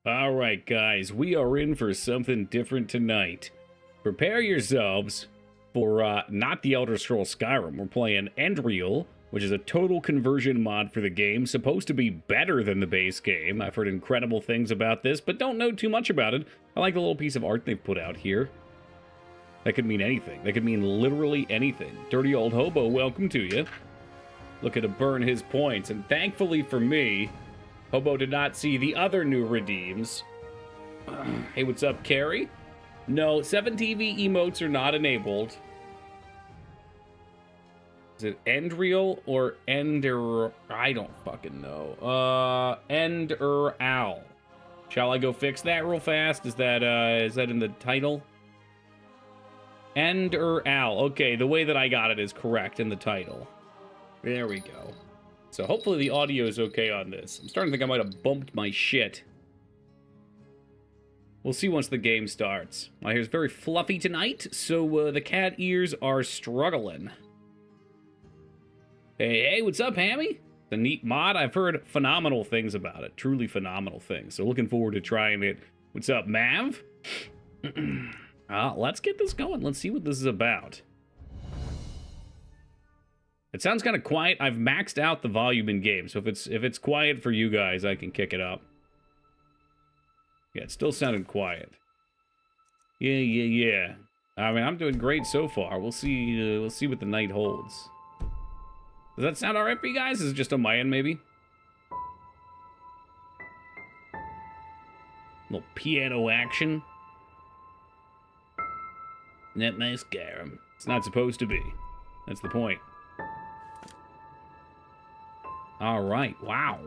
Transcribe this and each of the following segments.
Alright, guys, we are in for something different tonight. Prepare yourselves for not the Elder Scrolls Skyrim. We're playing Enderal, which is a total conversion mod for the game, supposed to be better than the base game. I've heard incredible things about this, but don't know too much about it. I like the little piece of art they've put out here. That could mean anything. That could mean literally anything. Dirty old hobo, welcome to you. Looking to burn his points, and thankfully for me, Hobo did not see the other new redeems. Hey, what's up, Carrie? No, 7TV emotes are not enabled. Is it Enderal or Ender? I don't fucking know. Enderal. Shall I go fix that real fast? Is that in the title? Enderal. Okay, the way that I got it is correct in the title. There we go. So hopefully the audio is okay on this. I'm starting to think I might have bumped my shit. We'll see once the game starts. My hair's very fluffy tonight, so the cat ears are struggling. Hey, what's up, Hammy? The neat mod. I've heard phenomenal things about it. Truly phenomenal things. So looking forward to trying it. What's up, Mav? Let's get this going. Let's see what this is about. It sounds kind of quiet. I've maxed out the volume in game, so if it's quiet for you guys, I can kick it up. Yeah, it still sounded quiet. Yeah. I mean, I'm doing great so far. We'll see what the night holds. Does that sound alright for you guys? Is it just on my end, maybe? Little piano action. Not my Skyrim. It's not supposed to be. That's the point. All right, wow.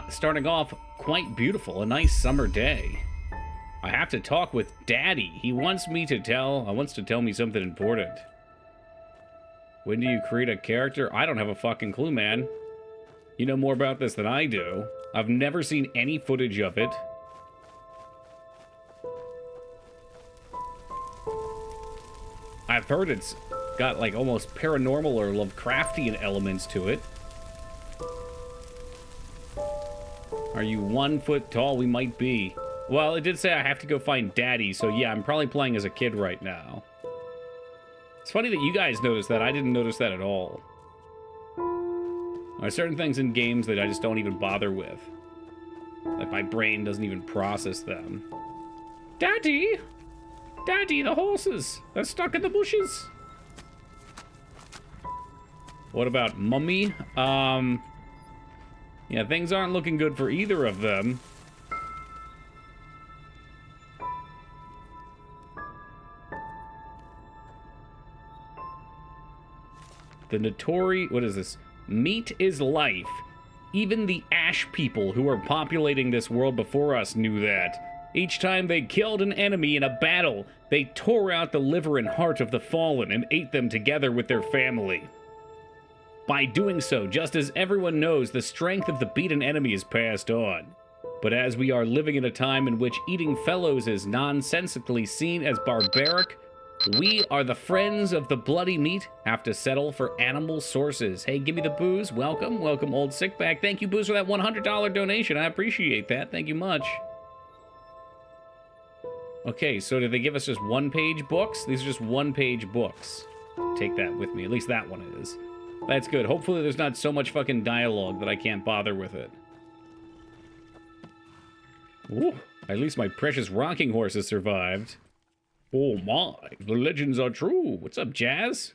Starting off quite beautiful, a nice summer day. I have to talk with Daddy. He wants to tell me something important. When do you create a character? I don't have a fucking clue, man. You know more about this than I do. I've never seen any footage of it. I've heard it's got like almost paranormal or Lovecraftian elements to it. Are you 1 foot tall? We might be. Well, it did say I have to go find Daddy, so yeah, I'm probably playing as a kid right now. It's funny that you guys noticed that. I didn't notice that at all. There are certain things in games that I just don't even bother with. Like my brain doesn't even process them. Daddy! Daddy, the horses! They're stuck in the bushes! What about Mummy? Yeah, things aren't looking good for either of them. The Notori... What is this? Meat is life. Even the Ash people who are populating this world before us knew that. Each time they killed an enemy in a battle, they tore out the liver and heart of the fallen and ate them together with their family. By doing so, just as everyone knows, the strength of the beaten enemy is passed on. But as we are living in a time in which eating fellows is nonsensically seen as barbaric, we are the friends of the bloody meat have to settle for animal sources. Hey, give me the booze. Welcome, old sickbag. Thank you, Booze, for that $100 donation. I appreciate that. Thank you much. Okay, so did they give us just one-page books? These are just one-page books. Take that with me. At least that one is. That's good. Hopefully there's not so much fucking dialogue that I can't bother with it. Ooh, at least my precious rocking horse has survived. Oh my, the legends are true. What's up, Jazz?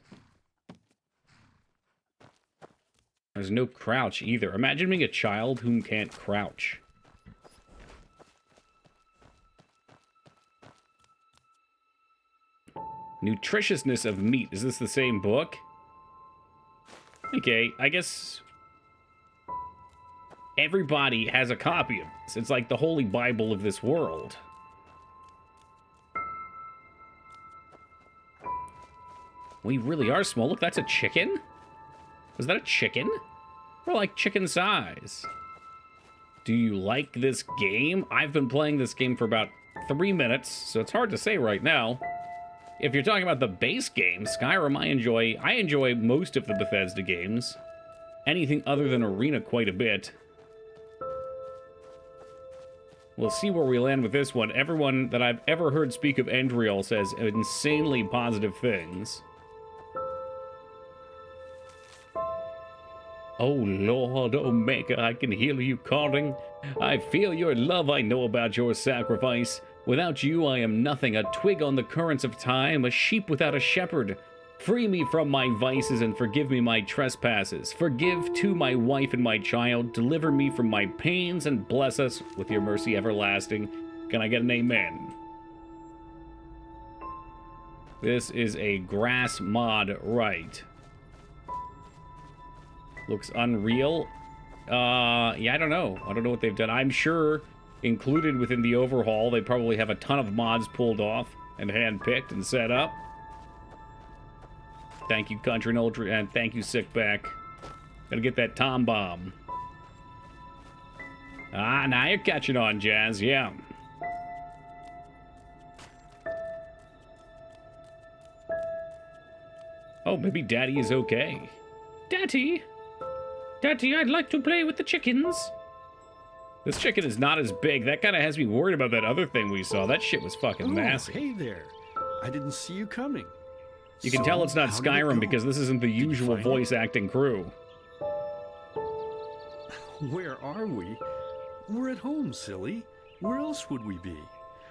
There's no crouch either. Imagine being a child whom can't crouch. Nutritiousness of meat. Is this the same book? Okay, I guess everybody has a copy of this. It's like the holy Bible of this world. We really are small. Look, that's a chicken? Was that a chicken? We're like chicken size. Do you like this game? I've been playing this game for about 3 minutes, so it's hard to say right now. If you're talking about the base game, Skyrim, I enjoy most of the Bethesda games. Anything other than Arena quite a bit. We'll see where we land with this one. Everyone that I've ever heard speak of Enderal says insanely positive things. Oh Lord Omega, I can hear you calling. I feel your love, I know about your sacrifice. Without you, I am nothing, a twig on the currents of time, a sheep without a shepherd. Free me from my vices and forgive me my trespasses. Forgive to my wife and my child. Deliver me from my pains and bless us with your mercy everlasting. Can I get an amen? This is a grass mod, right? Looks unreal. Yeah, I don't know. I don't know what they've done. I'm sure included within the overhaul, they probably have a ton of mods pulled off and handpicked and set up. Thank you, Country and Ultra, and thank you, Sickback. Gotta get that Tom Bomb. Ah, now you're catching on, Jazz, yeah. Oh, maybe Daddy is okay. Daddy? Daddy, I'd like to play with the chickens. This chicken is not as big. That kind of has me worried about that other thing we saw. That shit was fucking massive. Hey there. I didn't see you coming. You can tell it's not Skyrim because this isn't the usual voice acting crew. Where are we? We're at home, silly. Where else would we be?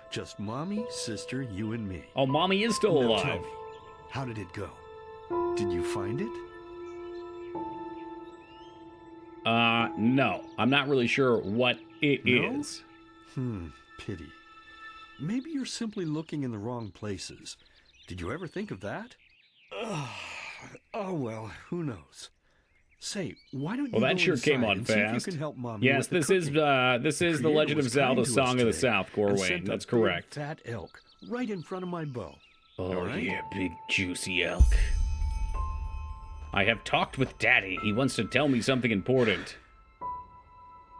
Just Mommy, sister, you and me. Oh, Mommy is still alive. Tell me, how did it go? Did you find it? No. I'm not really sure what it is. Pity. Maybe you're simply looking in the wrong places. Did you ever think of that? Oh, well, who knows? Say, why don't you that sure came on fast. You can help Mommy yes, this is the Legend of Zelda Song of the South, Corwayne. That's correct. Fat elk right in front of my bow. Oh, yeah, big juicy elk. I have talked with Daddy. He wants to tell me something important.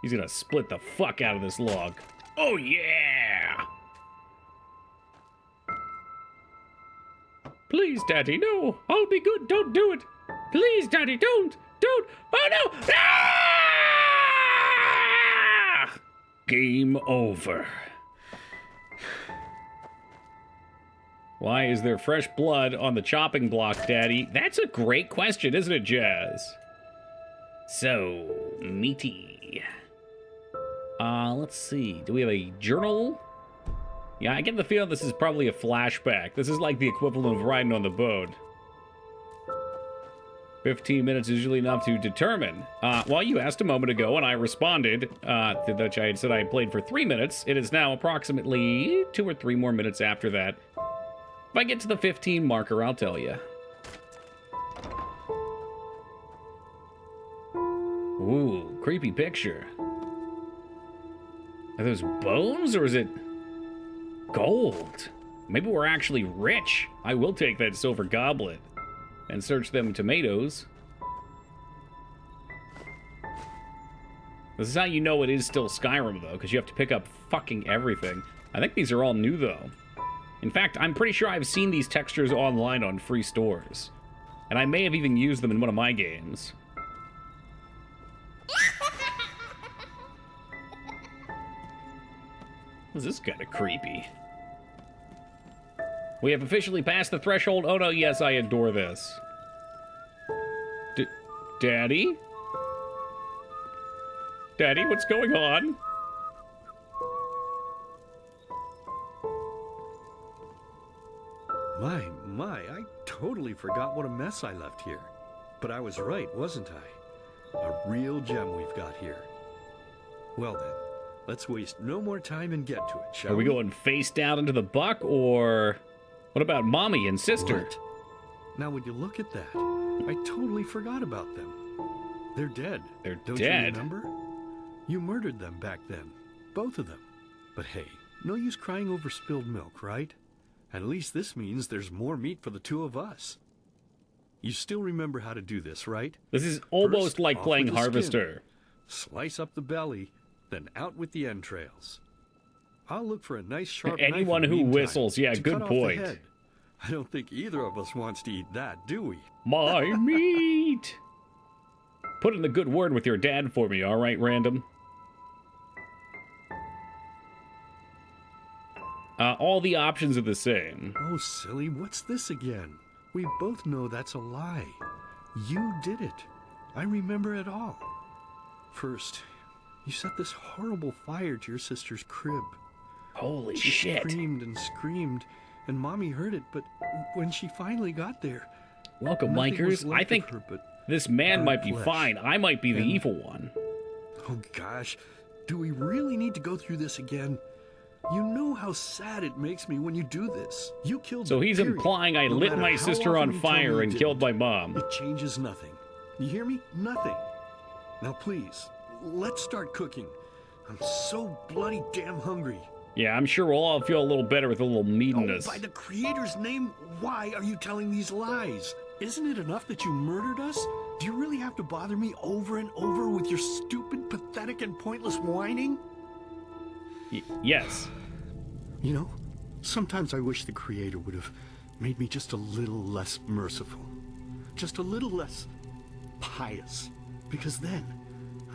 He's gonna split the fuck out of this log. Oh, yeah! Please, Daddy, no. I'll be good. Don't do it. Please, Daddy, don't. Don't. Oh, no. Ah! Game over. Why is there fresh blood on the chopping block, Daddy? That's a great question, isn't it, Jazz? So, meaty. Let's see. Do we have a journal? Yeah, I get the feeling this is probably a flashback. This is like the equivalent of riding on the boat. 15 minutes is usually enough to determine. Well, you asked a moment ago, and I responded, to which I had said I had played for 3 minutes. It is now approximately 2 or 3 more minutes after that. If I get to the 15 marker, I'll tell you. Ooh, creepy picture. Are those bones, or is it gold? Maybe we're actually rich. I will take that silver goblet and search them tomatoes. This is how you know it is still Skyrim, though, because you have to pick up fucking everything. I think these are all new, though. In fact, I'm pretty sure I've seen these textures online on free stores. And I may have even used them in one of my games. This is kind of creepy. We have officially passed the threshold. Oh no, yes, I adore this. Daddy? Daddy, what's going on? My, I totally forgot what a mess I left here. But I was right, wasn't I? A real gem we've got here. Well then, let's waste no more time and get to it, shall we? Are we going face down into the buck, or what about Mommy and Sister? What? Now, when you look at that, I totally forgot about them. They're dead. They're Don't dead? you remember? You murdered them back then. Both of them. But hey, no use crying over spilled milk, right? At least this means there's more meat for the two of us. You still remember how to do this, right? This is almost First, like off playing with the Harvester. skin. Slice up the belly, then out with the entrails. I'll look for a nice sharp Anyone knife in the who meantime whistles, yeah, to good cut off the point. head. I don't think either of us wants to eat that, do we? My meat! Put in the good word with your dad for me, all right, Random? All the options are the same. Oh, silly, what's this again? We both know that's a lie. You did it. I remember it all. First, you set this horrible fire to your sister's crib. Holy She shit. screamed and screamed, and Mommy heard it, but when she finally got there... Welcome, nothing was Mikers. left I think of her but this man burnt might be flesh. fine. I might be the And- evil one. Oh gosh, do we really need to go through this again? You know how sad it makes me when you do this. You killed So them, he's period. implying I No lit matter my how sister often on you tell me fire you and killed didn't. my mom. It changes nothing. You hear me? Nothing. Now please, let's start cooking. I'm so bloody damn hungry. Yeah, I'm sure we'll all feel a little better with a little meat in Oh, this. by the Creator's name, why are you telling these lies? Isn't it enough that you murdered us? Do you really have to bother me over and over with your stupid, pathetic, and pointless whining? Yes. You know, sometimes I wish the Creator would have made me just a little less merciful. Just a little less pious. Because then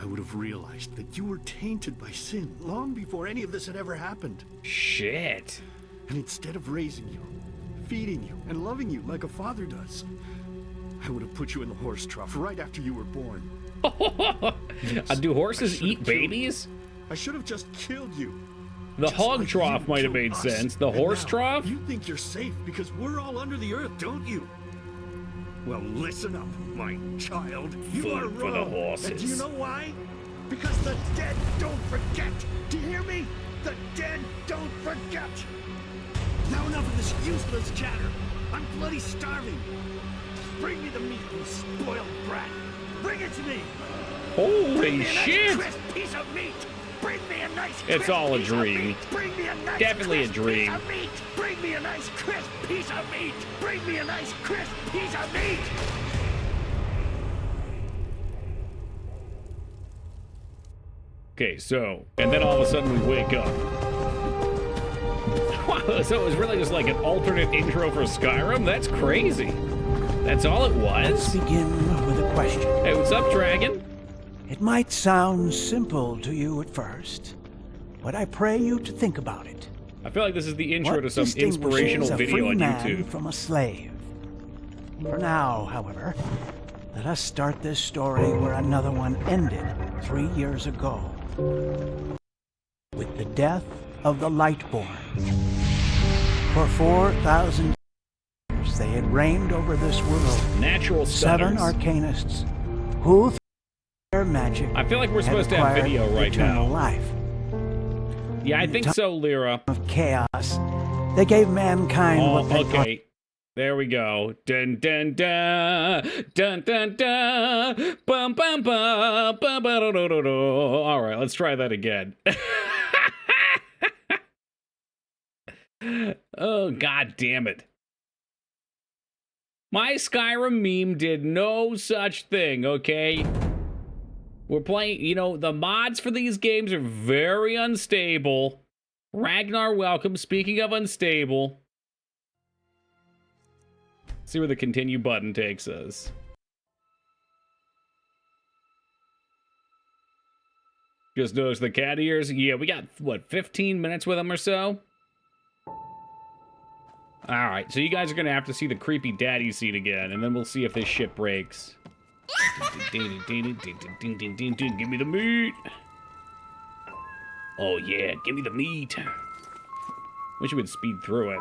I would have realized that you were tainted by sin long before any of this had ever happened. Shit. And instead of raising you, feeding you, and loving you like a father does, I would have put you in the horse trough right after you were born. Yes, Do I horses should have eat killed babies? you. I should have just killed you. The Just hog like trough you might have killed made us. sense. The And horse now trough? You think you're safe because we're all under the earth, don't you? Well, listen up, my child. You Food are for the wrong. horses. And do you know why? Because the dead don't forget. Do you hear me? The dead don't forget. Now enough of this useless chatter. I'm bloody starving. Bring me the meat, you spoiled brat. Bring it to me. Bring Holy me a shit. nice crisp piece of meat. Bring me a nice It's crisp all a piece of dream. meat. Bring me a nice Definitely a crisp dream. piece of meat. Bring me a nice crisp piece of meat. Bring me a nice crisp piece of meat. Okay, so, and then all of a sudden we wake up. Wow, so it was really just like an alternate intro for Skyrim? That's crazy. That's all it Let's was? begin with a question. Hey, what's up, Dragon? It might sound simple to you at first, but I pray you to think about it. I feel like this is the intro What to some distinguishes inspirational a video free on man YouTube. from a slave? For now, however, let us start this story where another one ended 3 years ago, with the death of the Lightborn. For 4,000 years, they had reigned over this world. Natural Seven stutters. arcanists who, through their magic, I feel like we're had supposed to have acquired video right eternal now. life. Yeah, I think so, Lyra. Of chaos, they gave mankind Oh, what they thought okay. There we go. Dun dun dun dun dun dun bum bum bum bum ba do do do do. All right, let's try that again. Oh, god damn it. My Skyrim meme did no such thing, okay? We're playing, you know, the mods for these games are very unstable. Ragnar, welcome. Speaking of unstable, see where the continue button takes us. Just notice the cat ears. Yeah, we got, what, 15 minutes with them or so? Alright, so you guys are going to have to see the creepy daddy seat again, and then we'll see if this shit breaks. Give me the meat. Oh yeah, give me the meat. Wish you would speed through it.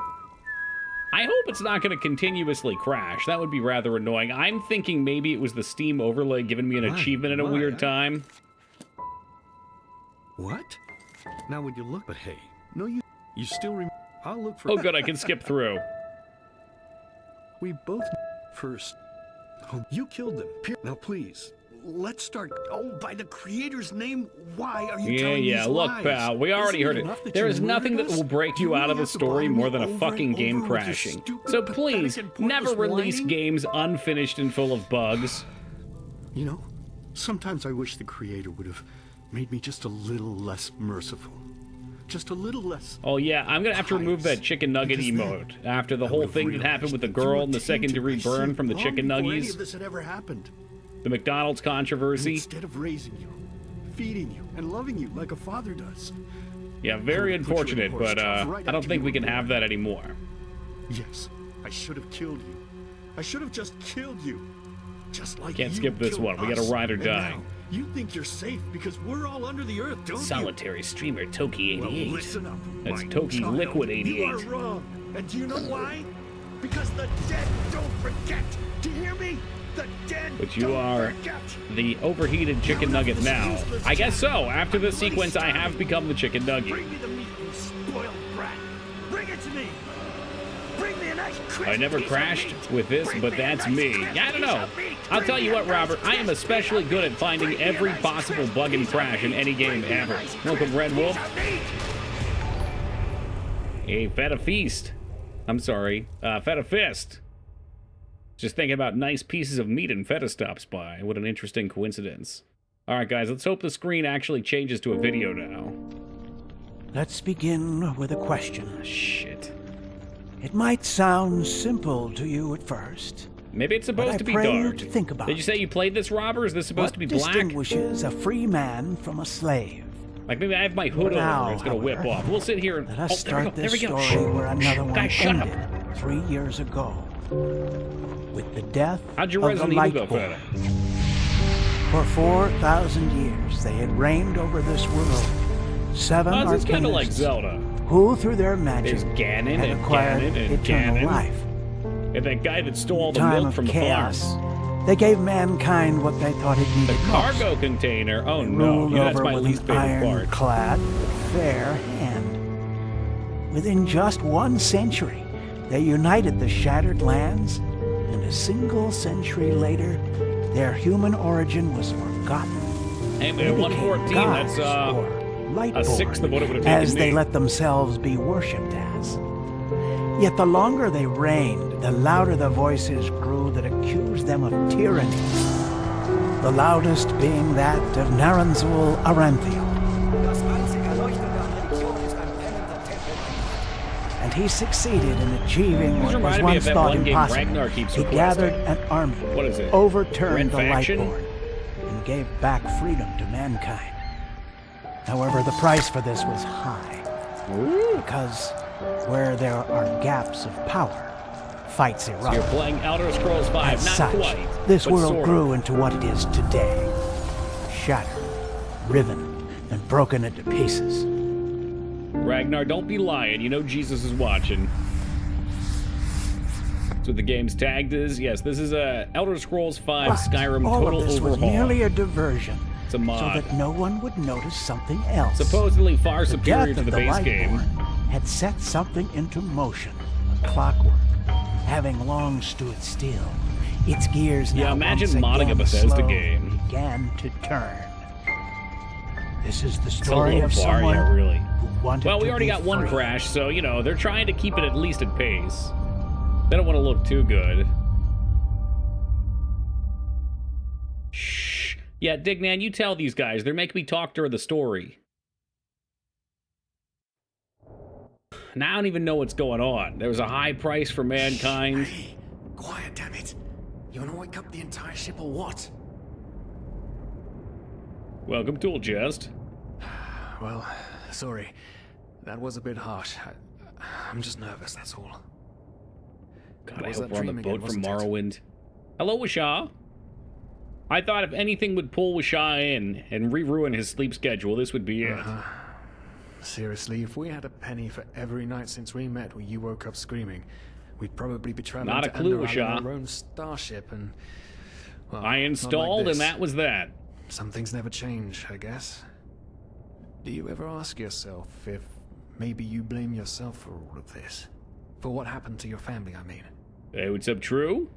I hope it's not going to continuously crash. That would be rather annoying. I'm thinking maybe it was the Steam overlay giving me an achievement at a weird time. What? Now would you look? But hey, no, you still remember. I'll look for. Oh good, I can skip through. We both first. Oh, you killed them. Now please, let's start. Oh, by the Creator's name, why are you telling Yeah, these look, lies? pal, we already Isn't heard enough it. that There you is nothing that murdered will us? break Do you out really of the have to story bother more me than a over fucking and game over with your crashing. stupid, So pathetic, please, and never pointless release whining? games unfinished and full of bugs. You know, sometimes I wish the Creator would have made me just a little less merciful. Just a little less. Oh yeah, I'm gonna have to remove that chicken nugget Because then emote after the I whole would have thing that happened with the realized that you girl were and the second tainted degree by burn sin from the long chicken before any nuggies, of this had ever happened. the McDonald's And controversy. instead of raising you, feeding you, and loving you like a father does, Yeah, very Put you in unfortunate, horse but trough right I don't after think you we were can born. have that anymore. Yes, I should have killed you. I should have just killed you. Just like Can't you skip this killed one. We gotta us. ride or And die. now, you think you're safe because we're all under the earth, don't Solitary streamer Toki88. Well, listen up, That's my Toki child. Liquid You 88. are wrong. And do you know why? Because the dead don't forget. Do you hear me? The dead But you don't are forget. the overheated chicken nugget now. I guess so. After this sequence, I have become the chicken nugget. Bring me the meat, you spoiled brat. Bring it to me. Bring me a nice crisp I never piece of crashed meat. with this, Bring but me a that's nice me. crisp Yeah, I don't piece know. of meat. I'll Bring tell me you a what, nice Robert, I am crisp especially piece good of at finding meat. Bring me a every nice possible crisp bug and piece of crash in meat. any game Bring me a ever. nice Welcome, crisp Red piece Wolf. of meat. A feta feast. I'm sorry, feta fist. Just thinking about nice pieces of meat and feta stops by. What an interesting coincidence. All right, guys, let's hope the screen actually changes to a video now. Let's begin with a question. Shit. It might sound simple to you at first. Maybe it's But supposed I to be pray you dark. to think about Did you say you played this, Rob, or is this supposed to be what black? distinguishes a free man from a slave? Like maybe I have my hood Now, over, it's gonna whip however, off. We'll sit here and Let us start there we this go. story where another one Guys, shut up. ended 3 years ago, with the death How'd your of the Resident Evil go, Lightborn. fella? For 4,000 years, they had reigned over this world. 7 Oh, this is kind of like arcanists Zelda. who, through their magic, There's Ganon had and acquired Ganon and eternal Ganon. life. And that guy that stole all the Time milk of from the chaos, farm. they gave mankind what they thought it The needed cargo most. container. Oh no, Ruled yeah, that's over my with least an favorite part. ironclad, fair hand. Within just 1 century, they united the shattered lands, and a single century later, their human origin was forgotten. Hey, They man, became 114, gods that's or Lightborn, sixth of what it would have as taken they me. let themselves be worshipped as. Yet the longer they reigned, the louder the voices grew that accused them of tyranny. The loudest being that of Naranzul Aranthiel. And he succeeded in achieving This what was reminded me of once that thought one game impossible. Ragnar keeps He requesting. gathered an army, What is it? overturned the Red Faction? Lightborn, and gave back freedom to mankind. However, the price for this was high, because where there are gaps of power, fights So erupt. you're playing Elder Scrolls 5, As not such, quite. this but world sort of. grew into what it is today. Shattered, riven, and broken into pieces. Ragnar, don't be lying. You know Jesus is watching. That's what the game's tagged is. Yes, this is a Elder Scrolls 5 But Skyrim all total of this was overhaul. merely a diversion, It's a so mod. that no one would notice something else. Supposedly far The superior death to of the base game. Lightborn had set something into motion, clockwork, having long stood still. Its gears Yeah, now imagine once modding a again Bethesda slowly game. began to turn. This is the It's a story little of far, someone yeah, really. who wanted Well, we to already be got one free. crash, so, you know, they're trying to keep it at least at pace. They don't want to look too good. Shh. Yeah, Dignan, you tell these guys. They're making me talk during the story. Now I don't even know what's going on. There was a high price for mankind. Hey, quiet, damn it. You wanna wake up the entire ship or what? Welcome, Tool Chest. Well, sorry. That was a bit harsh. I'm just nervous, that's all. God, What I was hope that we're on the dream boat again, from wasn't it? Morrowind. Hello, Wishaw. I thought if anything would pull Wishaw in and re-ruin his sleep schedule, this would be it. Seriously, if we had a penny for every night since we met where you woke up screaming, we'd probably be traveling Not a to clue, Enderal Shah. in our own starship and... Well, I not installed, like and this. that was that. Some things never change, I guess. Do you ever ask yourself if maybe you blame yourself for all of this? For what happened to your family, I mean? Hey, what's up, True?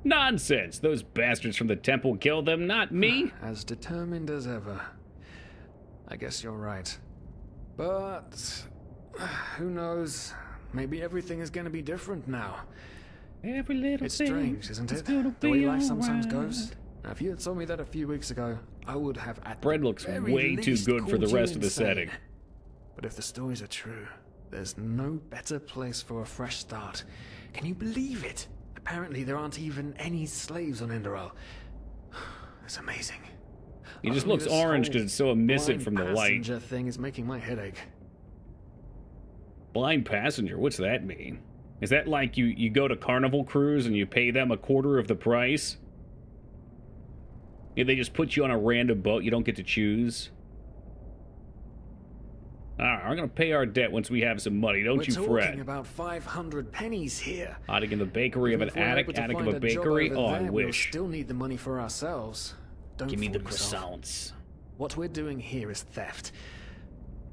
Nonsense! Those bastards from the temple killed them, not me! As determined as ever. I guess you're right. But... who knows? Maybe everything is gonna be different now. Every little It's thing strange, isn't is it? gonna The way be life sometimes alright. goes. Now, if you had told me that a few weeks ago, I would have at Bread the looks very way too least good for the called you rest of the insane. setting. But if the stories are true, there's no better place for a fresh start. Can you believe it? Apparently there aren't even any slaves on Enderal. It's amazing. He just looks orange because it's so emissive from the light. Passenger thing is making my head ache. Blind passenger, what's that mean? Is that like you go to Carnival Cruise and you pay them a quarter of the price? Yeah, they just put you on a random boat, you don't get to choose? Alright, we're gonna pay our debt once we have some money, don't you fret. We're talking about 500 pennies here. Attic in the bakery of an attic, attic of a bakery? Oh, I wish. We'll still need the money for ourselves. Don't Give me the fool yourself. croissants. What we're doing here is theft.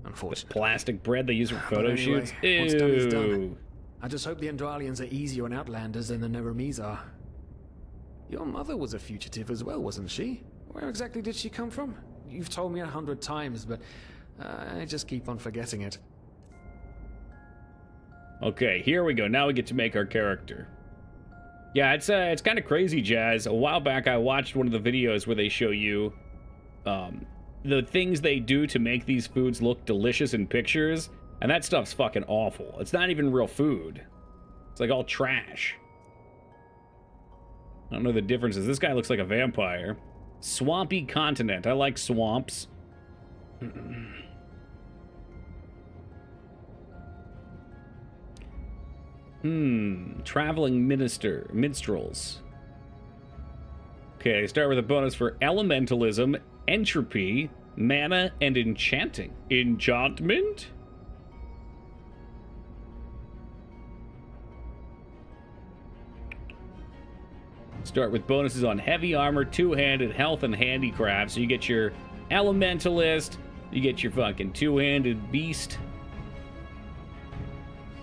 Unfortunately. This plastic bread they use for photo But anyway, shoots? what's done is Ew. done. I just hope the Endralians are easier on Outlanders than the Neramis are. Your mother was a fugitive as well, wasn't she? Where exactly did she come from? You've told me 100 times, but I just keep on forgetting it. Okay, here we go. Now we get to make our character. Yeah, it's kind of crazy, Jazz. A while back, I watched one of the videos where they show you the things they do to make these foods look delicious in pictures, and that stuff's fucking awful. It's not even real food. It's like all trash. I don't know the differences. This guy looks like a vampire. Swampy continent. I like swamps. Traveling minstrels. Okay, start with a bonus for elementalism, entropy, mana, and enchanting. Enchantment? Start with bonuses on heavy armor, two-handed, health, and handicraft. So you get your elementalist, you get your fucking two-handed beast.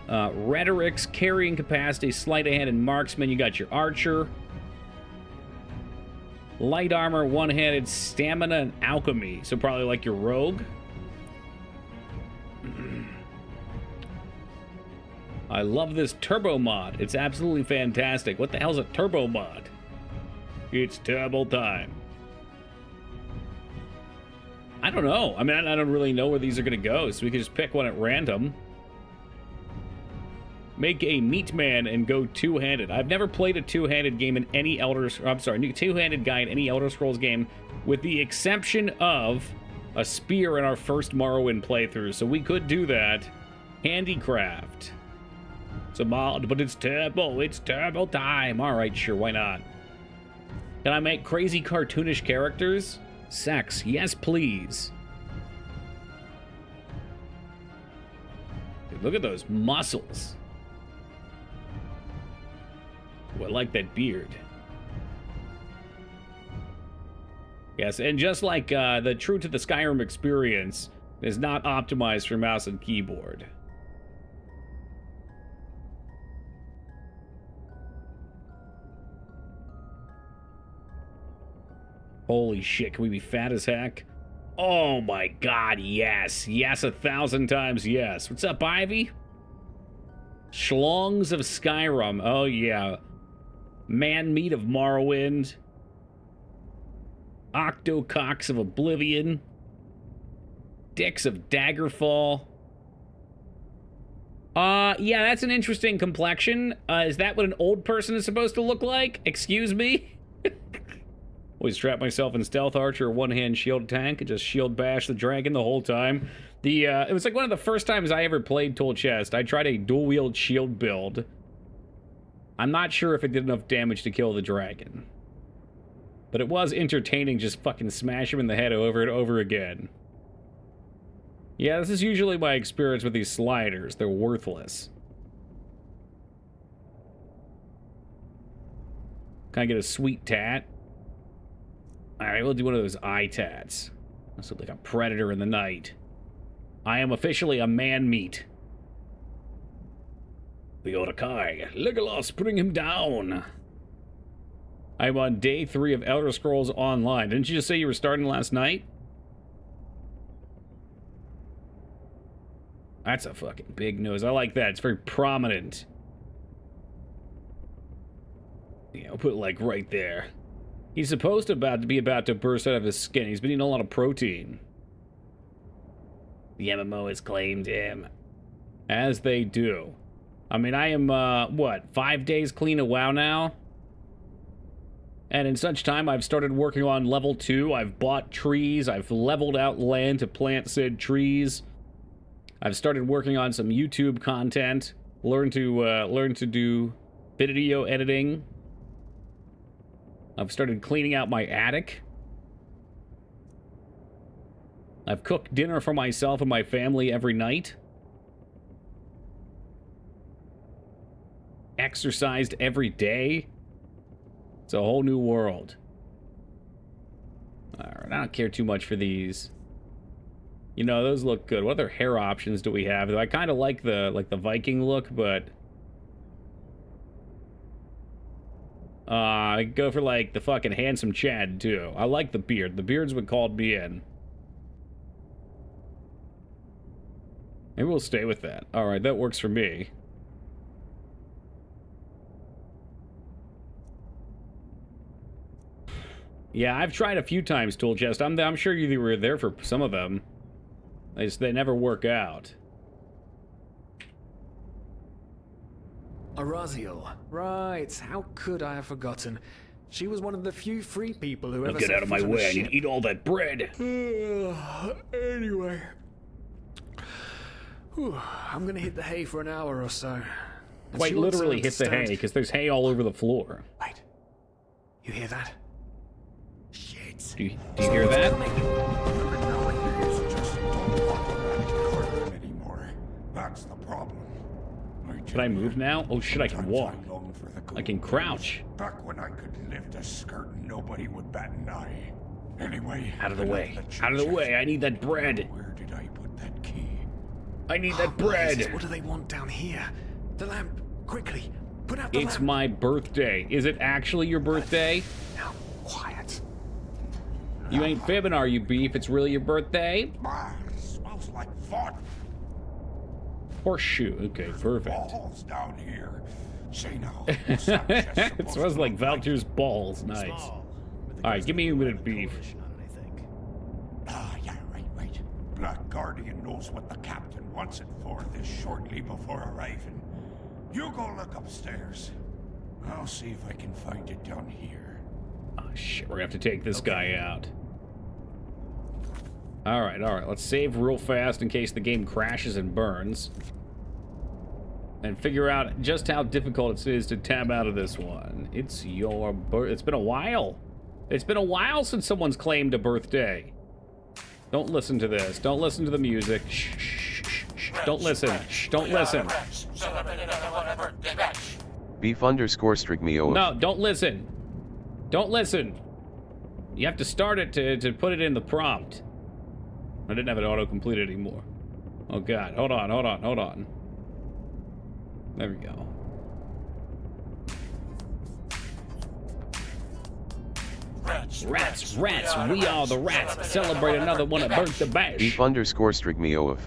Rhetoric's carrying capacity, sleight of hand, and marksman. You got your archer. Light armor, one-handed, stamina, and alchemy. So probably like your rogue. I love this turbo mod. It's absolutely fantastic. What the hell's a turbo mod? It's turbo time. I don't know. I mean, I don't really know where these are going to go, so we can just pick one at random. Make a meat man and go two-handed. I've never played a two-handed game in any two-handed guy in any Elder Scrolls game, with the exception of a spear in our first Morrowind playthrough. So we could do that. Handicraft. It's a mod, but it's turbo time. All right, sure, why not? Can I make crazy cartoonish characters? Sex, yes, please. Dude, look at those muscles. Ooh, I like that beard. Yes, and just like the True to the Skyrim experience is not optimized for mouse and keyboard. Holy shit, can we be fat as heck? Oh my god, yes. Yes, 1,000 times yes. What's up, Ivy? Schlongs of Skyrim. Oh yeah. Man meat of Morrowind. Octococks of Oblivion. Dicks of Daggerfall. Yeah, that's an interesting complexion. Is that what an old person is supposed to look like? Excuse me? Always trap myself in stealth archer, one-hand shield tank, and just shield bash the dragon the whole time. It was like one of the first times I ever played Toll Chest. I tried a dual-wield shield build. I'm not sure if it did enough damage to kill the dragon. But it was entertaining, just fucking smash him in the head over and over again. Yeah, this is usually my experience with these sliders. They're worthless. Can I get a sweet tat? Alright, we'll do one of those eye tats. This looks like a predator in the night. I am officially a man-meat. The Orakai. Legolas, bring him down. I'm on day 3 of Elder Scrolls Online. Didn't you just say you were starting last night? That's a fucking big nose. I like that. It's very prominent. Yeah, I'll put it like right there. He's supposed to be about to burst out of his skin. He's been eating a lot of protein. The MMO has claimed him. As they do. I mean, I am, what, 5 days clean of WoW now? And in such time, I've started working on level 2. I've bought trees. I've leveled out land to plant said trees. I've started working on some YouTube content. Learn to do video editing. I've started cleaning out my attic. I've cooked dinner for myself and my family every night. Exercised every day. It's a whole new world. Alright, I don't care too much for these. You know, those look good. What other hair options do we have? I kind of like the Viking look, but I go for like the fucking handsome Chad too. I like the beard. The beard's what called me in. Maybe we'll stay with that. Alright, that works for me. Yeah, I've tried a few times, Tool Chest. I'm sure you were there for some of them. They never work out. Araziel. Right, how could I have forgotten? She was one of the few free people who Now ever get set out of my foot on a way. I need ship. to eat all that bread. Anyway. Whew, I'm gonna hit the hay for an hour or so. And Quite she wants to literally hit the hay, understand- because there's hay all over the floor. Wait. You hear that? Shit. Do you hear that? That's the problem. Can I move now? Oh shit, I can walk. I can crouch. Back when I could lift a skirt and nobody would bat an eye. Anyway, Out of the way. Out of the way. I need that bread. Where did I put that key? I need that Jesus, bread. what do they want down here? The lamp. Quickly. Put out the It's lamp. my birthday. Is it actually your birthday? Now, quiet. You ain't fibbing, are you, Beef? It's really your birthday? Ah, smells like fun. Horseshoe. Okay, perfect. Balls down here. Say now. It smells like Valtyr's balls. Nice. Alright, give me a minute, Beef. Ah, yeah, right. Black Guardian knows what the captain wants it for this shortly before arriving. You go look upstairs. I'll see if I can find it down here. Oh, shit. We're gonna have to take this guy out. Alright. Let's save real fast in case the game crashes and burns. And figure out just how difficult it is to tab out of this one. It's your birth. It's been a while. It's been a while since someone's claimed a birthday. Don't listen to this. Don't listen to the music. Shh. Don't listen. Don't listen. Beef_Strigmio. No, don't listen. Don't listen. You have to start it to put it in the prompt. I didn't have it auto-completed anymore. Oh god. Hold on. There we go. Rats. We are the rats. Celebrate another one at Birthday Bash. Beef_Strigmio.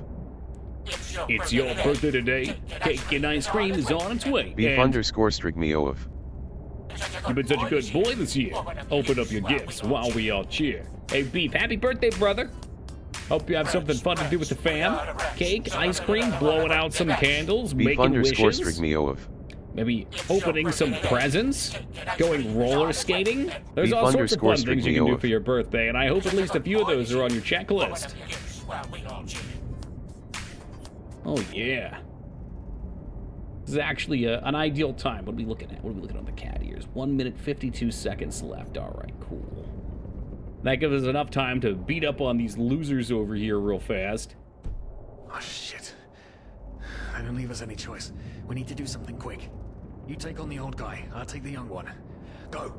It's your birthday today. Cake and ice cream is on its way. And Beef_Strigmio. you've been such a good boy this year. Open up your gifts while we all cheer. Hey, Beef, happy birthday, brother. Hope you have something fun to do with the fam. Cake, ice cream, blowing out some candles, making wishes. Beef_Strigmio. Maybe opening some presents, going roller skating. There's all sorts of fun things you can do for your birthday, and I hope at least a few of those are on your checklist. Oh yeah. This is actually an ideal time. What are we looking at? What are we looking at on the cat ears? 1 minute 52 seconds left. All right, cool. That gives us enough time to beat up on these losers over here real fast. Oh, shit. They don't leave us any choice. We need to do something quick. You take on the old guy. I'll take the young one. Go.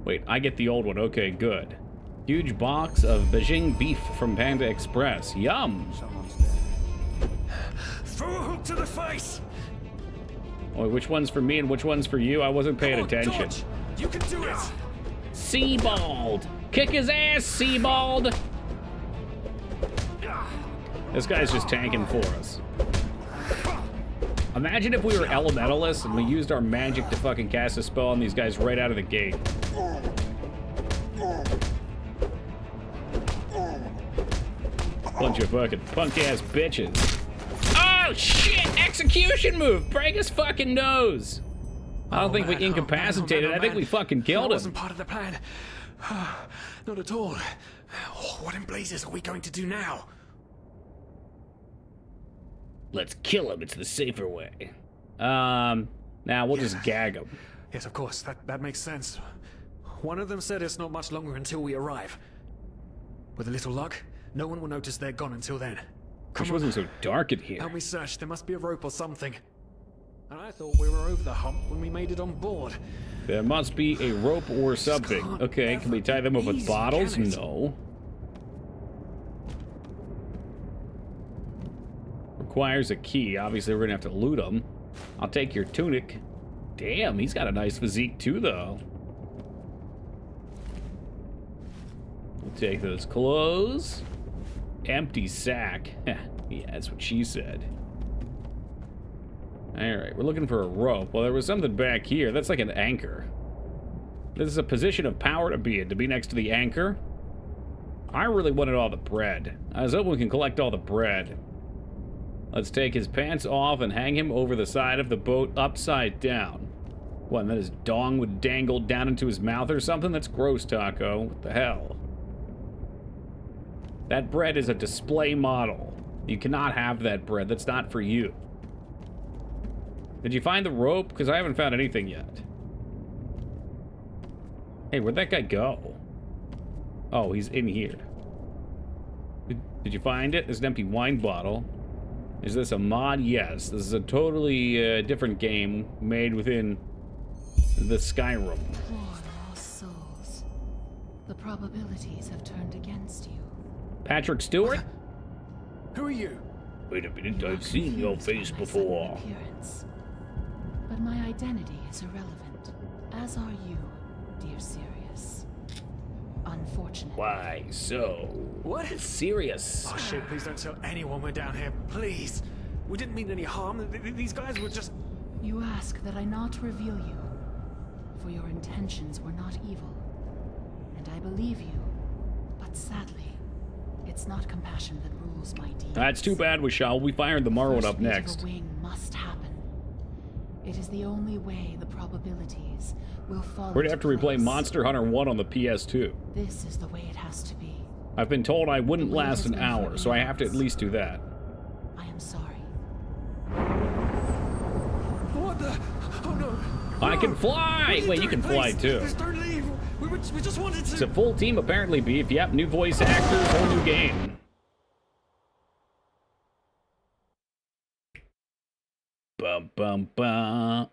Wait, I get the old one. Okay, good. Huge box of Beijing beef from Panda Express. Yum! Throw a hook to the face! Oh, which one's for me and which one's for you? I wasn't paying attention. Dodge. You can do it! Seabald! Kick his ass, Seabald! This guy's just tanking for us. Imagine if we were elementalists and we used our magic to fucking cast a spell on these guys right out of the gate. Bunch of fucking punk-ass bitches. Oh, shit! Execution move! Break his fucking nose! I don't think we man, oh, man, incapacitated. oh, man, I think we fucking killed That wasn't him. part of the plan. Not at all. Oh, what in blazes are we going to do now? Let's kill him. It's the safer way. Now we'll just gag him. Yes, of course. That makes sense. One of them said it's not much longer until we arrive. With a little luck, no one will notice they're gone until then. Wish it wasn't so dark in here. Help me search. There must be a rope or something. And I thought we were over the hump when we made it on board. There must be a rope or something. can't Okay, can we tie them up with easy, bottles? can it? No. Requires a key. Obviously, we're gonna have to loot him. I'll take your tunic. Damn, he's got a nice physique too, though. We'll take those clothes. Empty sack. Yeah, that's what she said. Alright, we're looking for a rope. Well, there was something back here. That's like an anchor. This is a position of power to be in, to be next to the anchor. I really wanted all the bread. I was hoping we can collect all the bread. Let's take his pants off and hang him over the side of the boat upside down. What, and then his dong would dangle down into his mouth or something? That's gross, Taco. What the hell? That bread is a display model. You cannot have that bread. That's not for you. Did you find the rope? Because I haven't found anything yet. Hey, where'd that guy go? Oh, he's in here. Did you find it? There's an empty wine bottle. Is this a mod? Yes. This is a totally different game made within the Skyrim. Poor lost souls. The probabilities have turned against you. Patrick Stewart? Who are you? Wait a minute, You are I've seen your confused by face my before. sudden appearance. But my identity is irrelevant, as are you, dear Sirius. Unfortunately. Why so? What? Serious. Oh shit, please don't tell anyone we're down here, please. We didn't mean any harm. These guys were just... You ask that I not reveal you, for your intentions were not evil. And I believe you, but sadly, it's not compassion that rules my deeds. That's too bad, Wishal. We fired the Morrowind First up beat of a next. wing must happen. It is the only way the probabilities will fall. We're gonna have to into replay place. Monster Hunter 1 on the PS2. This is the way it has to be. I've been told I wouldn't The wait last has an been hour, for so I have to at eons. least do that. I am sorry. What the? Oh no. I No! can What fly! are you Wait, you doing? can fly Please, too. Please don't leave. We just wanted to... It's a full team apparently, Beef. Yep, new voice actors, whole new game. Bum bum bum.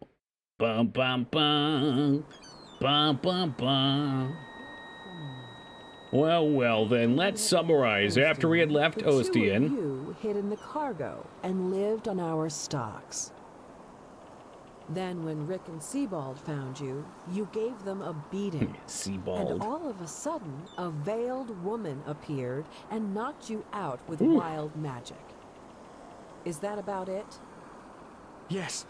Bum bum bum. Bum bum bum. Well then, let's summarize. After we had left The two of Ostian, you hid in the cargo and lived on our stocks. Then when Rick and Sebald found you, you gave them a beating. And Sebald. all of a sudden, a veiled woman appeared and knocked you out with wild magic. Is that about it? Yes,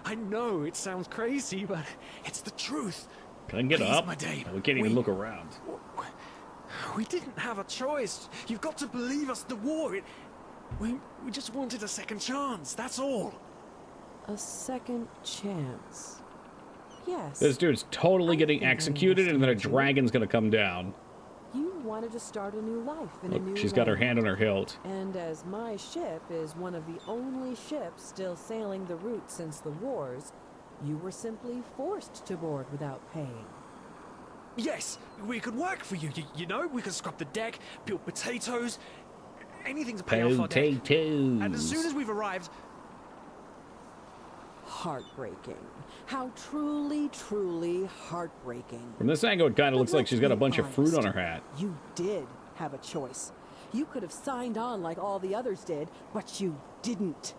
I know it sounds crazy, but it's the truth. Can I get Please, up? my Dave, We can't even look around. We didn't have a choice. You've got to believe us. The war. We just wanted a second chance. That's all. A second chance. Yes. This dude's totally I getting think I executed, and then a understand you. dragon's gonna come down. You wanted to start a new life in a Look, new she's got her land. hand on her hilt. And as my ship is one of the only ships still sailing the route since the wars, you were simply forced to board without paying. Yes, we could work for you. You know, we could scrub the deck, peel potatoes, anything to pay off our debt. Potatoes. And as soon as we've arrived, Heartbreaking. How truly, truly heartbreaking. From this angle, it kind of But looks like let's she's got a be bunch of fruit on her honest. hat. You did have a choice. You could have signed on like all the others did, but you didn't.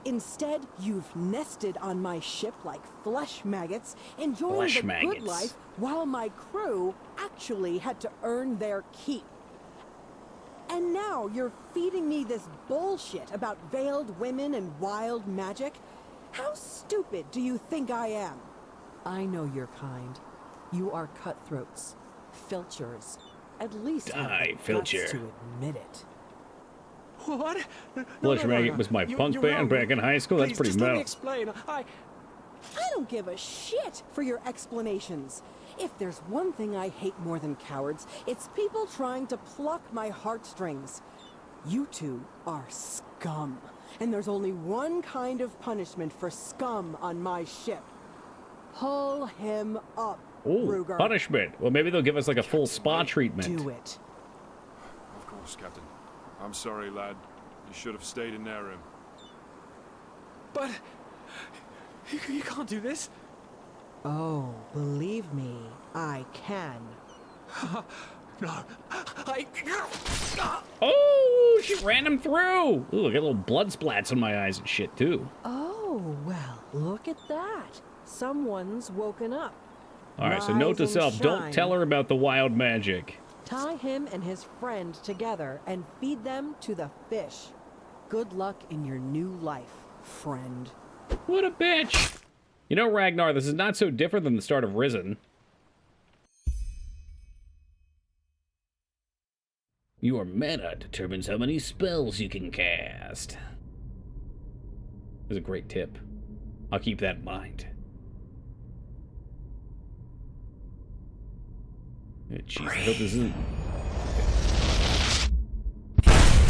Instead, you've nested on my ship like flesh maggots, enjoying Flesh the maggots. good life while my crew actually had to earn their keep. And now you're feeding me this bullshit about veiled women and wild magic? How stupid do you think I am? I know your kind. You are cutthroats, filchers. At least you have Die, the guts filcher. to admit it. what? Flesh Maggot was my punk band wrong. back in high school. That's Please, pretty just let me metal. explain. I don't give a shit for your explanations. If there's one thing I hate more than cowards, it's people trying to pluck my heartstrings. You two are scum, and there's only one kind of punishment for scum on my ship. Pull him up, Ooh, Ruger. punishment. Well, maybe they'll give us like a full spa treatment. Do it. Of course, Captain. I'm sorry, lad. You should have stayed in their room. But you can't do this. Oh, believe me, I can. No, Oh, she ran him through. Ooh, I got little blood splats on my eyes and shit, too. Oh, well, look at that. Someone's woken up. All right, so note to Rise and self, don't shine. tell her about the wild magic. Tie him and his friend together and feed them to the fish. Good luck in your new life, friend. What a bitch. You know, Ragnar, this is not so different than the start of Risen. Your mana determines how many spells you can cast. That's a great tip. I'll keep that in mind. Oh, jeez, I hope this isn't...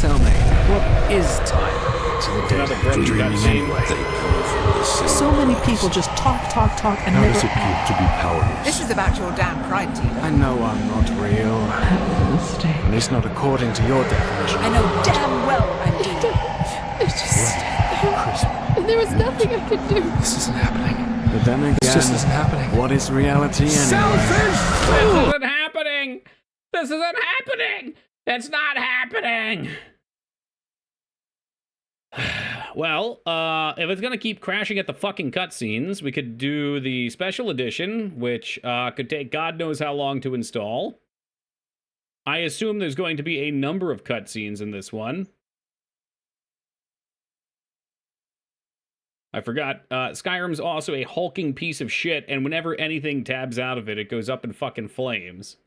Tell me, what is time to the Another dead? broken cutscene. So many people just talk, and How never does it feel to be powerless? This is about your damn pride, Tina. I know I'm not real. At least not according to your definition. I know damn well I'm evil. It's just... There was nothing I could do. This isn't happening. But then again, this just isn't happening. What is reality anyway? This isn't happening! This isn't happening! It's not happening! Well, if it's gonna keep crashing at the fucking cutscenes, we could do the special edition, which could take God knows how long to install. I assume there's going to be a number of cutscenes in this one. I forgot, Skyrim's also a hulking piece of shit, and whenever anything tabs out of it, it goes up in fucking flames.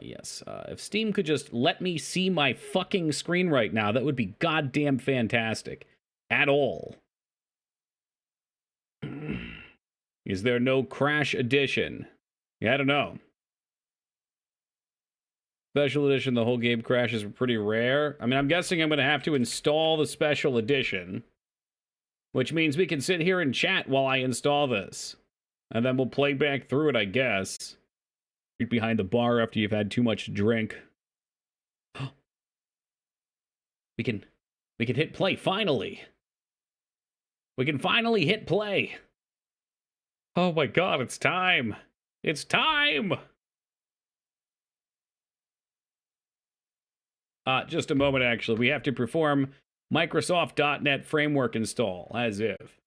Yes, if Steam could just let me see my fucking screen right now, that would be goddamn fantastic. At all. Is there no Crash Edition? Yeah, I don't know. Special Edition, the whole game crashes are pretty rare. I mean, I'm guessing I'm going to have to install the Special Edition, which means we can sit here and chat while I install this. And then we'll play back through it, I guess. Behind the bar after you've had too much to drink. We can hit play, finally. We can finally hit play. Oh my god, it's time. It's time! Just a moment, actually. We have to perform Microsoft.NET Framework install, as if.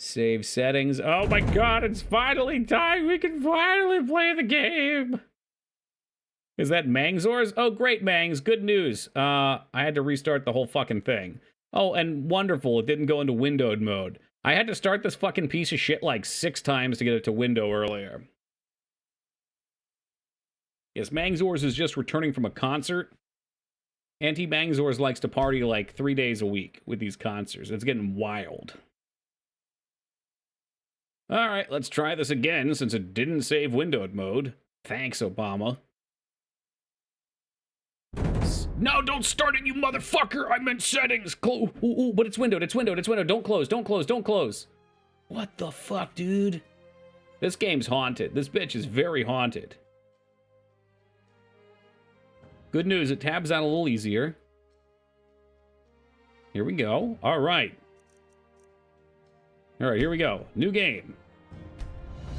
Save settings. Oh my god, it's finally time! We can finally play the game! Is that Mangzors? Oh, great, Mangs. Good news. I had to restart the whole fucking thing. Oh, and wonderful, it didn't go into windowed mode. I had to start this fucking piece of shit like 6 times to get it to window earlier. Yes, Mangzors is just returning from a concert. Anti-Mangzors likes to party like 3 days a week with these concerts. It's getting wild. Alright, let's try this again since it didn't save windowed mode. Thanks, Obama. No, don't start it, you motherfucker! I meant settings! Ooh, but it's windowed, it's windowed, it's windowed. Don't close, don't close, don't close. What the fuck, dude? This game's haunted. This bitch is very haunted. Good news, it tabs out a little easier. Here we go. Alright. Alright, here we go. New game.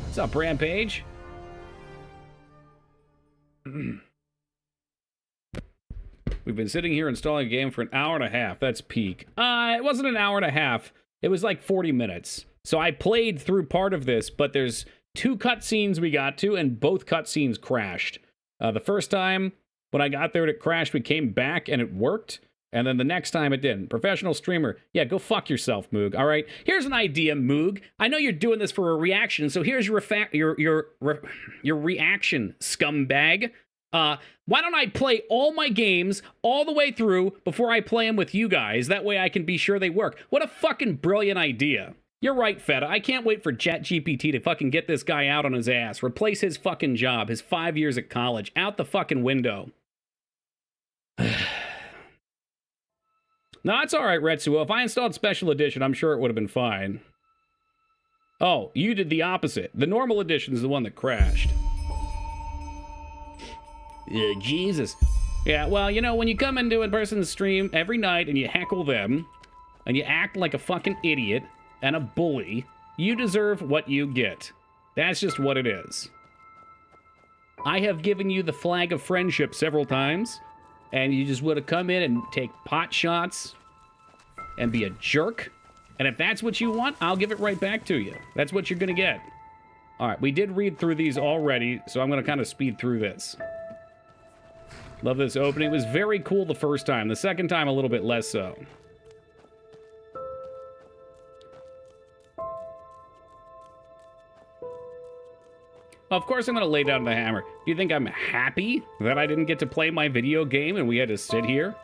What's up, Rampage? We've been sitting here installing a game for an hour and a half. That's peak. It wasn't an hour and a half. It was like 40 minutes. So I played through part of this, but there's 2 cutscenes we got to, and both cutscenes crashed. The first time, when I got there and it crashed, we came back and it worked. And then the next time it didn't. Professional streamer. Yeah, go fuck yourself, Moog. All right. Here's an idea, Moog. I know you're doing this for a reaction, so here's your reaction, scumbag. Why don't I play all my games all the way through before I play them with you guys? That way I can be sure they work. What a fucking brilliant idea. You're right, Feta. I can't wait for ChatGPT to fucking get this guy out on his ass. Replace his fucking job, his 5 years at college. Out the fucking window. No, it's alright, Retsuo. If I installed Special Edition, I'm sure it would have been fine. Oh, you did the opposite. The normal edition is the one that crashed. Jesus. Yeah, well, you know, when you come into a person's stream every night and you heckle them, and you act like a fucking idiot and a bully, you deserve what you get. That's just what it is. I have given you the flag of friendship several times, and you just would have come in and take pot shots and be a jerk. And if that's what you want, I'll give it right back to you. That's what you're gonna get. All right, we did read through these already, so I'm gonna kind of speed through this. Love this opening. It was very cool the first time. The second time, a little bit less so. Of course, I'm going to lay down the hammer. Do you think I'm happy that I didn't get to play my video game and we had to sit here?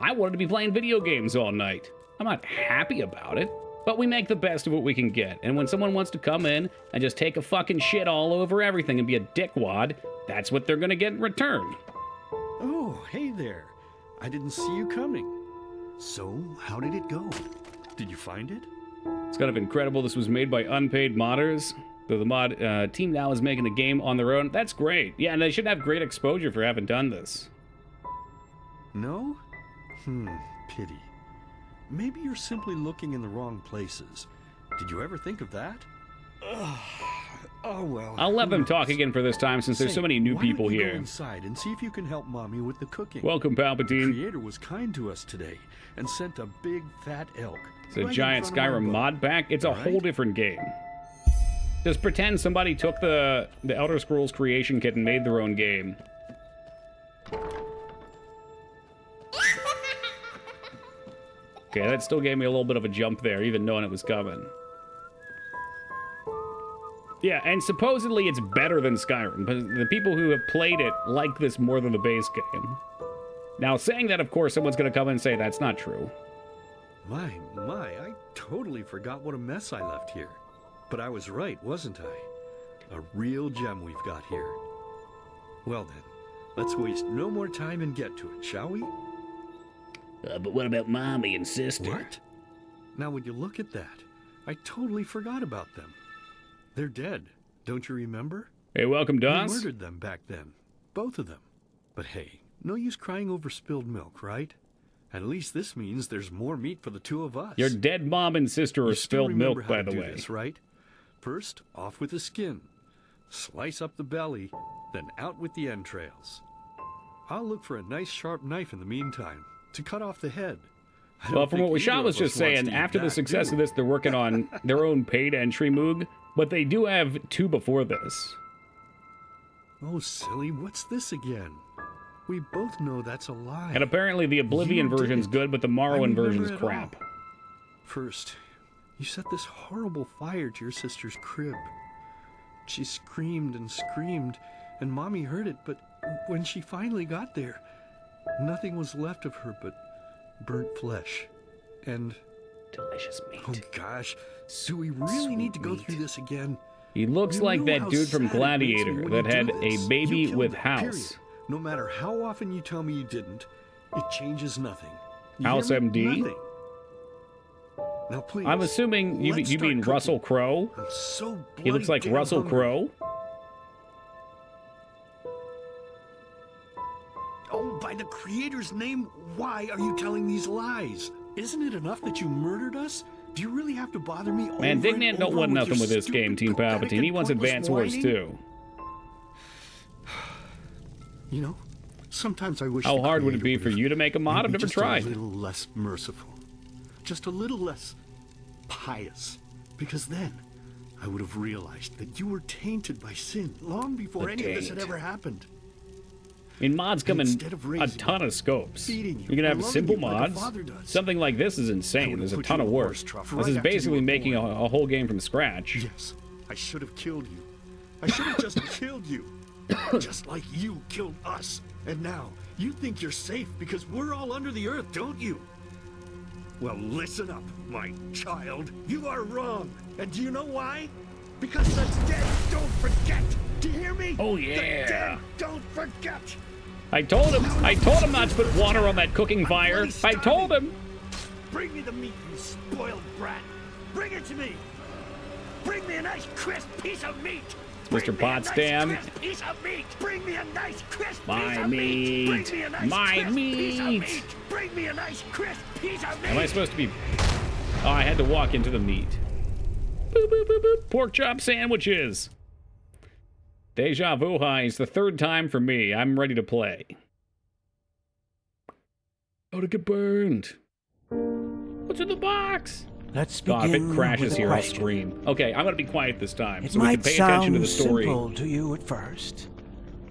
I wanted to be playing video games all night. I'm not happy about it, but we make the best of what we can get. And when someone wants to come in and just take a fucking shit all over everything and be a dickwad, that's what they're going to get in return. Oh, hey there. I didn't see you coming. So, how did it go? Did you find it? It's kind of incredible. This was made by unpaid modders. So the mod team now is making a game on their own. That's great. Yeah, and they should have great exposure for having done this. No? Pity. Maybe you're simply looking in the wrong places. Did you ever think of that? Oh, well. I'll let them talk again for this time since there's so many new people here. here. Go inside and see if you can help Mommy with the cooking. Welcome, Palpatine. The Creator was kind to us today and sent a big fat elk. It's a giant Skyrim mod pack. It's a whole different game. Just pretend somebody took the Elder Scrolls creation kit and made their own game. Okay, that still gave me a little bit of a jump there, even knowing it was coming. Yeah, and supposedly it's better than Skyrim, but the people who have played it like this more than the base game. Now, saying that, of course, someone's going to come and say that's not true. My, I totally forgot what a mess I left here. But I was right, wasn't I? A real gem we've got here. Well then, let's waste no more time and get to it, shall we? But what about Mommy and Sister? What? Now would you look at that? I totally forgot about them. They're dead, don't you remember? Hey, welcome, Doss. We murdered them back then. Both of them. But hey, no use crying over spilled milk, right? At least this means there's more meat for the two of us. Your dead mom and sister are spilled milk, by the way. This, right? First, off with the skin. Slice up the belly, then out with the entrails. I'll look for a nice sharp knife in the meantime to cut off the head. Well, from what Wisham was just saying, after the success of this, they're working on their own paid entry Moog, but they do have 2 before this. Oh, silly, what's this again? We both know that's a lie. And apparently the Oblivion version's good, but the Morrowind version's crap. First, you set this horrible fire to your sister's crib. She screamed and screamed, and Mommy heard it, but when she finally got there, nothing was left of her but burnt flesh. And delicious meat. Oh gosh, do we really need to go through this again? He looks like that dude from Gladiator that had a baby with House. No matter how often you tell me you didn't, it changes nothing. House MD? Nothing. Now, please, I'm assuming you mean Russell Crowe? I'm so he looks like Russell Crowe. Oh, by the Creator's name, why are you telling these lies? Isn't it enough that you murdered us? Do you really have to bother me? Man, Dignant don't want nothing with this game, Team Palpatine. He wants Advance Wars too. You know, sometimes I wish. How hard would it be for you to make a mod? I've never tried. A little less merciful, just a little less pious, because then I would have realized that you were tainted by sin long before any of this had ever happened. I mean, mods come in a ton of scopes. You can have simple mods. Something like this is insane. There's a ton of work. This is basically making a whole game from scratch. Yes, I should have killed you. I should have just killed you. Just like you killed us. And now, you think you're safe because we're all under the earth, don't you? Well, listen up, my child. You are wrong. And do you know why? Because the dead don't forget. Do you hear me? Oh, The yeah. dead don't forget. I told him not to put water on that cooking fire. I told him. Bring me the meat, you spoiled brat. Bring it to me. Bring me a nice crisp piece of meat. Mr. Potsdam. Bring me a nice crisp piece of meat. Bring me a nice crisp My piece of meat. Bring me a nice My crisp piece of meat. meat. Bring me a nice crisp piece of meat. Am I supposed to be... Oh, I had to walk into the meat. Boop, boop, boop, boop. Pork chop sandwiches. Deja vu highs, the third time for me. I'm ready to play. Oh, to get burned. What's in the box? Let's God, if begin it crashes with a here, I'll question. scream. Okay, I'm gonna be quiet this time, It so we can might pay attention to the sound story. simple to you at first,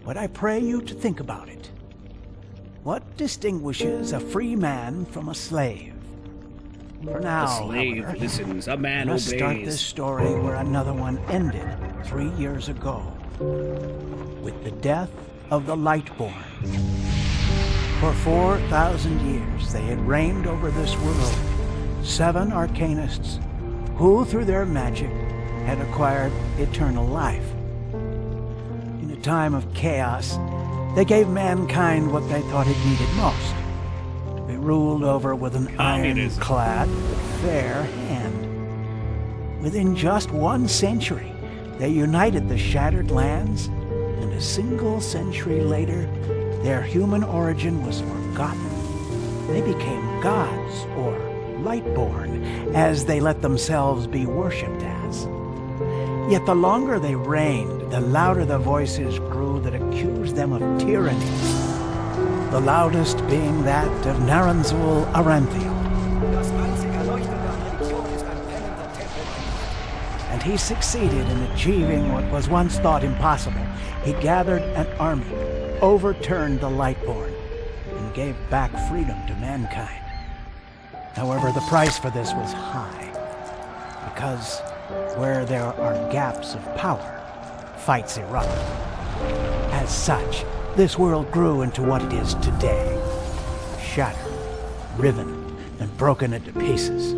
but I pray you to think about it. What distinguishes a free man from a slave? For now, A slave however, listens, a man let's start this obeys. story where another one ended 3 years ago, with the death of the Lightborn. For 4,000 years they had reigned over this world, 7 arcanists who, through their magic, had acquired eternal life. In a time of chaos, they gave mankind what they thought it needed most, to be ruled over with an Communism. ironclad, fair hand. Within just 1 century, they united the shattered lands, and a single century later, their human origin was forgotten. They became gods, or Lightborn, as they let themselves be worshipped as. Yet the longer they reigned, the louder the voices grew that accused them of tyranny. The loudest being that of Naranzul Aranthiel. And he succeeded in achieving what was once thought impossible. He gathered an army, overturned the Lightborn, and gave back freedom to mankind. However, the price for this was high, because where there are gaps of power, fights erupt. As such, this world grew into what it is today, shattered, riven, and broken into pieces.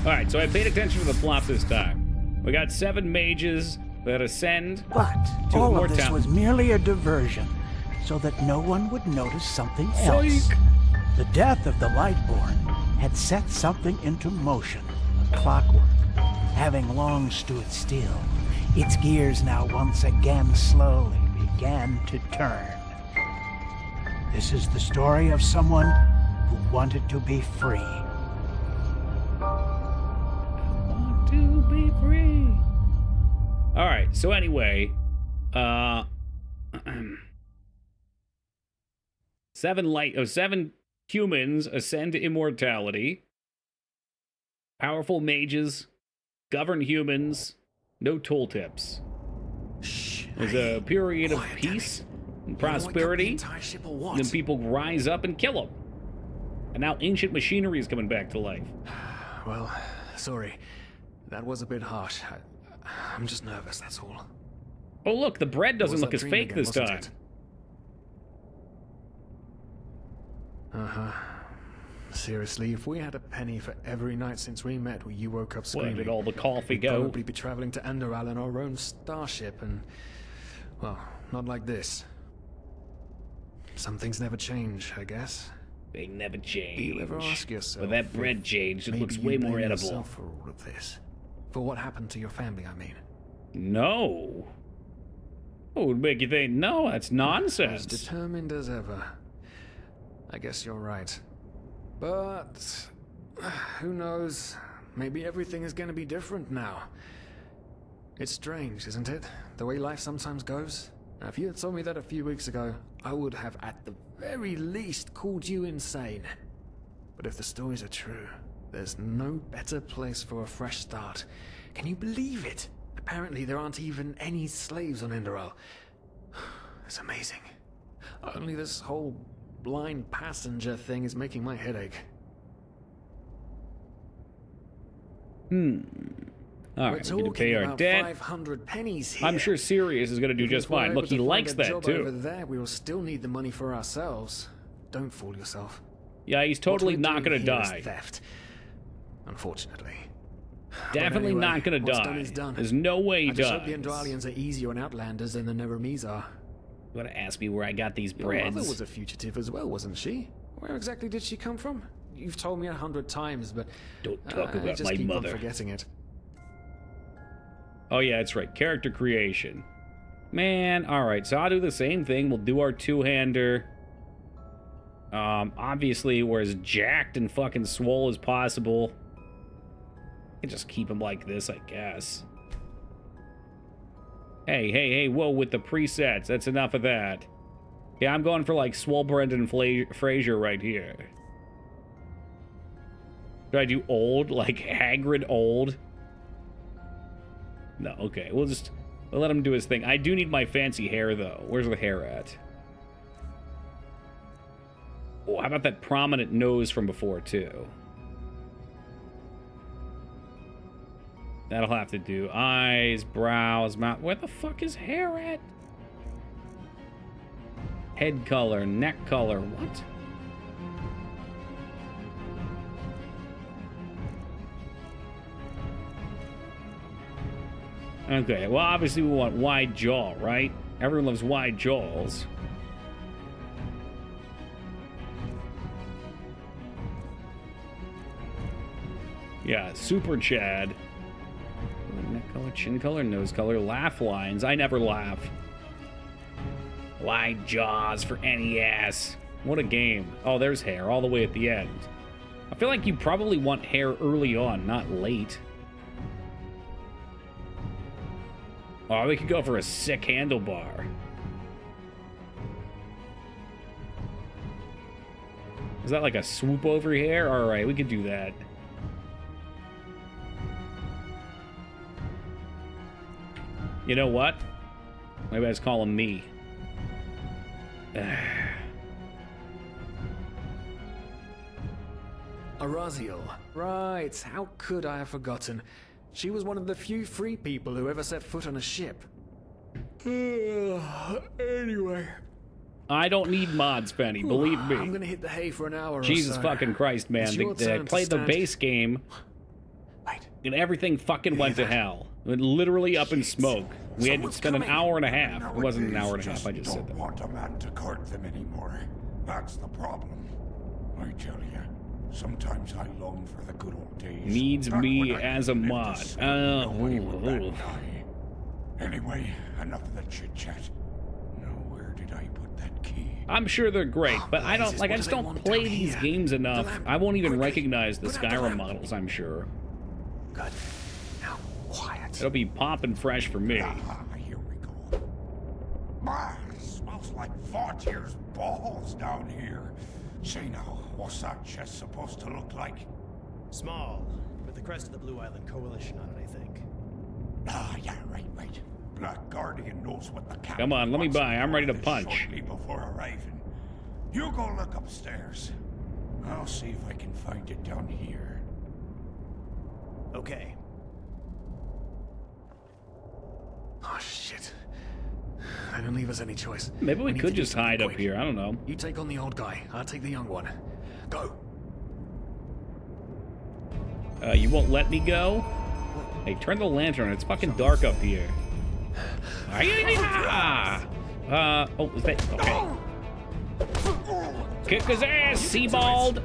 Alright, so I paid attention to the plot this time. We got 7 mages that ascend But to all of immortality. this was merely a diversion, so that no one would notice something else. Psych. The death of the Lightborn had set something into motion, a clockwork. Having long stood still, its gears now once again slowly began to turn. This is the story of someone who wanted to be free. Want to be free. Alright, so anyway, 7 humans ascend to immortality. Powerful mages govern humans. No tooltips. There's a period of peace and prosperity. Then people rise up and kill them. And now ancient machinery is coming back to life. Well, sorry. That was a bit harsh. I'm just nervous, that's all. Oh look, the bread doesn't Was look that as dream fake again, this wasn't time. it? Uh-huh. Seriously, if we had a penny for every night since we met where you woke up Where screaming, did all the coffee we'd go? probably be traveling to Enderal in our own starship and, well, not like this. Some things never change, I guess. They never change. Do you ever ask yourself? But that bread changed. It maybe looks you way more blame edible. yourself for all of this? For what happened to your family, I mean. No. What would make you think, no, that's As nonsense. determined as ever. I guess you're right. But who knows? Maybe everything is going to be different now. It's strange, isn't it? The way life sometimes goes. Now, if you had told me that a few weeks ago, I would have at the very least called you insane. But if the stories are true, there's no better place for a fresh start. Can you believe it? Apparently there aren't even any slaves on Enderal. It's amazing. Only this whole blind passenger thing is making my head ache. All right, we need to pay our debt. 500 pennies here. I'm sure Sirius is going to do just If we're fine. able Look, he to find likes a that job too. Over there, we will still need the money for ourselves. Don't fool yourself. Yeah, he's totally What we're not doing going to here is die. thefty, unfortunately. Definitely But anyway, not going to what's die. done is done. There's no way he I just dies. hope the Endralians are easier on Outlanders than the Neremes are. You want to ask me where I got these Your breads? mother was a fugitive as well, wasn't she? Where exactly did she come from? You've told me 100 times, but Don't talk I about just my keep mother. on forgetting it. Oh yeah, that's right. Character creation. Man, alright, so I'll do the same thing. We'll do our two-hander. Obviously, we're as jacked and fucking swole as possible. I can just keep him like this, I guess. Hey, whoa, with the presets. That's enough of that. Yeah, I'm going for, like, swole Brendan Fraser right here. Do I do old? Like, Hagrid old? No, okay. We'll let him do his thing. I do need my fancy hair, though. Where's the hair at? Oh, how about that prominent nose from before, too? That'll have to do. Eyes, brows, mouth. Where the fuck is hair at? Head color, neck color. What? Okay, well, obviously we want wide jaw, right? Everyone loves wide jaws. Yeah, super Chad. Neck color, chin color, nose color, laugh lines. I never laugh. Wide jaws for NES. What a game. Oh, there's hair all the way at the end. I feel like you probably want hair early on, not late. Oh, we could go for a sick handlebar. Is that like a swoop over hair? All right, we could do that. You know what? Maybe I just call him me. Araziel. Right, how could I have forgotten? She was one of the few free people who ever set foot on a ship. Anyway. I don't need mods, Penny, believe me. I'm gonna hit the hay for an hour Jesus or so. fucking Christ, man. It's your They turn to played the stand. base game, Wait. and everything fucking went to hell. It went literally up in smoke. We had to spend an hour and a half. It wasn't an hour and a half, I just said that. Don't want a man to court them anymore. That's the problem. I tell you, sometimes I long for the good old days. Needs back me when I as a lived mod. to see nobody would bat ooh. an eye. Anyway, enough of the chit chat. Now, where did I put that key? I'm sure they're great, but I don't blazes, like. I what just do they don't want play down these here? games enough. The lamp. I won't even Quickly, recognize the put out the Skyrim lamp. models. I'm sure Good. Now, quiet. it'll be popping fresh for me. Ah, here we go. Ah, smells like 4 years balls down here. Say now, what's that chest supposed to look like? Small, with the crest of the Blue Island Coalition on it, I think. Ah, yeah, right. Black Guardian knows what the captain Come on, let me wants buy. I'm ready to this punch. shortly before arriving. You go look upstairs. I'll see if I can find it down here. Okay. Oh, shit. They don't leave us any choice. Maybe we need could to do just something hide up quick. here. I don't know. You take on the old guy. I'll take the young one. Go. You won't let me go? Hey, turn the lantern on. It's fucking dark up here. Oh, is that... Okay. Kick his ass, Seabald!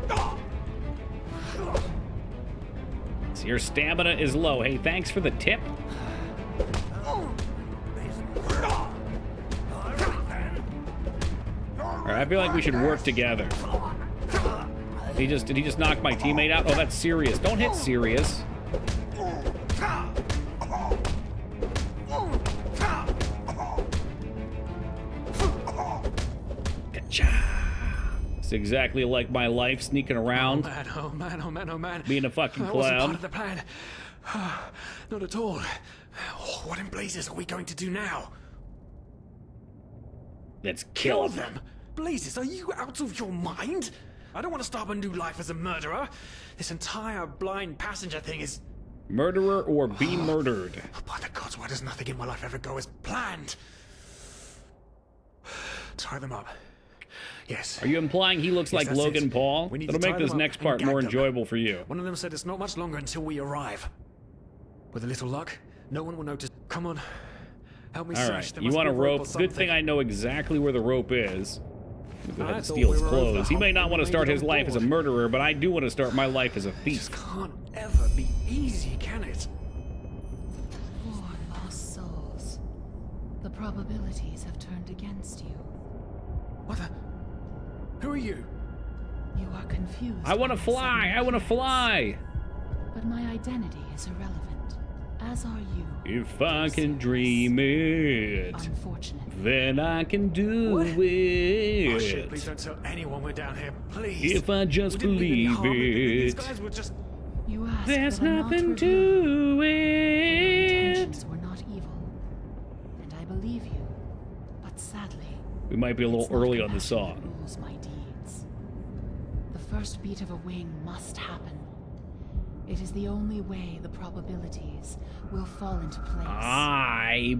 So your stamina is low. Hey, thanks for the tip. Alright, I feel like we should work together. Did he just knock my teammate out? Oh, that's Sirius. Don't hit Sirius. It's exactly like my life, sneaking around, Oh man. being a fucking That wasn't part clown. of the plan. Not at all. What in blazes are we going to do now? Let's kill him. them? Blazes, are you out of your mind? I don't want to start a new life as a murderer. This entire blind passenger thing is Murderer or be murdered? By the gods, why does nothing in my life ever go as planned? Tie them up. Yes. Are you implying he looks like that's Logan it. Paul? We need That'll to make tie this them up next and part gag more them. enjoyable for you. One of them said it's not much longer until we arrive. With a little luck, no one will notice. Come on. Help me All search. right, There you must want be a or rope? Good something. thing I know exactly where the rope is. Go ahead I and thought steal we his were over clothes. He the may hump not and want to we start made it his on life as a board. murderer, but I do want to start my life as a thief. Can't ever be easy, can it? Poor lost souls. The probabilities have turned against you. What the? Who are you? You are confused. I want to by my fly! sudden I want to appearance. fly! But my identity is irrelevant, as are you. If I can dream it, Unfortunately. then I can do What? it. Oh shit, please don't tell anyone we're down here, please. If I just We didn't mean any believe harm. These it, guys were just... You asked there's that I not nothing reveal you, to for your it. intentions were not evil. And I believe you. But sadly, We might be a little it's not early on the compassion that song. rules my deeds. The first beat of a wing must happen. It is the only way the probabilities will fall into place. I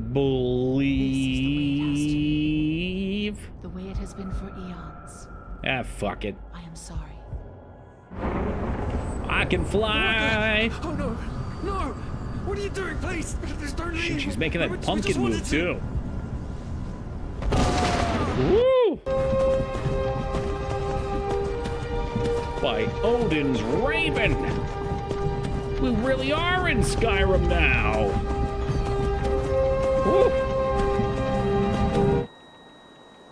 believe. The way it has been for eons. Ah, fuck it. I am sorry. I can fly. Oh no! No! What are you doing, please? Just don't leave. Shit, she's making that We just pumpkin wanted move to- too. Woo! By Odin's Raven! We really are in Skyrim now! Woo!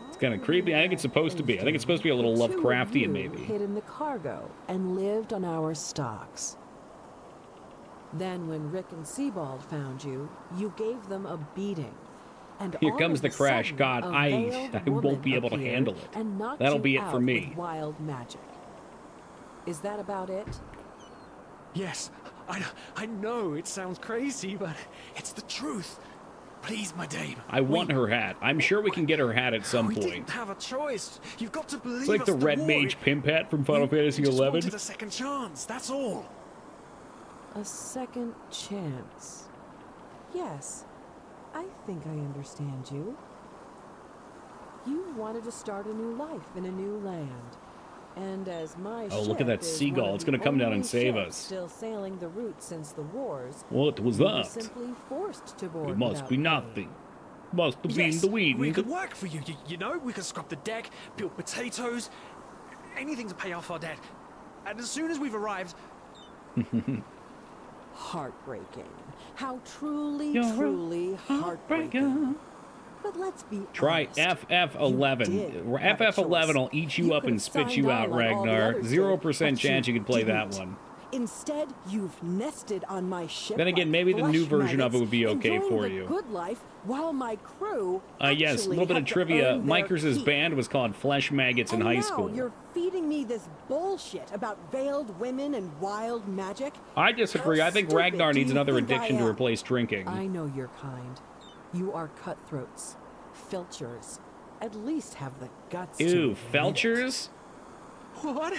It's kind of creepy. I think it's supposed to be. I think it's supposed to be a little The two of Lovecraftian, you maybe. hid in the cargo and lived on our stocks. Then when Rick and Sebald found you, you gave them a beating. And Here all comes of the a crash. sudden, God, a I veiled won't woman be able to appeared handle it. and knocked That'll you be it out for me. with wild magic. Is that about it? Yes, I know it sounds crazy, but it's the truth. Please, my dame. I want her hat. I'm sure we can get her hat at some We point. didn't have a choice. You've got to believe It's like us, the Red war. Mage Pimp hat from Final Fantasy We just XI. wanted a second chance, that's all. A second chance. Yes, I think I understand you. You wanted to start a new life in a new land. And as my Oh, look at that ship is seagull. one of It's the gonna come down only and save ships us. Still sailing the route since the wars. What was we were that? simply forced to board It must without be pay. nothing. Must have been Yes, the wind. we could work for you, you know? We could scrub the deck, peel potatoes, anything to pay off our debt. And as soon as we've arrived... Heartbreaking. How truly, You're a truly heartbreaking. But let's be Try honest. FF11. You did have a FF11 choice. will eat you You up could and have spit signed you on out, like all the Ragnar. others 0% did, chance but you could play that didn't. one. Instead, you've nested on my ship. Then again, like maybe the new flesh version of it would be maggots, okay enjoying for the you. Good life, while my crew. Yes, a actually little bit of had to trivia. earn their Micers' keep. band was called Flesh Maggots in And high now school. you're feeding me this bullshit about veiled women and wild magic. I disagree. How I think stupid Ragnar do needs you another think I addiction to am? replace drinking. I know your kind. You are cutthroats, filchers. At least have the guts to Ew, admit it. Felchers? What?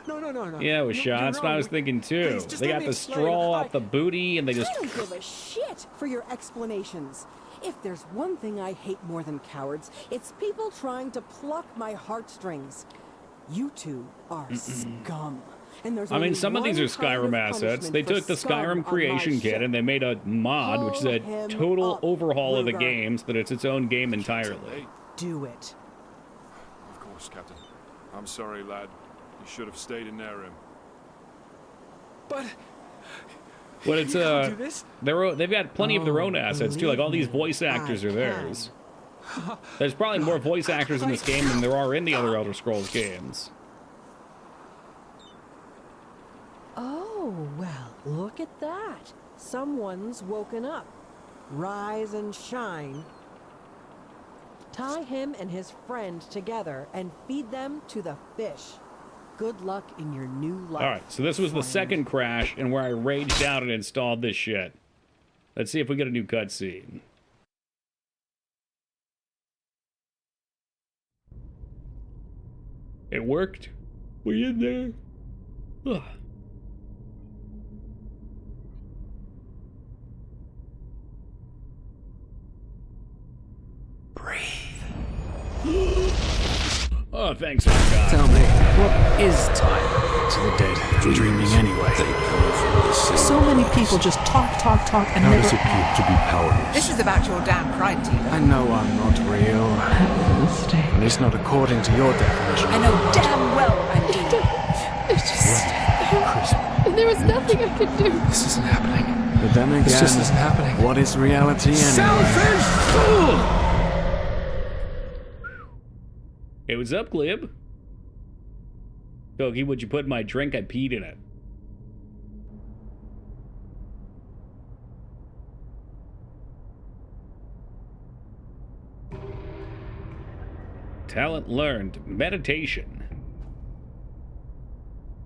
No. Yeah, it was You're shots, but I wrong. was thinking too. Please, just They let got me the explain. straw I- off the booty and they just... I don't give a shit for your explanations. If there's one thing I hate more than cowards, it's people trying to pluck my heartstrings. You two are scum. And there's I mean, only some of these are one kind of Skyrim assets. They punishment for took the scum Skyrim on my creation kit ship. and they made a mod, which is a Pull him total up, overhaul of the Luger. game so that it's its own game entirely. Hey, Do it. of course, Captain. I'm sorry, lad. You should have stayed in there, But... But it's You can't do this. they've got plenty of their own assets too. Like all these believe me, voice actors I are can. theirs. There's probably more voice actors in this game than there are in the other Elder Scrolls games. Oh, well, look at that. Someone's woken up. Rise and shine. Tie him and his friend together and feed them to the fish. Good luck in your new life. Alright, so this was the friend. second crash and where I raged out and installed this shit. Let's see if we get a new cutscene. It worked? We in there? Ugh. Oh, thanks, God. Tell me, what is time to the dead and dreaming anyway? So many people just talk, and How never does it feel to be powerless? This is about your damn pride, Tina. I know I'm not real. At least not according to your definition. I know damn well I'm doing. It's just... There was nothing I could do. This isn't happening. But then again, This just isn't happening. what is reality anyway? Selfish fool! Hey, what's up, Glib? Kogi, would you put in my drink? I peed in it. Talent learned. Meditation.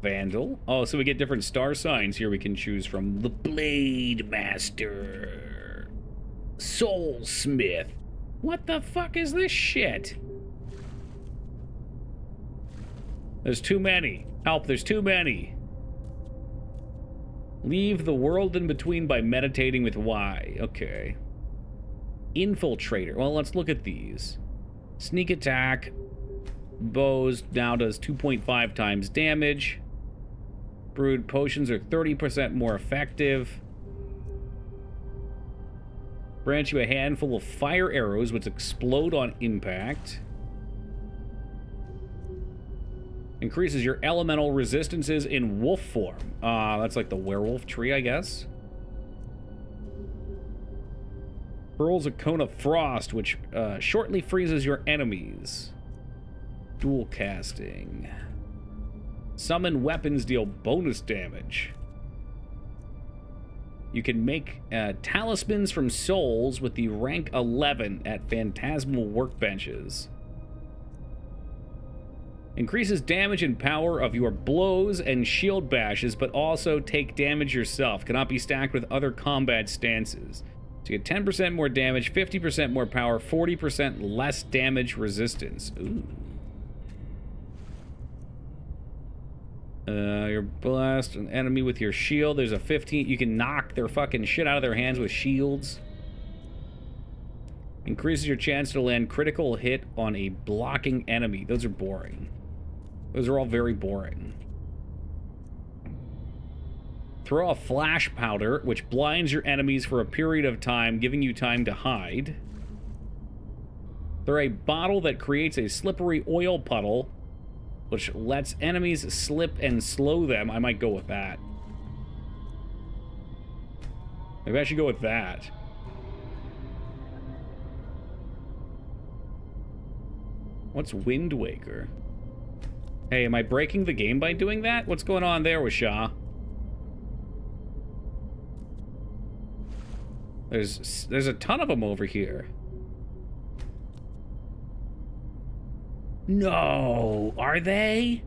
Vandal. Oh, so we get different star signs here we can choose from. The Blade Master. Soulsmith. What the fuck is this shit? There's too many. Help, there's too many. Leave the world in between by meditating with Y. Okay. Infiltrator. Well, let's look at these. Sneak attack. Bows now does 2.5 times damage. Brewed potions are 30% more effective. Grant you a handful of fire arrows which explode on impact. Increases your elemental resistances in wolf form. That's like the werewolf tree, I guess. Hurls a cone of frost, which shortly freezes your enemies. Dual casting. Summon weapons deal bonus damage. You can make talismans from souls with the rank 11 at phantasmal workbenches. Increases damage and power of your blows and shield bashes, but also take damage yourself. Cannot be stacked with other combat stances. So you get 10% more damage, 50% more power, 40% less damage resistance. Ooh. You're blast an enemy with your shield. There's a 15. You can knock their fucking shit out of their hands with shields. Increases your chance to land critical hit on a blocking enemy. Those are boring. Those are all very boring. Throw a flash powder, which blinds your enemies for a period of time, giving you time to hide. Throw a bottle that creates a slippery oil puddle, which lets enemies slip and slow them. I might go with that. Maybe I should go with that. What's Wind Waker? Hey, am I breaking the game by doing that? What's going on there with Shaw? There's a ton of them over here. No, are they?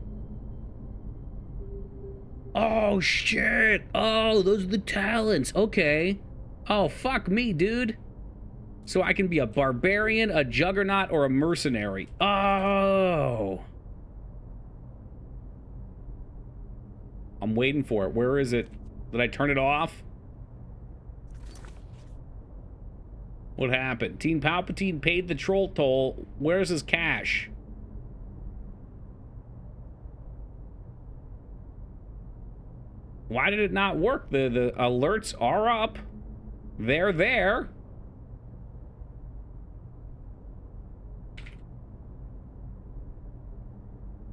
Oh, shit. Oh, those are the talents. Okay. Oh, fuck me, dude. So I can be a barbarian, a juggernaut, or a mercenary. Oh. I'm waiting for it. Where is it? Did I turn it off? What happened? Teen Palpatine paid the troll toll. Where's his cash? Why did it not work? The alerts are up. They're there.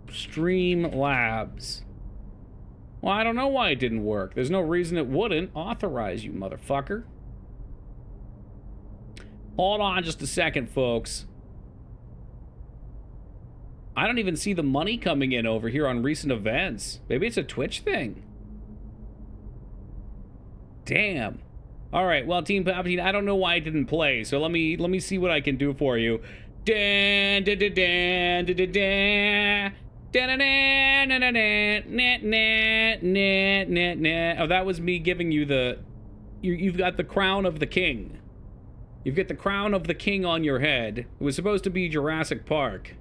Streamlabs. Well, I don't know why it didn't work. There's no reason it wouldn't. Authorize, you motherfucker. Hold on just a second, folks. I don't even see the money coming in over here on recent events. Maybe it's a Twitch thing. Damn. All right, well, Team Palpatine, I don't know why it didn't play, so let me see what I can do for you. Dan, da, da, dan, da, da, dan. Oh, that was me giving you the... You've got the crown of the king. You've got the crown of the king on your head. It was supposed to be Jurassic Park.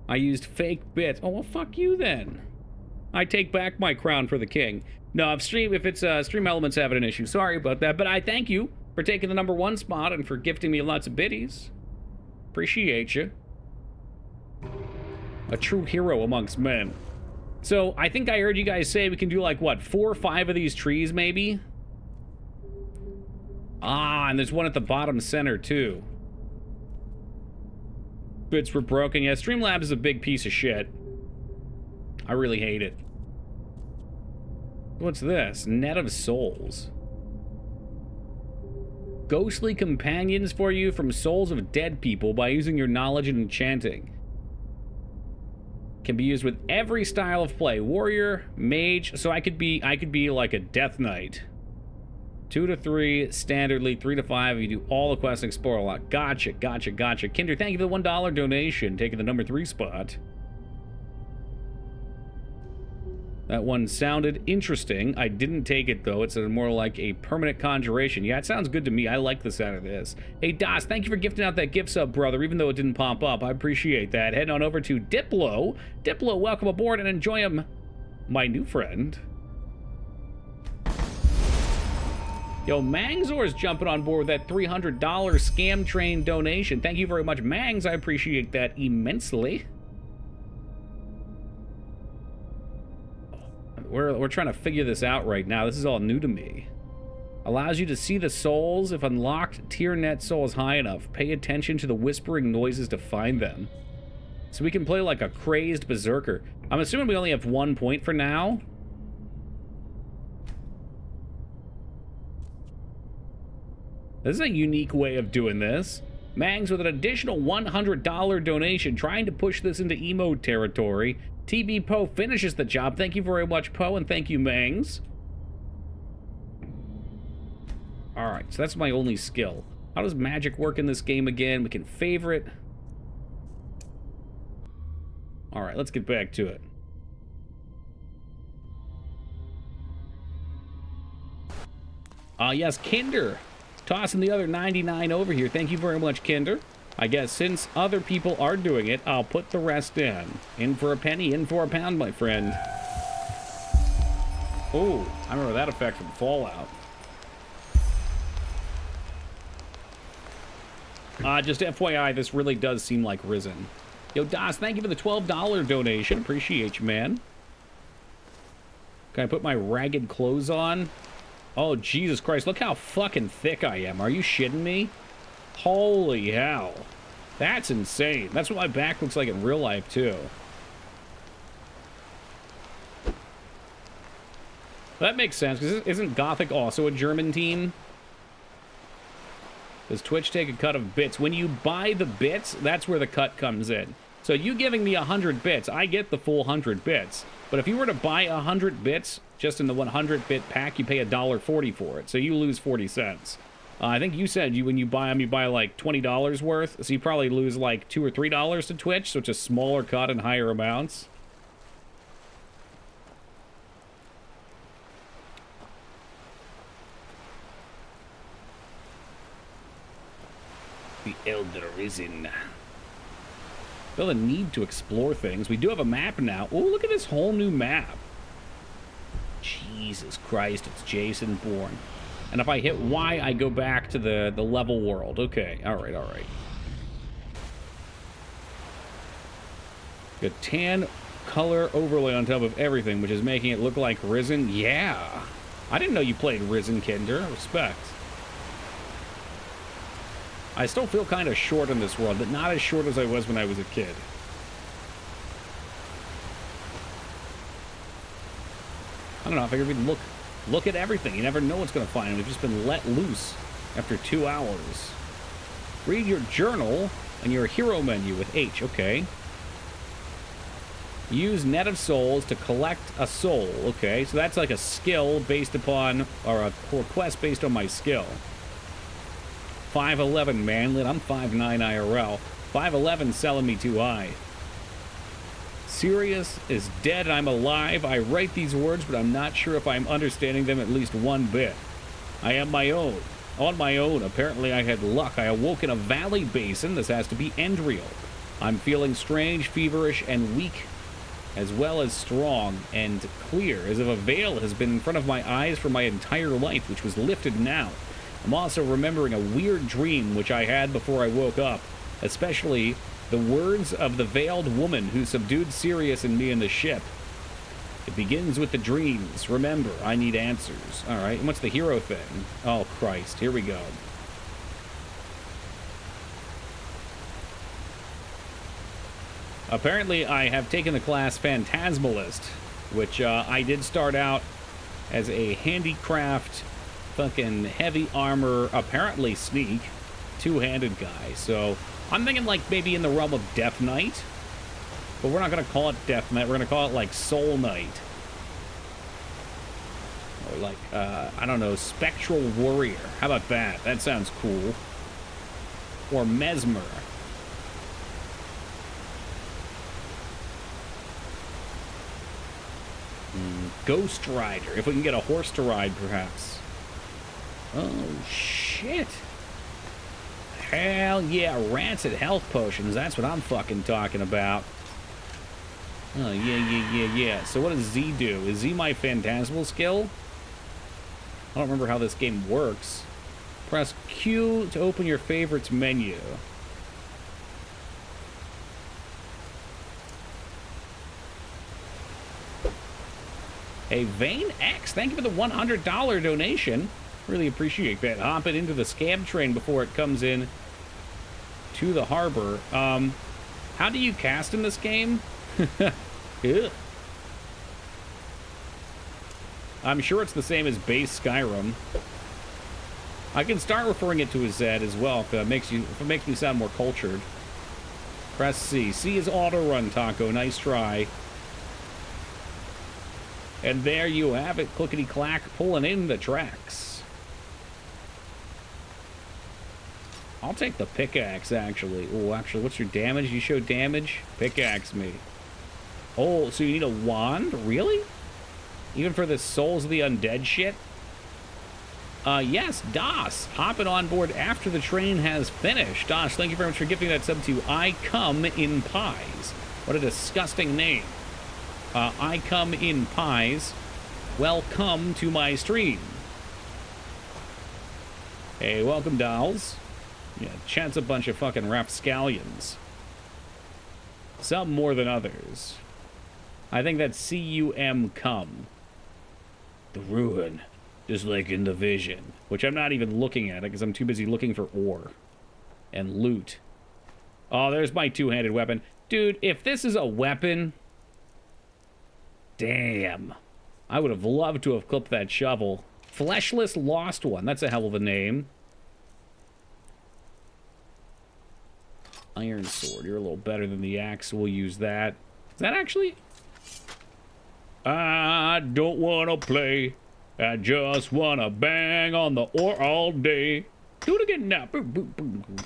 I used fake bits. Oh, well, fuck you then. I take back my crown for the king. No, if it's Stream Elements having an issue, sorry about that. But I thank you for taking the #1 spot and for gifting me lots of biddies. Appreciate you. A true hero amongst men. So, I think I heard you guys say we can do like, what, 4 or 5 of these trees, maybe? Ah, and there's one at the bottom center, too. Bits were broken. Yeah, Streamlabs is a big piece of shit. I really hate it. What's this? Net of Souls. Ghostly companions for you from souls of dead people by using your knowledge and enchanting. Can be used with every style of play. Warrior, mage, so I could be like a Death Knight. 2 to 3, standardly, 3 to 5. You do all the quests and explore a lot. Gotcha, gotcha, gotcha. Kinder, thank you for the $1 donation, taking the number 3 spot. That one sounded interesting. I didn't take it, though. It's more like a permanent conjuration. Yeah, it sounds good to me. I like the sound of this. Hey, Das, thank you for gifting out that gift sub, brother, even though it didn't pop up. I appreciate that. Heading on over to Diplo. Diplo, welcome aboard and enjoy him, my new friend. Yo, Mangzor's jumping on board with that $300 scam train donation. Thank you very much, Mangs. I appreciate that immensely. We're trying to figure this out right now. This is all new to me. Allows you to see the souls if unlocked tier net souls high enough. Pay attention to the whispering noises to find them. So we can play like a crazed berserker. I'm assuming we only have 1 point for now. This is a unique way of doing this. Mangs with an additional $100 donation, trying to push this into emo territory. TB Poe finishes the job. Thank you very much, Poe, and thank you, Mangs. Alright, so that's my only skill. How does magic work in this game again? We can favorite. Alright, let's get back to it. Yes, Kinder. Tossing the other 99 over here. Thank you very much, Kinder. I guess since other people are doing it, I'll put the rest in. In for a penny, in for a pound, my friend. Oh, I remember that effect from Fallout. Just FYI, this really does seem like Risen. Yo, Das, thank you for the $12 donation. Appreciate you, man. Can I put my ragged clothes on? Oh, Jesus Christ, look how fucking thick I am. Are you shitting me? Holy hell. That's insane. That's what my back looks like in real life, too. That makes sense, because isn't Gothic also a German team? Does Twitch take a cut of bits? When you buy the bits, that's where the cut comes in. So you giving me 100 bits, I get the full 100 bits. But if you were to buy 100 bits, just in the 100-bit pack, you pay $1.40 for it. So you lose 40 cents. I think you said when you buy them, you buy like $20 worth. So you probably lose like $2 or $3 to Twitch. So it's a smaller cut and higher amounts. The Elder Risen. Feel the need to explore things. We do have a map now. Oh, look at this whole new map. Jesus Christ, it's Jason Bourne. And if I hit Y, I go back to the level world. Okay, alright, alright. Got tan color overlay on top of everything, which is making it look like Risen. Yeah. I didn't know you played Risen, Kinder. Respect. I still feel kind of short in this world, but not as short as I was when I was a kid. I don't know, I figured we'd look at everything. You never know what's going to find. We've just been let loose after 2 hours. Read your journal and your hero menu with H, okay. Use Net of Souls to collect a soul, okay. So that's like a skill based upon, or a quest based on my skill. 5'11" manlet, I'm 5'9" IRL. 5'11" selling me too high. Sirius is dead and I'm alive. I write these words, but I'm not sure if I'm understanding them at least one bit. I am my own. On my own. Apparently I had luck. I awoke in a valley basin. This has to be Enderal. I'm feeling strange, feverish, and weak, as well as strong and clear, as if a veil has been in front of my eyes for my entire life, which was lifted now. I'm also remembering a weird dream which I had before I woke up, especially The words of the veiled woman who subdued Sirius and me in the ship. It begins with the dreams. Remember, I need answers. All right, and what's the hero thing? Oh, Christ. Here we go. Apparently, I have taken the class Phantasmalist, which I did start out as a handicraft, fucking heavy armor, apparently sneak, two-handed guy. So I'm thinking like maybe in the realm of Death Knight, but we're not going to call it Death Knight. We're going to call it like Soul Knight. Or like, I don't know, Spectral Warrior. How about that? That sounds cool. Or Mesmer. Ghost Rider, if we can get a horse to ride, perhaps. Oh, shit. Hell yeah, rancid health potions. That's what I'm fucking talking about. Oh, yeah. So what does Z do? Is Z my phantasmal skill? I don't remember how this game works. Press Q to open your favorites menu. Hey, Vane X, thank you for the $100 donation. Really appreciate that. Hopping into the scam train before it comes in to the harbor. How do you cast in this game? Ugh. I'm sure it's the same as base Skyrim. I can start referring it to as Zed as well if it makes me sound more cultured. Press C. C is auto run, Taco. Nice try. And there you have it, clickety-clack, pulling in the tracks. I'll take the pickaxe, actually. Oh, actually, what's your damage? You show damage? Pickaxe me. Oh, so you need a wand? Really? Even for this Souls of the Undead shit? Yes, Das, hopping on board after the train has finished. Das, thank you very much for gifting that sub to I Come in Pies. What a disgusting name. I come in pies. Welcome to my stream. Hey, welcome, dolls. Yeah, chat's a bunch of fucking rapscallions. Some more than others. I think that's C-U-M come. The ruin. Just like in the vision. Which I'm not even looking at it because I'm too busy looking for ore. And loot. Oh, there's my two-handed weapon. Dude, if this is a weapon... Damn. I would have loved to have clipped that shovel. Fleshless Lost One. That's a hell of a name. Iron Sword. You're a little better than the axe. We'll use that. Is that actually... I don't want to play. I just want to bang on the ore all day. Do it again now.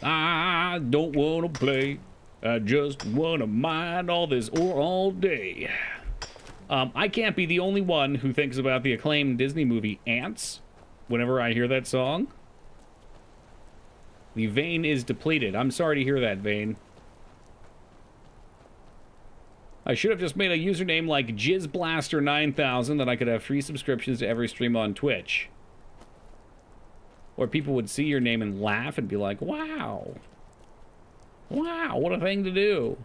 I don't want to play. I just want to mine all this ore all day. I can't be the only one who thinks about the acclaimed Disney movie Ants whenever I hear that song. The vein is depleted. I'm sorry to hear that, Vane. I should have just made a username like JizzBlaster9000 that I could have free subscriptions to every stream on Twitch. Or people would see your name and laugh and be like, wow. Wow, what a thing to do.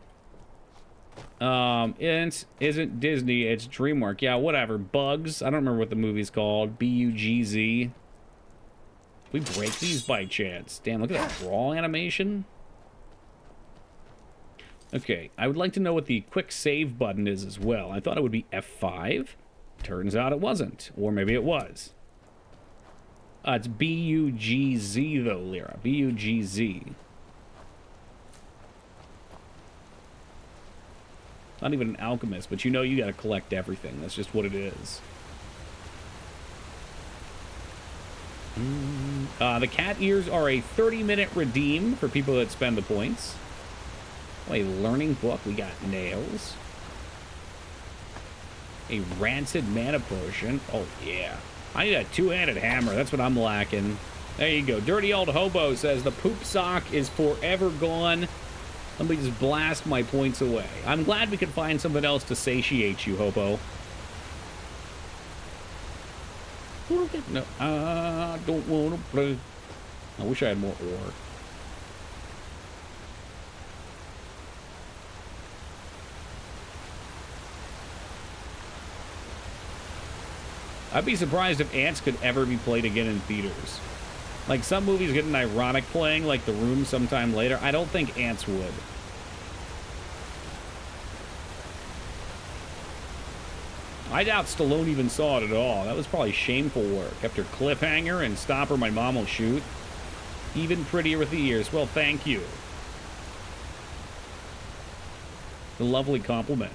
It isn't Disney, it's DreamWorks. Yeah, whatever. Bugs. I don't remember what the movie's called. B-U-G-Z. We break these by chance. Damn, look at that draw animation. Okay, I would like to know what the quick save button is as well. I thought it would be F5. Turns out it wasn't. Or maybe it was. It's B-U-G-Z though, Lyra. B-U-G-Z. Not even an alchemist, but you know you gotta collect everything. That's just what it is. The cat ears are a 30-minute redeem for people that spend the points. Oh, a learning book. We got nails. A rancid mana potion. Oh, yeah. I need a two-handed hammer. That's what I'm lacking. There you go. Dirty old hobo says the poop sock is forever gone. Let me just blast my points away. I'm glad we could find something else to satiate you, hobo. No, I don't want to play. I wish I had more ore. I'd be surprised if Ants could ever be played again in theaters. Like, some movies get an ironic playing, like The Room sometime later. I don't think Ants would. I doubt Stallone even saw it at all. That was probably shameful work. After Cliffhanger and Stopper My Mom Will Shoot. Even prettier with the years. Well, thank you. A lovely compliment.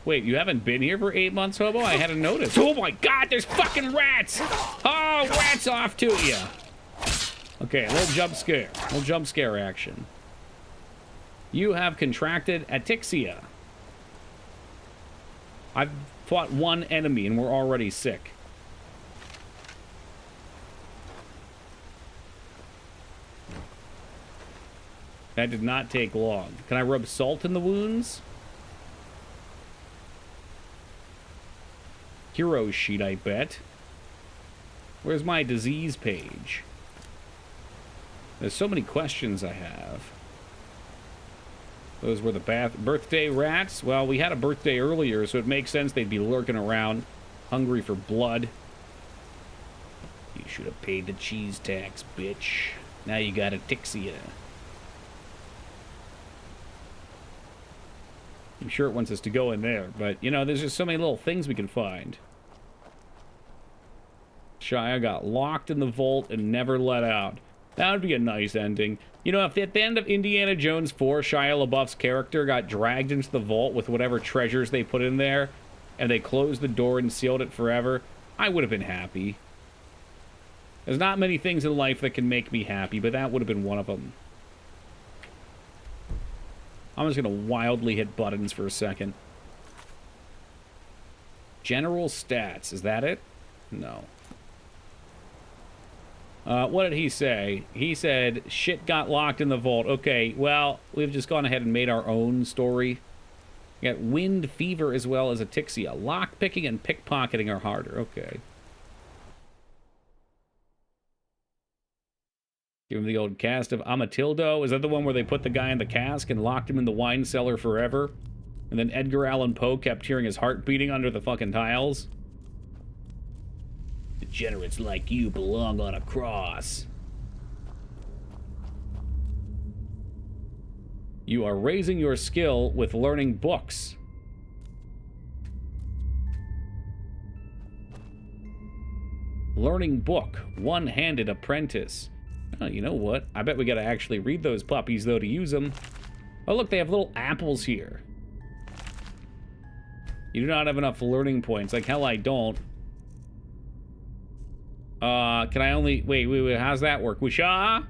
Wait, you haven't been here for 8 months, Hobo? I hadn't noticed. Oh my god, there's fucking rats! Oh, rats off to you! Okay, a little jump scare. A little jump scare action. You have contracted ataxia. I've fought one enemy and we're already sick. That did not take long. Can I rub salt in the wounds? Hero sheet, I bet. Where's my disease page? There's so many questions I have. Those were the birthday rats. Well, we had a birthday earlier, so it makes sense they'd be lurking around, hungry for blood. You should have paid the cheese tax, bitch. Now you got ataxia. I'm sure it wants us to go in there, but, you know, there's just so many little things we can find. Shia got locked in the vault and never let out. That would be a nice ending. You know, if at the end of Indiana Jones 4, Shia LaBeouf's character got dragged into the vault with whatever treasures they put in there, and they closed the door and sealed it forever, I would have been happy. There's not many things in life that can make me happy, but that would have been one of them. I'm just going to wildly hit buttons for a second. General stats. Is that it? No. What did he say? He said, shit got locked in the vault. Okay, well, we've just gone ahead and made our own story. We got wind fever as well as ataxia. Lockpicking and pickpocketing are harder. Okay. Give him the old cast of Amatildo. Is that the one where they put the guy in the cask and locked him in the wine cellar forever? And then Edgar Allan Poe kept hearing his heart beating under the fucking tiles? Degenerates like you belong on a cross. You are raising your skill with learning books. Learning book. One-handed apprentice. Oh, you know what? I bet we gotta actually read those puppies, though, to use them. Oh, look, they have little apples here. You do not have enough learning points. Like, hell, I don't. Can I only... Wait, how's that work? Wisha?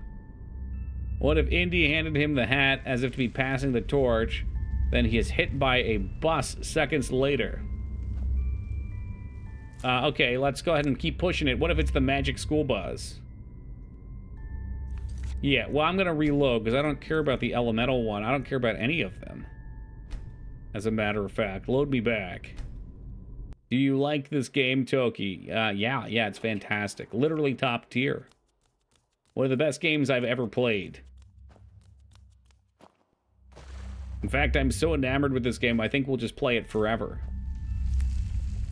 What if Indy handed him the hat as if to be passing the torch, then he is hit by a bus seconds later? Okay, let's go ahead and keep pushing it. What if it's the magic school bus? Yeah, well, I'm gonna reload, because I don't care about the elemental one. I don't care about any of them. As a matter of fact. Load me back. Do you like this game, Toki? Yeah, it's fantastic. Literally top tier. One of the best games I've ever played. In fact, I'm so enamored with this game, I think we'll just play it forever.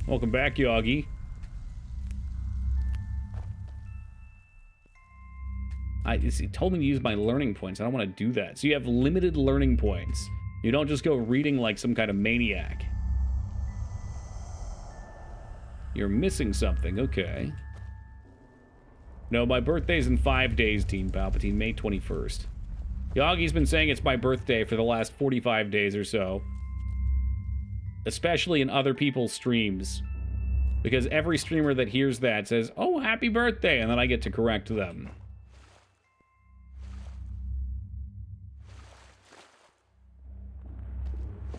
Welcome back, Yogi. He told me to use my learning points. I don't want to do that. So you have limited learning points. You don't just go reading like some kind of maniac. You're missing something. Okay. No, my birthday's in 5 days, Team Palpatine. May 21st. Yogi's been saying it's my birthday for the last 45 days or so. Especially in other people's streams. Because every streamer that hears that says, oh, happy birthday, and then I get to correct them.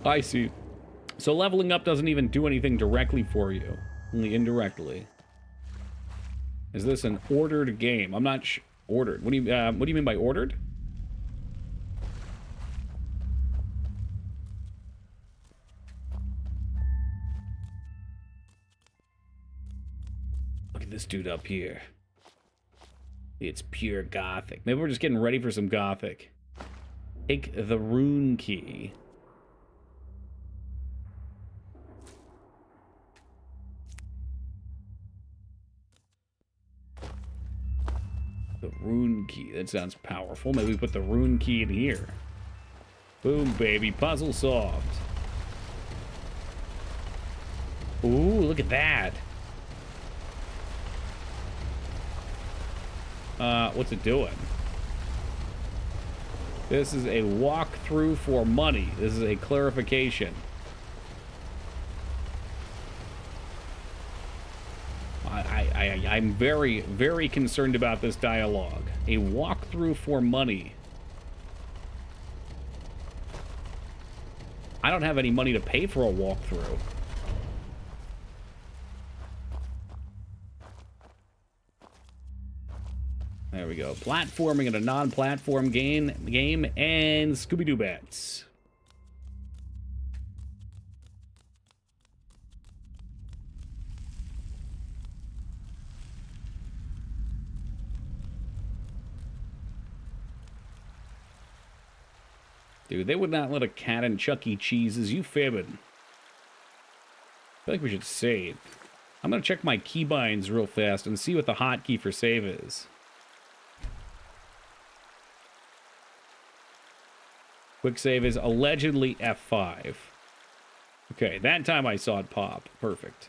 I see. So leveling up doesn't even do anything directly for you. Only indirectly. Is this an ordered game? I'm not ordered. What do you mean by ordered? Look at this dude up here. It's pure gothic. Maybe we're just getting ready for some gothic. Take the rune key. The rune key. That sounds powerful. Maybe we put the rune key in here. Boom, baby. Puzzle solved. Ooh, look at that. What's it doing? This is a walkthrough for money. This is a clarification. I'm very, very concerned about this dialogue. A walkthrough for money. I don't have any money to pay for a walkthrough. There we go. Platforming in a non-platform game and Scooby-Doo bats. Dude, they would not let a cat in Chuck E. Cheese's. You fibbing. I feel like we should save. I'm going to check my keybinds real fast and see what the hotkey for save is. Quick save is allegedly F5. Okay, that time I saw it pop. Perfect.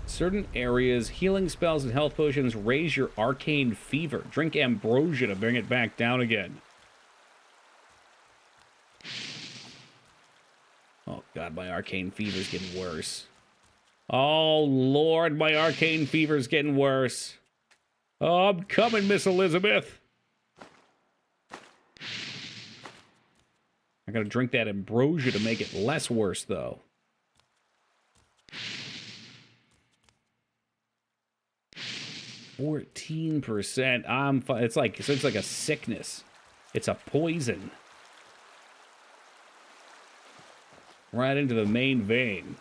Certain areas, healing spells and health potions raise your arcane fever. Drink ambrosia to bring it back down again. Oh god, my arcane fever's getting worse. Oh lord, my arcane fever's getting worse. Oh, I'm coming, Miss Elizabeth. I gotta drink that ambrosia to make it less worse, though. %. I'm fine. It's like a sickness. It's a poison. Right into the main vein.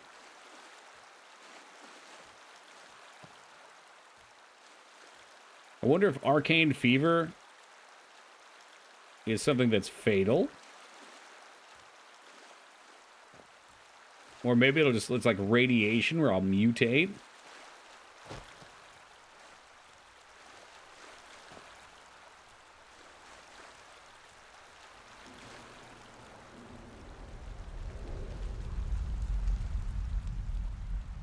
I wonder if arcane fever is something that's fatal. Or maybe it's like radiation where I'll mutate.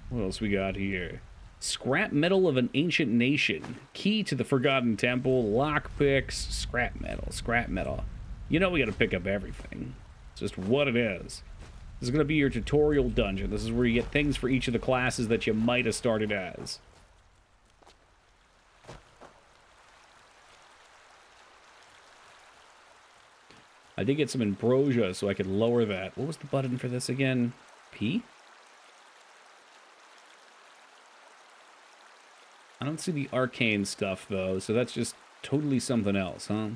What else we got here? Scrap metal of an ancient nation. Key to the Forgotten Temple. Lockpicks. Scrap metal. Scrap metal. You know we gotta pick up everything. It's just what it is. This is gonna be your tutorial dungeon. This is where you get things for each of the classes that you might have started as. I did get some ambrosia so I could lower that. What was the button for this again? P? I don't see the arcane stuff, though, so that's just totally something else, huh?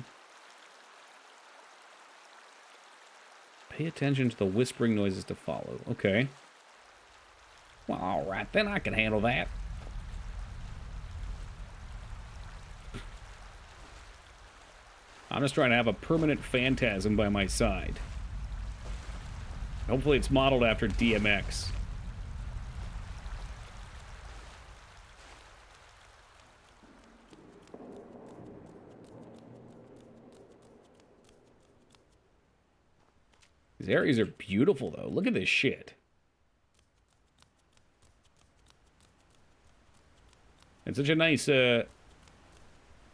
Pay attention to the whispering noises to follow. Okay. Well, alright, then I can handle that. I'm just trying to have a permanent phantasm by my side. Hopefully it's modeled after DMX. These areas are beautiful, though. Look at this shit. It's such a nice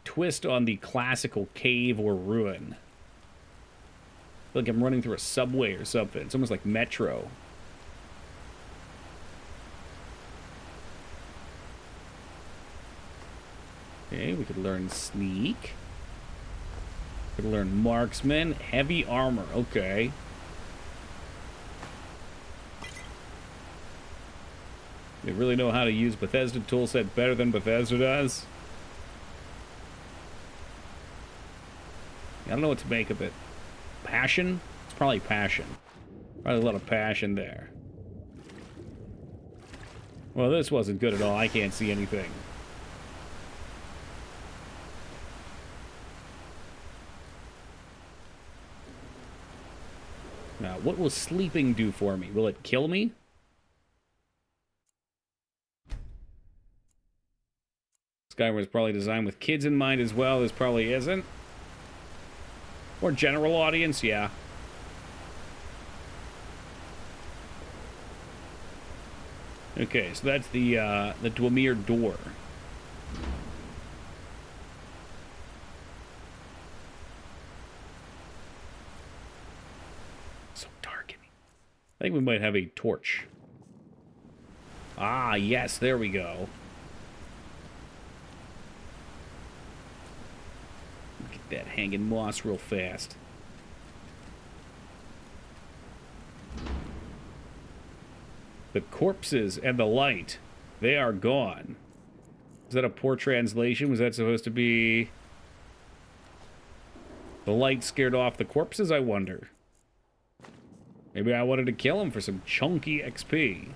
twist on the classical cave or ruin. I feel like I'm running through a subway or something. It's almost like Metro. Okay, we could learn sneak. We could learn marksman. Heavy armor. Okay. They really know how to use Bethesda toolset better than Bethesda does. I don't know what to make of it. Passion? It's probably passion. Probably a lot of passion there. Well, this wasn't good at all. I can't see anything. Now, what will sleeping do for me? Will it kill me? Skyrim was probably designed with kids in mind as well. This probably isn't. Or general audience, yeah. Okay, so that's the Dwemer door. So dark in here. I think we might have a torch. Ah, yes, there we go. Get that hanging moss real fast. The corpses and the light, they are gone. Is that a poor translation? Was that supposed to be... The light scared off the corpses, I wonder? Maybe I wanted to kill them for some chunky XP.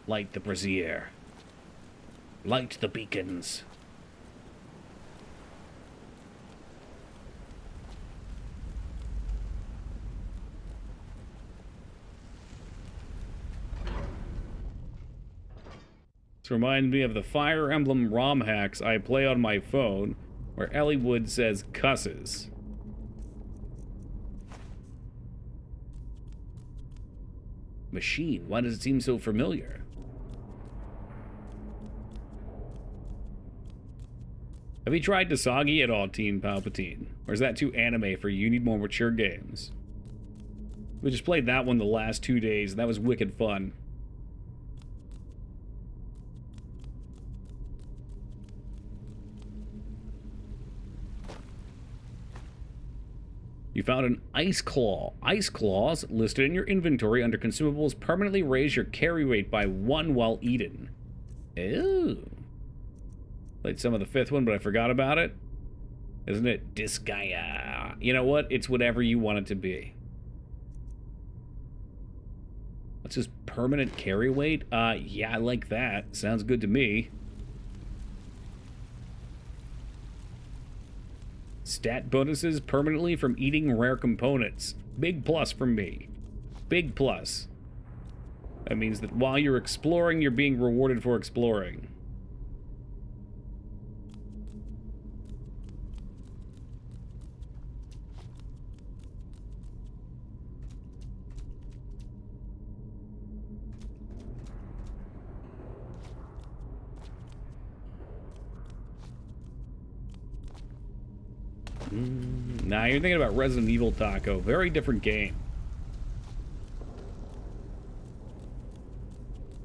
Light the brazier. Light the beacons. This reminds me of the Fire Emblem ROM hacks I play on my phone, where Ellie Wood says cusses. Machine, why does it seem so familiar? Have you tried Dasagi at all, Teen Palpatine? Or is that too anime for you? You need more mature games. We just played that one the last 2 days, and that was wicked fun. You found an ice claw. Ice claws listed in your inventory under consumables permanently raise your carry weight by 1 while eaten. Ooh. Played some of the 5th one, but I forgot about it. Isn't it Disgaea? You know what? It's whatever you want it to be. What's this permanent carry weight? Yeah, I like that. Sounds good to me. Stat bonuses permanently from eating rare components. Big plus from me. Big plus. That means that while you're exploring, you're being rewarded for exploring. Nah, you're thinking about Resident Evil Taco. Very different game.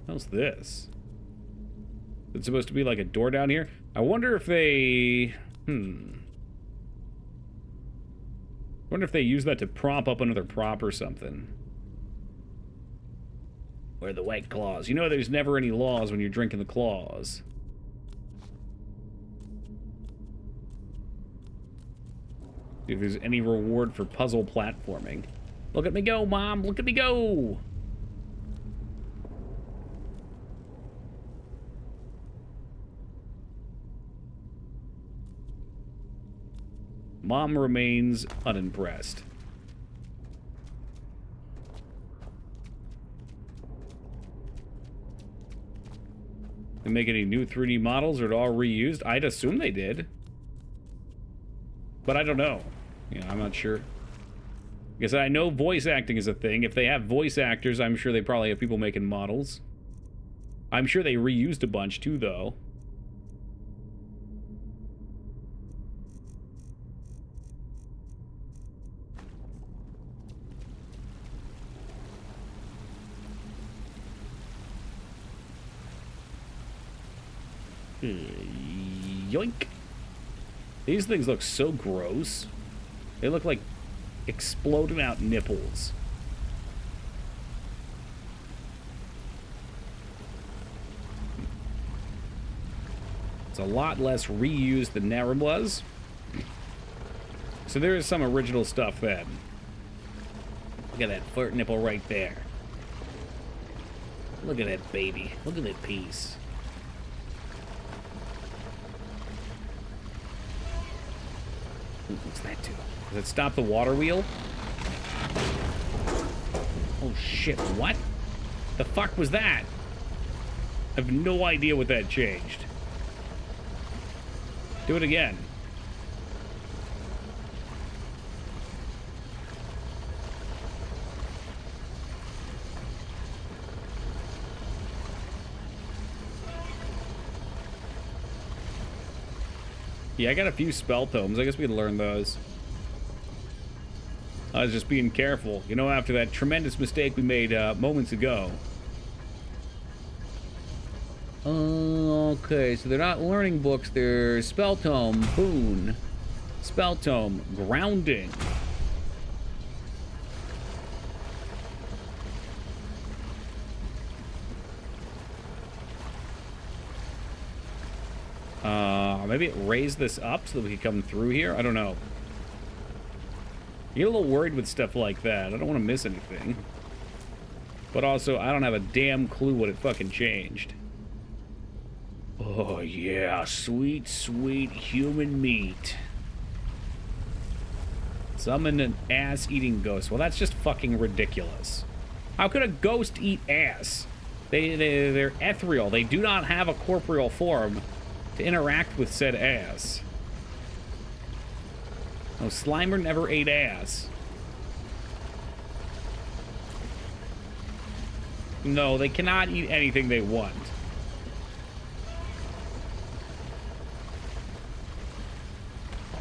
How's this? It's supposed to be like a door down here? I wonder if they... wonder if they use that to prop up another prop or something. Where are the white claws? You know there's never any laws when you're drinking the claws. See if there's any reward for puzzle platforming. Look at me go, Mom! Look at me go! Mom remains unimpressed. They make any new 3D models, or it all reused? I'd assume they did. But I don't know. You know, I'm not sure. Because I know voice acting is a thing. If they have voice actors, I'm sure they probably have people making models. I'm sure they reused a bunch too, though. Yoink. These things look so gross. They look like exploding out nipples. It's a lot less reused than Never was. So there is some original stuff then. Look at that flirt nipple right there. Look at that baby. Look at that piece. What's that do? Does it stop the water wheel? Oh shit, what? The fuck was that? I have no idea what that changed. Do it again. Yeah, I got a few spell tomes. I guess we can learn those. I was just being careful. You know, after that tremendous mistake we made moments ago. Okay, so they're not learning books. They're spell tome, boon. Spell tome, grounding. Maybe it raised this up so that we could come through here? I don't know. You get a little worried with stuff like that. I don't want to miss anything. But also, I don't have a damn clue what it fucking changed. Oh, yeah. Sweet, sweet human meat. Summon an ass-eating ghost. Well, that's just fucking ridiculous. How could a ghost eat ass? They're ethereal. They do not have a corporeal form to interact with said ass. No, Slimer never ate ass. No, they cannot eat anything they want.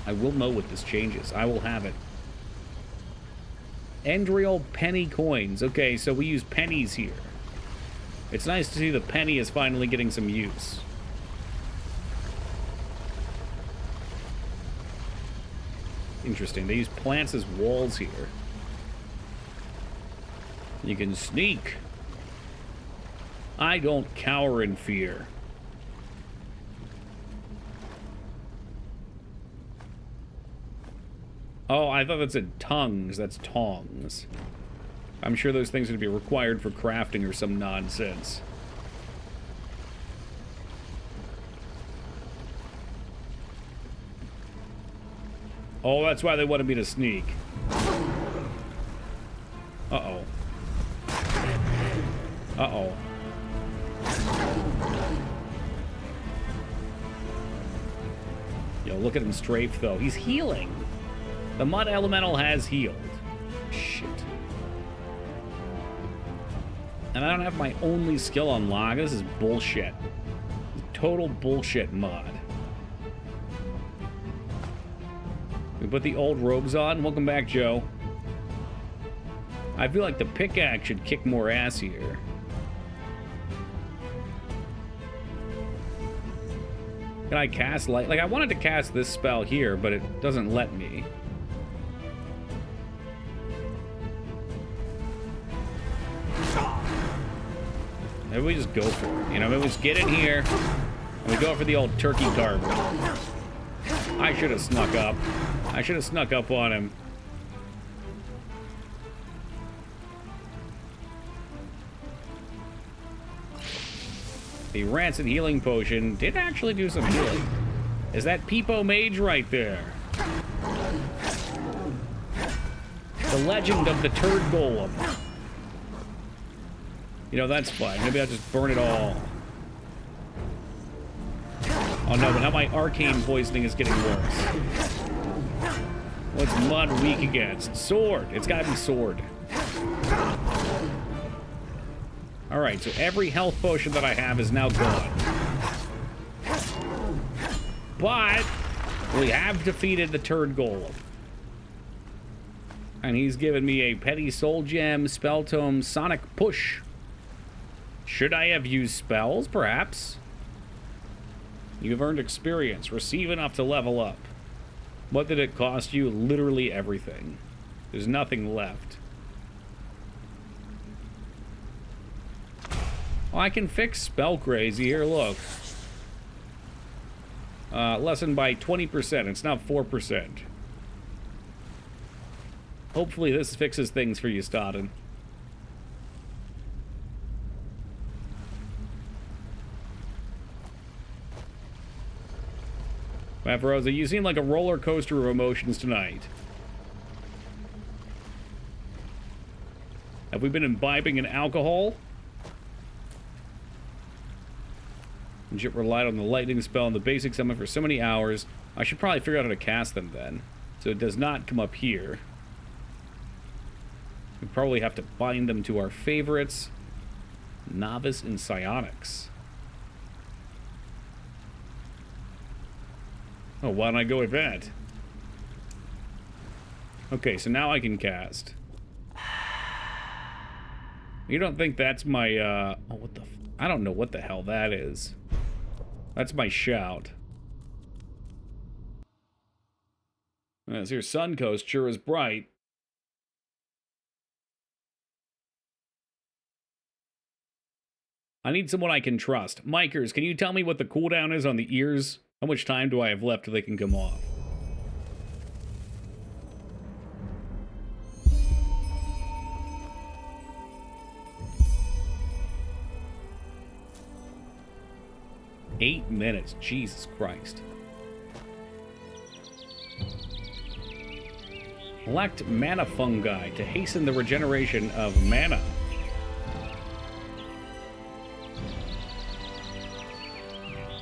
I will know what this changes. I will have it. Enderal penny coins. Okay, so we use pennies here. It's nice to see the penny is finally getting some use. Interesting. They use plants as walls here. You can sneak. I don't cower in fear. Oh, I thought that said tongues. That's tongs. I'm sure those things are going to be required for crafting or some nonsense. Oh, that's why they wanted me to sneak. Uh-oh. Uh-oh. Yo, look at him strafe, though. He's healing. The mud elemental has healed. Shit. And I don't have my only skill unlocked. This is bullshit. Total bullshit mod. We put the old robes on. Welcome back, Joe. I feel like the pickaxe should kick more ass here. Can I cast light? Like, I wanted to cast this spell here, but it doesn't let me. Maybe we just go for it. You know, maybe we just get in here and we go for the old turkey carver. I should have snuck up. I should have snuck up on him. The rancid healing potion did actually do some healing. Is that Peepo Mage right there? The legend of the turd golem. You know, that's fine. Maybe I'll just burn it all. Oh no, but now my arcane poisoning is getting worse. What's mud weak against? Sword. It's gotta be sword. Alright, so every health potion that I have is now gone. But we have defeated the turd golem. And he's given me a petty soul gem, spell tome, sonic push. Should I have used spells? Perhaps. You've earned experience. Receive enough to level up. What did it cost you? Literally everything. There's nothing left. Oh, I can fix spell crazy. Here, look. Lessen by 20%. It's now 4%. Hopefully this fixes things for you, Stodden. Rosa, you seem like a roller coaster of emotions tonight. Have we been imbibing in alcohol? Jit relied on the lightning spell and the basic summon for so many hours. I should probably figure out how to cast them then. So it does not come up here. We probably have to bind them to our favorites. Novice in Psionics. Oh, why don't I go with that? Okay, so now I can cast. You don't think that's my, oh, what the... I don't know what the hell that is. That's my shout. This here sun coast sure is bright. I need someone I can trust. Micers, can you tell me what the cooldown is on the ears? How much time do I have left till they can come off? $8 minutes. Jesus Christ. Collect mana fungi to hasten the regeneration of mana.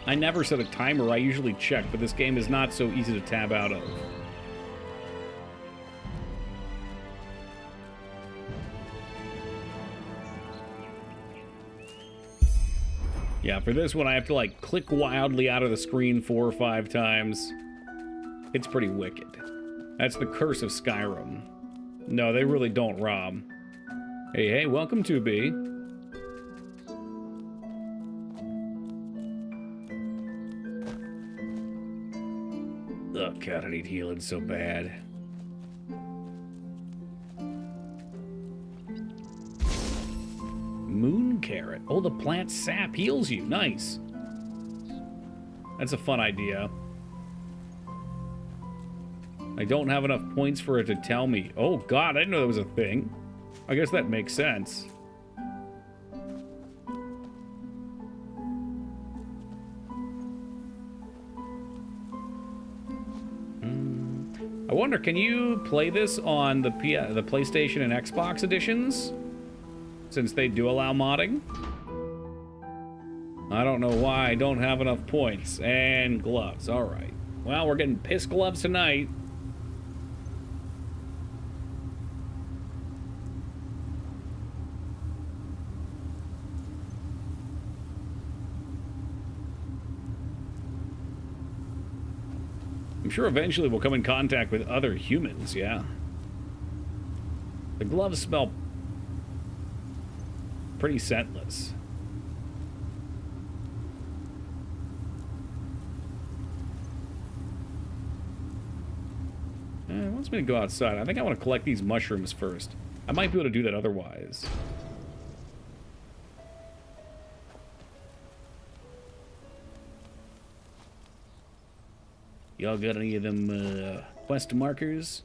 I never set a timer. I usually check, but this game is not so easy to tab out of. Yeah, for this one, I have to, like, click wildly out of the screen 4 or 5 times. It's pretty wicked. That's the curse of Skyrim. No, they really don't, Rob. Hey, hey, welcome to B. Oh, God, I need healing so bad. Moon carrot. Oh, the plant sap heals you. Nice. That's a fun idea. I don't have enough points for it to tell me. Oh, God, I didn't know that was a thing. I guess that makes sense. I wonder, can you play this on the PlayStation and Xbox editions? Since they do allow modding? I don't know why I don't have enough points. And gloves, alright. Well, we're getting piss gloves tonight. I'm sure eventually we'll come in contact with other humans, yeah. The gloves smell pretty scentless. It wants me to go outside. I think I want to collect these mushrooms first. I might be able to do that otherwise. Y'all got any of them quest markers?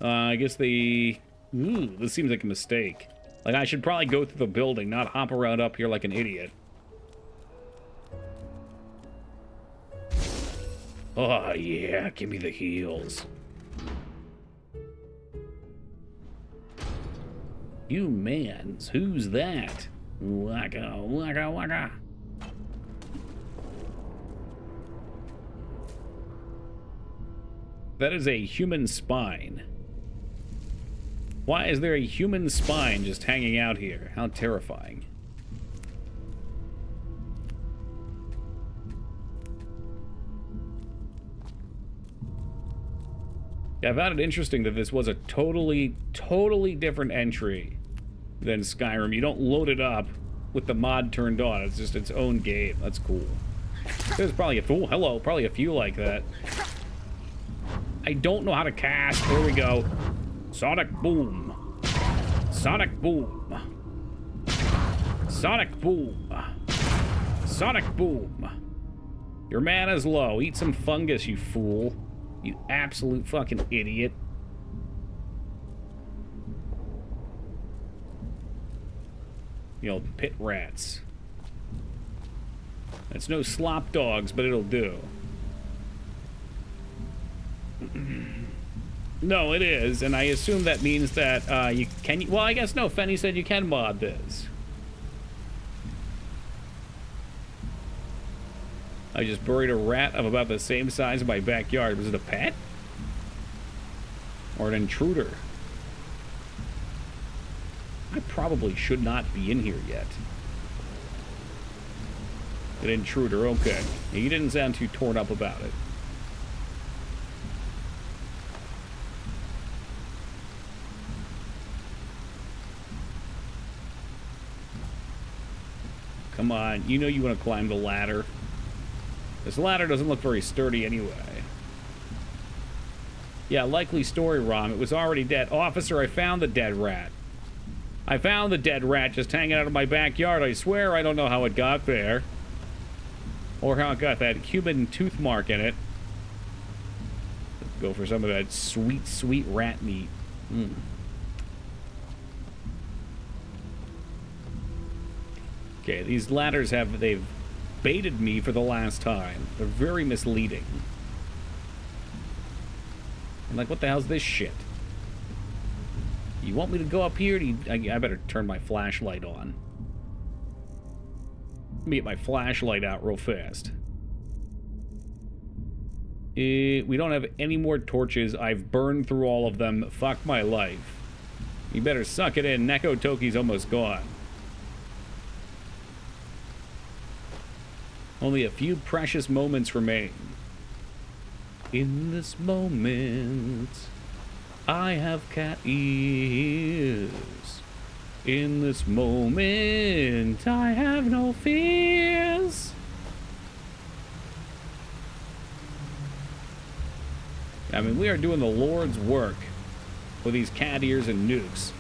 I guess they... Ooh, this seems like a mistake. Like, I should probably go through the building, not hop around up here like an idiot. Oh, yeah, give me the heals. Humans, who's that? Waka, waka, waka. That is a human spine. Why is there a human spine just hanging out here? How terrifying. Yeah, I found it interesting that this was a totally different entry than Skyrim. You don't load it up with the mod turned on. It's just its own game. That's cool. There's probably probably a few like that. I don't know how to cast. There we go. Sonic boom. Sonic boom. Sonic boom. Sonic boom. Your mana's low. Eat some fungus, you fool. You absolute fucking idiot. The old pit rats. It's no slop dogs, but it'll do. No, it is, and I assume that means that you can. Well, I guess no. Fenny said you can mod this. I just buried a rat of about the same size in my backyard. Was it a pet? Or an intruder? I probably should not be in here yet. An intruder, okay. You didn't sound too torn up about it. Come on, you know you want to climb the ladder. This ladder doesn't look very sturdy anyway. Yeah, likely story wrong. It was already dead. Officer, I found the dead rat. I found the dead rat just hanging out of my backyard. I swear I don't know how it got there. Or how it got that human tooth mark in it. Let's go for some of that sweet, sweet rat meat. Okay, these ladders they've baited me for the last time. They're very misleading. I'm like, what the hell's this shit? You want me to go up here? I better turn my flashlight on. Let me get my flashlight out real fast. We don't have any more torches. I've burned through all of them. Fuck my life. You better suck it in. Neko Toki's almost gone. Only a few precious moments remain. In this moment, I have cat ears. In this moment, I have no fears. I mean, we are doing the Lord's work with these cat ears and nukes.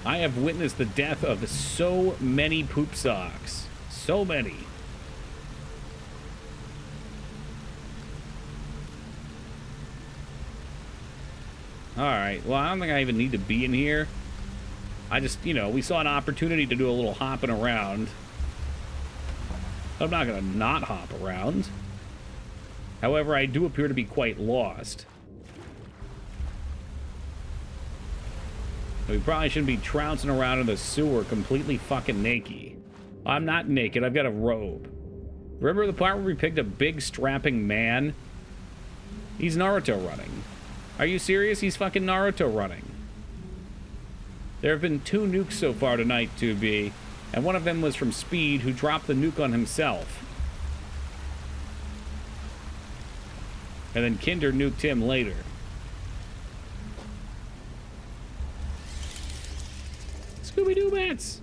I have witnessed the death of so many poop socks. So many. Alright, well, I don't think I even need to be in here. I just, you know, we saw an opportunity to do a little hopping around. I'm not going to not hop around. However, I do appear to be quite lost. We probably shouldn't be trouncing around in the sewer completely fucking naked. I'm not naked, I've got a robe. Remember the part where we picked a big strapping man? He's Naruto running. Are you serious? He's fucking Naruto running. There have been 2 nukes so far tonight, 2B, and one of them was from Speed, who dropped the nuke on himself. And then Kinder nuked him later. Scooby-Doo bats!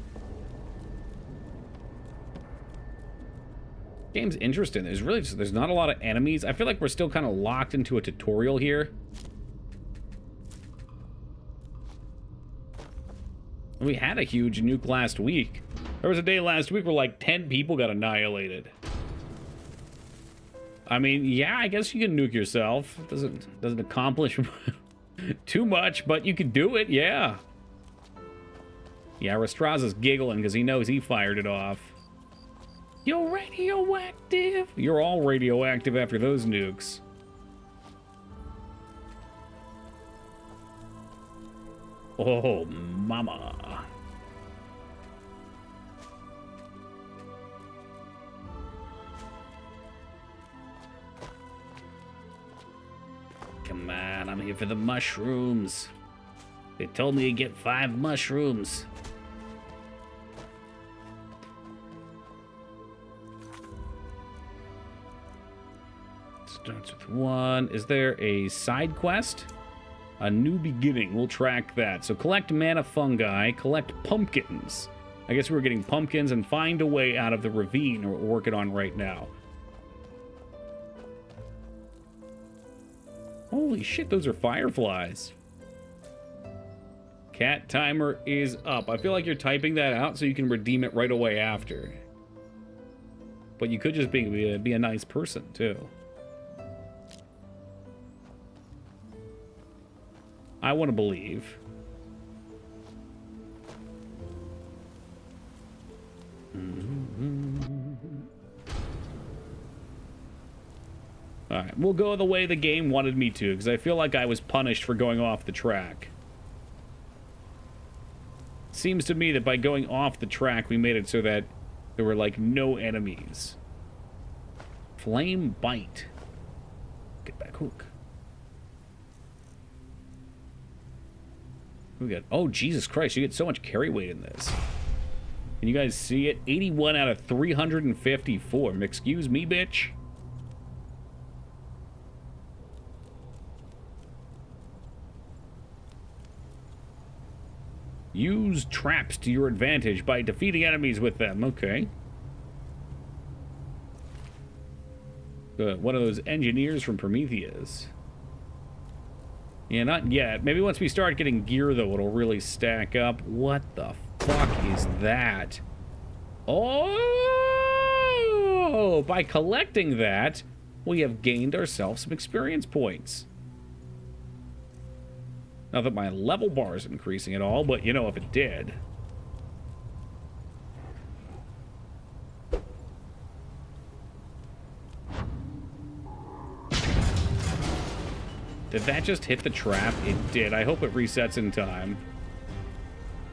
Game's interesting. There's not a lot of enemies. I feel like we're still kind of locked into a tutorial here. We had a huge nuke last week. There was a day last week where like 10 people got annihilated. I mean, yeah, I guess you can nuke yourself. It doesn't accomplish too much, but you can do it, yeah. Yeah, Rastraza's giggling because he knows he fired it off. You're radioactive. You're all radioactive after those nukes. Oh, mama. Come on, I'm here for the mushrooms. They told me to get 5 mushrooms. Starts with 1. Is there a side quest? A new beginning. We'll track that. So collect mana fungi, collect pumpkins. I guess we're getting pumpkins and find a way out of the ravine we're working on right now. Holy shit, those are fireflies. Cat timer is up. I feel like you're typing that out so you can redeem it right away after. But you could just be a nice person, too. I want to believe. Alright, we'll go the way the game wanted me to, because I feel like I was punished for going off the track. Seems to me that by going off the track, we made it so that there were, like, no enemies. Flame Bite. Get back hook. We got, oh, Jesus Christ, you get so much carry weight in this. Can you guys see it? 81 out of 354. Excuse me, bitch. Use traps to your advantage by defeating enemies with them. Okay. One of those engineers from Prometheus. Yeah, not yet. Maybe once we start getting gear, though, it'll really stack up. What the fuck is that? Oh! By collecting that, we have gained ourselves some experience points. Not that my level bar is increasing at all, but, you know, if it did. Did that just hit the trap? It did. I hope it resets in time.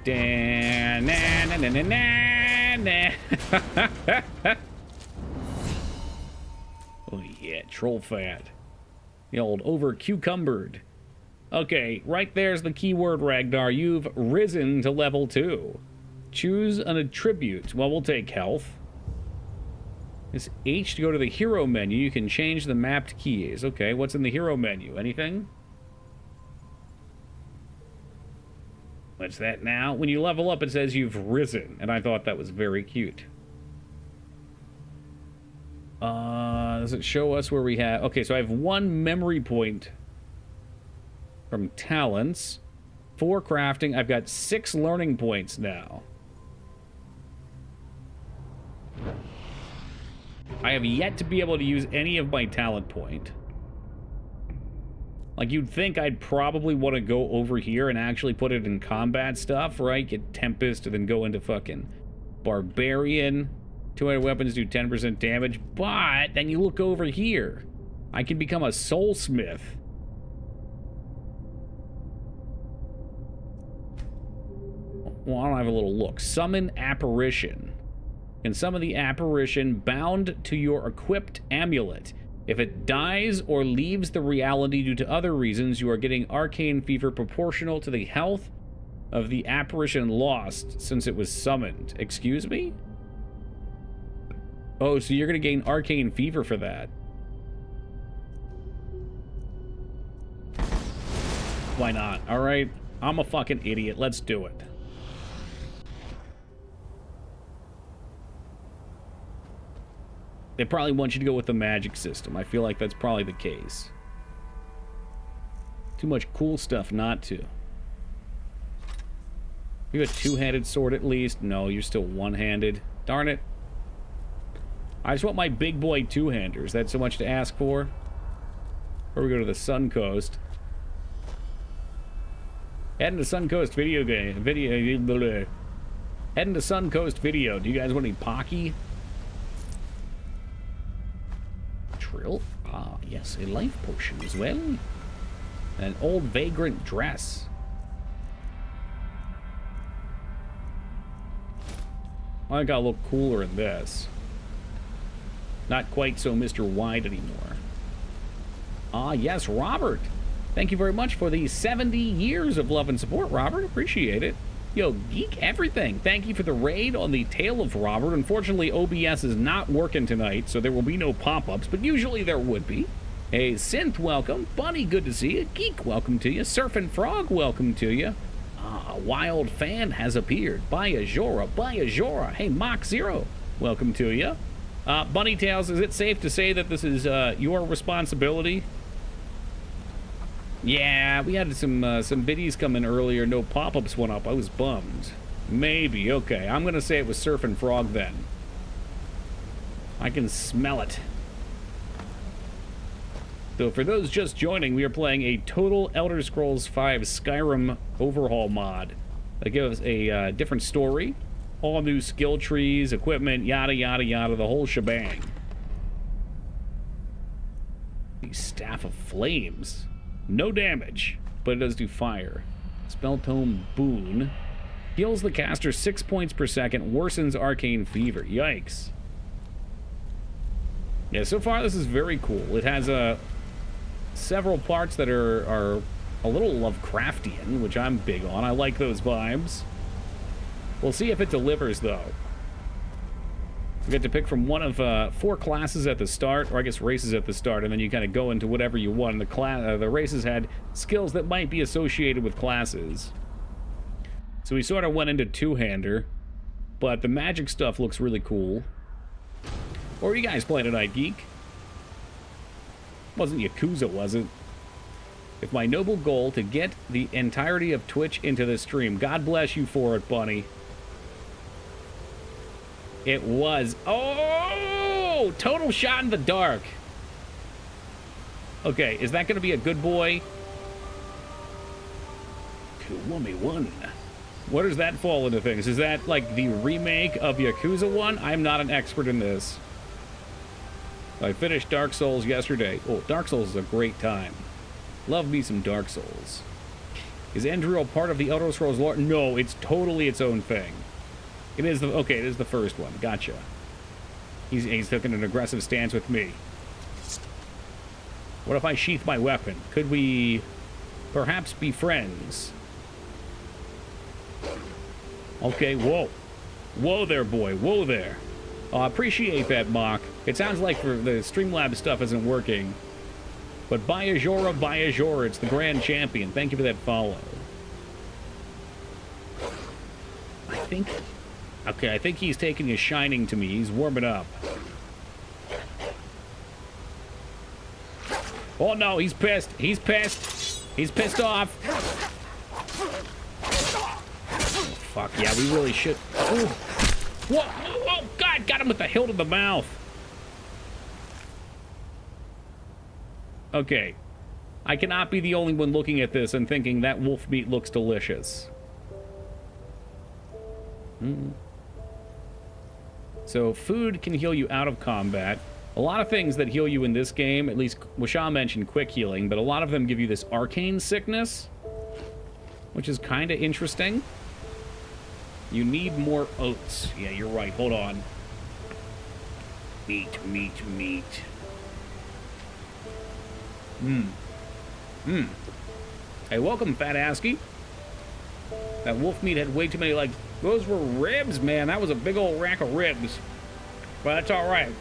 Dan, na, na, na, na, na. Oh yeah, troll fat. The old over cucumbered. Okay, right there's the keyword, Ragnar. You've risen to level 2. Choose an attribute. Well, we'll take health. It's H to go to the hero menu. You can change the mapped keys. Okay, what's in the hero menu? Anything? What's that now? When you level up, it says you've risen, and I thought that was very cute. Does it show us where we have... Okay, so I have 1 memory point from talents. 4 crafting. I've got 6 learning points now. I have yet to be able to use any of my talent point. Like, you'd think I'd probably want to go over here and actually put it in combat stuff, right? Get Tempest and then go into fucking Barbarian. 200 weapons do 10% damage. But then you look over here. I can become a Soulsmith. Well, I don't have a little look. Summon Apparition. Can summon the apparition bound to your equipped amulet. If it dies or leaves the reality due to other reasons, you are getting arcane fever proportional to the health of the apparition lost since it was summoned. Excuse me? Oh, so you're going to gain arcane fever for that. Why not? All right. I'm a fucking idiot. Let's do it. They probably want you to go with the magic system. I feel like that's probably the case. Too much cool stuff not to. You have a 2-handed sword at least? No, you're still 1-handed. Darn it. I just want my big boy 2-hander. Is that so much to ask for? Or we go to the Sun Coast. Heading to Sun Coast video game. Heading to Sun Coast video. Do you guys want any Pocky? Trill? Ah, yes, a life potion as well. An old vagrant dress. I gotta look cooler in this. Not quite so Mr. Wide anymore. Ah, yes, Robert. Thank you very much for the 70 years of love and support, Robert. Appreciate it. Yo, Geek Everything, thank you for the raid on the Tale of Robert. Unfortunately, OBS is not working tonight, so there will be no pop-ups, but usually there would be. Hey, Synth, welcome. Bunny, good to see you. Geek, welcome to you. Surfing Frog, welcome to you. A wild fan has appeared. By Ajora. Hey, Mach Zero, welcome to you. Bunny Tails, is it safe to say that this is your responsibility? Yeah, we had some biddies come in earlier. No pop-ups went up. I was bummed. Maybe. Okay, I'm gonna say it was Surfing Frog then. I can smell it. So for those just joining, we are playing a total Elder Scrolls V Skyrim overhaul mod that gives a different story, all new skill trees, equipment, yada yada yada, the whole shebang. The Staff of Flames. No damage, but it does do fire. Spell Tome Boon. Heals the caster 6 points per second. Worsens Arcane Fever. Yikes. Yeah, so far this is very cool. It has several parts that are a little Lovecraftian, which I'm big on. I like those vibes. We'll see if it delivers, though. You get to pick from one of 4 classes at the start, or I guess races at the start, and then you kind of go into whatever you want. The races had skills that might be associated with classes. So we sort of went into two-hander, but the magic stuff looks really cool. What were you guys playing tonight, Geek? Wasn't Yakuza, was it? With my noble goal to get the entirety of Twitch into the stream. God bless you for it, Bunny. It was. Oh! Total shot in the dark. Okay, is that going to be a good boy? Kiwami 1. What does that fall into things? Is that like the remake of Yakuza 1? I'm not an expert in this. I finished Dark Souls yesterday. Oh, Dark Souls is a great time. Love me some Dark Souls. Is Enderal part of the Elder Scrolls lore? No, it's totally its own thing. It is the... Okay, it is the first one. Gotcha. He's taking an aggressive stance with me. What if I sheath my weapon? Could we perhaps be friends? Okay, whoa. Whoa there, boy. Whoa there. I appreciate that, Mock. It sounds like the Streamlabs stuff isn't working. But Bayajora, it's the Grand Champion. Thank you for that follow. I think he's taking his shining to me. He's warming up. Oh no, he's pissed. He's pissed. He's pissed off. Oh, fuck, yeah, we really should. Ooh. Whoa, oh God, got him with the hilt of the mouth. Okay. I cannot be the only one looking at this and thinking that wolf meat looks delicious. So food can heal you out of combat. A lot of things that heal you in this game, at least Washam mentioned quick healing, but a lot of them give you this arcane sickness, which is kind of interesting. You need more oats. Yeah, you're right. Hold on. Meat, meat, meat. Hey, welcome, Fat Asky. That wolf meat had way too many, like, those were ribs, man. That was a big old rack of ribs. But that's all right.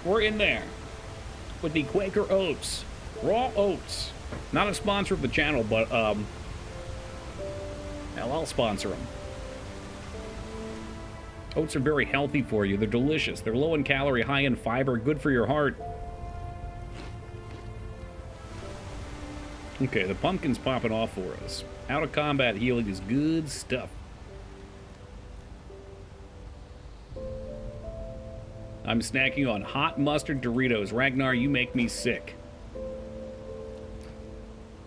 We're in there with the Quaker Oats. Raw oats. Not a sponsor of the channel, but, hell, I'll sponsor them. Oats are very healthy for you. They're delicious. They're low in calorie, high in fiber, good for your heart. Okay, the pumpkin's popping off for us. Out of combat healing is good stuff. I'm snacking on hot mustard Doritos. Ragnar, you make me sick.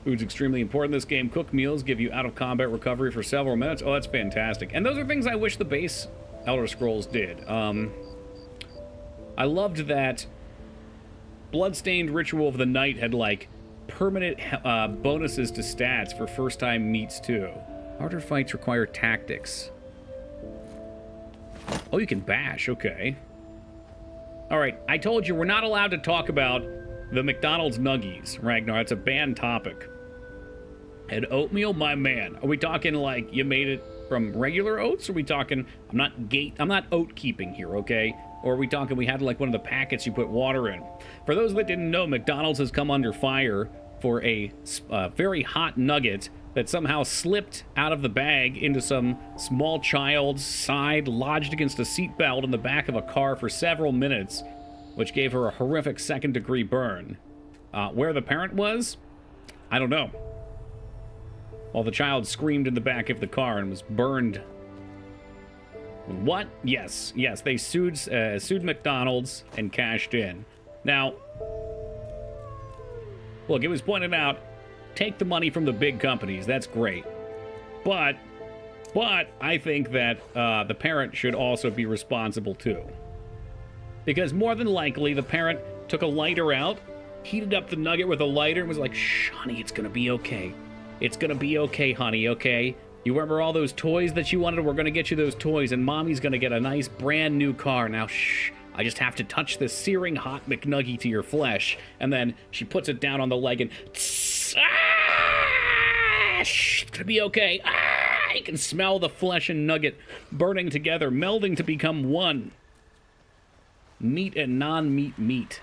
Food's extremely important in this game. Cooked meals give you out-of-combat recovery for several minutes. Oh, that's fantastic. And those are things I wish the base Elder Scrolls did. I loved that Bloodstained Ritual of the Night had, like, permanent bonuses to stats for first-time meets, too. Harder fights require tactics. Oh, you can bash. Okay. All right, I told you we're not allowed to talk about the McDonald's Nuggies, Ragnar. It's a banned topic. And oatmeal, my man. Are we talking like you made it from regular oats? Or are we talking, I'm not oat keeping here, okay? Or are we talking we had like one of the packets you put water in? For those that didn't know, McDonald's has come under fire for a very hot nugget that somehow slipped out of the bag into some small child's side, lodged against a seatbelt in the back of a car for several minutes, which gave her a horrific second-degree burn. Where the parent was? I don't know. While the child screamed in the back of the car and was burned. What? Yes, they sued McDonald's and cashed in. Now, look, it was pointed out, take the money from the big companies. That's great. But I think that the parent should also be responsible too. Because more than likely, the parent took a lighter out heated up the nugget with a lighter and was like, shh, honey, it's gonna be okay. It's gonna be okay, honey, okay? You remember all those toys that you wanted? We're gonna get you those toys, and Mommy's gonna get a nice brand new car. Now, shh, I just have to touch this searing hot McNuggie to your flesh. And then she puts it down on the leg and, shh, it's gonna be okay. You can smell the flesh and nugget burning together, melding to become one. Meat and non-meat meat.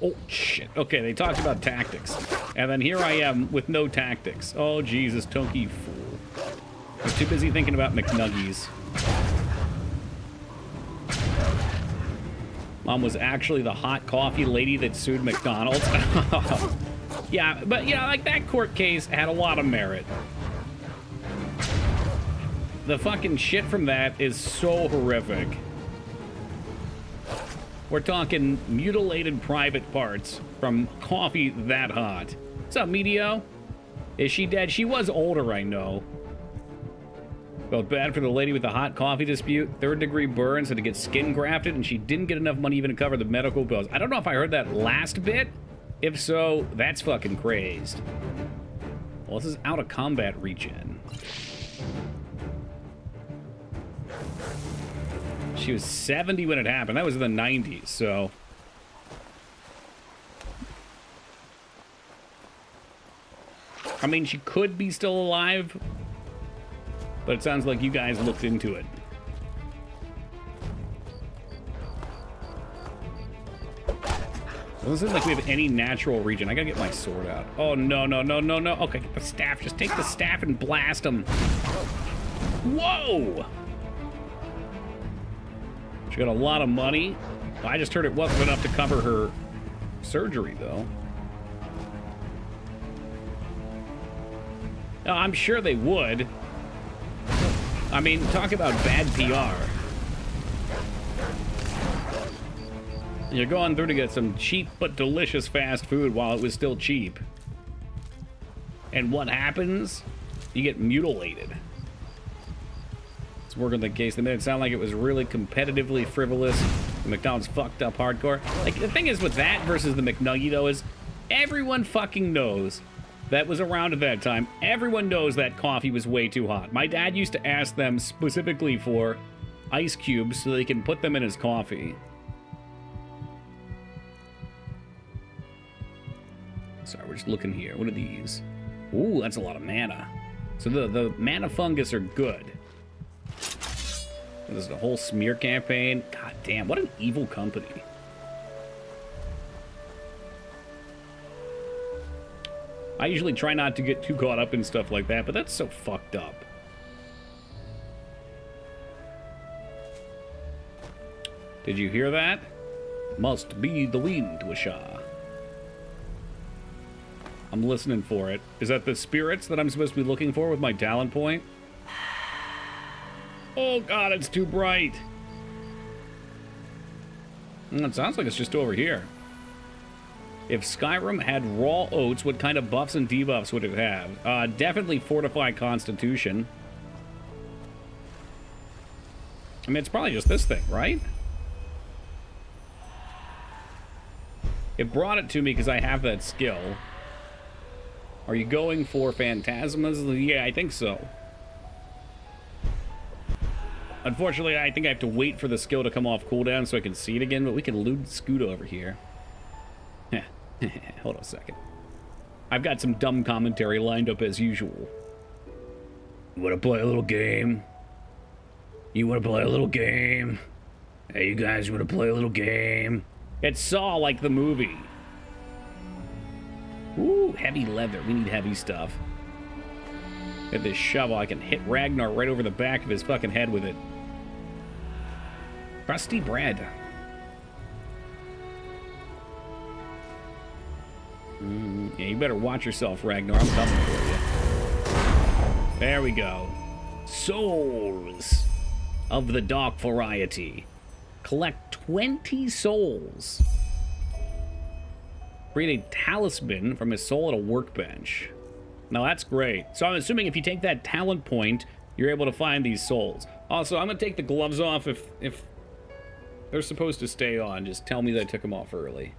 Oh, shit. Okay, they talked about tactics. And then here I am with no tactics. Oh, Jesus, Toki, you fool. I was too busy thinking about McNuggies. Mom was actually the hot coffee lady that sued McDonald's. Yeah, but, you know, like, that court case had a lot of merit. The fucking shit from that is so horrific. We're talking mutilated private parts from coffee that hot. What's up, Medio? Is she dead? She was older, I know. Felt bad for the lady with the hot coffee dispute. 3rd-degree burns, had to get skin grafted, and she didn't get enough money even to cover the medical bills. I don't know if I heard that last bit. If so, that's fucking crazed. Well, this is out of combat regen. She was 70 when it happened. That was in the 90s, so... I mean, she could be still alive, but it sounds like you guys looked into it. Doesn't seem like we have any natural regen. I gotta get my sword out. Oh, no, no, no, no, no. Okay, get the staff. Just take the staff and blast them. Whoa! She got a lot of money. I just heard it wasn't enough to cover her surgery, though. Oh, I'm sure they would. I mean, talk about bad PR. You're going through to get some cheap but delicious fast food while it was still cheap. And what happens? You get mutilated. It's working the case. They made it sound like it was really competitively frivolous. The McDonald's fucked up hardcore. Like, the thing is with that versus the McNuggie, though, is everyone fucking knows that was around at that time. Everyone knows that coffee was way too hot. My dad used to ask them specifically for ice cubes so they can put them in his coffee. Sorry, we're just looking here. What are these? Ooh, that's a lot of mana. So the mana fungus are good. This is a whole smear campaign. God damn, what an evil company. I usually try not to get too caught up in stuff like that, but that's so fucked up. Did you hear that? Must be the wind, Wisha. I'm listening for it. Is that the spirits that I'm supposed to be looking for with my talent point? Oh god, it's too bright. It sounds like it's just over here. If Skyrim had raw oats, what kind of buffs and debuffs would it have? Definitely fortify Constitution. I mean, it's probably just this thing, right? It brought it to me because I have that skill. Are you going for Phantasmas? Yeah, I think so. Unfortunately, I think I have to wait for the skill to come off cooldown so I can see it again, but we can loot Scoot over here. Hold on a second. I've got some dumb commentary lined up as usual. You want to play a little game? You want to play a little game? Hey, you guys want to play a little game? It's Saw like the movie. Ooh, heavy leather. We need heavy stuff. Get this shovel. I can hit Ragnar right over the back of his fucking head with it. Crusty bread. Yeah, you better watch yourself, Ragnar. I'm coming for you. There we go. Souls of the dark variety. Collect 20 souls. Create a talisman from his soul at a workbench. Now that's great. So I'm assuming if you take that talent point, you're able to find these souls. Also, I'm gonna take the gloves off if they're supposed to stay on. Just tell me that I took them off early.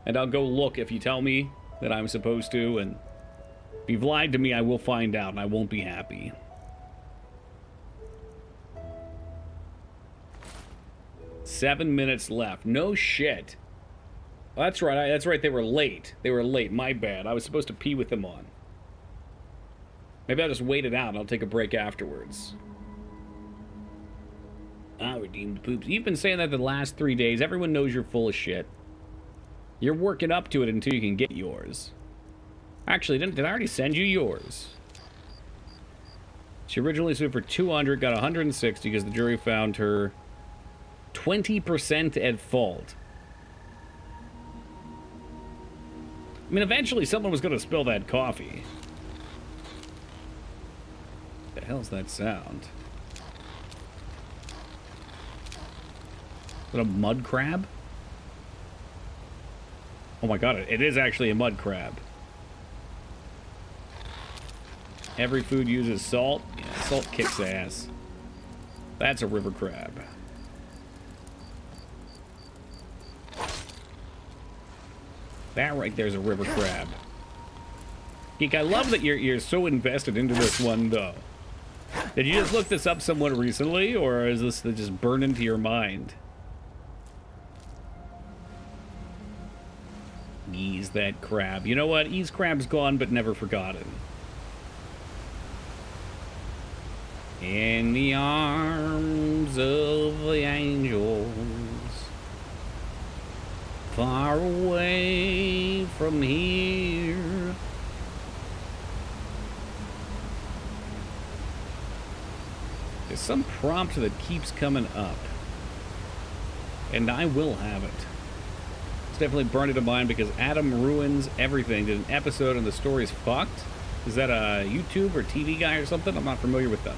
And I'll go look if you tell me that I'm supposed to, and if you've lied to me, I will find out, and I won't be happy. Seven minutes left. No shit. Oh, that's right. That's right. They were late. They were late. My bad. I was supposed to pee with them on. Maybe I'll just wait it out and I'll take a break afterwards. Redeemed poops. You've been saying that the last 3 days. Everyone knows you're full of shit. You're working up to it until you can get yours. Actually, did I already send you yours? She originally sued for 200, got 160 because the jury found her 20% at fault. I mean, eventually someone was going to spill that coffee. What the hell's that sound? Is it a mud crab? Oh my god, it is actually a mud crab. Every food uses salt. Yeah, salt kicks ass. That's a river crab. That right there's a river crab. Geek, I love that you're so invested into this one, though. Did you just look this up somewhat recently, or is this just burned into your mind? Ease that crab. You know what? Ease crab's gone, but never forgotten. In the arms of the angels, far away from here. There's some prompt that keeps coming up, and I will have it. It's definitely burned into mind because Adam Ruins Everything did an episode and the story's fucked. Is that a YouTube or TV guy or something? I'm not familiar with them.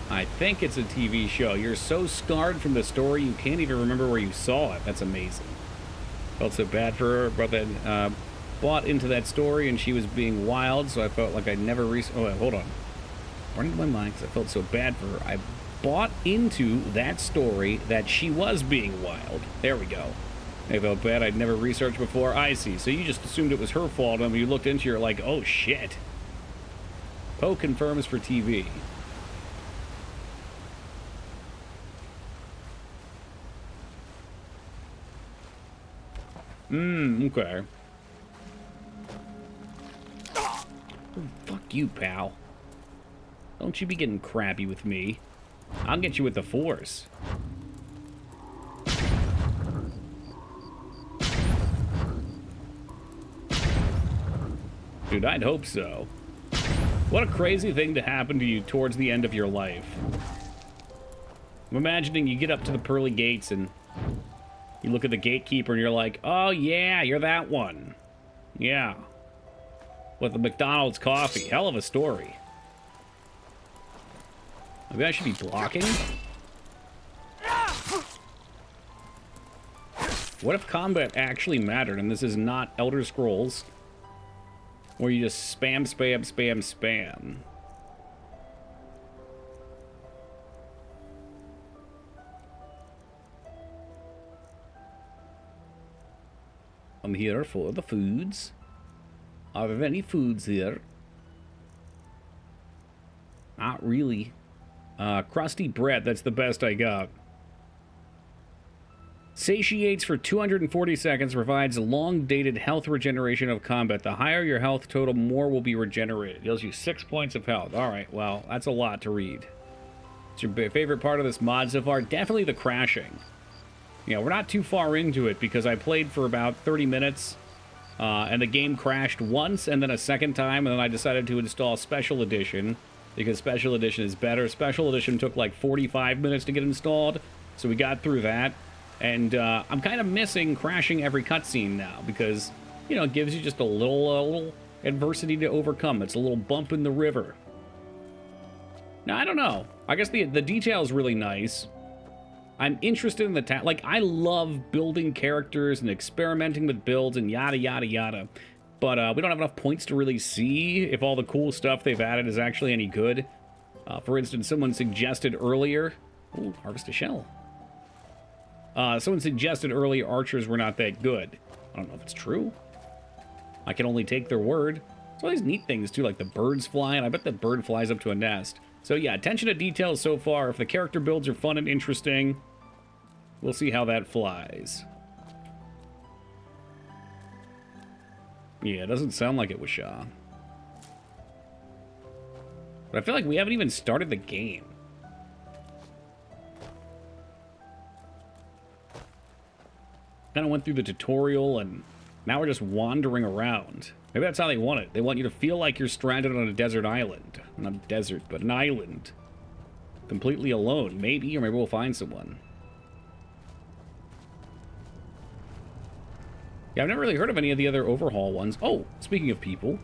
I think it's a TV show. You're so scarred from the story you can't even remember where you saw it. That's amazing. Felt so bad for her, but then bought into that story and she was being wild, so I felt like I'd never oh, wait, hold on. Running to my mind because I felt so bad for her. I bought into that story that she was being wild. There we go. I felt bad I'd never researched before. I see. So you just assumed it was her fault, and when you looked into it, you're like, oh shit. Poe confirms for TV. Okay. Oh, fuck you, pal. Don't you be getting crabby with me. I'll get you with the Force. Dude, I'd hope so. What a crazy thing to happen to you towards the end of your life. I'm imagining you get up to the pearly gates and you look at the gatekeeper and you're like, oh yeah, you're that one. Yeah. With the McDonald's coffee. Hell of a story. Maybe I should be blocking? What if combat actually mattered and this is not Elder Scrolls? Where you just spam, spam, spam, spam. I'm here for the foods. Are there any foods here? Not really. Crusty bread, that's the best I got. Satiates for 240 seconds, provides long-dated health regeneration of combat. The higher your health total, more will be regenerated. Deals you 6 points of health. Alright, well, that's a lot to read. What's your favorite part of this mod so far? Definitely the crashing. Yeah, we're not too far into it because I played for about 30 minutes and the game crashed once and then a second time, and then I decided to install Special Edition because Special Edition is better. Special Edition took like 45 minutes to get installed, so we got through that. And I'm kind of missing crashing every cutscene now because, you know, it gives you just a little adversity to overcome. It's a little bump in the river. Now, I don't know. I guess the detail is really nice. I'm interested in the like, I love building characters and experimenting with builds and yada, yada, yada. But we don't have enough points to really see if all the cool stuff they've added is actually any good. For instance, someone suggested earlier... Ooh, harvest a shell. Someone suggested earlier archers were not that good. I don't know if it's true. I can only take their word. There's all these neat things, too, like the birds flying. I bet the bird flies up to a nest. So, yeah, attention to detail so far. If the character builds are fun and interesting, we'll see how that flies. Yeah, it doesn't sound like it was Shaw. But I feel like we haven't even started the game. Kind of went through the tutorial, and now we're just wandering around. Maybe that's how they want it. They want you to feel like you're stranded on a desert island. Not a desert, but an island. Completely alone. Maybe, or maybe we'll find someone. Yeah, I've never really heard of any of the other overhaul ones. Oh, speaking of people.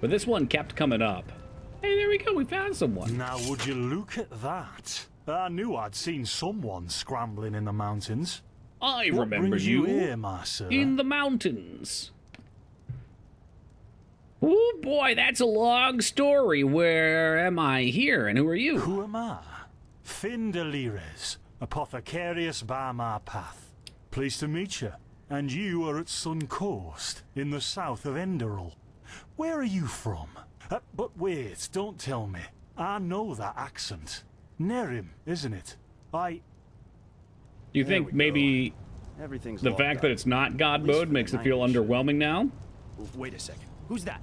But this one kept coming up. Hey, there we go. We found someone. Now, would you look at that? I knew I'd seen someone scrambling in the mountains. I remember you here, my sir? In the mountains. Oh boy, that's a long story. Where am I here, and who are you? Who am I? Finn Delires, apothecarius by my path. Pleased to meet you. And you are at Sun Coast, in the south of Enderal. Where are you from? But wait, don't tell me. I know that accent. Nerim, isn't it? Do you think maybe the fact that it's not God mode makes it feel underwhelming now? Wait a second. Who's that?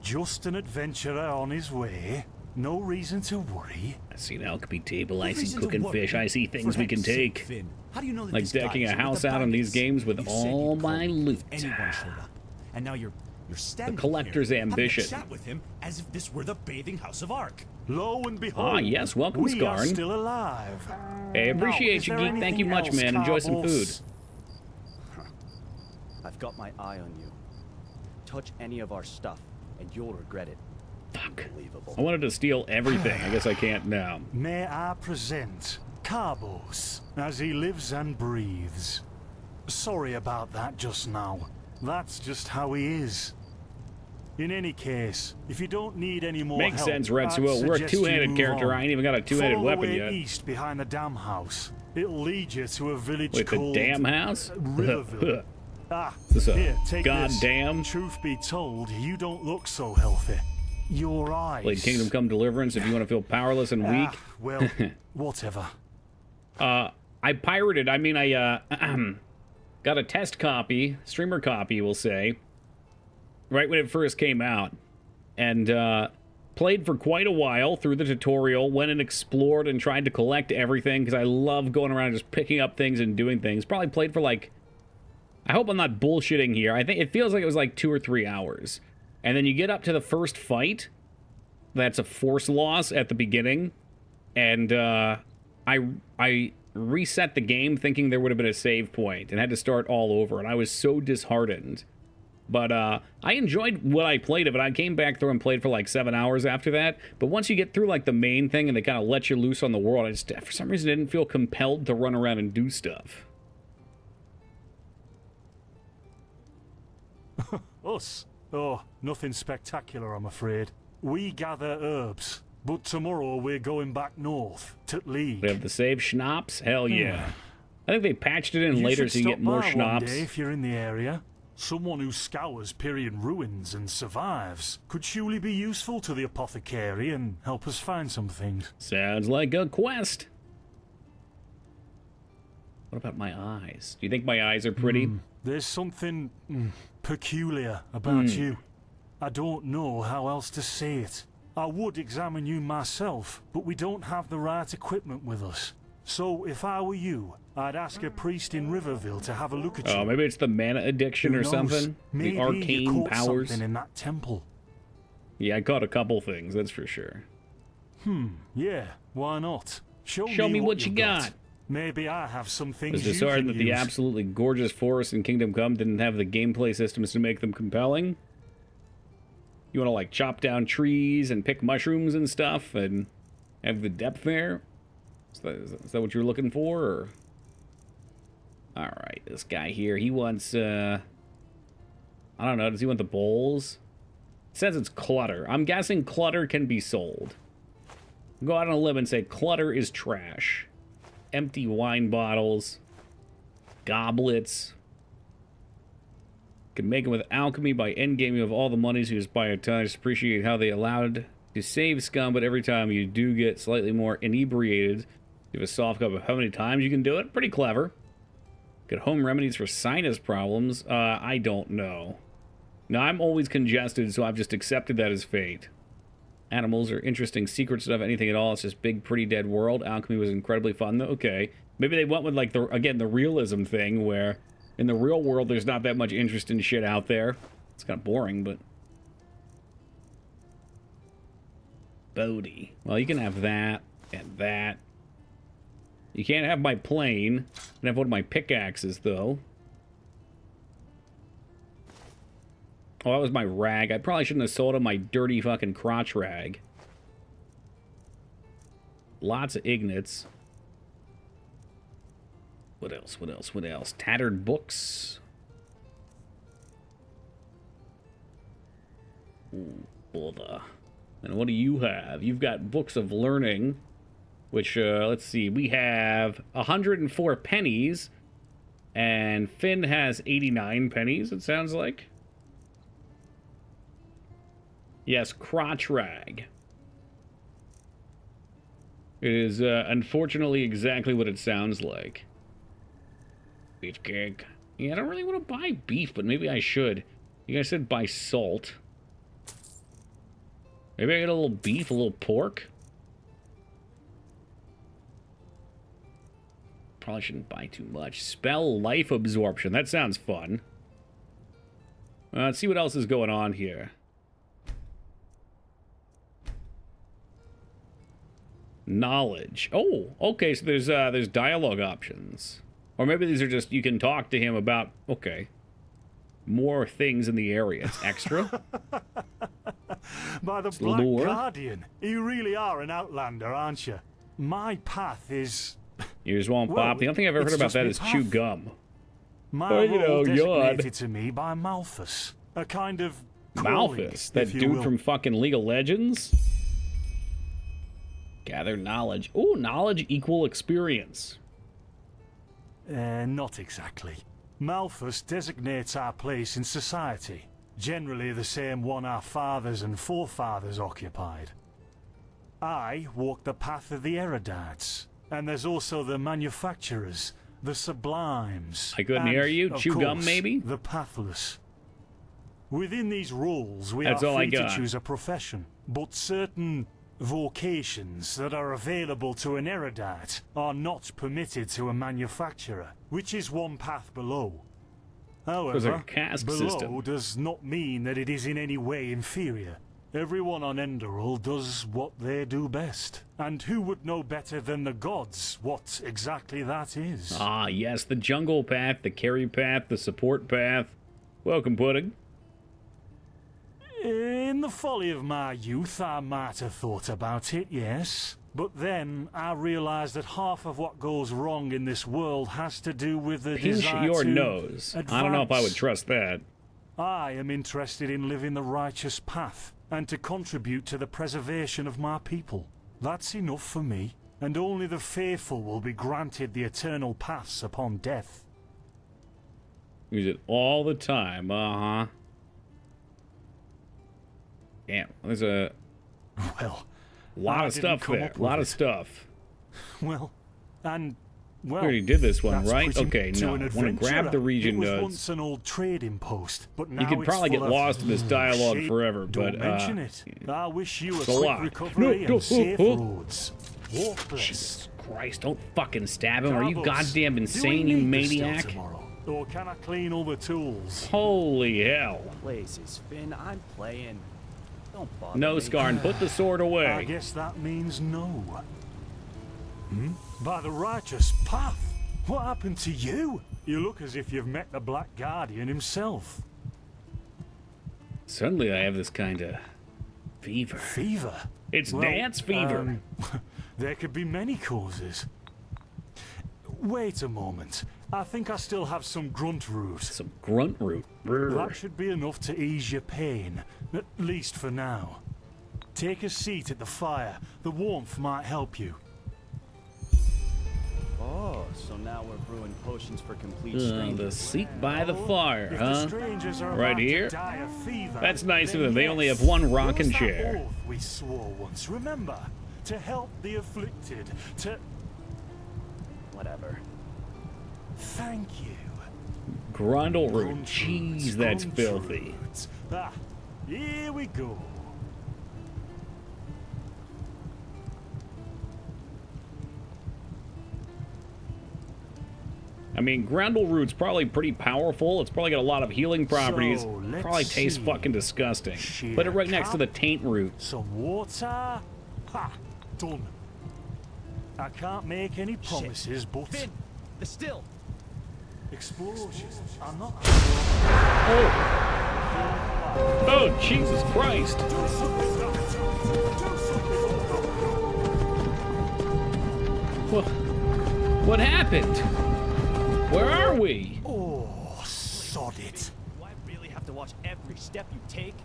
Just an adventurer on his way. No reason to worry. I see an alchemy table. I see cooking fish. I see things we can take. How do you know that like decking a house out on these games with all my loot. Anyone showed up, and now you're standing the collector's here, ambition. having a chat with him as if this were the bathing house of Ark. Lo and behold, ah, yes, welcome, we are Skarn. Still alive. Hey, appreciate you, Geek. Thank you much, man. Enjoy some food. I've got my eye on you. Touch any of our stuff, and you'll regret it. Fuck. I wanted to steal everything. I guess I can't now. May I present Carbos, as he lives and breathes. Sorry about that just now. That's just how he is. In any case, if you don't need any more Makes help, sense, Retsuo. We're a two-handed character. I ain't even got a two-handed weapon yet. East behind the dam house. It'll lead you to a village Wait, called the dam house? Riverville. Is this here, a take goddamn? This. Truth be told, you don't look so healthy. Your eyes. Played Kingdom Come Deliverance if you want to feel powerless and weak. Well, whatever. I pirated. I mean, I got a test copy, streamer copy, we'll say, right when it first came out, and played for quite a while through the tutorial, went and explored and tried to collect everything, because I love going around just picking up things and doing things. Probably played for like, I hope I'm not bullshitting here, I think it feels like it was like 2 or 3 hours. And then you get up to the first fight, that's a force loss at the beginning, and I reset the game thinking there would have been a save point and had to start all over, and I was so disheartened. But I enjoyed what I played of it. I came back through and played for like 7 hours after that. But once you get through like the main thing and they kind of let you loose on the world, I just, for some reason, didn't feel compelled to run around and do stuff. Us? Oh, nothing spectacular, I'm afraid. We gather herbs, but tomorrow we're going back north, to League. We have the save schnapps? Hell yeah. I think they patched it in later so you get more schnapps. One day if you're in the area. Someone who scours Pyrian ruins and survives could surely be useful to the apothecary and help us find some things. Sounds like a quest. What about my eyes? Do you think my eyes are pretty? There's something peculiar about you. I don't know how else to say it. I would examine you myself, but we don't have the right equipment with us. So if I were you, I'd ask a priest in Riverville to have a look at you. Oh, maybe it's the mana addiction or something. Maybe the arcane powers. Something in that temple. Yeah, I caught a couple things, that's for sure. Yeah, why not? Show me what you got. Maybe I have some things you can use. Disheartened that the absolutely gorgeous forests in Kingdom Come didn't have the gameplay systems to make them compelling. You want to like chop down trees and pick mushrooms and stuff and have the depth there? Is that what you're looking for? Or? All right, this guy here, he wants, I don't know, does he want the bowls? It says it's clutter. I'm guessing clutter can be sold. Go out on a limb and say clutter is trash. Empty wine bottles. Goblets. Can make them with alchemy by endgaming of all the monies used by your time. Just appreciate how they allowed to save scum, but every time you do get slightly more inebriated, you have a soft cup of how many times you can do it. Pretty clever. Get home remedies for sinus problems. I don't know. Now, I'm always congested, so I've just accepted that as fate. Animals are interesting secret stuff, anything at all. It's just big, pretty dead world. Alchemy was incredibly fun, though. Okay. Maybe they went with, like, the realism thing, where in the real world there's not that much interesting shit out there. It's kind of boring, but... Bodhi. Well, you can have that and that. You can't have my plane. You can have one of my pickaxes, though. Oh, that was my rag. I probably shouldn't have sold him my dirty fucking crotch rag. Lots of ignits. What else? What else? What else? Tattered books. Ooh, bother. And what do you have? You've got books of learning, which, let's see, we have 104 pennies, and Finn has 89 pennies, it sounds like. Yes, crotch rag. It is, unfortunately, exactly what it sounds like. Beefcake. Yeah, I don't really want to buy beef, but maybe I should. You guys said buy salt. Maybe I get a little beef, a little pork. Probably shouldn't buy too much. Spell life absorption. That sounds fun. Let's see what else is going on here. Knowledge. Oh, okay, so there's dialogue options. Or maybe these are just, you can talk to him about, okay, more things in the area. It's extra. By the It's Black lore. Guardian, you really are an outlander, aren't you? My path is... You just won't pop. The only thing I've ever heard about that is chew gum. My Oh, you know, role yawn. designated to me by Malthus, a kind of Malthus? That dude from fucking League of Legends? Gather knowledge. Ooh, knowledge equal experience. Not exactly. Malthus designates our place in society, generally the same one our fathers and forefathers occupied. I walk the path of the erudites, and there's also the manufacturers, the sublimes. I couldn't and, hear you. of Chew gum, course, maybe? The pathless. Within these roles, we That's are all I free to got. choose a profession, but certain vocations that are available to an erudite are not permitted to a manufacturer, which is one path below. There's a However, caste below system. does not mean that it is in any way inferior. Everyone on Enderal does what they do best. And who would know better than the gods what exactly that is? Ah, yes, the jungle path, the carry path, the support path. Welcome, Pudding. In the folly of my youth, I might have thought about it, yes. But then I realized that half of what goes wrong in this world has to do with the Pinch desire your to nose. I don't know if I would advance. trust that. I am interested in living the righteous path and to contribute to the preservation of my people. That's enough for me, and only the faithful will be granted the eternal paths upon death. Use it all the time. Uh-huh. Damn, there's a Well, lot I of didn't stuff come there. up A lot with of it. stuff. Well, and well, We already did this one, that's right? pretty Okay, much no. an I want to grab the adventurer. region It was nodes. once an old trading post, but now You could it's probably get full of lost in this dialogue shit. forever, Don't but mention it. I wish you a it's a quick lot. recovery No, and safe oh. roads. Walk blessed. Jesus Christ, don't fucking stab him. Are you Carlos, goddamn do we insane, you need this still maniac? tomorrow? Or can I clean all the tools? Holy hell. Places, Finn, I'm playing. Don't bother No, me. Skarn, put the sword I away. guess that means no. By the righteous path? What happened to you? You look as if you've met the Black Guardian himself. Suddenly I have this kind of fever. Fever? It's Well, dance fever. There could be many causes. Wait a moment. I think I still have some grunt root. Some grunt root. That should be enough to ease your pain, at least for now. Take a seat at the fire. The warmth might help you. Oh, so now we're brewing potions for complete strangers. The seat by the fire, If huh? the strangers are Right about to here? die of fever, That's nice of then them. They only yes, have one there rocking was that chair. oath we swore once, remember? To help the afflicted, to... Whatever. Thank you. Grundle root. Grunt Jeez, roots, that's grunt filthy. roots. Ah, here we go. I mean, Grundle root's probably pretty powerful. It's probably got a lot of healing properties. So, let's Probably tastes see. fucking disgusting. Sheer Put it right next to the cap, taint root. Some water. Ha! Done. I can't make any promises, but... Finn, the still. Explosions are not... Oh! Oh, Jesus Christ! What happened? Where are we? Oh, sod it. Do I really have to watch every step you take?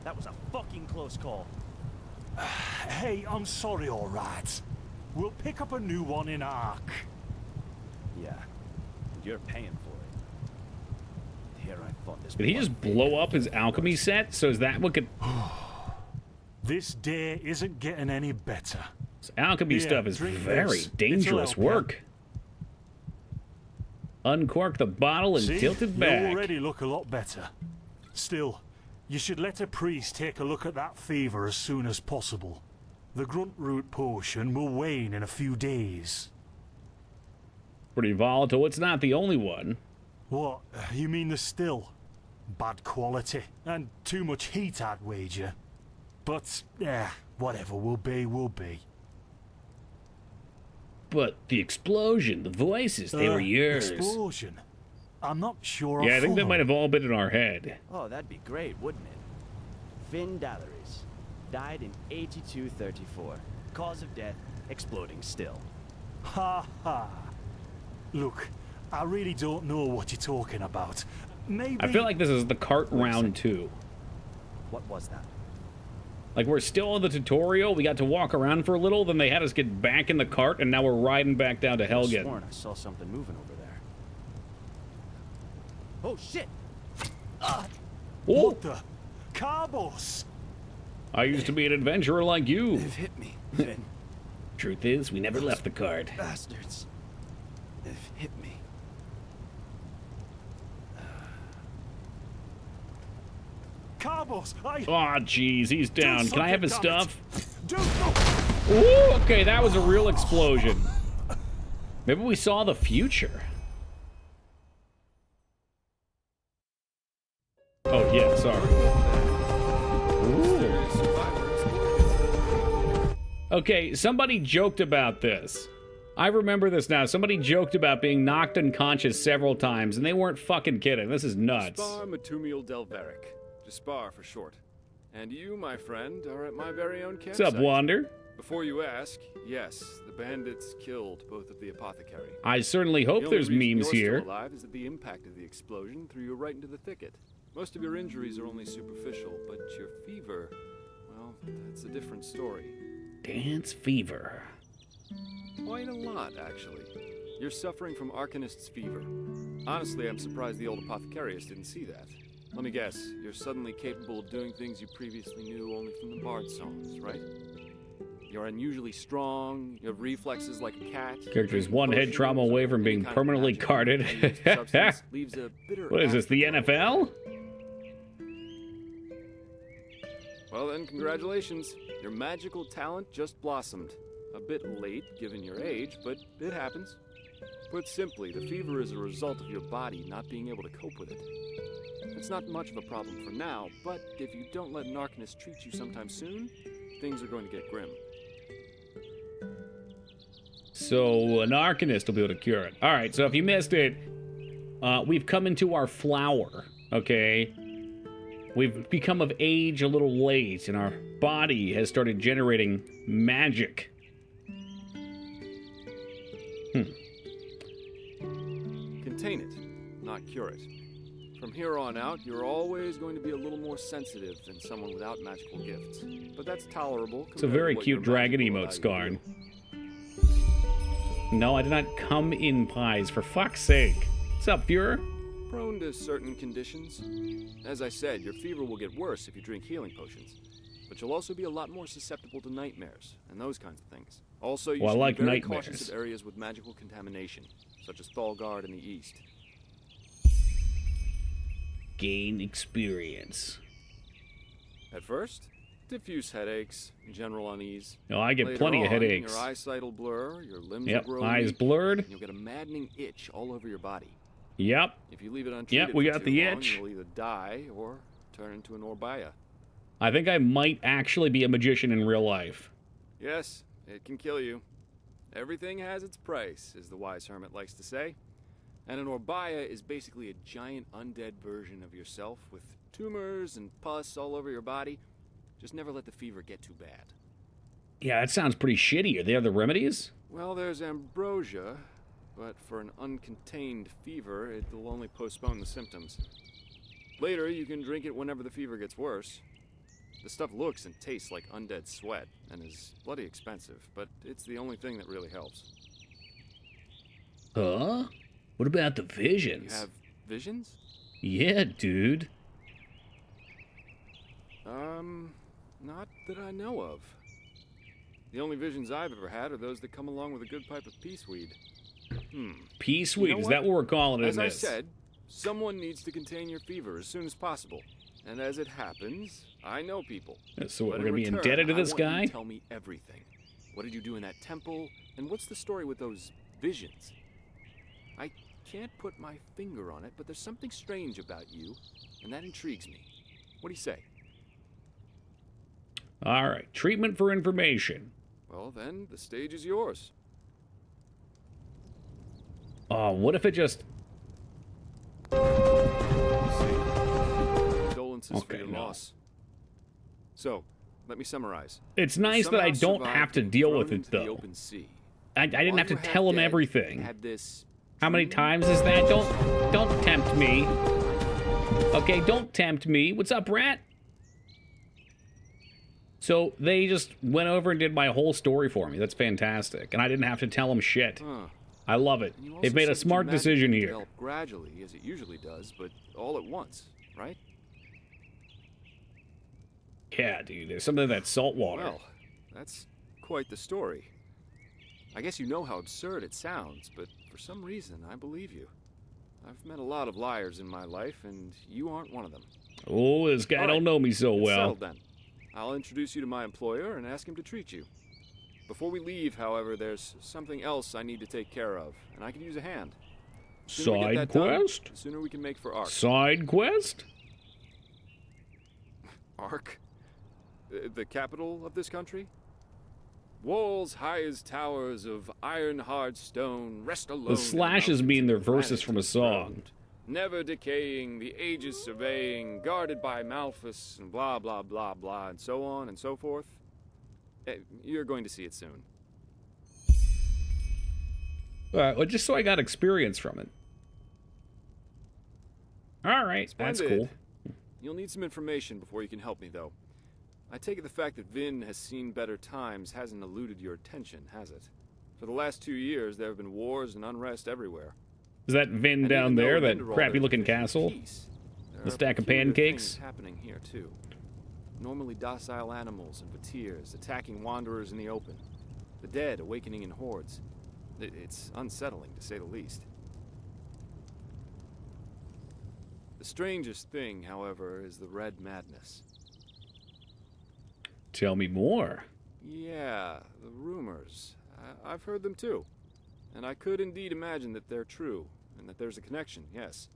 That was a fucking close call. Hey, I'm sorry, all right. We'll pick up a new one in Ark. Yeah, and you're paying for it. Here I thought this. Did he just blow up his alchemy set? So is that what could... This day isn't getting any better. This alchemy Yeah, stuff is drink very this. dangerous It'll help ya. work. Uncork the bottle and See? tilt it You back. already look a lot better. Still, you should let a priest take a look at that fever as soon as possible. The grunt root potion will wane in a few days. Pretty volatile. It's not the only one. What? You mean the still? Bad quality. And too much heat, I'd wager. But, whatever will be, will be. But the explosion, the voices, they were yours. Explosion? I'm not sure Yeah, I I think that follow. might have all been in our head. Oh, that'd be great, wouldn't it? Finn Dalaris died in 8234. Cause of death, exploding still. Ha ha. Look, I really don't know what you're talking about. Maybe... I feel like this is the cart round 2. What was that? Like, we're still in the tutorial, we got to walk around for a little, then they had us get back in the cart, and now we're riding back down to I could've Helgen. sworn I saw something moving over there. Oh shit! Oh, What the? Carbos! I used to be an adventurer like you. They've hit me, Finn. Truth is, we never left the cart. Bastards. They've hit me. Carbos! I... Aw, jeez, he's down. Can I have his something, damn stuff? Do no... Ooh, okay, that was a real explosion. Maybe we saw the future. Oh, yeah, sorry. Ooh. Okay, somebody joked about this. I remember this now. Somebody joked about being knocked unconscious several times, and they weren't fucking kidding. This is nuts. Jaspar Matumiel Delveric. Jaspar for short. And you, my friend, are at my very own What's campsite. up, Wander? Before you ask, yes, the bandits killed both of the apothecary. I certainly hope The only there's reason memes you're here. Still alive is that the impact of the explosion threw you right into the thicket. Most of your injuries are only superficial, but your fever, well, that's a different story. Dance fever. Quite a lot, actually. You're suffering from Arcanist's fever. Honestly, I'm surprised the old apothecarius didn't see that. Let me guess, you're suddenly capable of doing things you previously knew only from the bard songs, right? You're unusually strong, you have reflexes like a cat. Character's one head trauma away from being permanently carded. What is this, the NFL? Well then, congratulations. Your magical talent just blossomed. A bit late, given your age, but it happens. Put simply, the fever is a result of your body not being able to cope with it. It's not much of a problem for now, but if you don't let an Arcanist treat you sometime soon, things are going to get grim. So, an Arcanist will be able to cure it. Alright, so if you missed it, we've come into our flower, okay? We've become of age a little late, and our body has started generating magic. contain it, not cure it. From here on out, you're always going to be a little more sensitive than someone without magical gifts. But that's tolerable. It's a very cute dragon emote, Skarn. No, I did not come in pies, for fuck's sake. What's up, Fuhrer? Prone to certain conditions. As I said, your fever will get worse if you drink healing potions. But you'll also be a lot more susceptible to nightmares and those kinds of things. Also, you should be very cautious of areas with magical contamination, such as Thalgard in the east. Gain experience. At first, diffuse headaches, general unease. No, I get plenty of headaches. Your eyesight will blur, your limbs will grow eyes weak, blurred. and you'll get a maddening itch all over your body. Yep. If you leave it untreated we for got too the long, itch. You'll either die or turn into an Orbaya. I think I might actually be a magician in real life. Yes, it can kill you. Everything has its price, as the wise hermit likes to say. And an Orbaya is basically a giant undead version of yourself with tumors and pus all over your body. Just never let the fever get too bad. Yeah, that sounds pretty shitty. Are there other remedies? Well, there's ambrosia, but for an uncontained fever, it'll only postpone the symptoms. Later, you can drink it whenever the fever gets worse. The stuff looks and tastes like undead sweat, and is bloody expensive, but it's the only thing that really helps. Huh? What about the visions? You have visions? Yeah, dude. Not that I know of. The only visions I've ever had are those that come along with a good pipe of peaceweed. Peaceweed, You know is what? that what we're calling it As in I this? said, someone needs to contain your fever as soon as possible. And as it happens, I know people. So But we're going to be in indebted to return, this I want guy? you to tell me everything. What did you do in that temple? And what's the story with those visions? I can't put my finger on it, but there's something strange about you, and that intrigues me. What do you say? All right, treatment for information. Well, then, the stage is yours. Oh, what if it just... Condolences for your loss. So, let me summarize. It's nice that I Somehow don't have to survived deal being with thrown it, into the though. open sea. I didn't have to tell him everything. Had this How many times is that? Don't tempt me. Okay, don't tempt me. What's up, Rat? So they just went over and did my whole story for me. That's fantastic. And I didn't have to tell them shit. I love it. And you also They've made a said that your smart magic decision can here. develop gradually, as it usually does, but all at once, right? Yeah, dude. There's something of that salt water. Well, that's quite the story. I guess you know how absurd it sounds, but for some reason, I believe you. I've met a lot of liars in my life, and you aren't one of them. Oh, this guy don't know me so It's well. settled then. I'll introduce you to my employer and ask him to treat you. Before we leave, however, there's something else I need to take care of, and I could use a hand. The sooner we get Side that done, quest? the sooner we can make for Ark. Side quest? Ark? The capital of this country? Walls high as towers of iron-hard stone rest alone. The slashes mean they're verses from a song. Never decaying, the ages surveying, guarded by Malphus, and blah, blah, blah, blah, and so on and so forth. You're going to see it soon. Well, just so I got experience from it. All right, that's Splendid. cool. You'll need some information before you can help me, though. I take it the fact that Vin has seen better times hasn't eluded your attention, has it? For the last 2 years, there have been wars and unrest everywhere. Is that Vin And down even though there, in that Enderal crappy-looking there's castle? peace, there The are stack of peculiar pancakes? things happening here too. Normally docile animals and fakirs attacking wanderers in the open. The dead awakening in hordes. It's unsettling, to say the least. The strangest thing, however, is the Red Madness. Tell me more. Yeah, the rumors. I've heard them too. And I could indeed imagine that they're true, and that there's a connection, yes.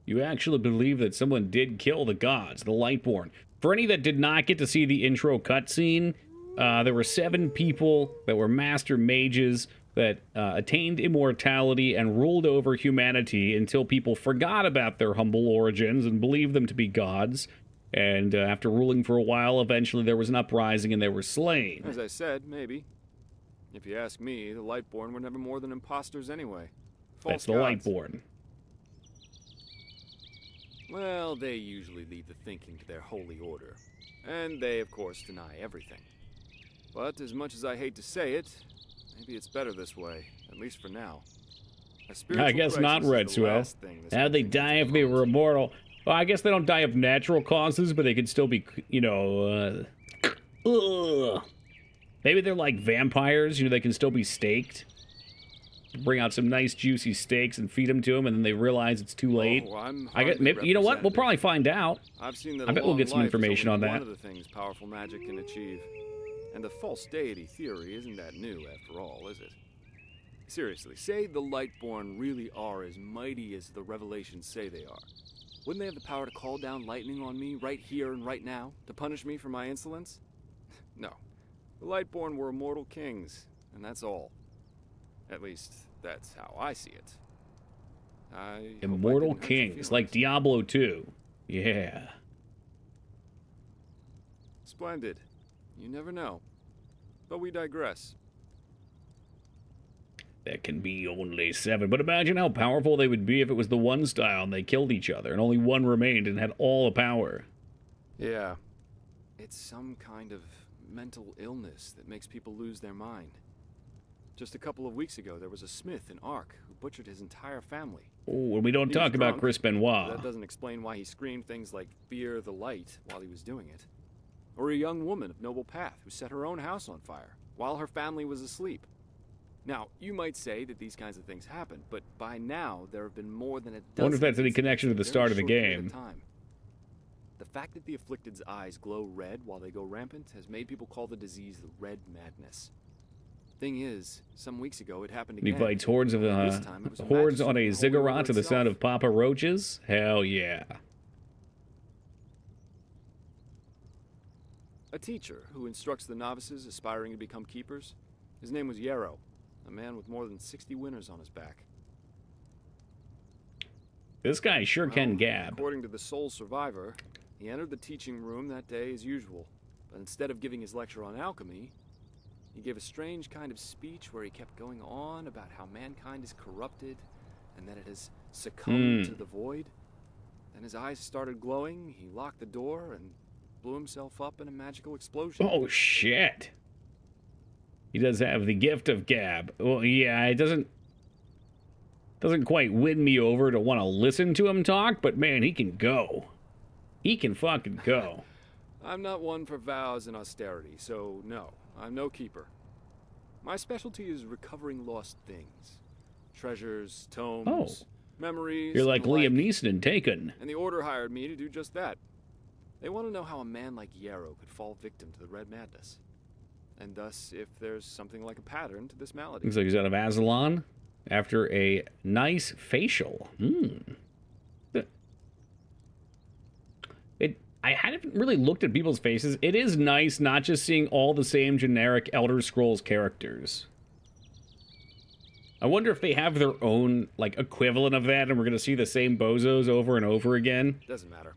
You actually believe that someone did kill the gods, the Lightborn. For any that did not get to see the intro cutscene, there were 7 people that were master mages that attained immortality and ruled over humanity until people forgot about their humble origins and believed them to be gods. And after ruling for a while, eventually there was an uprising and they were slain. As I said, maybe. If you ask me, the Lightborn were never more than imposters anyway. False That's the gods. Lightborn. Well, they usually leave the thinking to their holy order. And they, of course, deny everything. But as much as I hate to say it, maybe it's better this way, at least for now. I guess not, Red Swell. How'd they die if they were immortal? Well, I guess they don't die of natural causes, but they could still be, you know, maybe they're like vampires, you know, they can still be staked. Bring out some nice juicy steaks and feed them to them, and then they realize it's too late. I guess, maybe, you know what? We'll probably find out. I've seen that I bet we'll get some information on that. One of the things powerful magic can achieve. And the false deity theory isn't that new, after all, is it? Seriously, say the Lightborn really are as mighty as the revelations say they are. Wouldn't they have the power to call down lightning on me right here and right now, to punish me for my insolence? No. The Lightborn were immortal kings, and that's all. At least, that's how I see it. Immortal kings, like Diablo 2. Yeah. Splendid. You never know. But we digress. There can be only 7, but imagine how powerful they would be if it was the one style and they killed each other and only one remained and had all the power. Yeah. It's some kind of mental illness that makes people lose their mind. Just a couple of weeks ago, there was a smith in Ark who butchered his entire family. Oh, and we don't talk about Chris Benoit. That doesn't explain why he screamed things like "fear the light" while he was doing it. Or a young woman of noble path who set her own house on fire while her family was asleep. Now, you might say that these kinds of things happen, but by now there have been more than a dozen. I wonder if that's any connection to the start of the game. The fact that the afflicted's eyes glow red while they go rampant has made people call the disease the Red Madness. Thing is, some weeks ago it happened again. He fights hordes of hordes on a ziggurat to the sound of Papa Roaches? Hell yeah. A teacher who instructs the novices aspiring to become keepers. His name was Yarrow, a man with more than 60 winners on his back. This guy sure can gab. According to the sole survivor, he entered the teaching room that day as usual, but instead of giving his lecture on alchemy, he gave a strange kind of speech where he kept going on about how mankind is corrupted and that it has succumbed to the void. Then his eyes started glowing, he locked the door, and blew himself up in a magical explosion. Oh, shit. He does have the gift of gab. Well, yeah, it doesn't quite win me over to want to listen to him talk, but man, he can go. He can fucking go. I'm not one for vows and austerity, so no, I'm no keeper. My specialty is recovering lost things. Treasures, tomes, memories. You're like Liam Neeson in Taken. And the Order hired me to do just that. They want to know how a man like Yarrow could fall victim to the Red Madness. And thus, if there's something like a pattern to this malady. Looks like he's out of Aslan after a nice facial. I hadn't really looked at people's faces. It is nice not just seeing all the same generic Elder Scrolls characters. I wonder if they have their own, like, equivalent of that, and we're going to see the same bozos over and over again. Doesn't matter.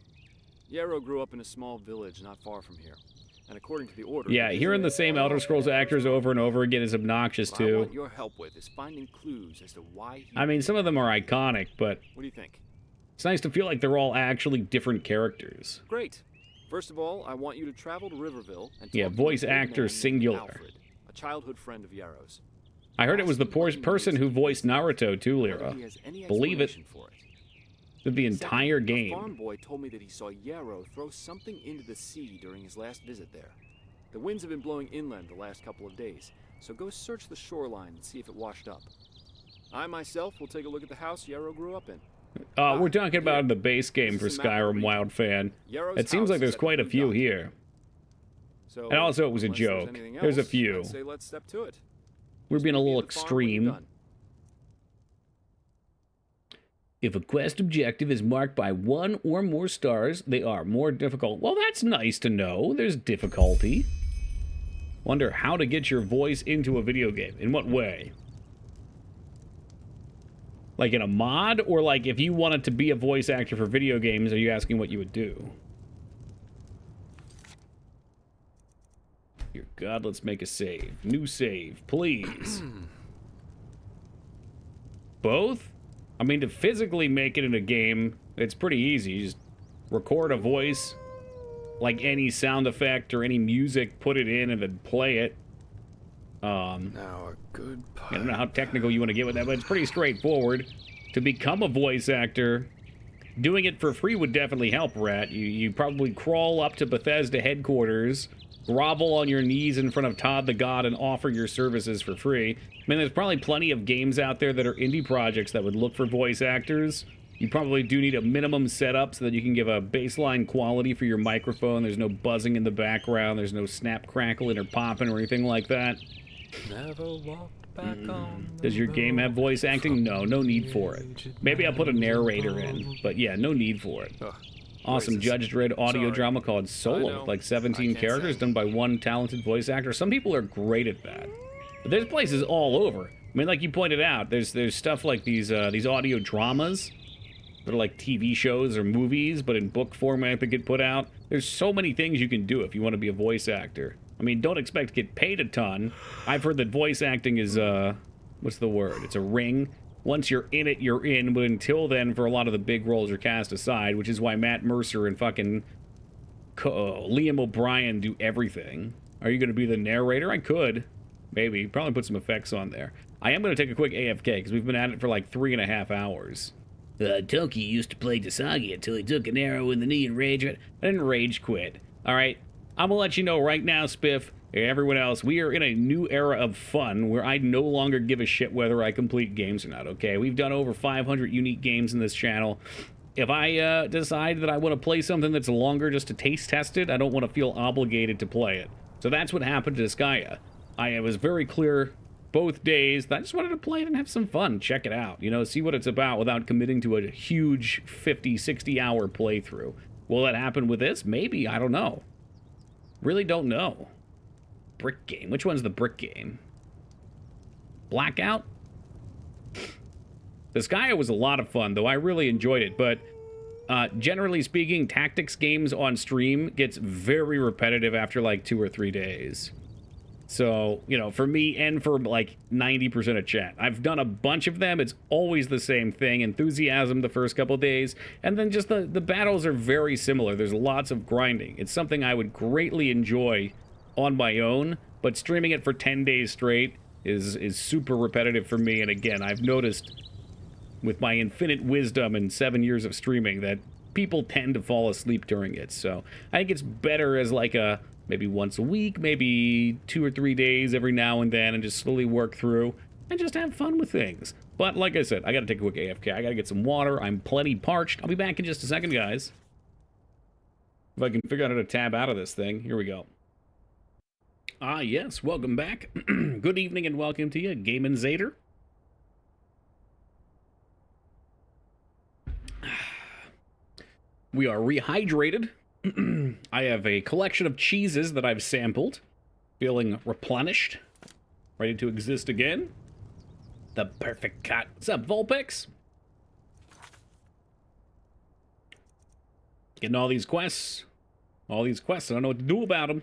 Yarrow grew up in a small village not far from here. And according to the Order... Yeah, hearing the same Elder Scrolls actors over and over again is obnoxious, too. What I want your help with is finding clues as to why he... I mean, some of them are iconic, but... What do you think? It's nice to feel like they're all actually different characters. Great. First of all, I want you to travel to Riverville and talk voice actor singular. Alfred, a childhood friend of Yarrow's. I heard it was the person who voiced Naruto too, Lyra. Believe it. Did the entire game. A farm boy told me that he saw Yarrow throw something into the sea during his last visit there. The winds have been blowing inland the last couple of days, so go search the shoreline and see if it washed up. I myself will take a look at the house Yarrow grew up in. We're talking about the base game for Skyrim, Wild Fan. It seems like there's quite a few here. And also, it was a joke. There's a few. I'd say let's step to it. We're being a little extreme. If a quest objective is marked by 1 or more stars, they are more difficult. Well, that's nice to know. There's difficulty. Wonder how to get your voice into a video game. In what way? Like in a mod, or like if you wanted to be a voice actor for video games, are you asking what you would do? You're God, let's make a save. New save, please. Both? I mean, to physically make it in a game, it's pretty easy. You just record a voice, like any sound effect or any music, put it in and then play it. Now a good I don't know how technical you want to get with that, but it's pretty straightforward. To become a voice actor, doing it for free would definitely help, Rat. You probably crawl up to Bethesda headquarters, grovel on your knees in front of Todd the God, and offer your services for free. I mean, there's probably plenty of games out there that are indie projects that would look for voice actors. You probably do need a minimum setup so that you can give a baseline quality for your microphone. There's no buzzing in the background. There's no snap, crackling, or popping or anything like that. Never walked back on. Does your game have voice acting? No need for it. Maybe I'll put a narrator in, but yeah, no need for it. Awesome Judge Dredd audio drama called Solo, like 17 characters done by one talented voice actor. Some people are great at that. But there's places all over. I mean, like you pointed out, there's stuff like these audio dramas that are like TV shows or movies, but in book format that get put out. There's so many things you can do if you want to be a voice actor. I mean, don't expect to get paid a ton. I've heard that voice acting is, what's the word? It's a ring. Once you're in it, you're in, but until then, for a lot of the big roles are cast aside, which is why Matt Mercer and fucking Liam O'Brien do everything. Are you going to be the narrator? I could. Maybe. Probably put some effects on there. I am going to take a quick AFK, because we've been at it for like 3.5 hours. Toki used to play Tasagi until he took an arrow in the knee and rage quit. I didn't rage quit. Alright? I'm gonna let you know right now, Spiff, and everyone else, we are in a new era of fun where I no longer give a shit whether I complete games or not, okay? We've done over 500 unique games in this channel. If I decide that I want to play something that's longer just to taste test it, I don't want to feel obligated to play it. So that's what happened to Skya. I was very clear both days that I just wanted to play it and have some fun, check it out, you know, see what it's about without committing to a huge 50, 60 hour playthrough. Will that happen with this? Maybe, I don't know. Really don't know. Brick game. Which one's the brick game? Blackout? The Skya was a lot of fun, though. I really enjoyed it, but generally speaking, tactics games on stream gets very repetitive after like 2 or 3 days. So, you know, for me and for like 90% of chat, I've done a bunch of them. It's always the same thing. Enthusiasm the first couple of days, and then just the battles are very similar. There's lots of grinding. It's something I would greatly enjoy on my own, but streaming it for 10 days straight is super repetitive for me. And again, I've noticed with my infinite wisdom and 7 years of streaming that people tend to fall asleep during it. So I think it's better as like a maybe once a week, maybe 2 or 3 days every now and then, and just slowly work through and just have fun with things. But like I said, I gotta take a quick AFK. I gotta get some water. I'm plenty parched. I'll be back in just a second, guys. If I can figure out how to tab out of this thing. Here we go. Ah, yes. Welcome back. Good evening and welcome to you, Game Zader. We are rehydrated. I have a collection of cheeses that I've sampled, feeling replenished, ready to exist again. The perfect cut. What's up, Vulpix? Getting all these quests. All these quests, I don't know what to do about them.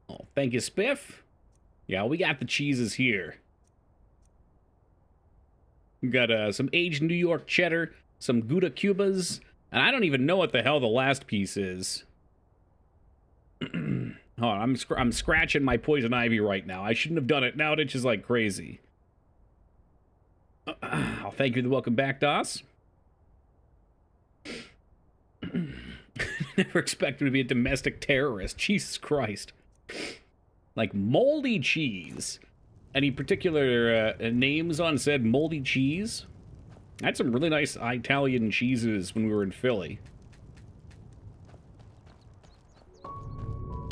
Oh, thank you, Spiff. Yeah, we got the cheeses here. We got some aged New York cheddar, some Gouda Cubas, and I don't even know what the hell the last piece is. Hold on, I'm scratching my poison ivy right now. I shouldn't have done it. Now it itches like crazy. I'll thank you for the welcome back, DOS. Never expected to be a domestic terrorist. Jesus Christ. Like moldy cheese. Any particular names on said moldy cheese? I had some really nice Italian cheeses when we were in Philly.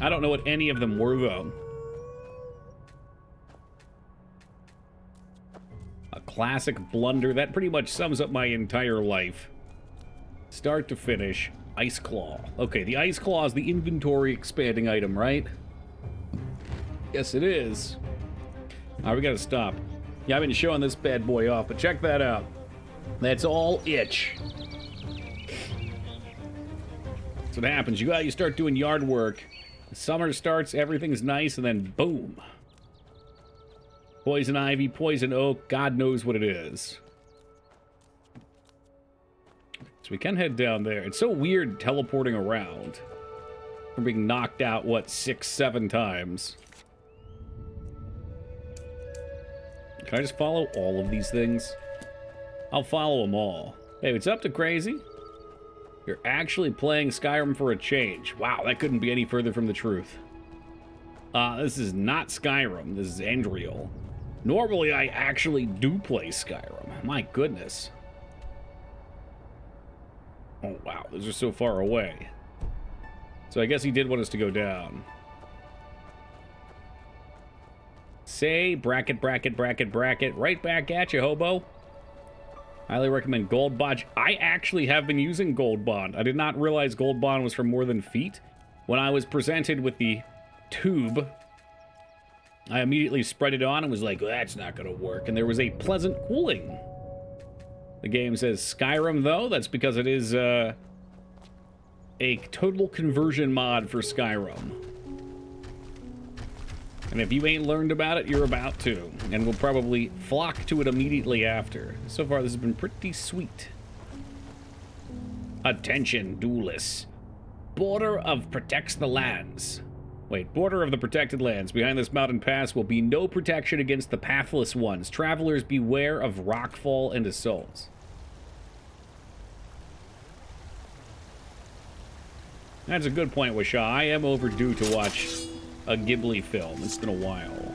I don't know what any of them were, though. A classic blunder. That pretty much sums up my entire life. Start to finish. Ice Claw. Okay, the Ice Claw is the inventory expanding item, right? Yes, it is. Alright, we gotta stop. Yeah, I've been showing this bad boy off, but check that out. That's all itch. That's what happens. You start doing yard work, Summer starts, everything's nice, and then boom. Poison ivy, poison oak, God knows what it is. So we can head down there. It's so weird teleporting around. We're being knocked out, what, 6, 7 times. Can I just follow all of these things? I'll follow them all. Hey, what's up to Crazy? You're actually playing Skyrim for a change. Wow, that couldn't be any further from the truth. This is not Skyrim. This is Enderal. Normally, I actually do play Skyrim. My goodness. Oh, wow. Those are so far away. So I guess he did want us to go down. Say, bracket, bracket, bracket, bracket. Right back at you, hobo. Highly recommend Gold Bond. I actually have been using Gold Bond. I did not realize Gold Bond was for more than feet. When I was presented with the tube, I immediately spread it on and was like, well, that's not going to work. And there was a pleasant cooling. The game says Skyrim, though. That's because it is a total conversion mod for Skyrim. And if you ain't learned about it, you're about to. And we'll probably flock to it immediately after. So far, this has been pretty sweet. Attention, duelists. Border of protects the lands. Wait, border of the protected lands. Behind this mountain pass will be no protection against the pathless ones. Travelers beware of rockfall and assaults. That's a good point, Wishaw. I am overdue to watch a Ghibli film. It's been a while.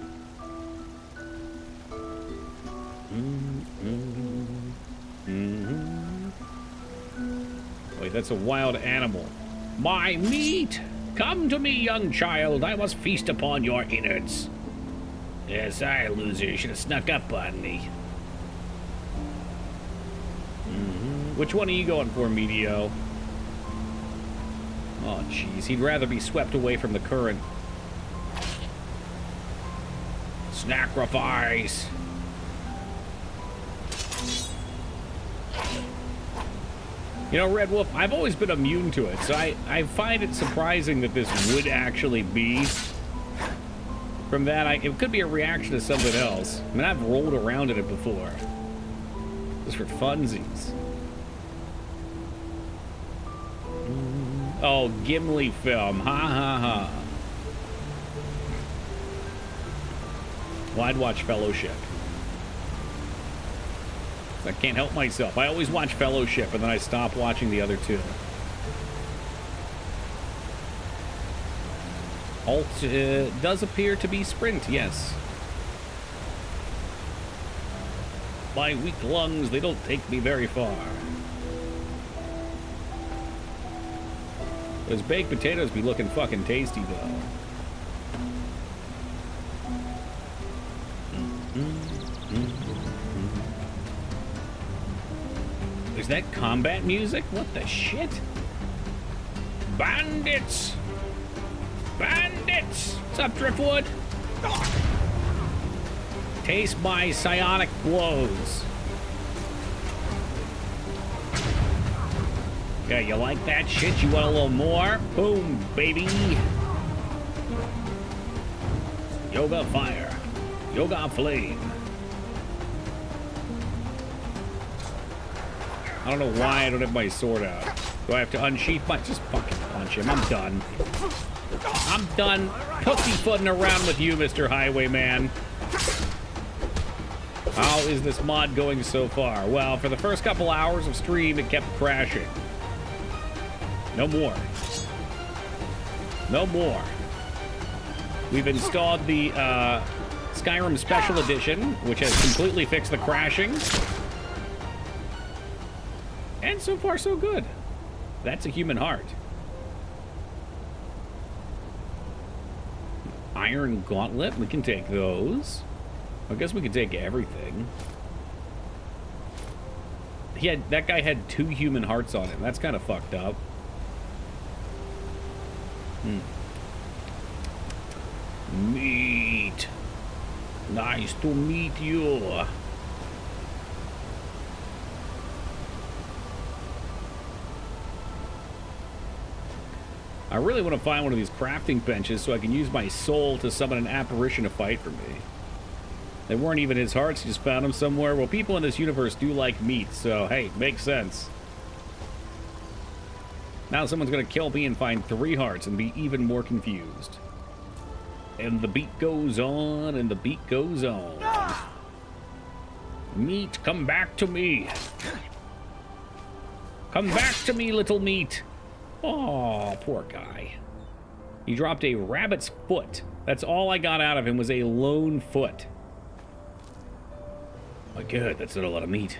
Wait, that's a wild animal. My meat! Come to me, young child. I must feast upon your innards. Yes, I, loser. You should have snuck up on me. Which one are you going for, Medio? Oh, jeez. He'd rather be swept away from the current. Sacrifice. You know, Red Wolf, I've always been immune to it, so I find it surprising that this would actually be. From that, it could be a reaction to something else. I mean, I've rolled around in it before. Just for funsies. Oh, Gimli film. Ha ha ha. Well, I'd watch Fellowship. I can't help myself. I always watch Fellowship, and then I stop watching the other two. Alt does appear to be sprint, yes. My weak lungs, they don't take me very far. Those baked potatoes be looking fucking tasty, though. Is that combat music? What the shit? Bandits! Bandits! What's up, Driftwood? Taste my psionic blows. Yeah, you like that shit? You want a little more? Boom, baby. Yoga fire. Yoga flame. I don't know why I don't have my sword out. Do I have to unsheath my... Just fucking punch him. I'm done. I'm done pussyfooting around with you, Mr. Highwayman. How is this mod going so far? Well, for the first couple hours of stream, it kept crashing. No more. No more. We've installed the Skyrim Special Edition, which has completely fixed the crashing. And so far, so good. That's a human heart. Iron Gauntlet, we can take those. I guess we could take everything. That guy had 2 human hearts on him. That's kind of fucked up. Meat. Nice to meet you. I really want to find one of these crafting benches so I can use my soul to summon an apparition to fight for me. They weren't even his hearts, he just found them somewhere. Well, people in this universe do like meat, so hey, makes sense. Now someone's gonna kill me and find 3 hearts and be even more confused. And the beat goes on, and the beat goes on. Meat, come back to me. Come back to me, little meat. Oh, poor guy. He dropped a rabbit's foot. That's all I got out of him was a lone foot. My God, that's not a lot of meat.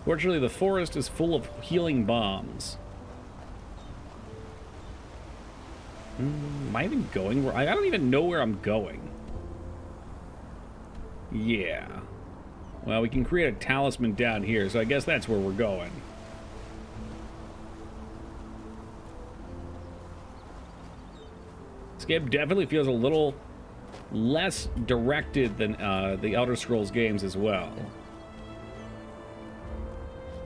Fortunately, the forest is full of healing bombs. Am I even going where... I don't even know where I'm going. Yeah. Well, we can create a talisman down here, so I guess that's where we're going. This game definitely feels a little less directed than the Elder Scrolls games as well.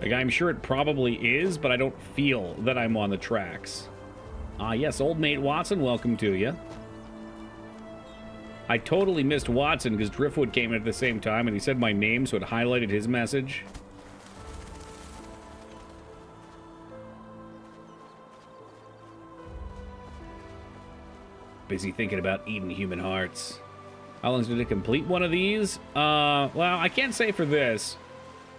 Like, I'm sure it probably is, but I don't feel that I'm on the tracks. Ah, yes, old mate Watson, welcome to you. I totally missed Watson because Driftwood came in at the same time and he said my name, so it highlighted his message. Busy thinking about eating human hearts. How long did it complete one of these? Well, I can't say for this.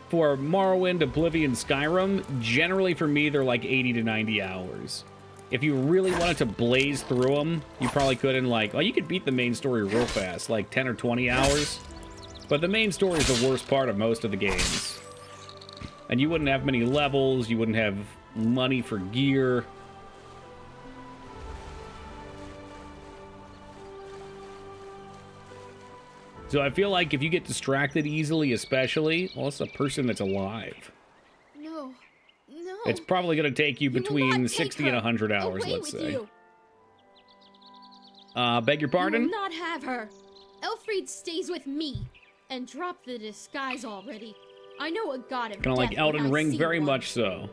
For Morrowind, Oblivion, Skyrim, generally for me, they're like 80 to 90 hours. If you really wanted to blaze through them, you probably could in like... Well, you could beat the main story real fast, like 10 or 20 hours. But the main story is the worst part of most of the games. And you wouldn't have many levels, you wouldn't have money for gear. So I feel like if you get distracted easily, especially, well, it's a person that's alive. No. No. It's probably going to take you between 60 and 100 hours, Away let's with say. you. Beg your pardon? You will not have her. Elfried stays with me. And drop the disguise already. I know a god of Kind of like death Elden when I Ring, see very one. much so.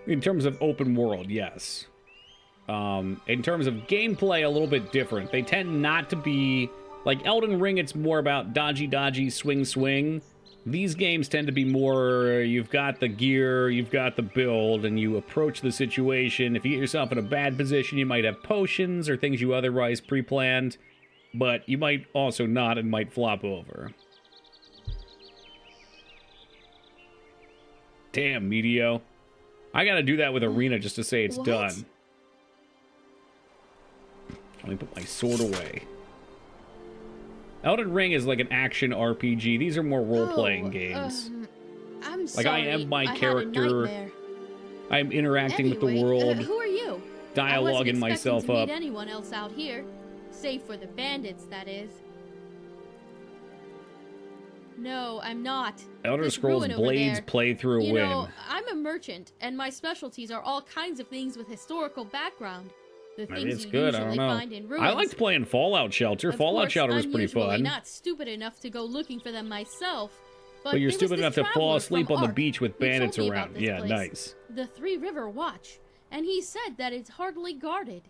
In terms of open world, yes. In terms of gameplay, a little bit different. They tend not to be... Like Elden Ring, it's more about dodgy, swing. These games tend to be more, you've got the gear, you've got the build, and you approach the situation. If you get yourself in a bad position, you might have potions or things you otherwise pre-planned, but you might also not and might flop over. Damn, Meteo. I gotta do that with Arena just to say it's What? done. Let me put my sword away. Elden Ring is like an action RPG. These are more role-playing games. I'm Like, sorry. I am my had a character. nightmare. I'm interacting with the Anyway, world, who are you? dialoguing I wasn't myself expecting to up. meet anyone else out here, save for the bandits, that is. No, I'm not. Elder This Scrolls ruin over Blades there. playthrough You win. know, I'm a merchant, and my specialties are all kinds of things with historical background. The Maybe things it's you good, I usually don't know. find in ruins. I liked playing Fallout Shelter. Of Fallout course, Shelter was I'm pretty usually fun. not stupid enough to go looking for them myself. But you're there was stupid this enough to fall traveler asleep from on the Ark beach with who told bandits me about around. this Yeah, place, nice. The Three River Watch, and he said that it's hardly guarded.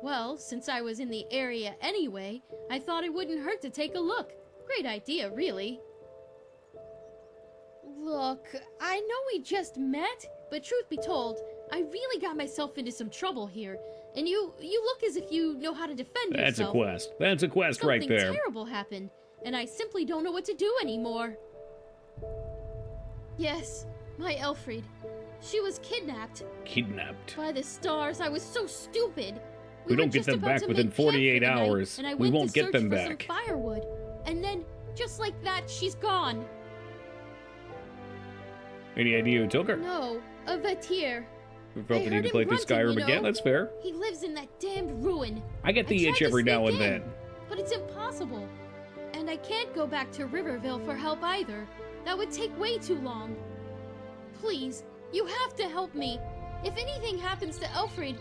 Well, since I was in the area anyway, I thought it wouldn't hurt to take a look. Great idea, really. Look, I know we just met, but truth be told, I really got myself into some trouble here, and you look as if you know how to defend That's a yourself. quest. That's a quest right there. Something terrible happened, and I simply don't know what to do anymore. Yes, my Elfried. She was kidnapped. Kidnapped. By the stars, I was so stupid. We were don't get just them about back to within make camp for 48 the night, hours. and I We went won't to get search them for back. some firewood, and then, just like that, she's gone. Any idea who took her? No, a Vatir. We felt I the need heard to him play through grunting, Skyrim you again. know. That's fair. He lives in that damned ruin. I get the tried itch to every now sneak and in, then. But it's impossible. And I can't go back to Riverville for help either. That would take way too long. Please, you have to help me. If anything happens to Elfried,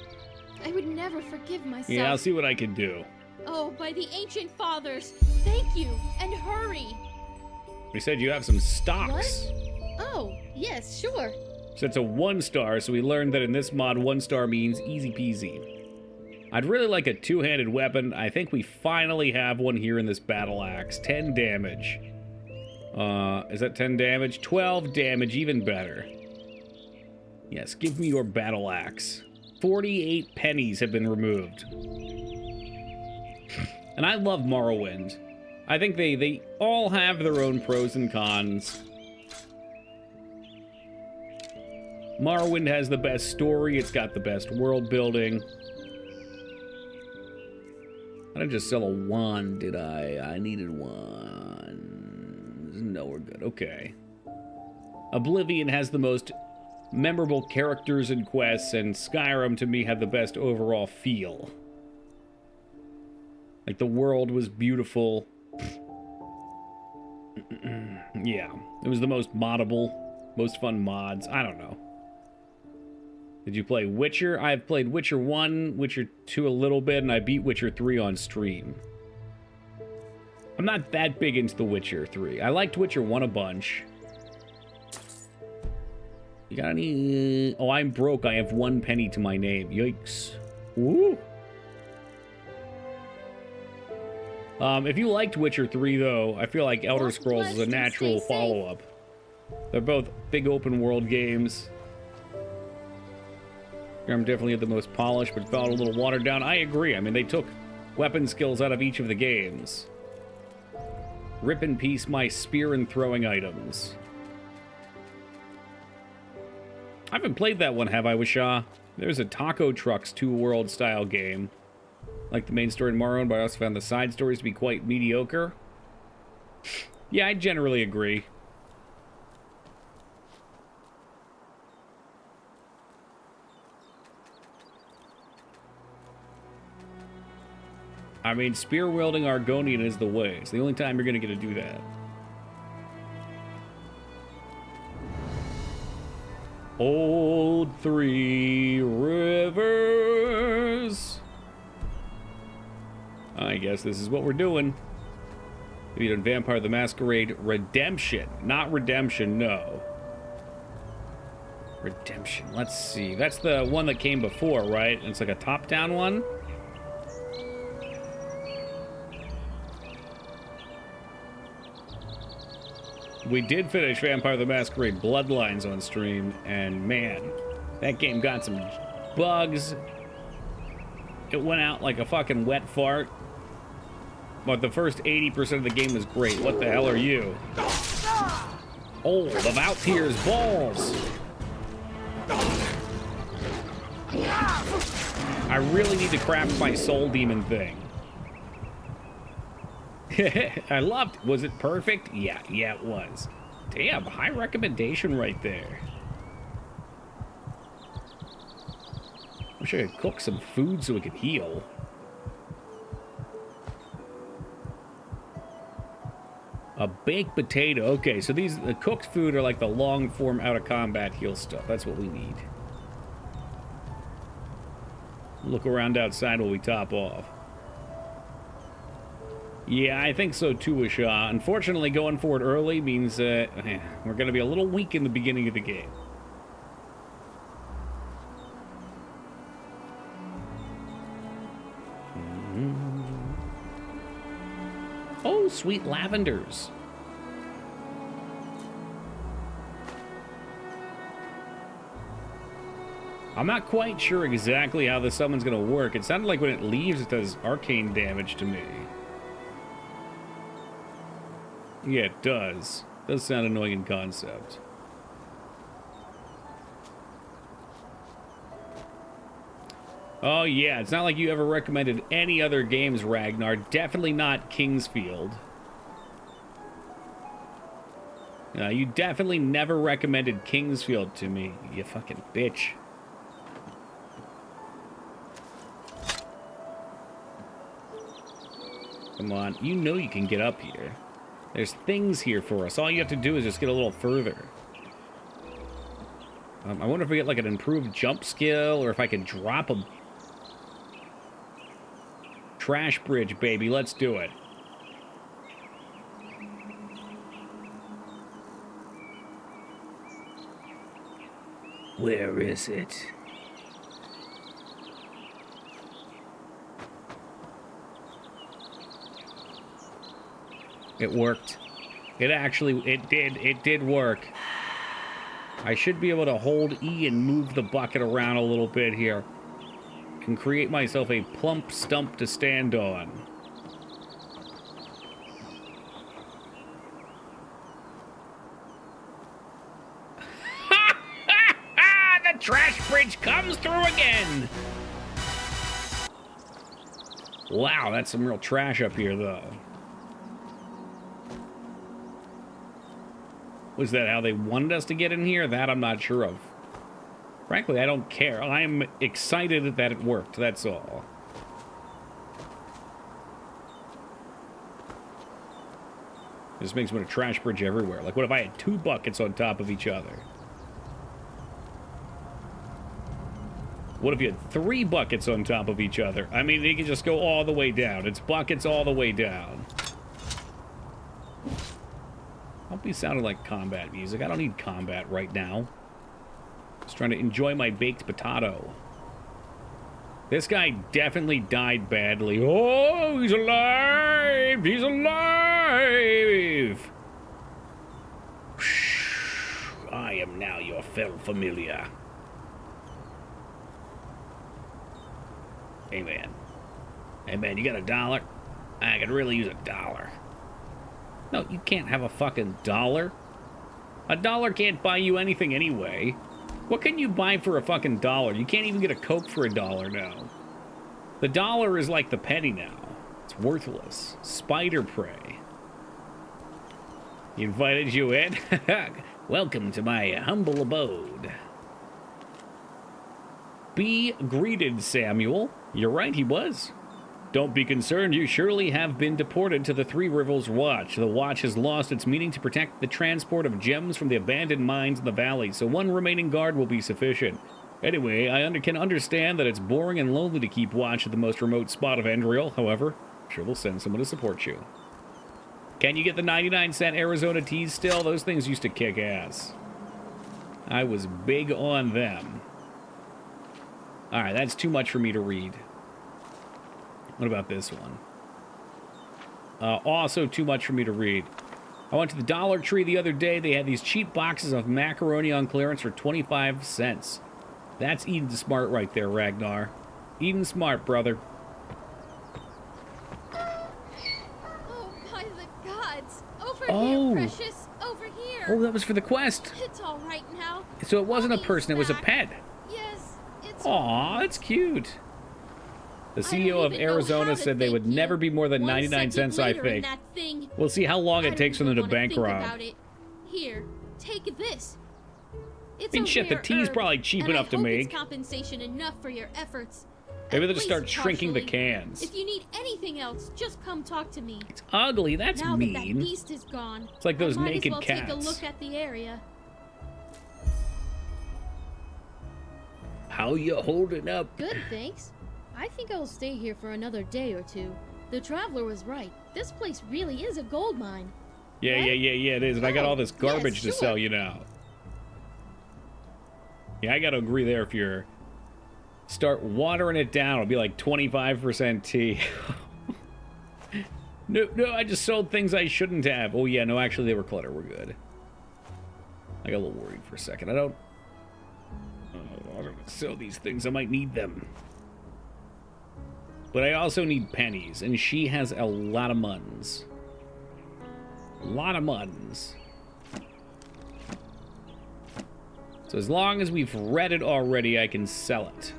I would never forgive myself. Yeah, I'll see what I can do. Oh, by the ancient fathers, thank you, and hurry. We said you have some stocks. Oh, yes, sure. So it's a 1-star, so we learned that in this mod, 1-star means easy peasy. I'd really like a 2-handed weapon. I think we finally have one here in this battle axe. 10 damage. Is that 10 damage? 12 damage, even better. Yes, give me your battle axe. 48 pennies have been removed. And I love Morrowind. I think they all have their own pros and cons. Morrowind has the best story. It's got the best world building. I didn't just sell a wand, did I? I needed one. No, we're good. Okay. Oblivion has the most memorable characters and quests, and Skyrim, to me, had the best overall feel. Like, the world was beautiful. Yeah. It was the most moddable, most fun mods. I don't know. Did you play Witcher? I've played Witcher 1, Witcher 2 a little bit, and I beat Witcher 3 on stream. I'm not that big into The Witcher 3. I liked Witcher 1 a bunch. You got any... Oh, I'm broke. I have 1 penny to my name. Yikes. Woo! If you liked Witcher 3, though, I feel like Elder Scrolls is a natural follow-up. They're both big open-world games. Skyrim definitely had the most polished, but felt a little watered down. I agree. I mean, they took weapon skills out of each of the games. Rip in peace my spear and throwing items. I haven't played that one, have I, Wishaw? There's a Taco Trucks 2-world style game. Like the main story in Morrowind, but I also found the side stories to be quite mediocre. Yeah, I generally agree. I mean, spear-wielding Argonian is the way. It's the only time you're going to get to do that. Old Three Rivers. I guess this is what we're doing. We did Vampire the Masquerade Redemption. Not Redemption, no. Redemption. Let's see. That's the one that came before, right? It's like a top-down one? We did finish Vampire the Masquerade Bloodlines on stream, and man, that game got some bugs. It went out like a fucking wet fart. But the first 80% of the game was great. What the hell are you? Oh, the Valtyr's balls! I really need to craft my soul demon thing. I loved it. Was it perfect? Yeah, it was. Damn, high recommendation right there. Wish I could cook some food so we could heal. A baked potato. Okay, so these the cooked food are like the long form out of combat heal stuff. That's what we need. Look around outside while we top off. Yeah, I think so too, Wishaw. Unfortunately, going for it early means we're going to be a little weak in the beginning of the game. Oh, sweet lavenders. I'm not quite sure exactly how the summon's going to work. It sounded like when it leaves, it does arcane damage to me. Yeah, it does. Does sound annoying in concept. Oh yeah, it's not like you ever recommended any other games, Ragnar. Definitely not Kingsfield. You definitely never recommended Kingsfield to me, you fucking bitch. Come on, you know you can get up here. There's things here for us. All you have to do is just get a little further. I wonder if we get like an improved jump skill, or if I can drop a trash bridge, baby. Let's do it. Where is it? It worked. It did work. I should be able to hold E and move the bucket around a little bit here. And create myself a plump stump to stand on. The trash bridge comes through again! Wow, that's some real trash up here, though. Was that how they wanted us to get in here? That I'm not sure of. Frankly, I don't care. I'm excited that it worked, that's all. This makes me want a trash bridge everywhere. Like, what if I had 2 buckets on top of each other? What if you had 3 buckets on top of each other? I mean, they can just go all the way down. It's buckets all the way down. Don't be sounding like combat music. I don't need combat right now. Just trying to enjoy my baked potato. This guy definitely died badly. Oh, he's alive! He's alive! I am now your fell familiar. Hey, man. Hey, man, you got $1? I could really use $1. No, you can't have a fucking $1. $1 can't buy you anything anyway. What can you buy for a fucking $1? You can't even get a Coke for $1 now. The dollar is like the penny now. It's worthless. Spider prey. He invited you in? Welcome to my humble abode. Be greeted, Samuel. You're right, he was. Don't be concerned, you surely have been deported to the Three Rivers Watch. The Watch has lost its meaning to protect the transport of gems from the abandoned mines in the valley, so 1 remaining guard will be sufficient. Anyway, I can understand that it's boring and lonely to keep watch at the most remote spot of Enderal. However, I'm sure they'll send someone to support you. Can you get the 99-cent Arizona teas still? Those things used to kick ass. I was big on them. Alright, that's too much for me to read. What about this one? Also too much for me to read. I went to the Dollar Tree the other day. They had these cheap boxes of macaroni on clearance for 25 cents. That's Eden Smart right there, Ragnar. Eden Smart, brother. Oh, by the gods. Over Oh. here, precious. Over here. Oh, that was for the quest. It's all right now. So it wasn't a person, it was a pet. Yes, it's Aw, that's cute. The CEO of Arizona said they would never be more than 99 cents, I think. We'll see how long it takes for them to bank rob. Here, take this. I mean, shit, the tea's probably cheap enough to make. It's compensation enough for your efforts. Maybe they'll just start shrinking the cans. If you need anything else, just come talk to me. It's ugly, that's now mean. Now that beast is gone, it's like those naked might as well cats. Take a look at the area. How you holding up? Good, thanks. I think I'll stay here for another day or 2. The traveler was right. This place really is a gold mine. Yeah, right? yeah, it is. And I got all this garbage to sell you now. Yeah, I gotta agree there. If you're start watering it down, it'll be like 25% tea. No, I just sold things I shouldn't have. Oh yeah, no, actually they were clutter. We're good. I got a little worried for a second. I don't sell these things. I might need them. But I also need pennies, and she has a lot of muns. A lot of muns. So as long as we've read it already, I can sell it.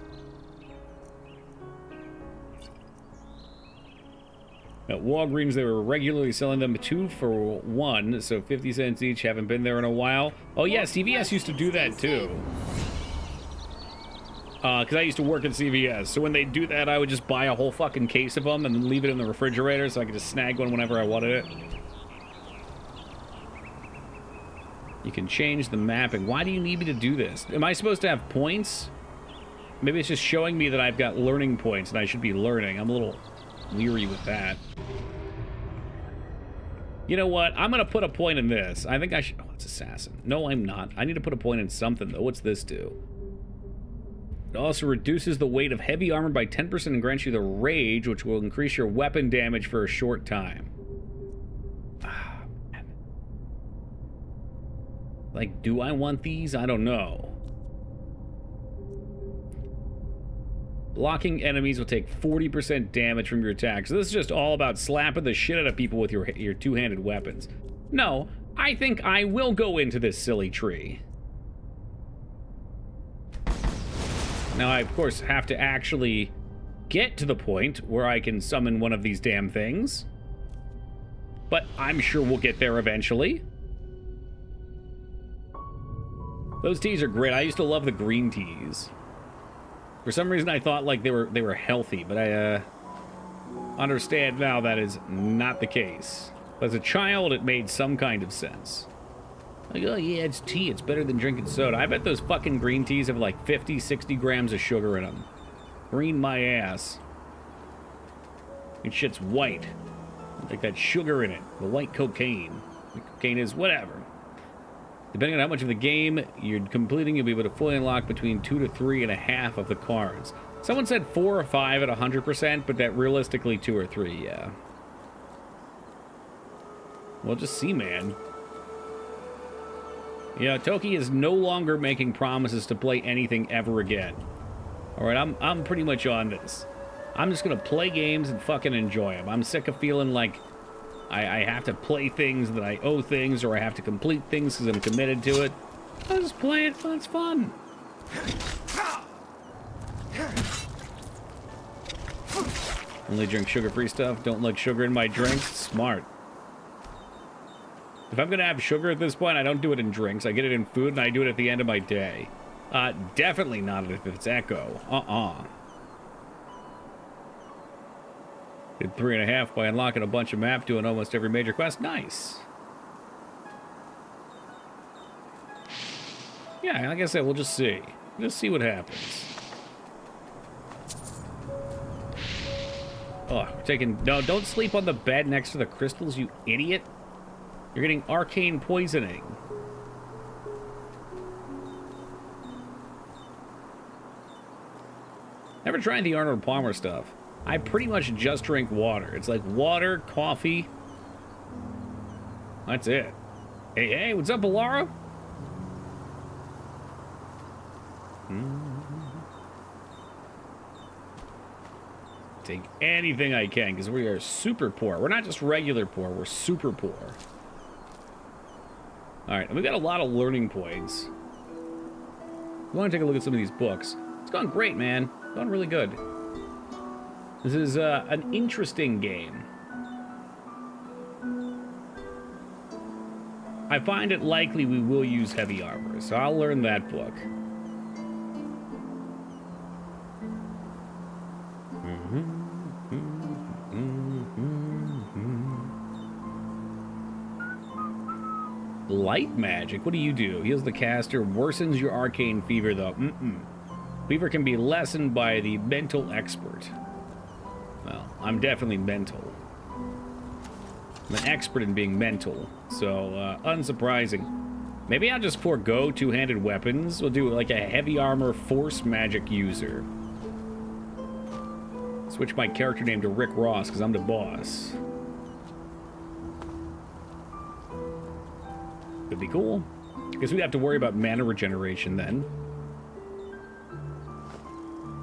At Walgreens, they were regularly selling them 2 for 1, so 50 cents each. Haven't been there in a while. Oh yeah, CVS used to do that too. Because I used to work at CVS, so when they do that, I would just buy a whole fucking case of them and then leave it in the refrigerator so I could just snag one whenever I wanted it. You can change the mapping. Why do you need me to do this? Am I supposed to have points? Maybe it's just showing me that I've got learning points and I should be learning. I'm a little leery with that. You know what? I'm going to put a point in this. I think I should... it's assassin. No, I'm not. I need to put a point in something, though. What's this do? It also reduces the weight of heavy armor by 10% and grants you the rage, which will increase your weapon damage for a short time. Ah, man. Like, do I want these? I don't know. Blocking enemies will take 40% damage from your attack. So this is just all about slapping the shit out of people with your two-handed weapons. No, I think I will go into this silly tree. Now, I, of course, have to actually get to the point where I can summon one of these damn things. But I'm sure we'll get there eventually. Those teas are great. I used to love the green teas. For some reason, I thought like they were healthy, but I understand now that is not the case. As a child, it made some kind of sense. Like, oh yeah, it's tea. It's better than drinking soda. I bet those fucking green teas have like 50, 60 grams of sugar in them. Green my ass. And shit's white. Like that sugar in it. The white cocaine. The cocaine is whatever. Depending on how much of the game you're completing, you'll be able to fully unlock between 2 to 3.5 of the cards. Someone said 4 or 5 at 100%, but that realistically 2 or 3, yeah. We'll just see, man. Yeah, Toki is no longer making promises to play anything ever again. Alright, I'm pretty much on this. I'm just gonna play games and fucking enjoy them. I'm sick of feeling like I have to play things, that I owe things, or I have to complete things because I'm committed to it. I'll just play it, it's fun. Only drink sugar-free stuff, don't like sugar in my drinks. Smart. If I'm gonna have sugar at this point, I don't do it in drinks. I get it in food, and I do it at the end of my day. Definitely not if it's Echo. Did 3.5 by unlocking a bunch of maps, doing almost every major quest. Nice. Yeah, like I said, we'll just see. Just see what happens. Oh, we're taking... No, don't sleep on the bed next to the crystals, you idiot. You're getting arcane poisoning. Never tried the Arnold Palmer stuff. I pretty much just drink water. It's like water, coffee. That's it. Hey, what's up, Alara? Take anything I can, because we are super poor. We're not just regular poor, we're super poor. Alright, and we've got a lot of learning points. We want to take a look at some of these books. It's going great, man. It's going really good. This is an interesting game. I find it likely we will use heavy armor, so I'll learn that book. Light magic? What do you do? Heals the caster, worsens your arcane fever, though. Fever can be lessened by the mental expert. Well, I'm definitely mental. I'm an expert in being mental, so unsurprising. Maybe I'll just forego two-handed weapons. We'll do like a heavy armor force magic user. Switch my character name to Rick Ross because I'm the boss. Could be cool. Guess we'd have to worry about mana regeneration then.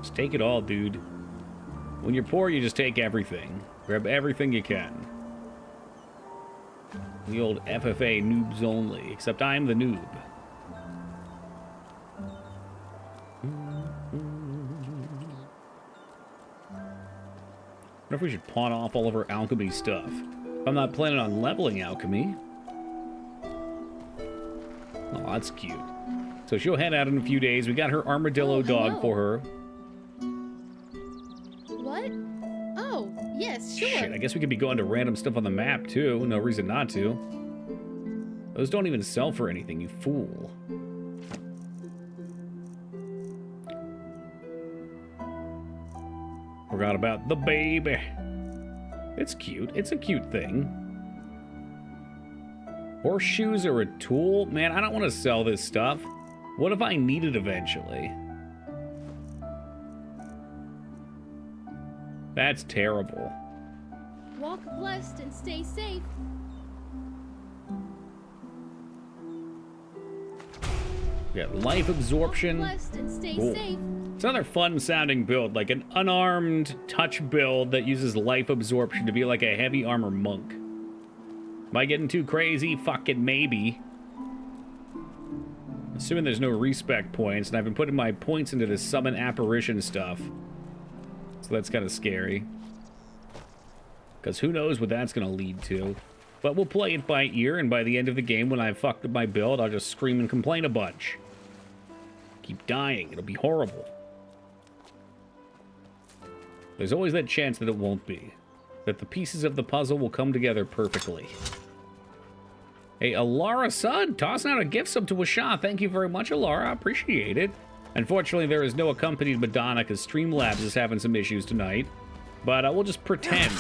Just take it all, dude. When you're poor, you just take everything. Grab everything you can. The old FFA noobs only, except I'm the noob. Wonder if we should pawn off all of our alchemy stuff. I'm not planning on leveling alchemy. Oh, that's cute. So she'll head out in a few days. We got her armadillo dog for her. What? Oh, yes, sure. Shit, I guess we could be going to random stuff on the map, too. No reason not to. Those don't even sell for anything, you fool. Forgot about the baby. It's cute. It's a cute thing. Horseshoes are a tool? Man, I don't want to sell this stuff. What if I need it eventually? That's terrible. Walk blessed and stay safe. We got life absorption. Walk blessed and stay Cool. safe. It's another fun sounding build, like an unarmed touch build that uses life absorption to be like a heavy armor monk. Am I getting too crazy? Fucking maybe. Assuming there's no respec points, and I've been putting my points into this summon apparition stuff. So that's kind of scary. Because who knows what that's going to lead to. But we'll play it by ear, and by the end of the game, when I've fucked up my build, I'll just scream and complain a bunch. Keep dying. It'll be horrible. There's always that chance that it won't be. That the pieces of the puzzle will come together perfectly. Hey, Alara Sun, tossing out a gift sub to Washa. Thank you very much, Alara. I appreciate it. Unfortunately, there is no accompanied Madonna because Streamlabs is having some issues tonight. But we'll just pretend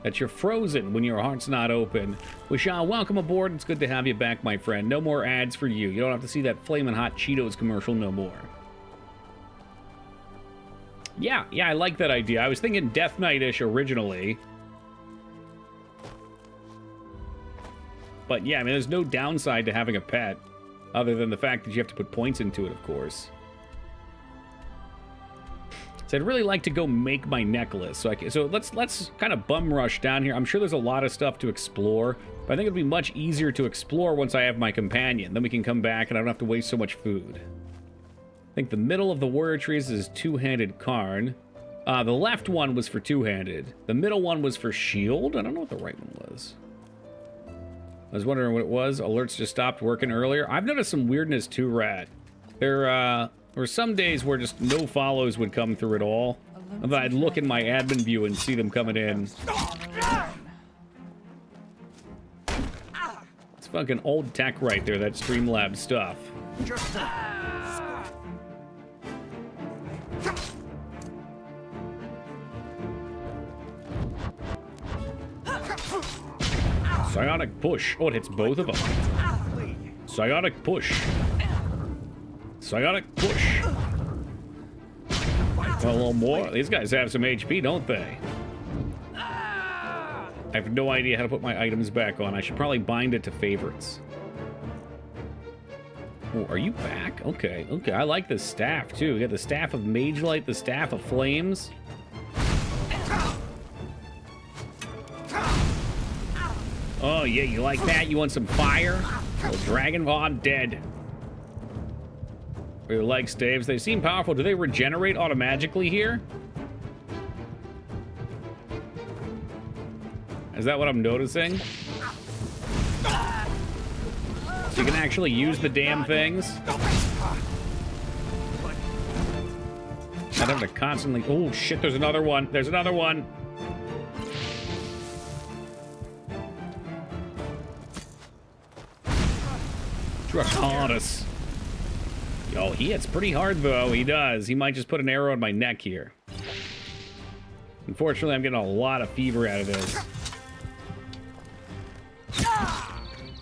that you're frozen when your heart's not open. Washa, welcome aboard. It's good to have you back, my friend. No more ads for you. You don't have to see that Flamin' Hot Cheetos commercial no more. Yeah, I like that idea. I was thinking Death Knight-ish originally. But yeah, I mean, there's no downside to having a pet, other than the fact that you have to put points into it, of course. So I'd really like to go make my necklace. So let's kind of bum rush down here. I'm sure there's a lot of stuff to explore, but I think it'll be much easier to explore once I have my companion. Then we can come back and I don't have to waste so much food. I think the middle of the warrior trees is two-handed Karn. The left one was for two-handed. The middle one was for shield. I don't know what the right one was. I was wondering what it was. Alerts just stopped working earlier. I've noticed some weirdness too, Rat. There were some days where just no follows would come through at all. And then I'd look in my admin view and see them coming in. It's fucking old tech right there, that Streamlabs stuff. Psionic push. Oh, it hits both of them. Psionic push. Psionic push. A little more. These guys have some HP, don't they? I have no idea how to put my items back on. I should probably bind it to favorites. Oh, are you back? Okay. I like this staff, too. We got the Staff of Mage Light, the Staff of Flames. Oh, yeah, you like that? You want some fire? Oh, Dragon Bond dead. Your leg staves. They seem powerful. Do they regenerate automatically here? Is that what I'm noticing? So you can actually use the damn things? I don't have to constantly... Oh, shit, there's another one. There's another one. Draconis. Yo, he hits pretty hard, though. He does. He might just put an arrow in my neck here. Unfortunately, I'm getting a lot of fever out of this.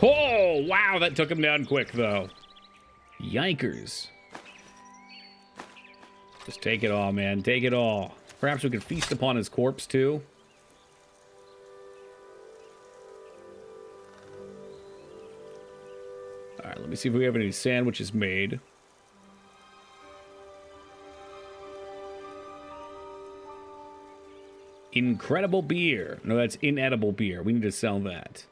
Oh, wow, that took him down quick, though. Yikers. Just take it all, man. Take it all. Perhaps we could feast upon his corpse, too. All right, let me see if we have any sandwiches made. Incredible beer. No, that's inedible beer. We need to sell that.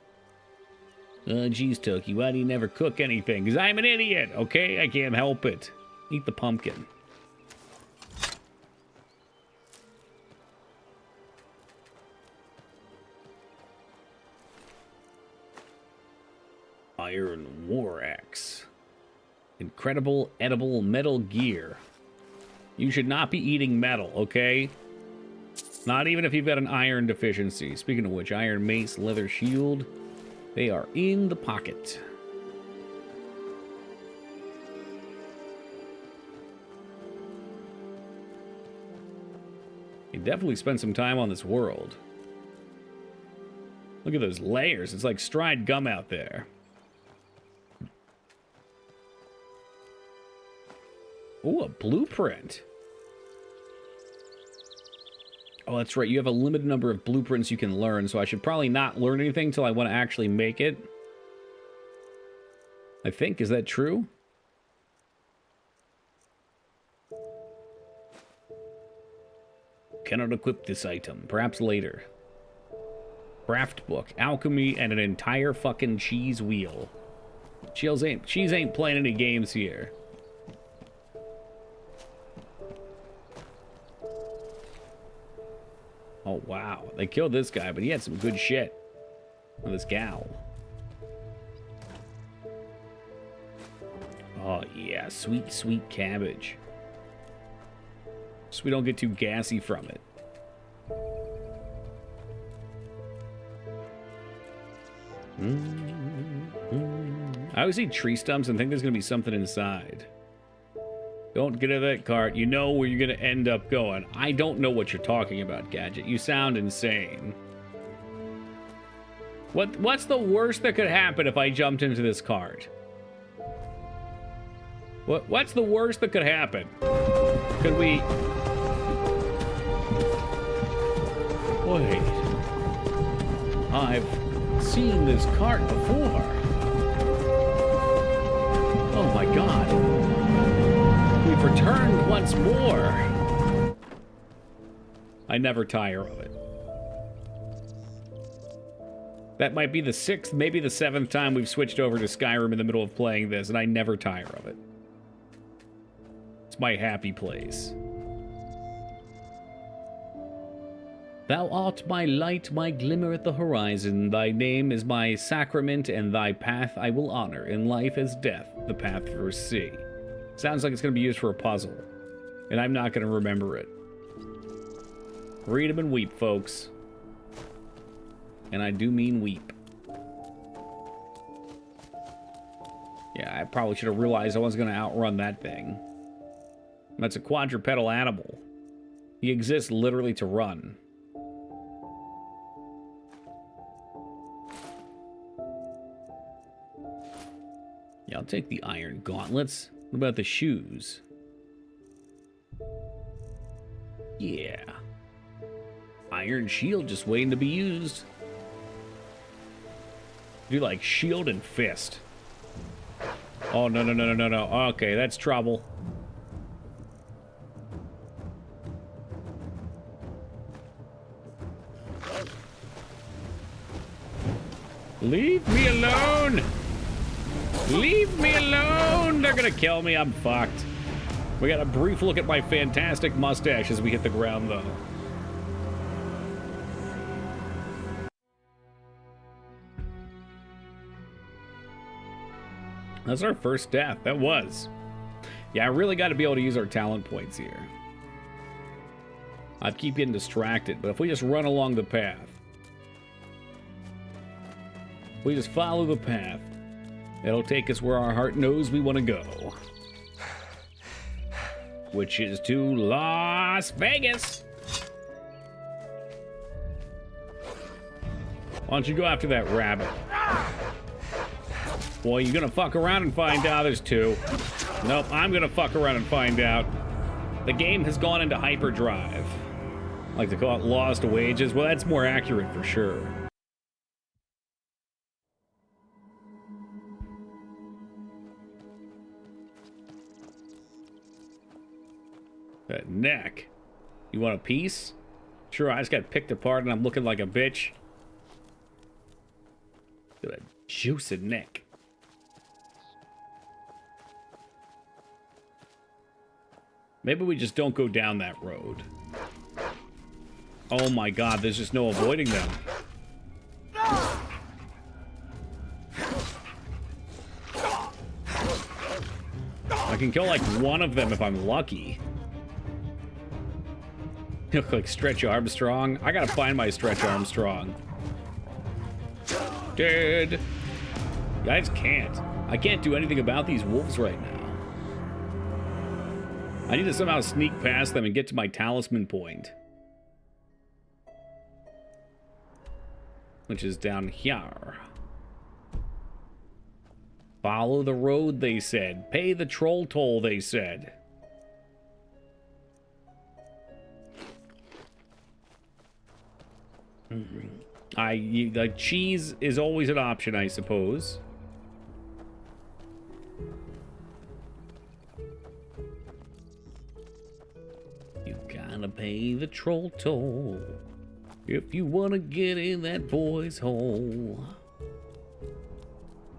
Geez, Toki, why do you never cook anything? Because I'm an idiot, okay? I can't help it. Eat the pumpkin. Iron War Axe. Incredible edible metal gear. You should not be eating metal, okay? Not even if you've got an iron deficiency. Speaking of which, iron mace, leather shield, they are in the pocket. You definitely spend some time on this world. Look at those layers. It's like stride gum out there. Ooh, a blueprint. Oh, that's right. You have a limited number of blueprints you can learn, so I should probably not learn anything until I want to actually make it. I think. Is that true? Cannot equip this item. Perhaps later. Craft book, alchemy, and an entire fucking cheese wheel. Cheese ain't playing any games here. Oh, wow. They killed this guy, but he had some good shit. Oh, this gal. Oh, yeah. Sweet, sweet cabbage. So we don't get too gassy from it. I always see tree stumps and think there's going to be something inside. Don't get in that cart. You know where you're going to end up going. I don't know what you're talking about, Gadget. You sound insane. What's the worst that could happen if I jumped into this cart? What's the worst that could happen? Could we... Wait. I've seen this cart before. Oh my god. We've returned once more. I never tire of it. That might be the 6th, maybe the 7th time we've switched over to Skyrim in the middle of playing this, and I never tire of it. It's my happy place. Thou art my light, my glimmer at the horizon. Thy name is my sacrament, and thy path I will honor. In life as death, the path foresee. Sounds like it's going to be used for a puzzle, and I'm not going to remember it. Read 'em and weep, folks. And I do mean weep. Yeah, I probably should have realized I wasn't going to outrun that thing. That's a quadrupedal animal. He exists literally to run. Yeah, I'll take the iron gauntlets. What about the shoes? Yeah. Iron shield just waiting to be used. Do like shield and fist. Oh, no, no, no, no, no, no. Okay, that's trouble. Leave me alone! Leave me alone! They're gonna kill me, I'm fucked. We got a brief look at my fantastic mustache as we hit the ground, though. That's our first death. That was. Yeah, I really got to be able to use our talent points here. I'd keep getting distracted, but if we just run along the path, we just follow the path, it'll take us where our heart knows we want to go. Which is to Las Vegas. Why don't you go after that rabbit? Boy, you're gonna fuck around and find out there's 2. Nope, I'm gonna fuck around and find out. The game has gone into hyperdrive. I like to call it lost wages. Well, that's more accurate for sure. That neck. You want a piece? Sure, I just got picked apart and I'm looking like a bitch. Look at that juicy neck. Maybe we just don't go down that road. Oh my god, there's just no avoiding them. I can kill like one of them if I'm lucky. You look like Stretch Armstrong. I gotta find my Stretch Armstrong. Dead. I just can't. I can't do anything about these wolves right now. I need to somehow sneak past them and get to my talisman point. which is down here. Follow the road, they said. Pay the troll toll, they said. Like cheese is always an option, I suppose. You gotta pay the troll toll if you wanna get in that boy's hole.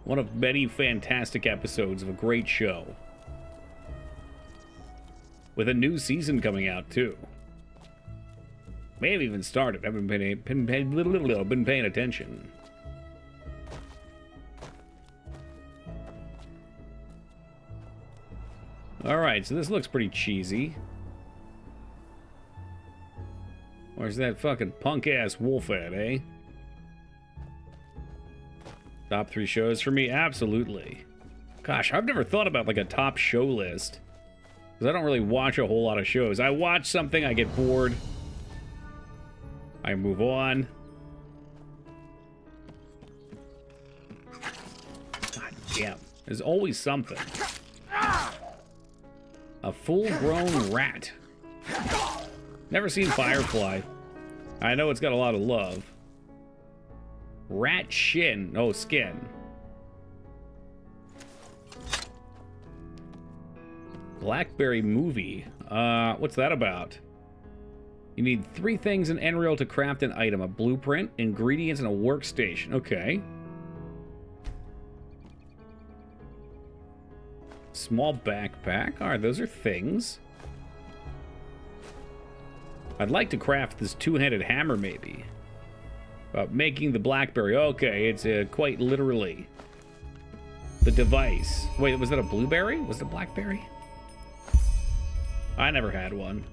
One of many fantastic episodes of a great show. With a new season coming out, too. May have even started. I haven't been paying attention. Alright, so this looks pretty cheesy. Where's that fucking punk-ass wolf at, eh? Top 3 shows for me? Absolutely. Gosh, I've never thought about like a top show list. Because I don't really watch a whole lot of shows. I watch something, I get bored. I move on. God damn. There's always something. A full-grown rat. Never seen Firefly. I know it's got a lot of love. Rat shin. Oh, skin. Blackberry movie. What's that about? You need 3 things in Enderal to craft an item. A blueprint, ingredients, and a workstation. Okay. Small backpack. Alright, those are things. I'd like to craft this 2-handed hammer, maybe. Making the Blackberry. Okay, it's quite literally the device. Wait, was that a blueberry? Was it a Blackberry? I never had one.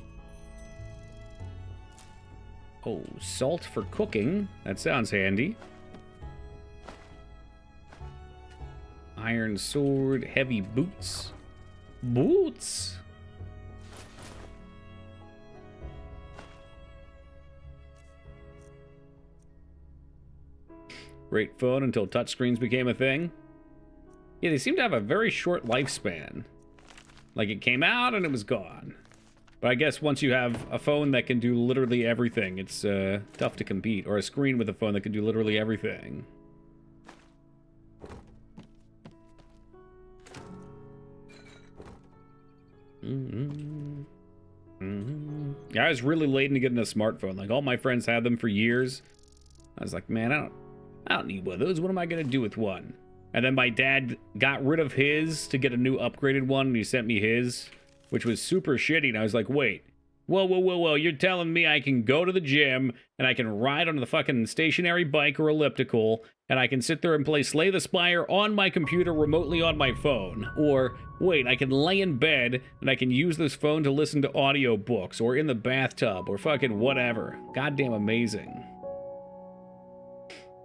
Oh, salt for cooking. That sounds handy. Iron sword, heavy boots. Boots! Great phone until touchscreens became a thing. Yeah, they seem to have a very short lifespan. Like, it came out and it was gone. But I guess once you have a phone that can do literally everything, it's tough to compete. Or a screen with a phone that can do literally everything. Yeah, I was really late into getting a smartphone. Like, all my friends had them for years. I was like, man, I don't need one of those. What am I going to do with one? And then my dad got rid of his to get a new upgraded one, and he sent me his, which was super shitty. And I was like, wait, whoa, you're telling me I can go to the gym, and I can ride on the fucking stationary bike or elliptical, and I can sit there and play Slay the Spire on my computer remotely on my phone? Or, wait, I can lay in bed, and I can use this phone to listen to audiobooks, or in the bathtub, or fucking whatever. Goddamn amazing.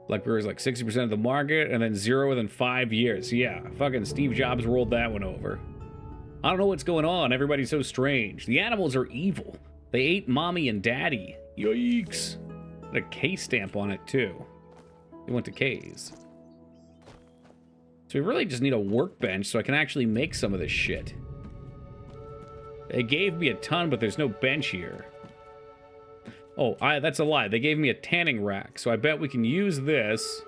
BlackBerry's like 60% of the market, and then 0 within 5 years. Yeah, fucking Steve Jobs rolled that one over. I don't know what's going on. Everybody's so strange. The animals are evil. They ate mommy and daddy. Yikes. Got a K stamp on it, too. They went to K's. So we really just need a workbench so I can actually make some of this shit. They gave me a ton, but there's no bench here. Oh, that's a lie. They gave me a tanning rack, so I bet we can use this.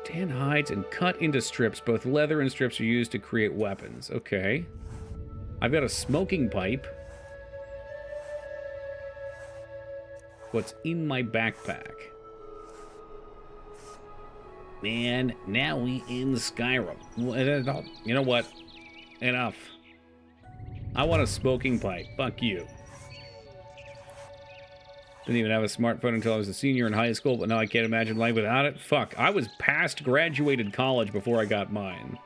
Tan hides and cut into strips. Both leather and strips are used to create weapons. Okay. I've got a smoking pipe. What's in my backpack? Man, now we in Skyrim. You know what? Enough. I want a smoking pipe. Fuck you. Didn't even have a smartphone until I was a senior in high school, but now I can't imagine life without it. Fuck, I was past graduated college before I got mine.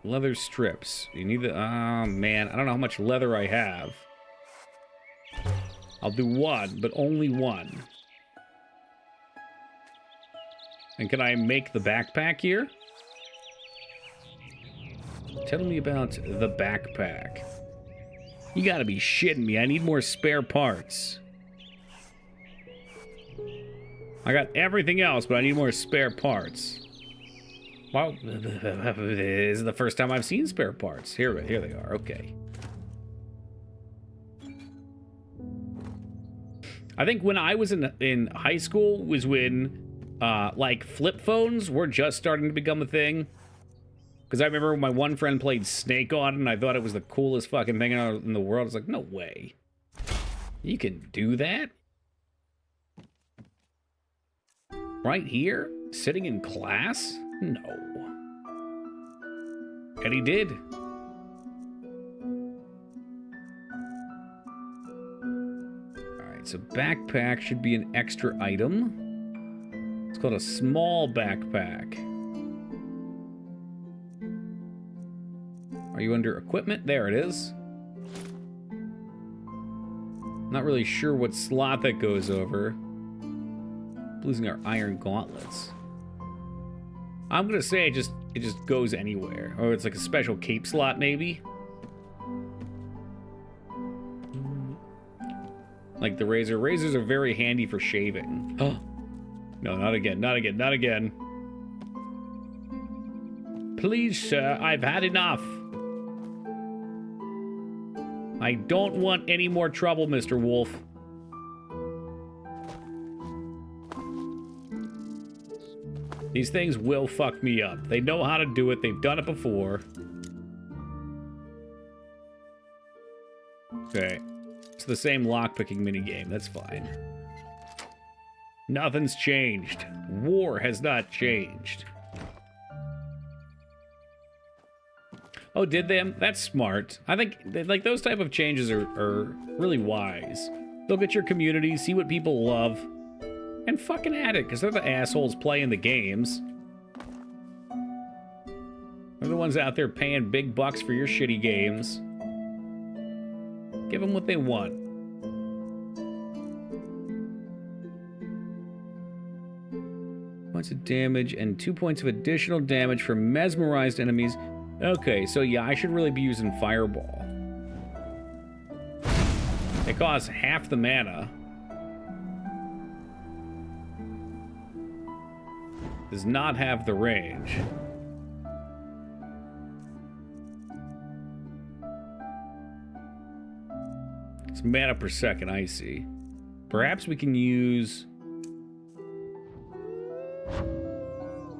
Leather strips. You need the... Oh, man, I don't know how much leather I have. I'll do one, but only one. And can I make the backpack here? Tell me about the backpack. You gotta be shitting me. I need more spare parts. I got everything else, but I need more spare parts. Well, this is the first time I've seen spare parts. Here they are. Okay. I think when I was in high school was when, like, flip phones were just starting to become a thing. Because I remember my one friend played Snake on it, and I thought it was the coolest fucking thing in the world. I was like, no way. You can do that? Right here? Sitting in class? No. And he did. Alright, so backpack should be an extra item. It's called a small backpack. Are you under equipment? There it is. Not really sure what slot that goes over. Losing our iron gauntlets. I'm gonna say it just goes anywhere. Or it's like a special cape slot, maybe? Like the razor. Razors are very handy for shaving. Oh. No, not again, not again, not again. Please, sir, I've had enough. I don't want any more trouble, Mr. Wolf. These things will fuck me up. They know how to do it. They've done it before. Okay. It's the same lockpicking minigame. That's fine. Nothing's changed. War has not changed. Oh, did they? That's smart. I think, like, those type of changes are really wise. Look at your community, see what people love, and fucking at it, because they're the assholes playing the games. They're the ones out there paying big bucks for your shitty games. Give them what they want. Points of damage and 2 points of additional damage for mesmerized enemies. Okay, so yeah, I should really be using Fireball. It costs half the mana. Does not have the range. It's mana per second, I see. Perhaps we can use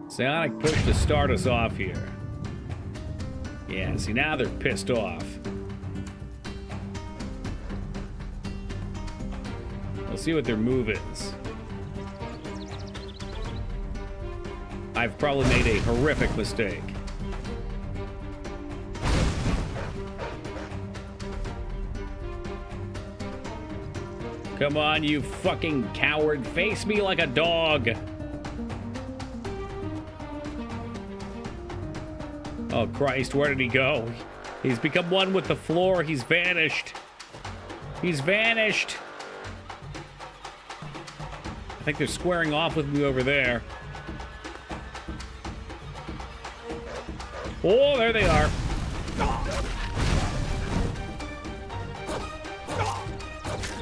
Psionic Push to start us off here. Yeah, see, now they're pissed off. We'll see what their move is. I've probably made a horrific mistake. Come on, you fucking coward. Face me like a dog. Oh, Christ, where did he go? He's become one with the floor. He's vanished. He's vanished. I think they're squaring off with me over there. Oh, there they are.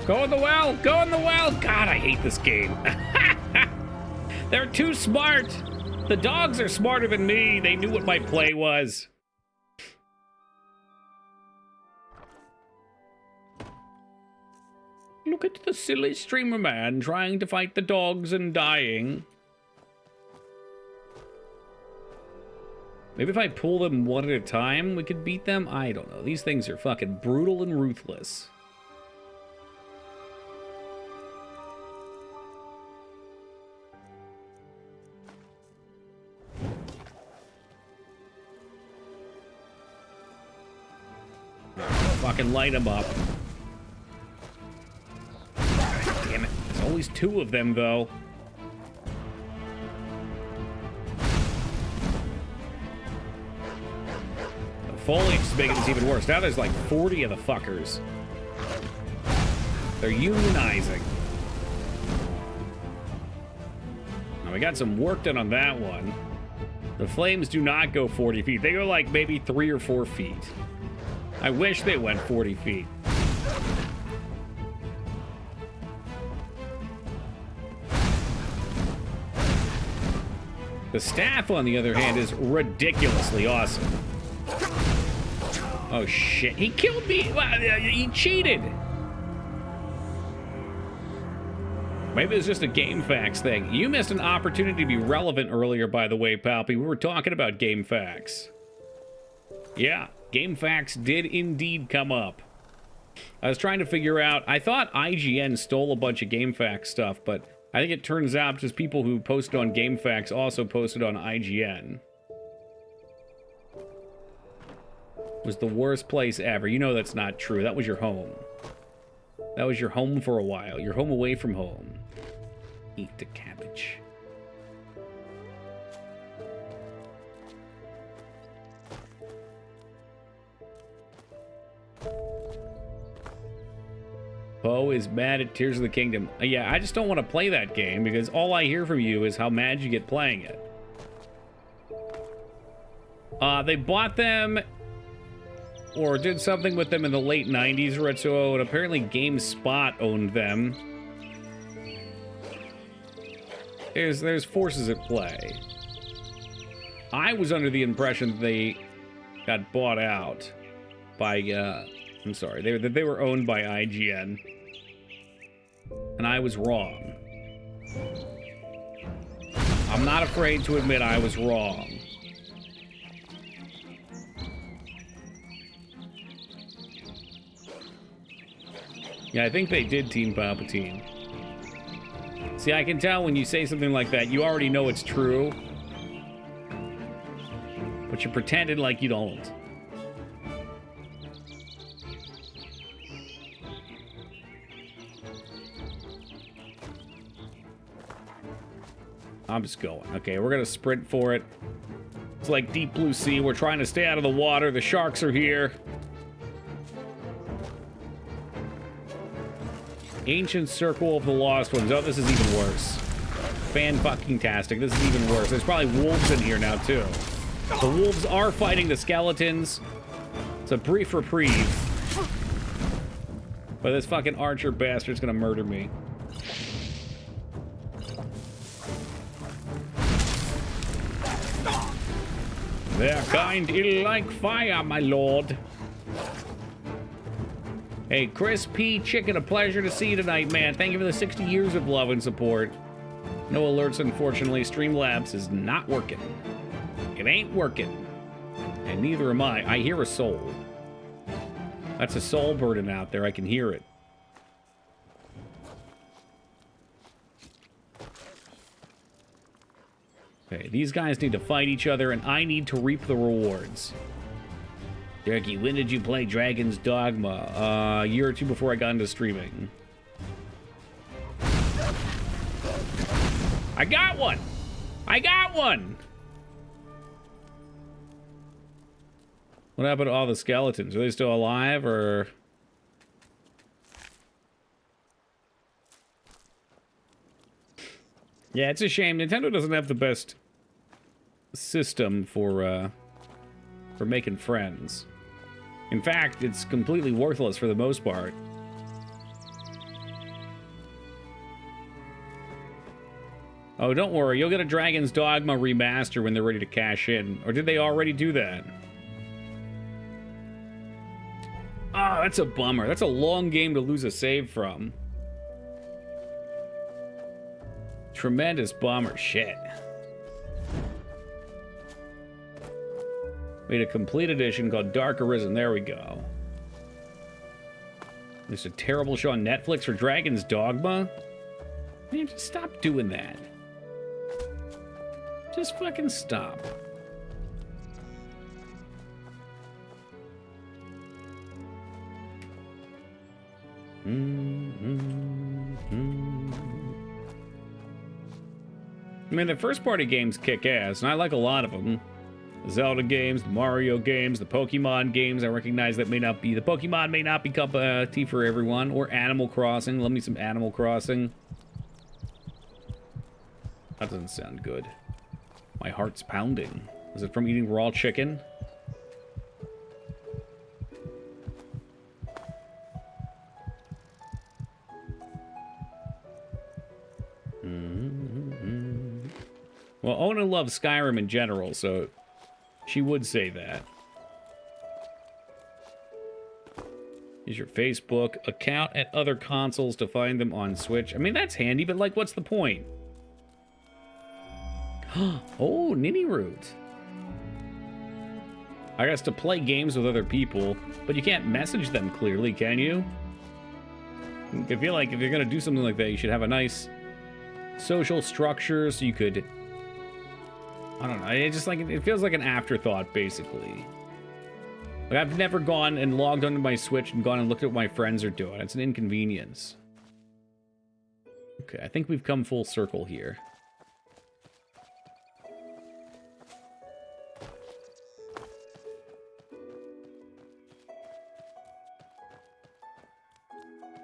Go in the well! Go in the well! God, I hate this game. They're too smart. The dogs are smarter than me. They knew what my play was. Look at the silly streamer man trying to fight the dogs and dying. Maybe if I pull them one at a time, we could beat them? I don't know. These things are fucking brutal and ruthless. Fucking light them up. Damn it. There's always two of them, though. The foliage is making this even worse. Now there's like 40 of the fuckers. They're unionizing. Now we got some work done on that one. The flames do not go 40 feet. They go like maybe 3 or 4 feet. I wish they went 40 feet. The staff, on the other hand, is ridiculously awesome. Oh shit, he killed me! He cheated! Maybe it's just a GameFAQs thing. You missed an opportunity to be relevant earlier, by the way, Palpy. We were talking about GameFAQs. Yeah, GameFAQs did indeed come up. I was trying to figure out... I thought IGN stole a bunch of GameFAQs stuff, but I think it turns out just people who posted on GameFAQs also posted on IGN. It was the worst place ever. You know that's not true. That was your home. That was your home for a while. Your home away from home. Eat the cabbage. Poe is mad at Tears of the Kingdom. Yeah, I just don't want to play that game because all I hear from you is how mad you get playing it. They bought them or did something with them in the late 90s, Retsuo, and apparently GameSpot owned them. There's forces at play. I was under the impression that they got bought out by, I'm sorry, they were owned by IGN. And I was wrong. I'm not afraid to admit I was wrong. Yeah, I think they did Team Palpatine. See, I can tell when you say something like that, you already know it's true. But you pretended like you don't. I'm just going. Okay, we're gonna sprint for it. It's like Deep Blue Sea. We're trying to stay out of the water. The sharks are here. Ancient Circle of the Lost Ones. Oh, this is even worse. Fan-fucking-tastic. This is even worse. There's probably wolves in here now, too. The wolves are fighting the skeletons. It's a brief reprieve. But this fucking archer bastard's gonna murder me. Their kind ill like fire, my lord. Hey, Chris P. Chicken, a pleasure to see you tonight, man. Thank you for the 60 years of love and support. No alerts, unfortunately. Streamlabs is not working. It ain't working. And neither am I. I hear a soul. That's a soul burden out there. I can hear it. Okay, these guys need to fight each other, and I need to reap the rewards. Turkey, when did you play Dragon's Dogma? A year or two before I got into streaming. I got one! I got one! What happened to all the skeletons? Are they still alive, or...? Yeah, it's a shame. Nintendo doesn't have the best system for making friends. In fact, it's completely worthless for the most part. Oh, don't worry. You'll get a Dragon's Dogma remaster when they're ready to cash in. Or did they already do that? Oh, that's a bummer. That's a long game to lose a save from. Tremendous bummer. Shit. Made a complete edition called Dark Arisen. There we go. There's a terrible show on Netflix for Dragon's Dogma. Man, just stop doing that. Just fucking stop. I mean, the first-party games kick ass, and I like a lot of them. The Zelda games, the Mario games, the Pokemon games. I recognize that may not be... The Pokemon may not be cup of tea for everyone. Or Animal Crossing. Love me some Animal Crossing. That doesn't sound good. My heart's pounding. Is it from eating raw chicken? Ona loves Skyrim in general, so she would say that. Use your Facebook account and other consoles to find them on Switch. I mean, that's handy, but like, what's the point? Oh, Ninny Root. I guess to play games with other people, but you can't message them clearly, can you? I feel like if you're gonna do something like that, you should have a nice social structure so you could... I don't know, it just like, it feels like an afterthought, basically. Like, I've never gone and logged onto my Switch and gone and looked at what my friends are doing. It's an inconvenience. Okay, I think we've come full circle here.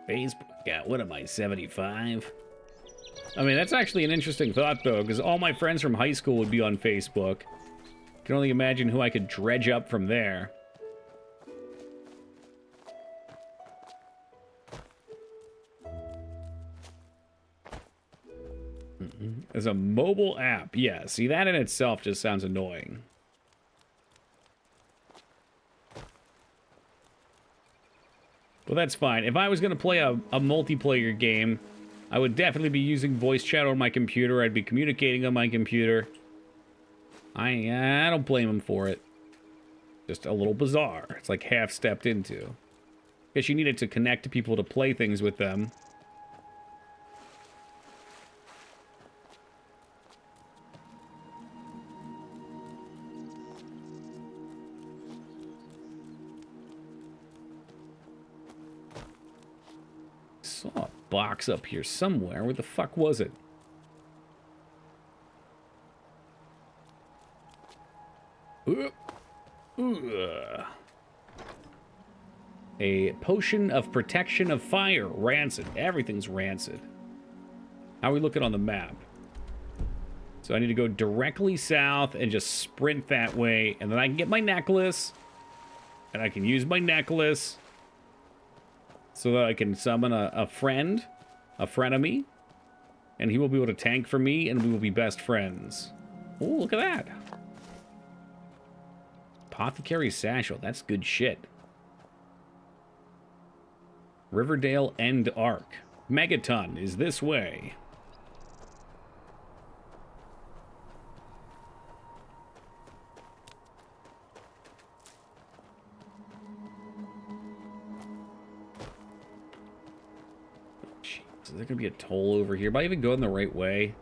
Facebook, yeah, what am I, 75? I mean, that's actually an interesting thought, though, because all my friends from high school would be on Facebook. I can only imagine who I could dredge up from there. As a mobile app, yeah. See, that in itself just sounds annoying. Well, that's fine. If I was going to play a multiplayer game, I would definitely be using voice chat on my computer. I'd be communicating on my computer. I don't blame him for it. Just a little bizarre. It's like half stepped into. Guess you needed to connect to people to play things with them. Saw a box up here somewhere. Where the fuck was it? A potion of protection of fire. Rancid. Everything's rancid. How are we looking on the map? So I need to go directly south and just sprint that way. And then I can get my necklace. And I can use my necklace so that I can summon a friend, a frenemy, and he will be able to tank for me, and we will be best friends. Oh, look at that. Apothecary Satchel, that's good shit. Riverdale End Arc. Megaton is this way. Is there gonna be a toll over here? Am I even going the right way?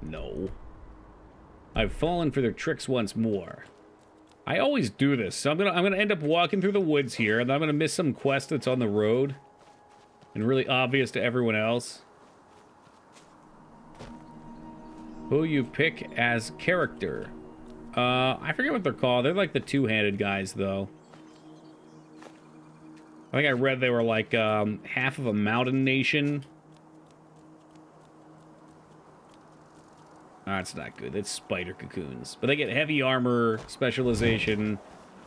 No. I've fallen for their tricks once more. I always do this, so I'm gonna end up walking through the woods here, and I'm gonna miss some quest that's on the road and really obvious to everyone else. Who you pick as character? I forget what they're called. They're like the two-handed guys, though. I think I read they were like half of a mountain nation. That's not good. That's spider cocoons. But they get heavy armor specialization,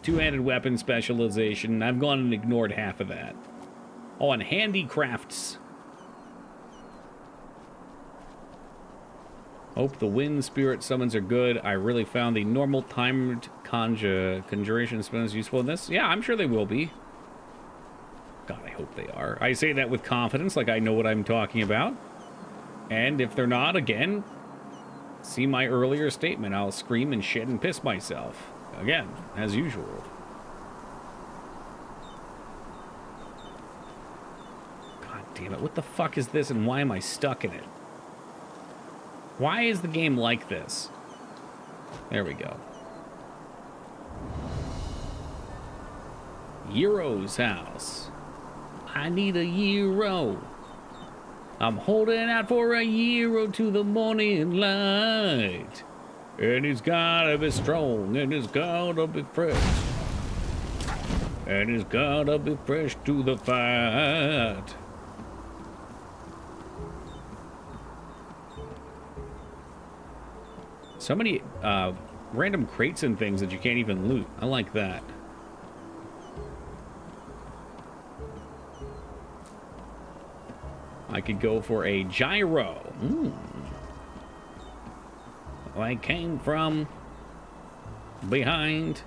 two-handed weapon specialization. I've gone and ignored half of that. Oh, and handicrafts. Hope the wind spirit summons are good. I really found the normal timed conjuration spells useful in this. Yeah, I'm sure they will be. God, I hope they are. I say that with confidence, like I know what I'm talking about. And if they're not, again, see my earlier statement. I'll scream and shit and piss myself. Again, as usual. God damn it. What the fuck is this and why am I stuck in it? Why is the game like this? There we go. Euro's house. I need a Euro. I'm holding out for a Euro to the morning light. And it's gotta be strong, and it's gotta be fresh. And it's gotta be fresh to the fight. So many random crates and things that you can't even loot. I like that. I could go for a gyro. I came from behind.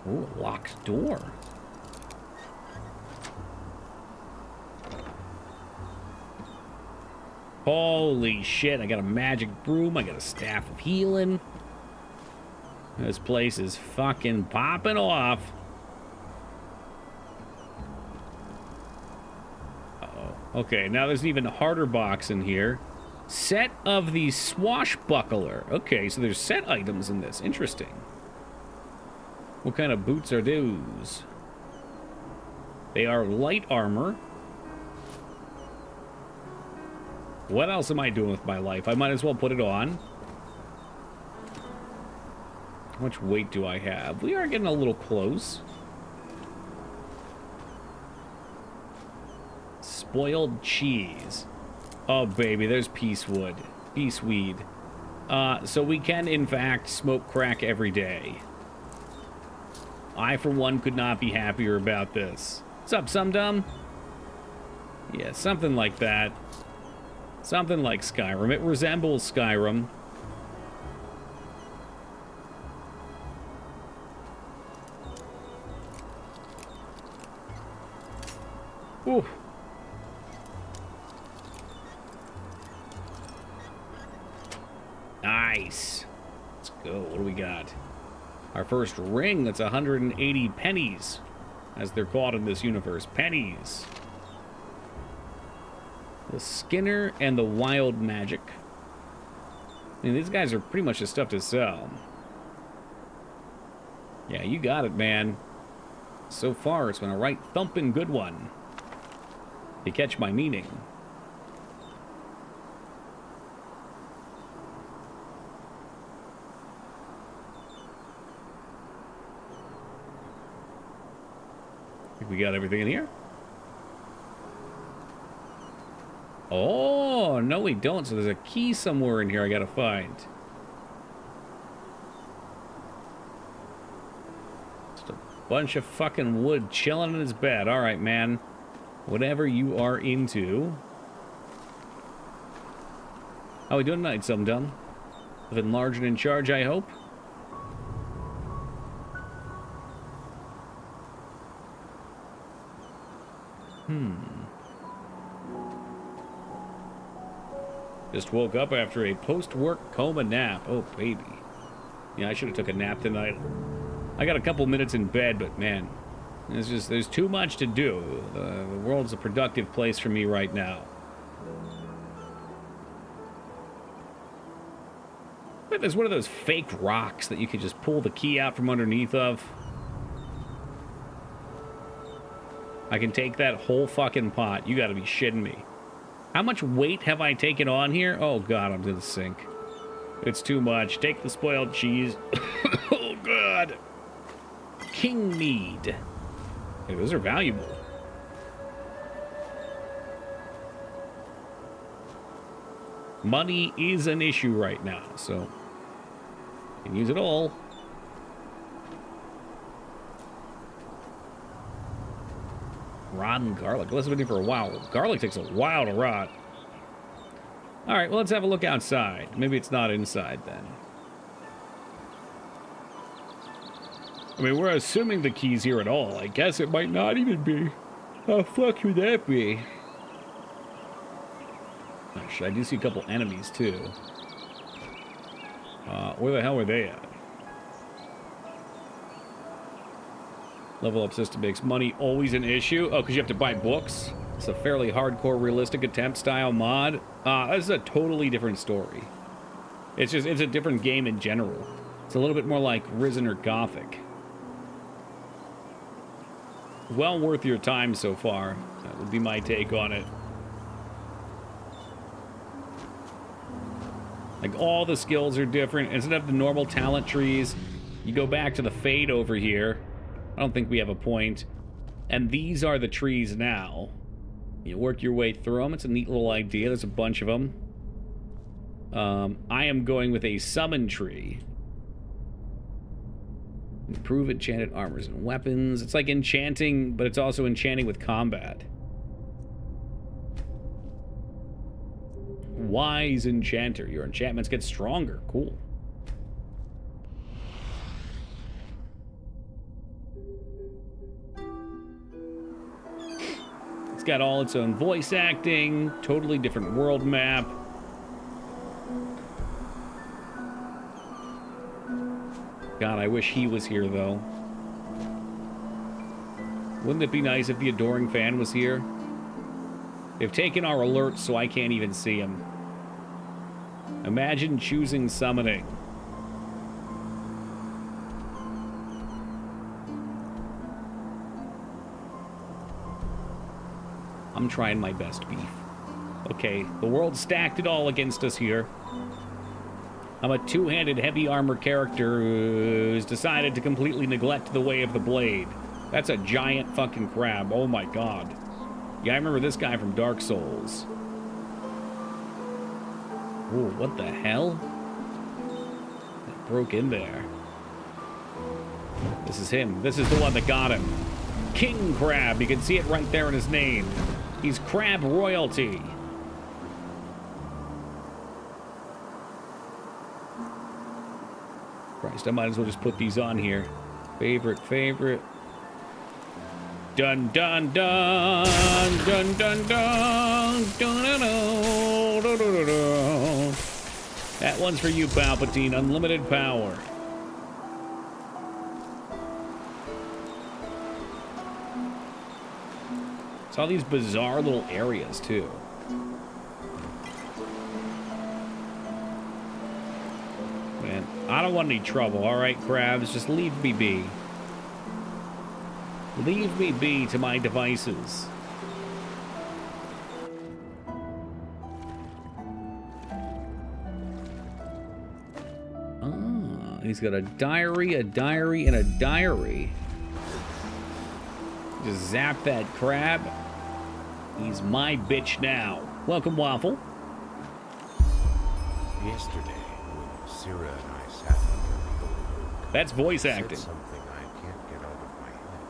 Ooh, a locked door. Holy shit, I got a magic broom, I got a staff of healing. This place is fucking popping off. Uh-oh. Okay, now there's an even harder box in here. Set of the Swashbuckler. Okay, so there's set items in this. Interesting. What kind of boots are those? They are light armor. What else am I doing with my life? I might as well put it on. How much weight do I have? We are getting a little close. Spoiled cheese. Oh, baby, there's peacewood. Peaceweed. So we can, in fact, smoke crack every day. I, for one, could not be happier about this. What's up, Sumdum? Yeah, something like that. Something like Skyrim. It resembles Skyrim. Ooh. Nice. Let's go. What do we got? Our first ring. That's 180 pennies, as they're called in this universe. Pennies. The Skinner and the Wild Magic. I mean, these guys are pretty much just stuff to sell. Yeah, you got it, man. So far, it's been a right thumping good one. You catch my meaning. Think we got everything in here? Oh, no we don't. So there's a key somewhere in here I gotta find. Just a bunch of fucking wood chilling in his bed. Alright, man. Whatever you are into. How we doing tonight, Sumdum? Living large and in charge, I hope? Just woke up after a post-work coma nap. Oh, baby. Yeah, I should have took a nap tonight. I got a couple minutes in bed, but man, there's too much to do. The world's a productive place for me right now. But there's one of those fake rocks that you could just pull the key out from underneath of. I can take that whole fucking pot. You gotta be shitting me. How much weight have I taken on here? Oh god, I'm gonna sink. It's too much. Take the spoiled cheese. Oh god. King mead. Hey, those are valuable. Money is an issue right now, so you can use it all. Rotten garlic. Let's have been here for a while. Garlic takes a while to rot. Alright, well, let's have a look outside. Maybe it's not inside then. I mean, we're assuming the key's here at all. I guess it might not even be. How fuck would that be? Gosh, I do see a couple enemies, too. Where the hell were they at? Level up system makes money always an issue. Oh, because you have to buy books? It's a fairly hardcore realistic attempt style mod. This is a totally different story. It's a different game in general. It's a little bit more like Risen or Gothic. Well worth your time so far. That would be my take on it. Like, all the skills are different. Instead of the normal talent trees, you go back to the fade over here. I don't think we have a point. And these are the trees now. You work your way through them. It's a neat little idea. There's a bunch of them. I am going with a summon tree. Improve enchanted armors and weapons. It's like enchanting, but it's also enchanting with combat. Wise enchanter. Your enchantments get stronger. Cool. It's got all its own voice acting, totally different world map. God, I wish he was here, though. Wouldn't it be nice if the adoring fan was here? They've taken our alerts, so I can't even see him. Imagine choosing summoning. I'm trying my best, Beef. Okay, the world stacked it all against us here. I'm a two-handed heavy armor character who's decided to completely neglect the way of the blade. That's a giant fucking crab. Oh my god. Yeah, I remember this guy from Dark Souls. Whoa, what the hell? That broke in there. This is him. This is the one that got him. King Crab. You can see it right there in his name. He's crab royalty. Christ, I might as well just put these on here. Favorite. Dun dun dun dun dun dun dun dun dun. That one's for you, Palpatine. Unlimited power. It's all these bizarre little areas too. Man, I don't want any trouble, alright, crabs? Just leave me be. Leave me be to my devices. Ah, he's got a diary, and a diary. Just zap that crab. He's my bitch now. Welcome, Waffle. Yesterday, when Syrah and I sat under the old oak, that's voice acting. said something I can't get out of my head.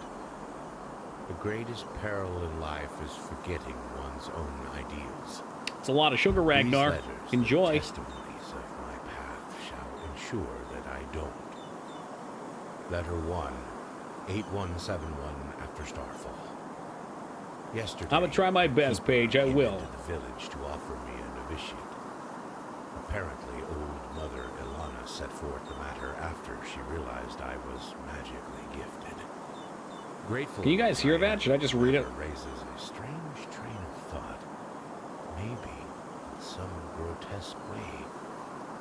The greatest peril in life is forgetting one's own ideals. It's a lot of sugar, Ragnar. These letters, enjoy. The testimonies of my path shall ensure that I don't. Letter 1, 8171 after Starfall. Yesterday, I'm gonna try my best, Paige. I will. To the village to offer me a novitiate. Apparently, old Mother Ilana set forth the matter after she realized I was magically gifted. Grateful. Can you guys hear that? Should I just read it? Raises a strange train of thought. Maybe, in some grotesque way,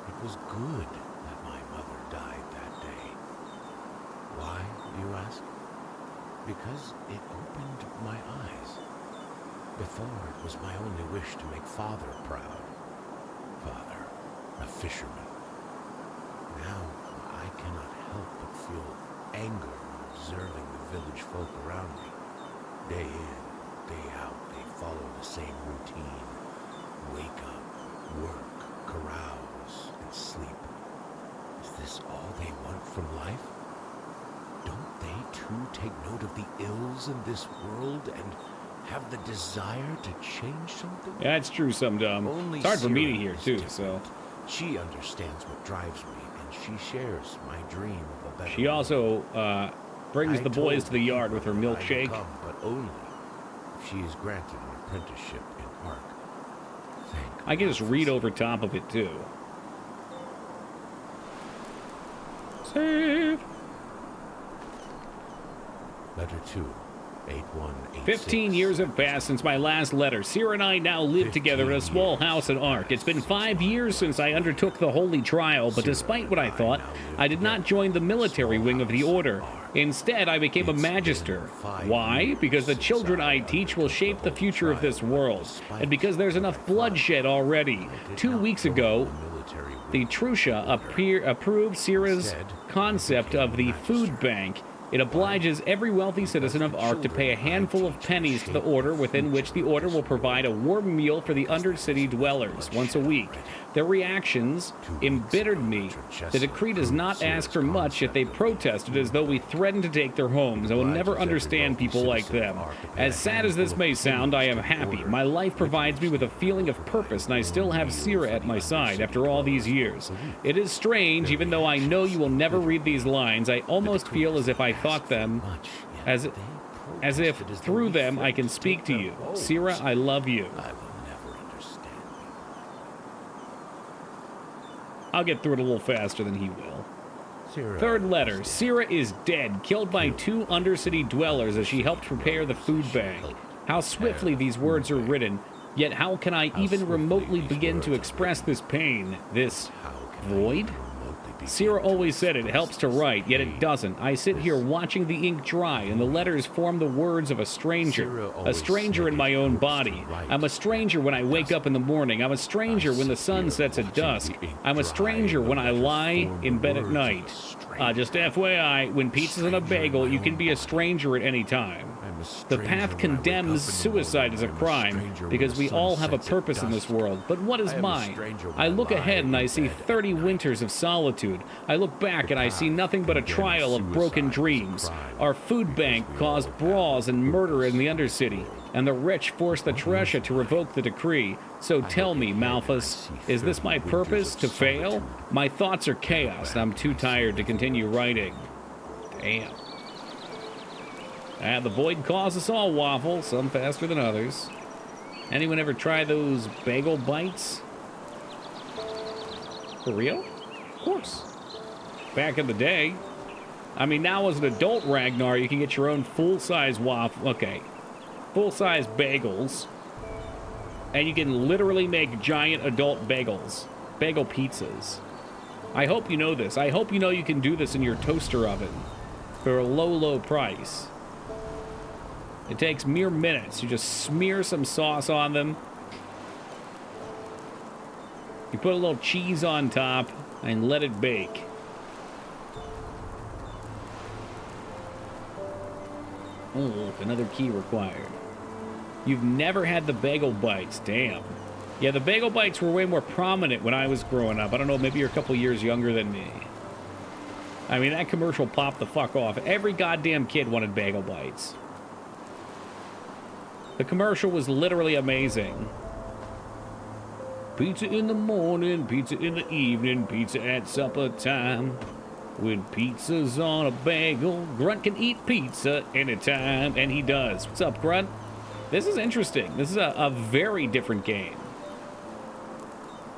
it was good that my mother died that day. Why, do you ask? Because it opened my eyes. Before, it was my only wish to make Father proud. Father, a fisherman. Now, I cannot help but feel anger observing the village folk around me. Day in, day out, they follow the same routine. Wake up, work, carouse, and sleep. Is this all they want from life? Don't they too take note of the ills in this world and have the desire to change something? Yeah, it's true, some dumb. It's hard for me to hear too, so. She understands what drives me, and she shares my dream of a better She also brings the boys to the yard with her milkshake. But only if she is granted an apprenticeship in art. I can just read over top of it too. Save. Letter 2, 8186. 15 years have passed since my last letter. Syrah and I now live together in a small house in Ark. It's been 5 years since I undertook the holy trial, but despite what I thought, I did not join the military wing of the order. Instead, I became a magister. Why? Because the children I teach will shape the future of this world, and because there's enough bloodshed already. 2 weeks ago, the Trusha approved Syrah's concept of the food bank. It obliges every wealthy citizen of Ark to pay a handful of pennies to the Order, within which the Order will provide a warm meal for the Undercity dwellers once a week. Their reactions embittered me. The decree does not ask for much, yet they protested as though we threatened to take their homes. I will never understand people like them. As sad as this may sound, I am happy. My life provides me with a feeling of purpose, and I still have Sira at my side after all these years. It is strange, even though I know you will never read these lines, I almost feel as if I thought them, as if through them I can speak to you. Sira, I love you. I'll get through it a little faster than he will. Third letter. Sira is dead, killed by 2 Undercity dwellers as she helped prepare the food bank. How swiftly these words are written, yet how can I even remotely begin to express this pain, this void? Sira always said it helps to write, yet it doesn't. I sit here watching the ink dry, and the letters form the words of a stranger in my own body. I'm a stranger when I wake up in the morning. I'm a stranger when the sun sets at dusk. I'm a stranger when I lie in bed at night. Just FYI, when pizza's in a bagel, you can be a stranger at any time. The path condemns suicide as a crime, because we all have a purpose in this world. But what is mine? I look ahead and I see 30 winters of solitude. I look back and I see nothing but a trial of broken dreams. Our food bank caused brawls and murder in the Undercity, and the rich forced the Tresha to revoke the decree. So tell me, Malthus, is this my purpose, to fail? My thoughts are chaos, and I'm too tired to continue writing. Damn. The void calls us all waffle, some faster than others. Anyone ever try those bagel bites? For real? Of course. Back in the day. I mean, now as an adult Ragnar, you can get your own full-size waffle. Okay. Full-size bagels. And you can literally make giant adult bagels. Bagel pizzas. I hope you know this. I hope you know you can do this in your toaster oven. For a low, low price. It takes mere minutes. You just smear some sauce on them. You put a little cheese on top and let it bake. Oh, another key required. You've never had the bagel bites. Damn. Yeah, the bagel bites were way more prominent when I was growing up. I don't know, maybe you're a couple years younger than me. I mean, that commercial popped the fuck off. Every goddamn kid wanted bagel bites. The commercial was literally amazing. Pizza in the morning, pizza in the evening, pizza at supper time. When pizza's on a bagel, Grunt can eat pizza anytime, and he does. What's up, Grunt? This is interesting. This is a very different game.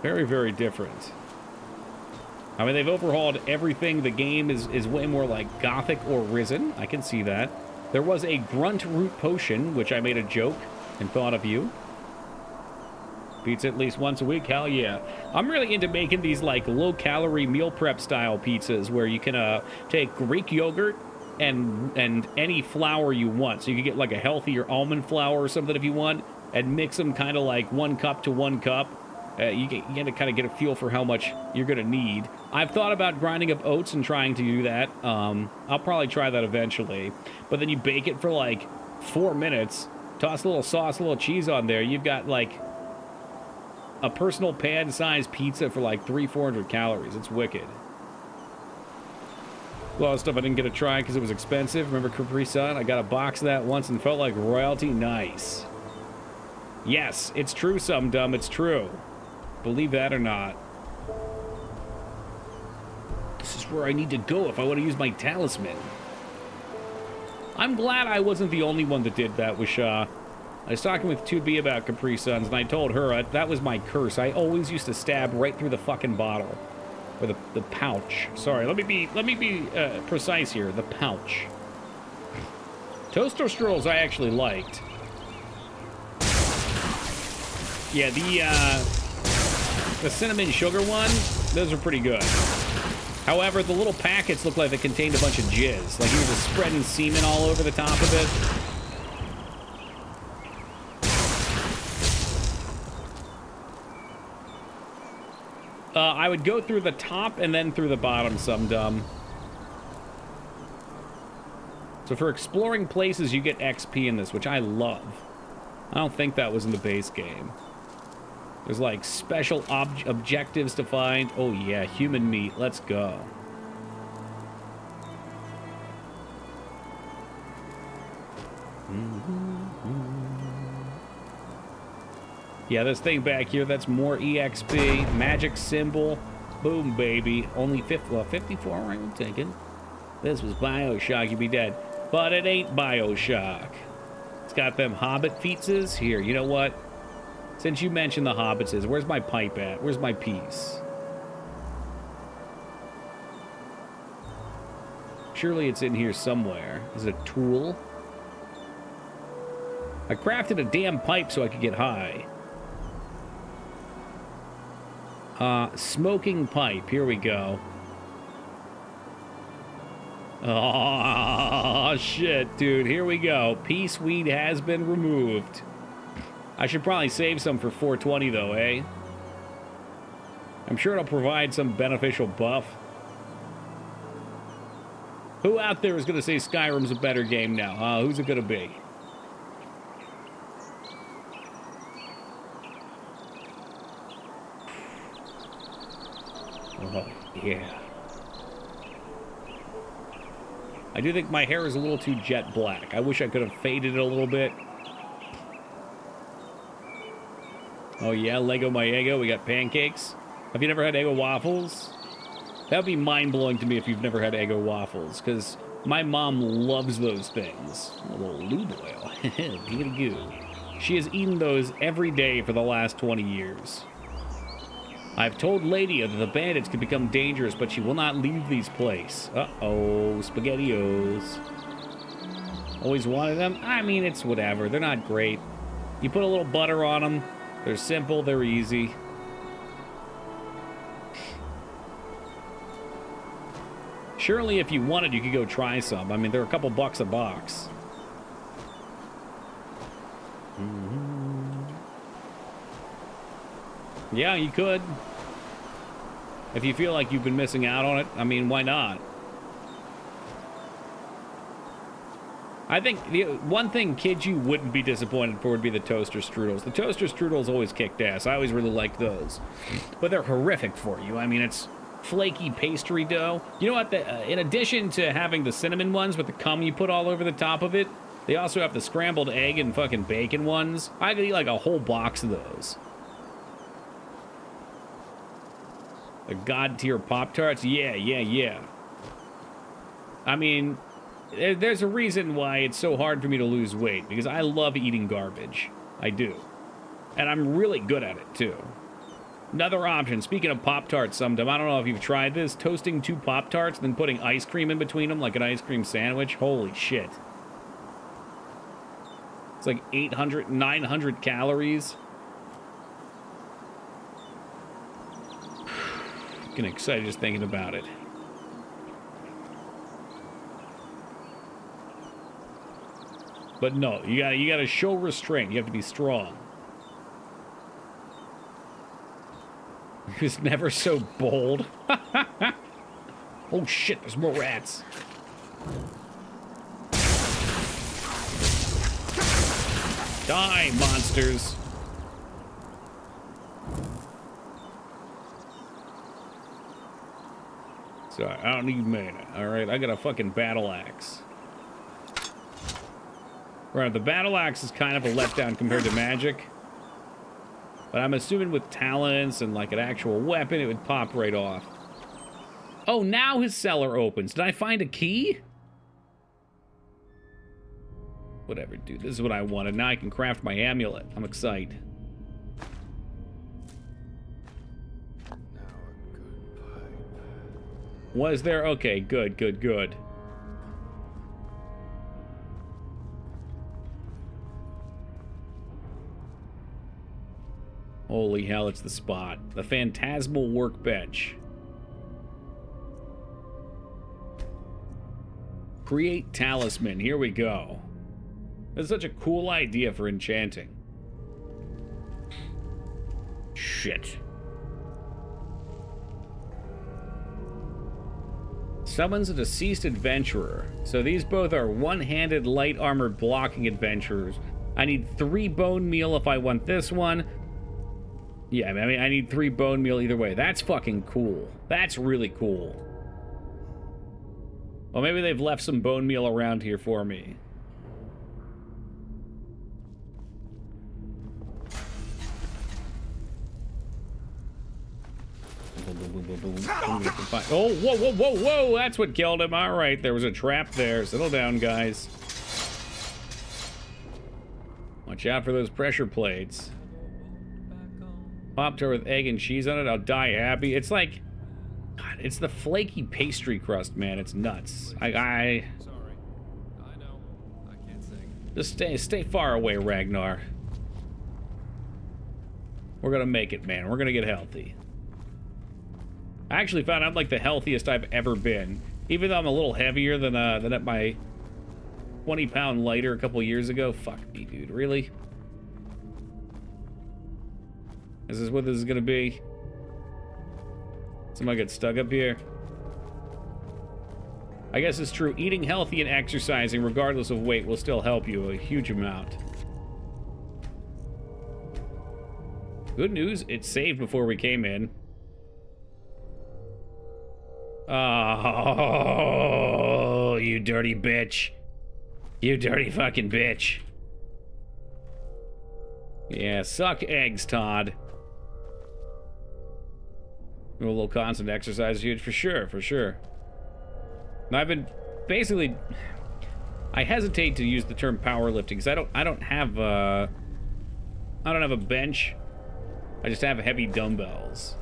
Very, very different. I mean, they've overhauled everything. The game is way more like Gothic or Risen. I can see that. There was a Grunt root potion, which I made a joke and thought of you. Pizza at least once a week? Hell yeah. I'm really into making these like low-calorie meal prep style pizzas where you can take Greek yogurt and any flour you want. So you can get like a healthier almond flour or something if you want, and mix them kind of like 1 cup to 1 cup. You get to kind of get a feel for how much you're going to need. I've thought about grinding up oats and trying to do that. I'll probably try that eventually. But then you bake it for like 4 minutes, toss a little sauce, a little cheese on there. You've got like a personal pan-sized pizza for like 300-400 calories. It's wicked. A lot of stuff I didn't get to try because it was expensive. Remember Capri Sun? I got a box of that once and felt like royalty. Nice. Yes, it's true, Some Dumb. It's true. Believe that or not. This is where I need to go if I want to use my talisman. I'm glad I wasn't the only one that did that with Shaw. I was talking with 2B about Capri Suns, and I told her that was my curse. I always used to stab right through the fucking bottle. Or the pouch. Sorry, let me be precise here. The pouch. Toaster strolls I actually liked. Yeah, the cinnamon sugar one, those are pretty good. However, the little packets look like they contained a bunch of jizz. Like you were just spreading semen all over the top of it. I would go through the top and then through the bottom, Some Dumb. So for exploring places, you get XP in this, which I love. I don't think that was in the base game. There's like special objectives to find. Oh yeah, human meat. Let's go. Yeah, this thing back here, that's more EXP. Magic symbol. Boom, baby. Only 54, right? I'm taking. This was Bioshock, you'd be dead. But it ain't Bioshock. It's got them Hobbit featses. Here, you know what? Since you mentioned the Hobbits, where's my pipe at? Where's my piece? Surely it's in here somewhere. Is it a tool? I crafted a damn pipe so I could get high. Smoking pipe. Here we go. Oh, shit, dude. Here we go. Peace weed has been removed. I should probably save some for 420, though, eh? I'm sure it'll provide some beneficial buff. Who out there is going to say Skyrim's a better game now? Who's it going to be? Oh, yeah. I do think my hair is a little too jet black. I wish I could have faded it a little bit. Oh yeah, Lego my Eggo. We got pancakes. Have you never had Eggo waffles? That would be mind-blowing to me if you've never had Eggo waffles, because my mom loves those things. A little lube oil. Goo. She has eaten those every day for the last 20 years. I've told Ladia that the bandits can become dangerous, but she will not leave these place. Uh-oh, SpaghettiOs. Always wanted them? I mean, it's whatever. They're not great. You put a little butter on them. They're simple, they're easy. Surely if you wanted, you could go try some. I mean, they're a couple bucks a box. Yeah, you could. If you feel like you've been missing out on it, I mean, why not? I think the one thing kids you wouldn't be disappointed for would be the toaster strudels. The toaster strudels always kicked ass. I always really liked those. But they're horrific for you. I mean, it's flaky pastry dough. You know what? In addition to having the cinnamon ones with the cum you put all over the top of it, they also have the scrambled egg and fucking bacon ones. I could eat like a whole box of those. The God tier Pop-Tarts? Yeah. I mean, there's a reason why it's so hard for me to lose weight, because I love eating garbage. I do. And I'm really good at it, too. Another option, speaking of Pop-Tarts sometime, I don't know if you've tried this, toasting 2 Pop-Tarts and then putting ice cream in between them like an ice cream sandwich. Holy shit. It's like 800, 900 calories. Getting excited just thinking about it. But no, you gotta show restraint. You have to be strong. He was never so bold. Oh shit, there's more rats. Die, monsters. Sorry, I don't need mana. Alright, I got a fucking battle axe. Right, the battle axe is kind of a letdown compared to magic. But I'm assuming with talents and like an actual weapon, it would pop right off. Oh, now his cellar opens. Did I find a key? Whatever, dude. This is what I wanted. Now I can craft my amulet. I'm excited. Was there? Okay, good. Holy hell, it's the spot. The phantasmal workbench. Create talisman. Here we go. That's such a cool idea for enchanting. Shit. Summons a deceased adventurer. So these both are one-handed light armored blocking adventurers. I need 3 bone meal if I want this one. Yeah, I mean, I need 3 bone meal either way. That's fucking cool. That's really cool. Well, maybe they've left some bone meal around here for me. Oh, whoa, whoa, whoa, whoa! That's what killed him. All right, there was a trap there. Settle down, guys. Watch out for those pressure plates. Pop Tart with egg and cheese on it. I'll die happy. It's like, God, it's the flaky pastry crust, man. It's nuts. Sorry, I know. I can't sing. Just stay far away, Ragnar. We're gonna make it, man. We're gonna get healthy. I actually found I'm like the healthiest I've ever been. Even though I'm a little heavier than at my 20-pound lighter a couple years ago. Fuck me, dude. Really? Is this what this is gonna be? Somebody get stuck up here? I guess it's true. Eating healthy and exercising, regardless of weight, will still help you a huge amount. Good news, it saved before we came in. Oh, you dirty bitch. You dirty fucking bitch. Yeah, suck eggs, Todd. A little constant exercise is huge, for sure, for sure. And I've been basically, I hesitate to use the term powerlifting because I don't have a bench. I just have heavy dumbbells.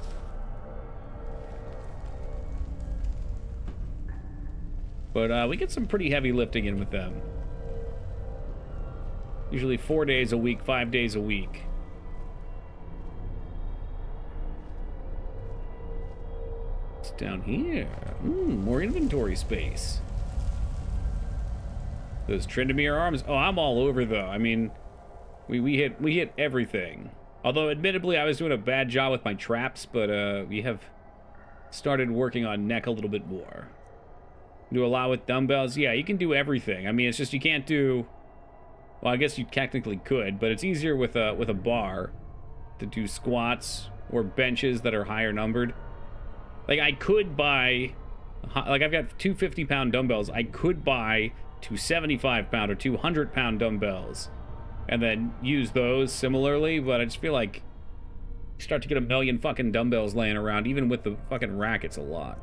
But we get some pretty heavy lifting in with them. Usually 4 days a week, 5 days a week. It's down here. More inventory space. Those Tryndamere arms. Oh, I'm all over though. I mean, we hit everything. Although, admittedly, I was doing a bad job with my traps, but we have started working on neck a little bit more. Do a lot with dumbbells. Yeah, you can do everything. I mean, it's just you can't do. Well, I guess you technically could, but it's easier with a bar to do squats or benches that are higher numbered. Like I could buy, like I've got 2 50-pound dumbbells. I could buy 2 75-pound or 200-pound dumbbells, and then use those similarly. But I just feel like you start to get a million fucking dumbbells laying around, even with the fucking rack. It's a lot.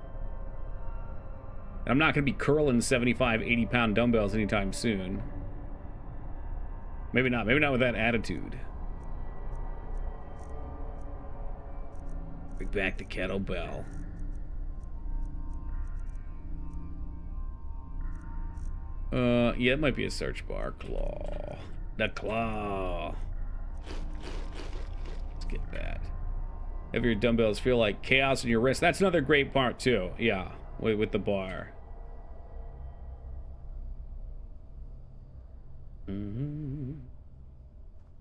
And I'm not going to be curling 75, 80-pound dumbbells anytime soon. Maybe not with that attitude. Bring back the kettlebell. Yeah, it might be a search bar. Claw. The claw. Let's get that. Heavier dumbbells feel like chaos in your wrist. That's another great part, too. Yeah, with the bar.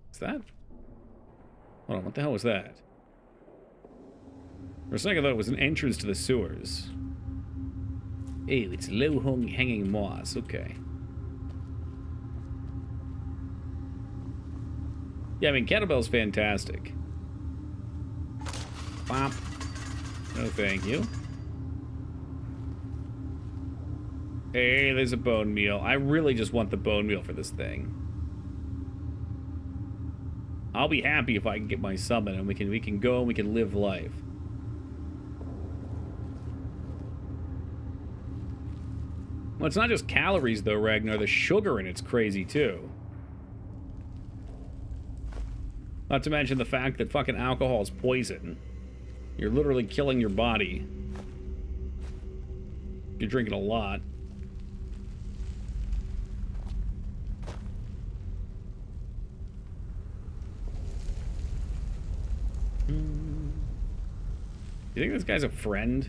What's that? Hold on, what the hell was that? For a second I thought it was an entrance to the sewers. Ew, it's low-hanging moss. Okay. Yeah, I mean, kettlebell's fantastic. Bop. No, thank you. Hey, there's a bone meal. I really just want the bone meal for this thing. I'll be happy if I can get my summon and we can go and we can live life. Well, it's not just calories though, Ragnar. The sugar in it's crazy too. Not to mention the fact that fucking alcohol is poison. You're literally killing your body. You're drinking a lot. You think this guy's a friend?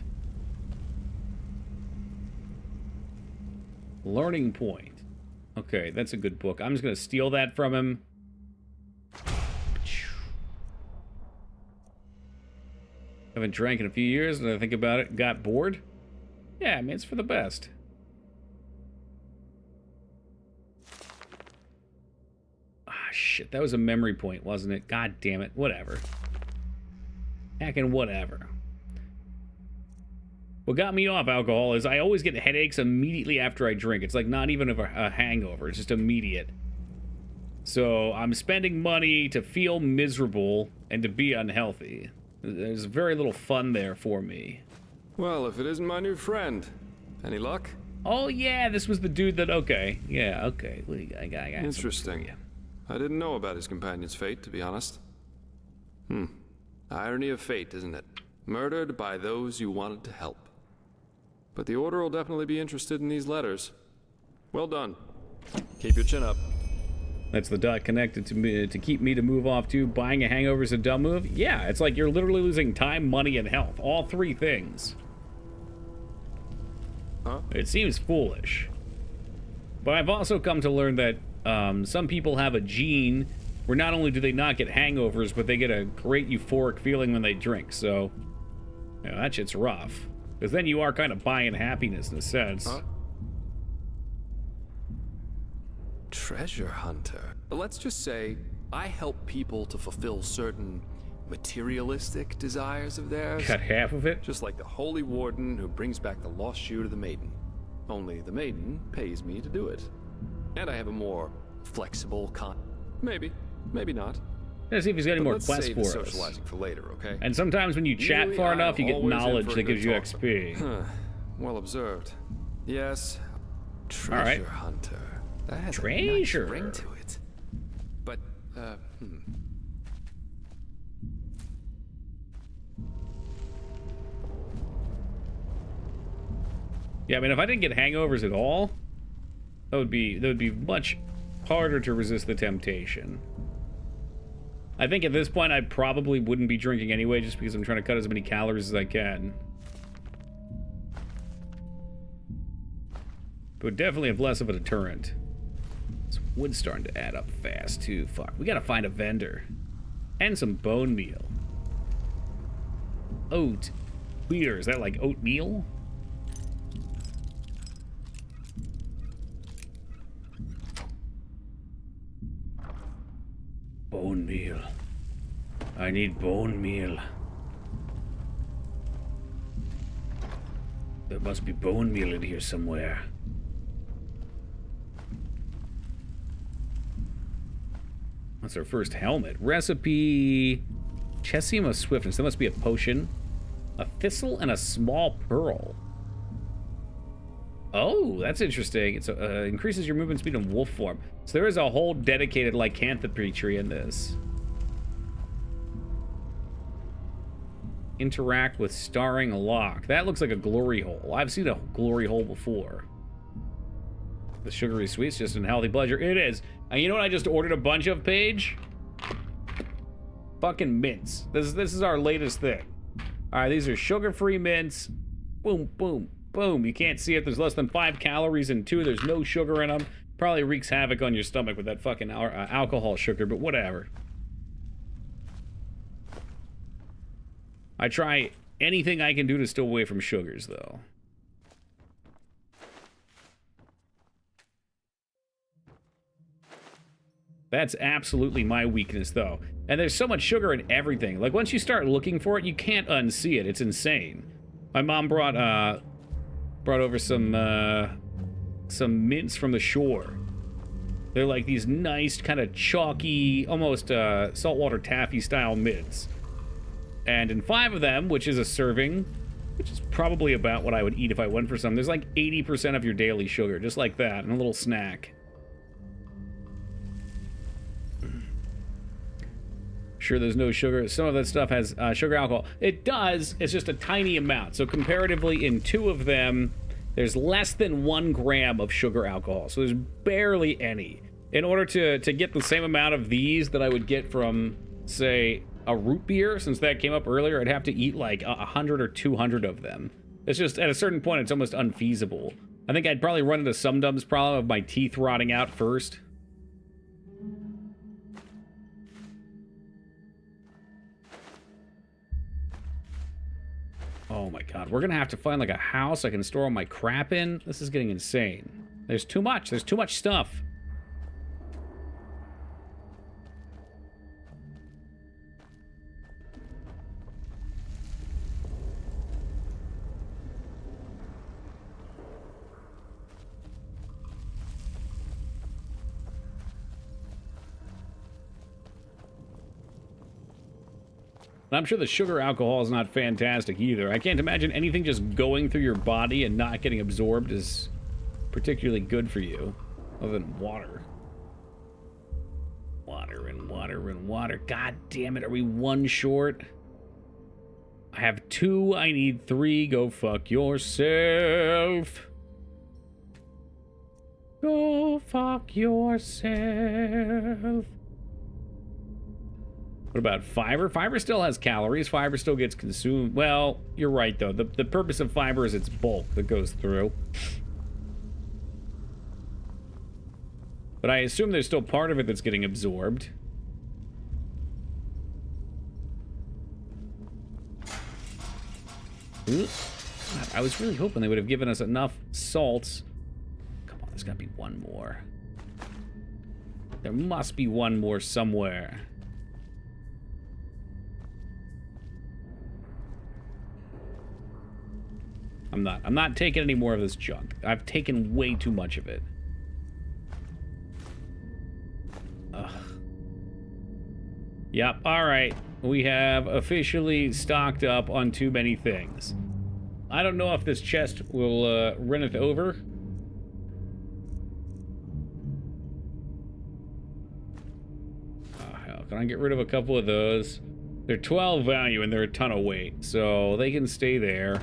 Learning point. Okay, that's a good book. I'm just gonna steal that from him. Haven't drank in a few years, and I think about it. Got bored? Yeah, I mean, it's for the best. Ah, shit, that was a memory point, wasn't it? God damn it. Whatever. Heckin' whatever. What got me off alcohol is I always get headaches immediately after I drink. It's like not even a hangover. It's just immediate. So I'm spending money to feel miserable and to be unhealthy. There's very little fun there for me. Well, if it isn't my new friend. Any luck? Oh yeah, this was the dude that, okay. Yeah, okay. I got Interesting. I didn't know about his companion's fate, to be honest. Irony of fate, isn't it? Murdered by those you wanted to help. But the Order will definitely be interested in these letters. Well done. Keep your chin up. That's the dot connected to me to keep me to move off to. Buying a hangover is a dumb move. Yeah, it's like you're literally losing time, money, and health. All three things. Huh? It seems foolish. But I've also come to learn that some people have a gene where not only do they not get hangovers, but they get a great euphoric feeling when they drink. So, you know, that shit's rough. Because then you are kind of buying happiness in a sense. Huh? Treasure hunter. Let's just say I help people to fulfill certain materialistic desires of theirs. Cut half of it? Just like the Holy Warden who brings back the lost shoe to the maiden. Only the maiden pays me to do it. And I have a more flexible Maybe. Maybe not. Let's see if he's got any more let's quests save for the us. socializing for later, okay? And sometimes when you chat Usually far I'm enough, you get always in knowledge for a that good gives you talk. XP. Well observed. Yes. Treasure All right. hunter. That has Treasure. a nice ring to it. But, Yeah, I mean, if I didn't get hangovers at all, that would be much harder to resist the temptation. I think at this point I probably wouldn't be drinking anyway, just because I'm trying to cut as many calories as I can. But would definitely have less of a deterrent. This wood's starting to add up fast too. Fuck, we gotta find a vendor. And some bone meal. Oat. Beer, is that like oatmeal? Bone meal. I need bone meal. There must be bone meal in here somewhere. That's our first helmet. Recipe... Chessium of Swiftness. That must be a potion. A thistle and a small pearl. Oh, that's interesting. It increases your movement speed in wolf form. So there is a whole dedicated lycanthropy tree in this. Interact with starring lock. That looks like a glory hole. I've seen a glory hole before. The sugary sweets, just an healthy pleasure. It is. And you know what I just ordered a bunch of, Paige? Fucking mints. This is our latest thing. All right, these are sugar-free mints. Boom, boom, boom. You can't see it. There's less than 5 calories in 2. There's no sugar in them. Probably wreaks havoc on your stomach with that fucking alcohol sugar, but whatever. I try anything I can do to stay away from sugars, though. That's absolutely my weakness, though. And there's so much sugar in everything. Like, once you start looking for it, you can't unsee it. It's insane. My mom brought over some mints from the shore. They're like these nice, kind of chalky, almost saltwater taffy-style mints. And in 5 of them, which is a serving, which is probably about what I would eat if I went for some, there's like 80% of your daily sugar, just like that, and a little snack. Sure, there's no sugar. Some of that stuff has sugar alcohol. It does. It's just a tiny amount. So comparatively, in 2 of them, there's less than 1 gram of sugar alcohol. So there's barely any. In order to get the same amount of these that I would get from, say, a root beer, since that came up earlier, I'd have to eat like 100 or 200 of them. It's just, at a certain point, it's almost unfeasible. I think I'd probably run into Sumdum's problem of my teeth rotting out first. Oh my god, we're gonna have to find like a house I can store all my crap in. This is getting insane. There's too much stuff. And I'm sure the sugar alcohol is not fantastic either. I can't imagine anything just going through your body and not getting absorbed is particularly good for you, other than water. Water and water and water. God damn it, are we one short? I have 2, I need 3. Go fuck yourself. Go fuck yourself. What about fiber? Fiber still has calories. Fiber still gets consumed. Well, you're right, though. The purpose of fiber is its bulk that goes through. But I assume there's still part of it that's getting absorbed. Ooh. God, I was really hoping they would have given us enough salts. Come on, there's gotta be one more. There must be one more somewhere. I'm not taking any more of this junk. I've taken way too much of it. Ugh. Yep, alright. We have officially stocked up on too many things. I don't know if this chest will run it over. Oh, hell. Can I get rid of a couple of those? They're 12 value and they're a ton of weight, so they can stay there.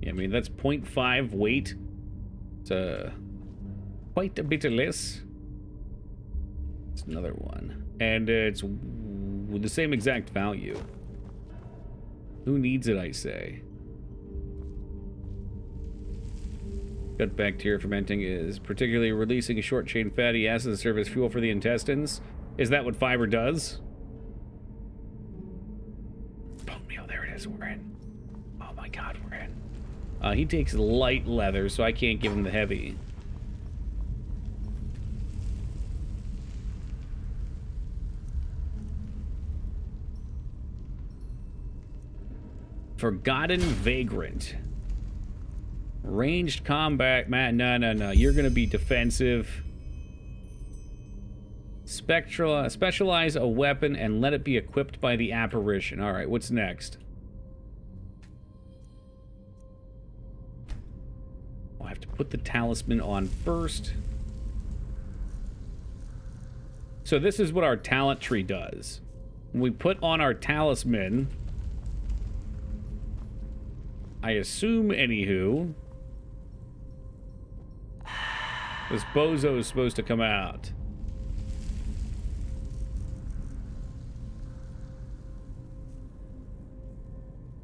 Yeah, I mean, that's 0.5 weight. It's quite a bit less. It's another one. And it's with the same exact value. Who needs it, I say? Gut bacteria fermenting is particularly releasing a short-chain fatty acids to serve as fuel for the intestines. Is that what fiber does? Bone meal, there it is. We're in. Oh my god, we're in. He takes light leather, so I can't give him the heavy. Forgotten Vagrant. Ranged combat, man. No. You're gonna be defensive. Specialize a weapon and let it be equipped by the apparition. Alright, what's next? I have to put the talisman on first. So this is what our talent tree does. When we put on our talisman, I assume, anywho, this bozo is supposed to come out.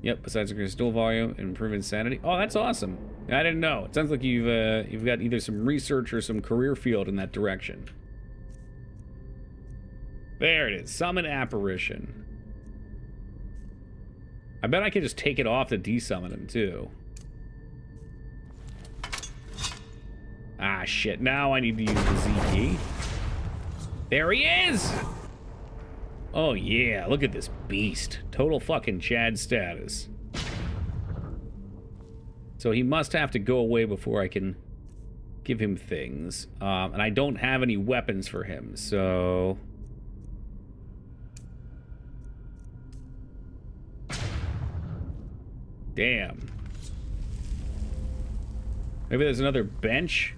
Yep, besides increased stool volume, improve insanity. Oh, that's awesome. I didn't know. It sounds like you've got either some research or some career field in that direction. There it is. Summon apparition. I bet I can just take it off to desummon him, too. Ah, shit. Now I need to use the Z key. There he is! Oh, yeah. Look at this beast. Total fucking Chad status. So he must have to go away before I can give him things. And I don't have any weapons for him, so... Damn. Maybe there's another bench?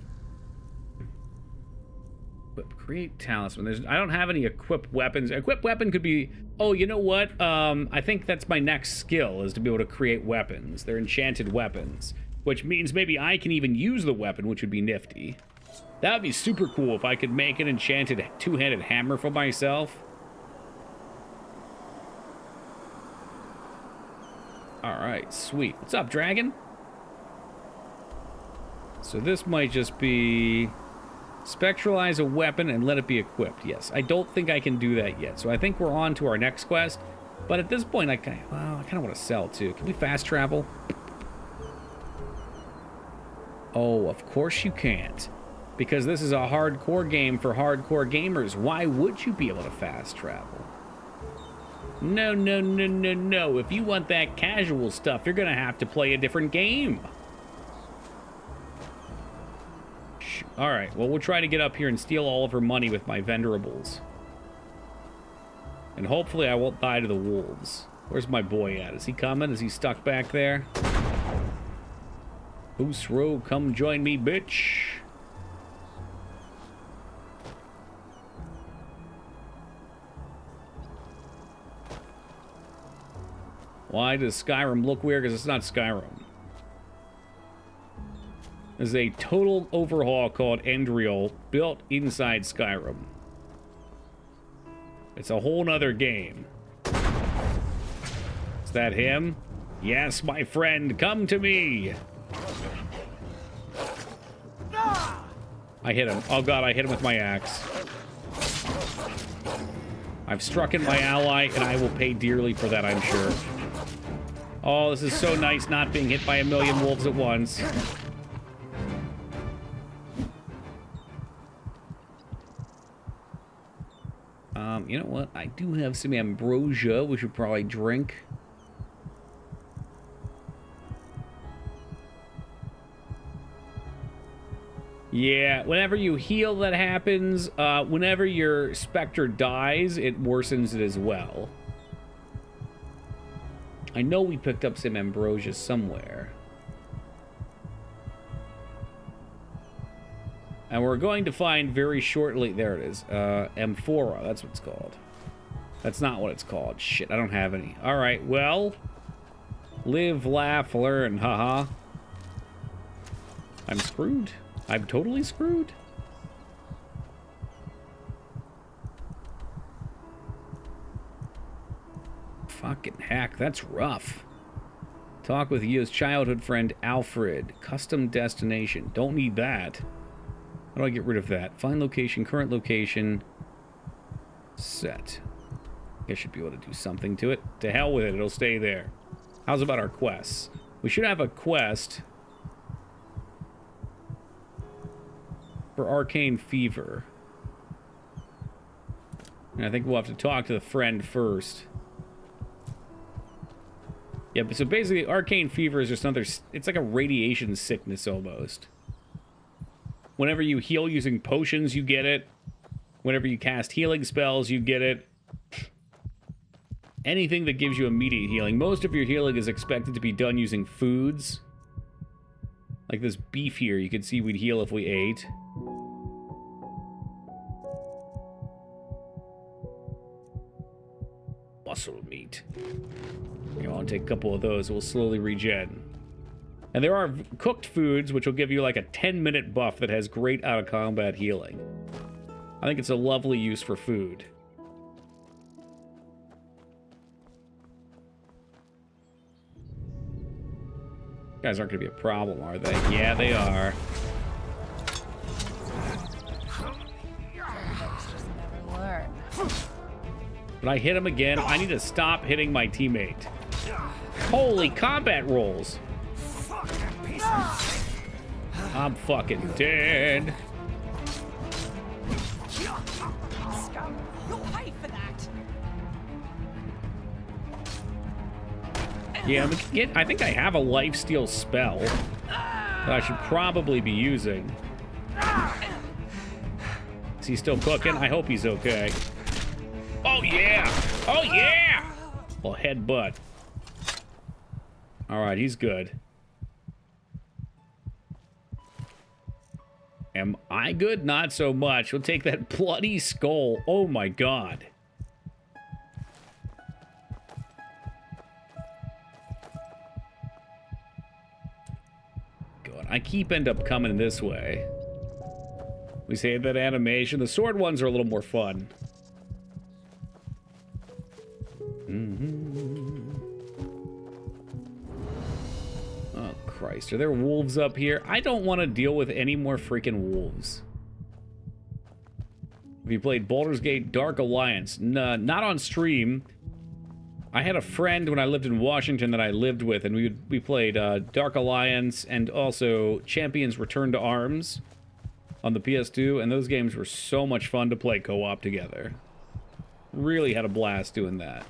Create talisman. I don't have any equipped weapons. Equipped weapon could be... Oh, you know what? I think that's my next skill, is to be able to create weapons. They're enchanted weapons. Which means maybe I can even use the weapon, which would be nifty. That would be super cool if I could make an enchanted two-handed hammer for myself. Alright, sweet. What's up, dragon? So this might just be... Spectralize a weapon and let it be equipped. Yes, I don't think I can do that yet. So I think we're on to our next quest. But at this point, I kind of want to sell, too. Can we fast travel? Oh, of course you can't. Because this is a hardcore game for hardcore gamers. Why would you be able to fast travel? No. If you want that casual stuff, you're going to have to play a different game. Alright, well, we'll try to get up here and steal all of her money with my vendorables. And hopefully I won't die to the wolves. Where's my boy at? Is he coming? Is he stuck back there? Usro, come join me, bitch. Why does Skyrim look weird? Because it's not Skyrim. There's a total overhaul called Enderal built inside Skyrim. It's a whole nother game. Is that him? Yes, my friend, come to me. I hit him. Oh god, I hit him with my axe. I've struck in my ally, and I will pay dearly for that, I'm sure. Oh, this is so nice not being hit by a million wolves at once. You know what? I do have some ambrosia we should probably drink. Yeah, whenever you heal, that happens. Whenever your specter dies, it worsens it as well. I know we picked up some ambrosia somewhere. And we're going to find very shortly... There it is. Amphora, that's what it's called. That's not what it's called. Shit, I don't have any. Alright, well... Live, laugh, learn, haha. I'm screwed. I'm totally screwed. Fucking heck, that's rough. Talk with Yo's childhood friend, Alfred. Custom destination. Don't need that. How do I get rid of that? Find location, current location. Set. I should be able to do something to it. To hell with it, it'll stay there. How's about our quests? We should have a quest for Arcane Fever. And I think we'll have to talk to the friend first. Yeah, but so basically, Arcane Fever is just another... It's like a radiation sickness, almost. Whenever you heal using potions, you get it. Whenever you cast healing spells, you get it. Anything that gives you immediate healing. Most of your healing is expected to be done using foods. Like this beef here, you can see we'd heal if we ate. Muscle meat. You want to take a couple of those, we'll slowly regen. And there are cooked foods, which will give you like a 10-minute buff that has great out-of-combat healing. I think it's a lovely use for food. You guys aren't going to be a problem, are they? Yeah, they are. But I hit him again. I need to stop hitting my teammate. Holy combat rolls. I'm fucking dead. You'll pay for that. Yeah, I think I have a lifesteal spell that I should probably be using. Is he still cooking? I hope he's okay. Oh yeah! Oh yeah! Well, headbutt. All right, he's good. Am I good? Not so much. We'll take that bloody skull. Oh my god. God, I end up coming this way. We save that animation. The sword ones are a little more fun. Oh, Christ. Are there wolves up here? I don't want to deal with any more freaking wolves. Have you played Baldur's Gate Dark Alliance? No, not on stream. I had a friend when I lived in Washington that I lived with, and we played Dark Alliance and also Champions Return to Arms on the PS2, and those games were so much fun to play co-op together. Really had a blast doing that.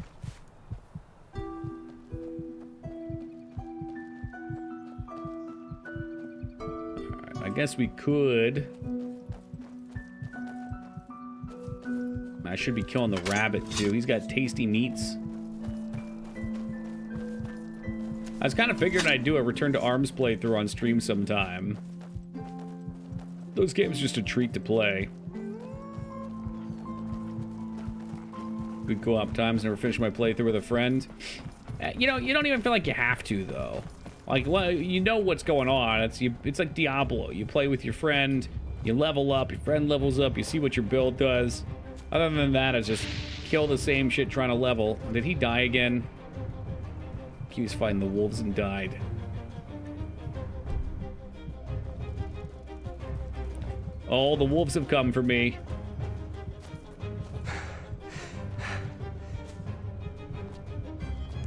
guess we could. I should be killing the rabbit too. He's got tasty meats. I was kind of figuring I'd do a Return to Arms playthrough on stream sometime. Those games are just a treat to play. Good co-op times. Never finished my playthrough with a friend. You know, you don't even feel like you have to though. Like, well, you know what's going on. It's like Diablo. You play with your friend, you level up, your friend levels up, you see what your build does. Other than that, it's just kill the same shit trying to level. Did he die again? He was fighting the wolves and died. Oh, the wolves have come for me.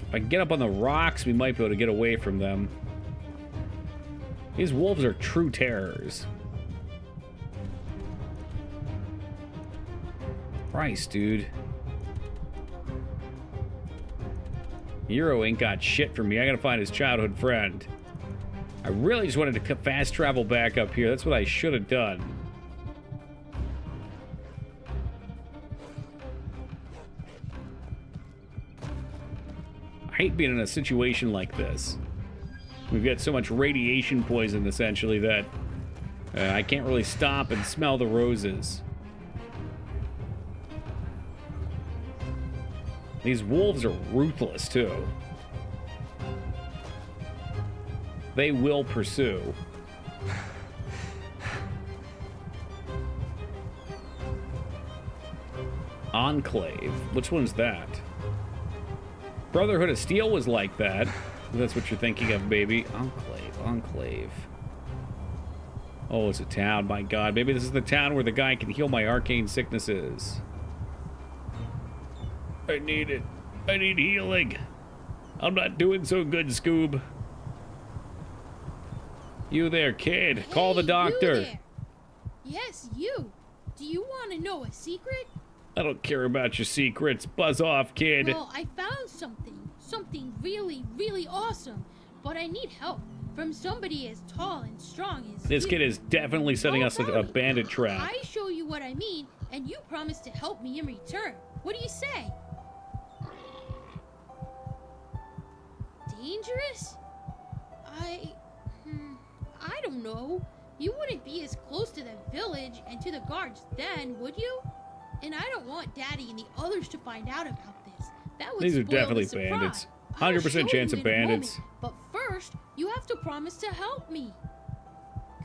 If I can get up on the rocks, we might be able to get away from them. These wolves are true terrors. Christ, dude. Euro ain't got shit for me. I gotta find his childhood friend. I really just wanted to fast travel back up here. That's what I should have done. I hate being in a situation like this. We've got so much radiation poison, essentially, that I can't really stop and smell the roses. These wolves are ruthless, too. They will pursue. Enclave. Which one's that? Brotherhood of Steel was like that. If that's what you're thinking of, baby. Enclave. Oh, it's a town. My God. Maybe this is the town where the guy can heal my arcane sicknesses. I need it. I need healing. I'm not doing so good, Scoob. You there, kid. Hey, call the doctor. You there. Yes, you. Do you want to know a secret? I don't care about your secrets. Buzz off, kid. Well, I found something. Something really, really awesome. But I need help from somebody as tall and strong as This you. kid is definitely setting us a bandit trap. I show you what I mean, and you promise to help me in return. What do you say? Dangerous? I don't know. You wouldn't be as close to the village and to the guards then, would you? And I don't want Daddy and the others to find out about this. That would These are spoil definitely the surprise. bandits. I'll 100% show chance you of in a bandits. moment, but first, you have to promise to help me.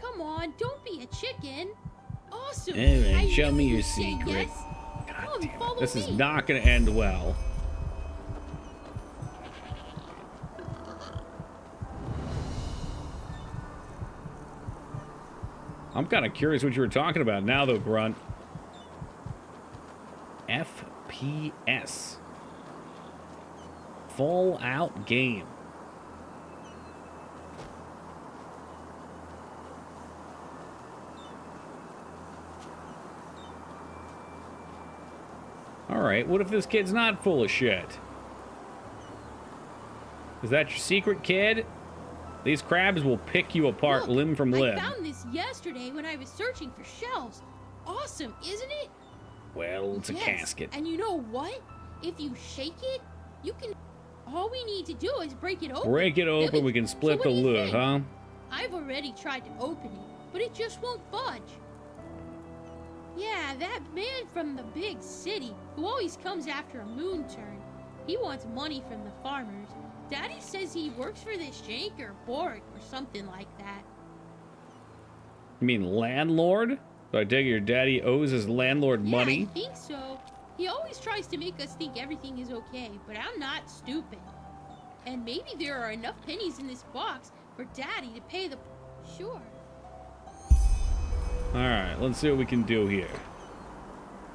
Come on, don't be a chicken. Awesome. Alright, show me your you'd say secret. yes. God Come, damn it. follow This is me. not going to end well. I'm kind of curious what you were talking about now, though, Grunt. FPS. Fallout game. Alright, what if this kid's not full of shit? Is that your secret, kid? These crabs will pick you apart Look, limb from limb. I found this yesterday when I was searching for shells. Awesome, isn't it? Well, it's a Yes, casket. And you know what? If you shake it, you can... All we need to do is break it open. Break it open, we can split the loot, huh? I've already tried to open it, but it just won't budge. Yeah, that man from the big city, who always comes after a moon turn. He wants money from the farmers. Daddy says he works for this Jank or Bork or something like that. You mean landlord? So I take it your daddy owes his landlord money? Yeah, I think so. He always tries to make us think everything is okay, but I'm not stupid. And maybe there are enough pennies in this box for Daddy to pay the... Sure. Alright, let's see what we can do here.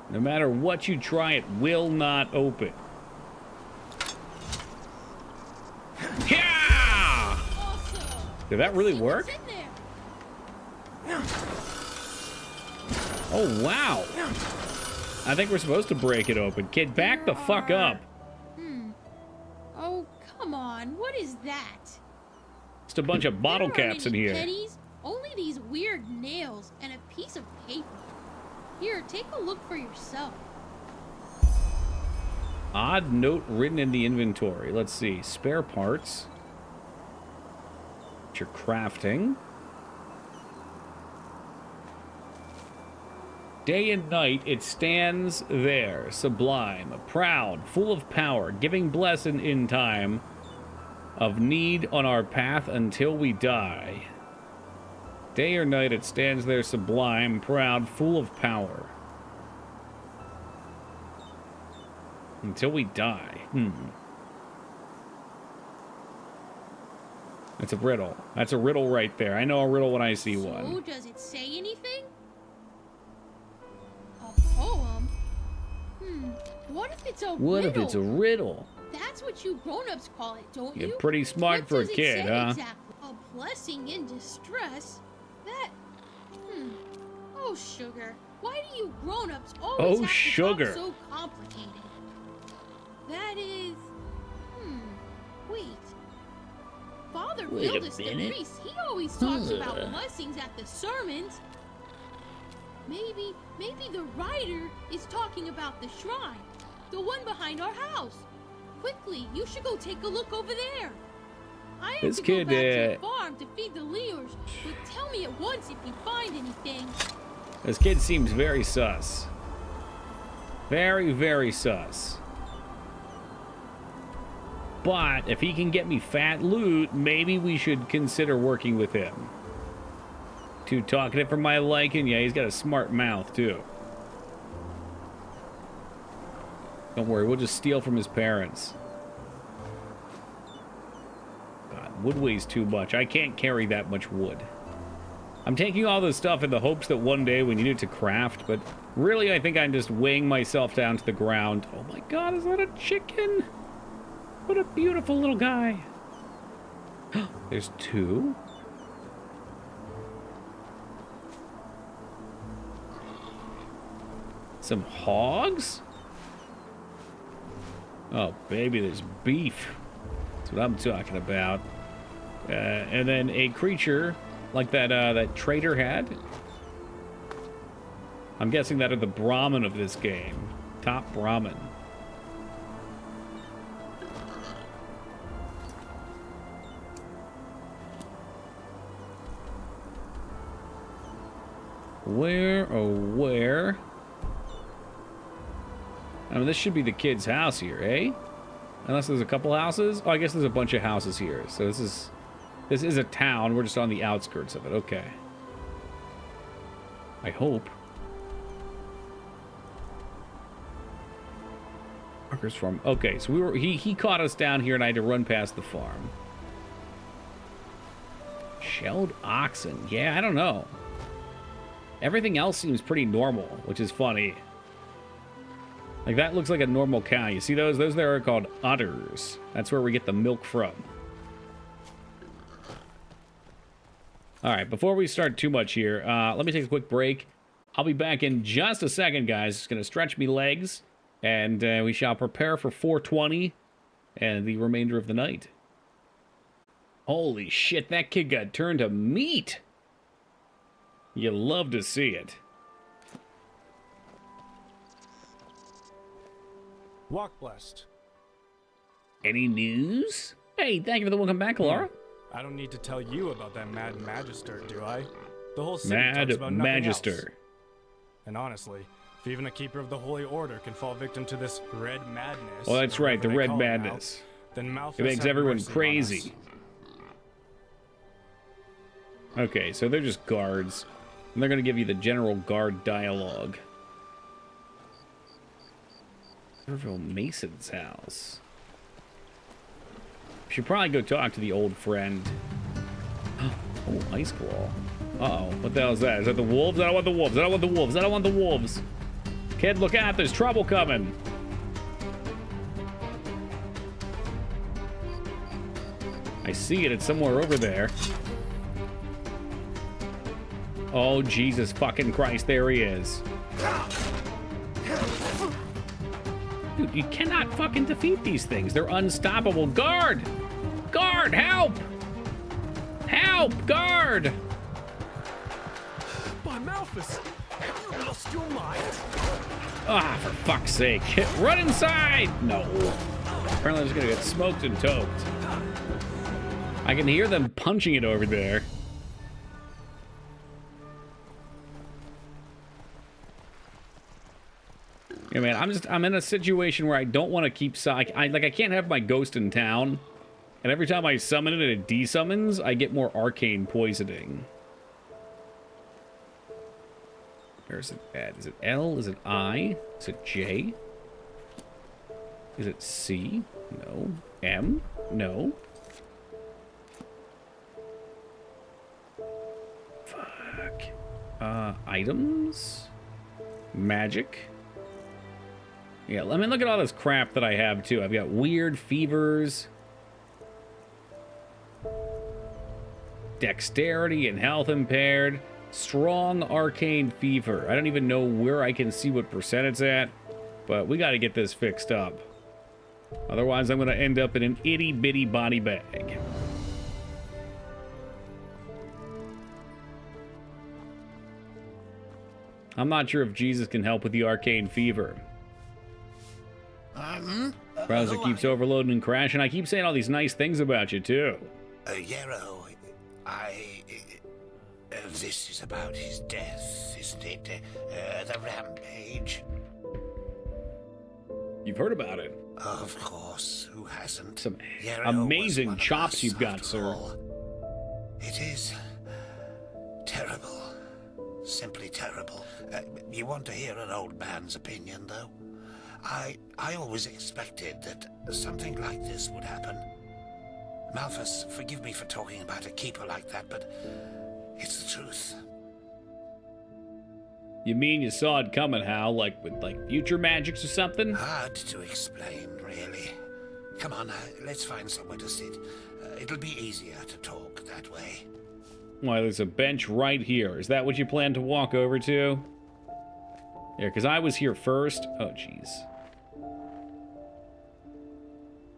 No matter what you try, it will not open. Yeah! Awesome. Did that really work? What's in there? Oh, wow. I think we're supposed to break it open. Kid, back the fuck up. Oh, come on. What is that? Just a bunch of bottle There aren't caps in any here. pennies, Only these weird nails and a piece of paper. Here, take a look for yourself. Odd note written in the inventory. Let's see. Spare parts. What you're crafting. Day and night it stands there, sublime, proud, full of power, giving blessing in time of need on our path until we die. Day or night it stands there, sublime, proud, full of power. Until we die. That's a riddle. That's a riddle right there. I know a riddle when I see one. So, does it say anything? Poem? What if it's a riddle? What if it's a riddle? That's what you grown-ups call it, don't you? You're pretty smart for a kid, huh? Exactly? A blessing in distress? That... Oh, sugar. Why do you grown-ups always have to talk so complicated? That is... Wait. Father Vildus the priest, he always talks about blessings at the sermons. Maybe the writer is talking about the shrine, the one behind our house. Quickly, you should go take a look over there. I have to go back to the farm to feed the Leors, but tell me at once if you find anything. This kid seems very sus. Very, very sus. But if he can get me fat loot, maybe we should consider working with him. Too talkative for my liking. Yeah, he's got a smart mouth, too. Don't worry, we'll just steal from his parents. God, wood weighs too much. I can't carry that much wood. I'm taking all this stuff in the hopes that one day we need it to craft, but really I think I'm just weighing myself down to the ground. Oh my God, is that a chicken? What a beautiful little guy. There's two. Some hogs? Oh, baby, there's beef. That's what I'm talking about. And then a creature like that trader had. I'm guessing that are the Brahmin of this game. Top Brahmin. Where, oh where? I mean, this should be the kid's house here, eh? Unless there's a couple houses? Oh, I guess there's a bunch of houses here. So this is a town. We're just on the outskirts of it. Okay. I hope. Markers from. Okay, so we were. He caught us down here, and I had to run past the farm. Shelled oxen. Yeah, I don't know. Everything else seems pretty normal, which is funny. Like, that looks like a normal cow. You see those? Those there are called udders. That's where we get the milk from. All right, before we start too much here, let me take a quick break. I'll be back in just a second, guys. Just going to stretch me legs, and we shall prepare for 420 and the remainder of the night. Holy shit, that kid got turned to meat. You love to see it. Walk blessed. Any news? Hey, thank you for the welcome back, Laura. I don't need to tell you about that Mad Magister, do I? The whole city Mad talks about nothing Magister. else. And honestly, if even a keeper of the Holy Order can fall victim to this red madness... Well, that's right, the red madness. Then it makes everyone crazy. Okay, so they're just guards. And they're going to give you the general guard dialogue. Riverville Mason's house. Should probably go talk to the old friend. Oh, ice claw. Uh-oh. What the hell is that? Is that the wolves? I don't want the wolves. I don't want the wolves. I don't want the wolves. Kid, look out. There's trouble coming. I see it. It's somewhere over there. Oh, Jesus fucking Christ. There he is. Dude, you cannot fucking defeat these things. They're unstoppable. Guard! Guard, help! Help, guard! Malphus, have you lost your mind? Ah, for fuck's sake. Run inside! No. Apparently I'm just gonna get smoked and toked. I can hear them punching it over there. Yeah, man, I'm in a situation where I don't want to keep I can't have my ghost in town. And every time I summon it and it desummons, I get more arcane poisoning. Where is it at? Is it L? Is it I? Is it J? Is it C? No. M? No. Fuck. Items? Magic? Yeah, let me look at all this crap that I have, too. I've got weird fevers. Dexterity and health impaired. Strong arcane fever. I don't even know where I can see what percent it's at, but we got to get this fixed up. Otherwise, I'm going to end up in an itty-bitty body bag. I'm not sure if Jesus can help with the arcane fever. Browser keeps overloading and crashing. I keep saying all these nice things about you, too. Yarrow, this is about his death, isn't it? The rampage. You've heard about it. Of course, who hasn't? Some Yarrow amazing chops you've got, sir. It is terrible. Simply terrible. You want to hear an old man's opinion, though? I always expected that something like this would happen. Malphus, forgive me for talking about a keeper like that, but it's the truth. You mean you saw it coming, Hal? Like with future magics or something? Hard to explain, really. Come on, let's find somewhere to sit. It'll be easier to talk that way. Why, there's a bench right here. Is that what you plan to walk over to? Yeah, because I was here first. Oh, jeez.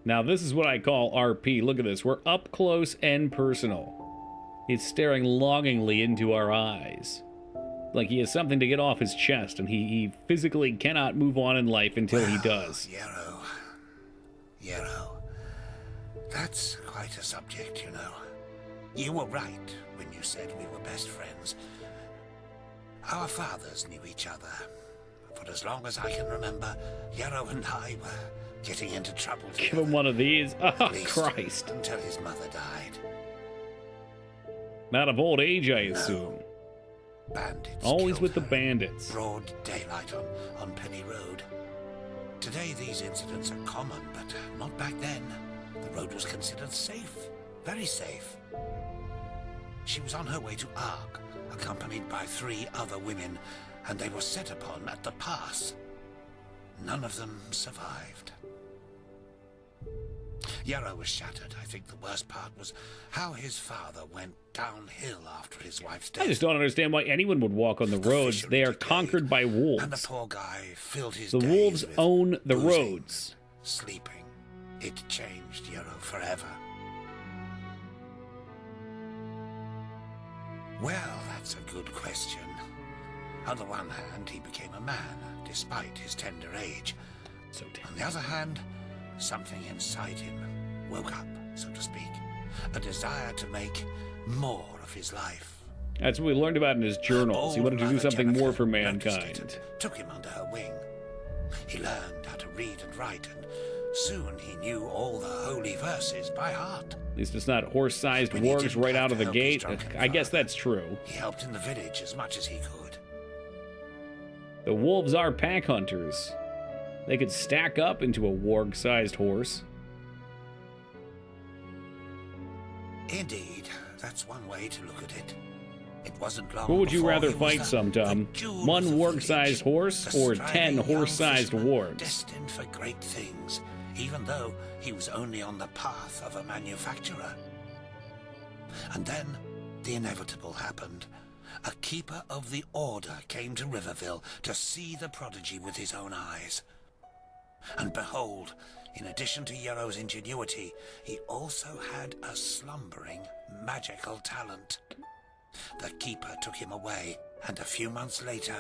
Now, this is what I call RP. Look at this. We're up close and personal. He's staring longingly into our eyes. Like he has something to get off his chest, and he physically cannot move on in life until he does. Yarrow. That's quite a subject, you know. You were right when you said we were best friends. Our fathers knew each other. For as long as I can remember, Yarrow and I were getting into trouble together. Give him one of these. Oh, At least Christ. Until his mother died. Not of old age, I assume. Bandits. Always with the bandits. Broad daylight on Penny Road. Today these incidents are common, but not back then. The road was considered safe. Very safe. She was on her way to Ark, accompanied by 3 other women, and they were set upon at the pass. None of them survived. Yarrow was shattered. I think the worst part was how his father went downhill after his wife's death. I just don't understand why anyone would walk on the roads. They are conquered by wolves. And the poor guy filled his The days wolves with own the boozing, roads. Sleeping. It changed Yarrow forever. Well, that's a good question. On the one hand, he became a man, despite his tender age. On the other hand, something inside him woke up, so to speak. A desire to make more of his life. That's what we learned about in his journals. He wanted to do something more for mankind. Took him under her wing. He learned how to read and write, and soon he knew all the holy verses by heart. At least it's not horse-sized wargs right out of the gate. I guess that's true. He helped in the village as much as he could. The wolves are pack hunters. They could stack up into a warg-sized horse. Indeed, that's one way to look at it. It wasn't long What would you before rather he was fight, the Sometime? jewel One of the warg-sized horse the or striving 10 young horse-sized fisherman, wargs? Destined for great things, even though he was only on the path of a manufacturer. And then the inevitable happened. A keeper of the Order came to Riverville to see the prodigy with his own eyes. And behold, in addition to Yarrow's ingenuity, he also had a slumbering magical talent. The keeper took him away and a few months later,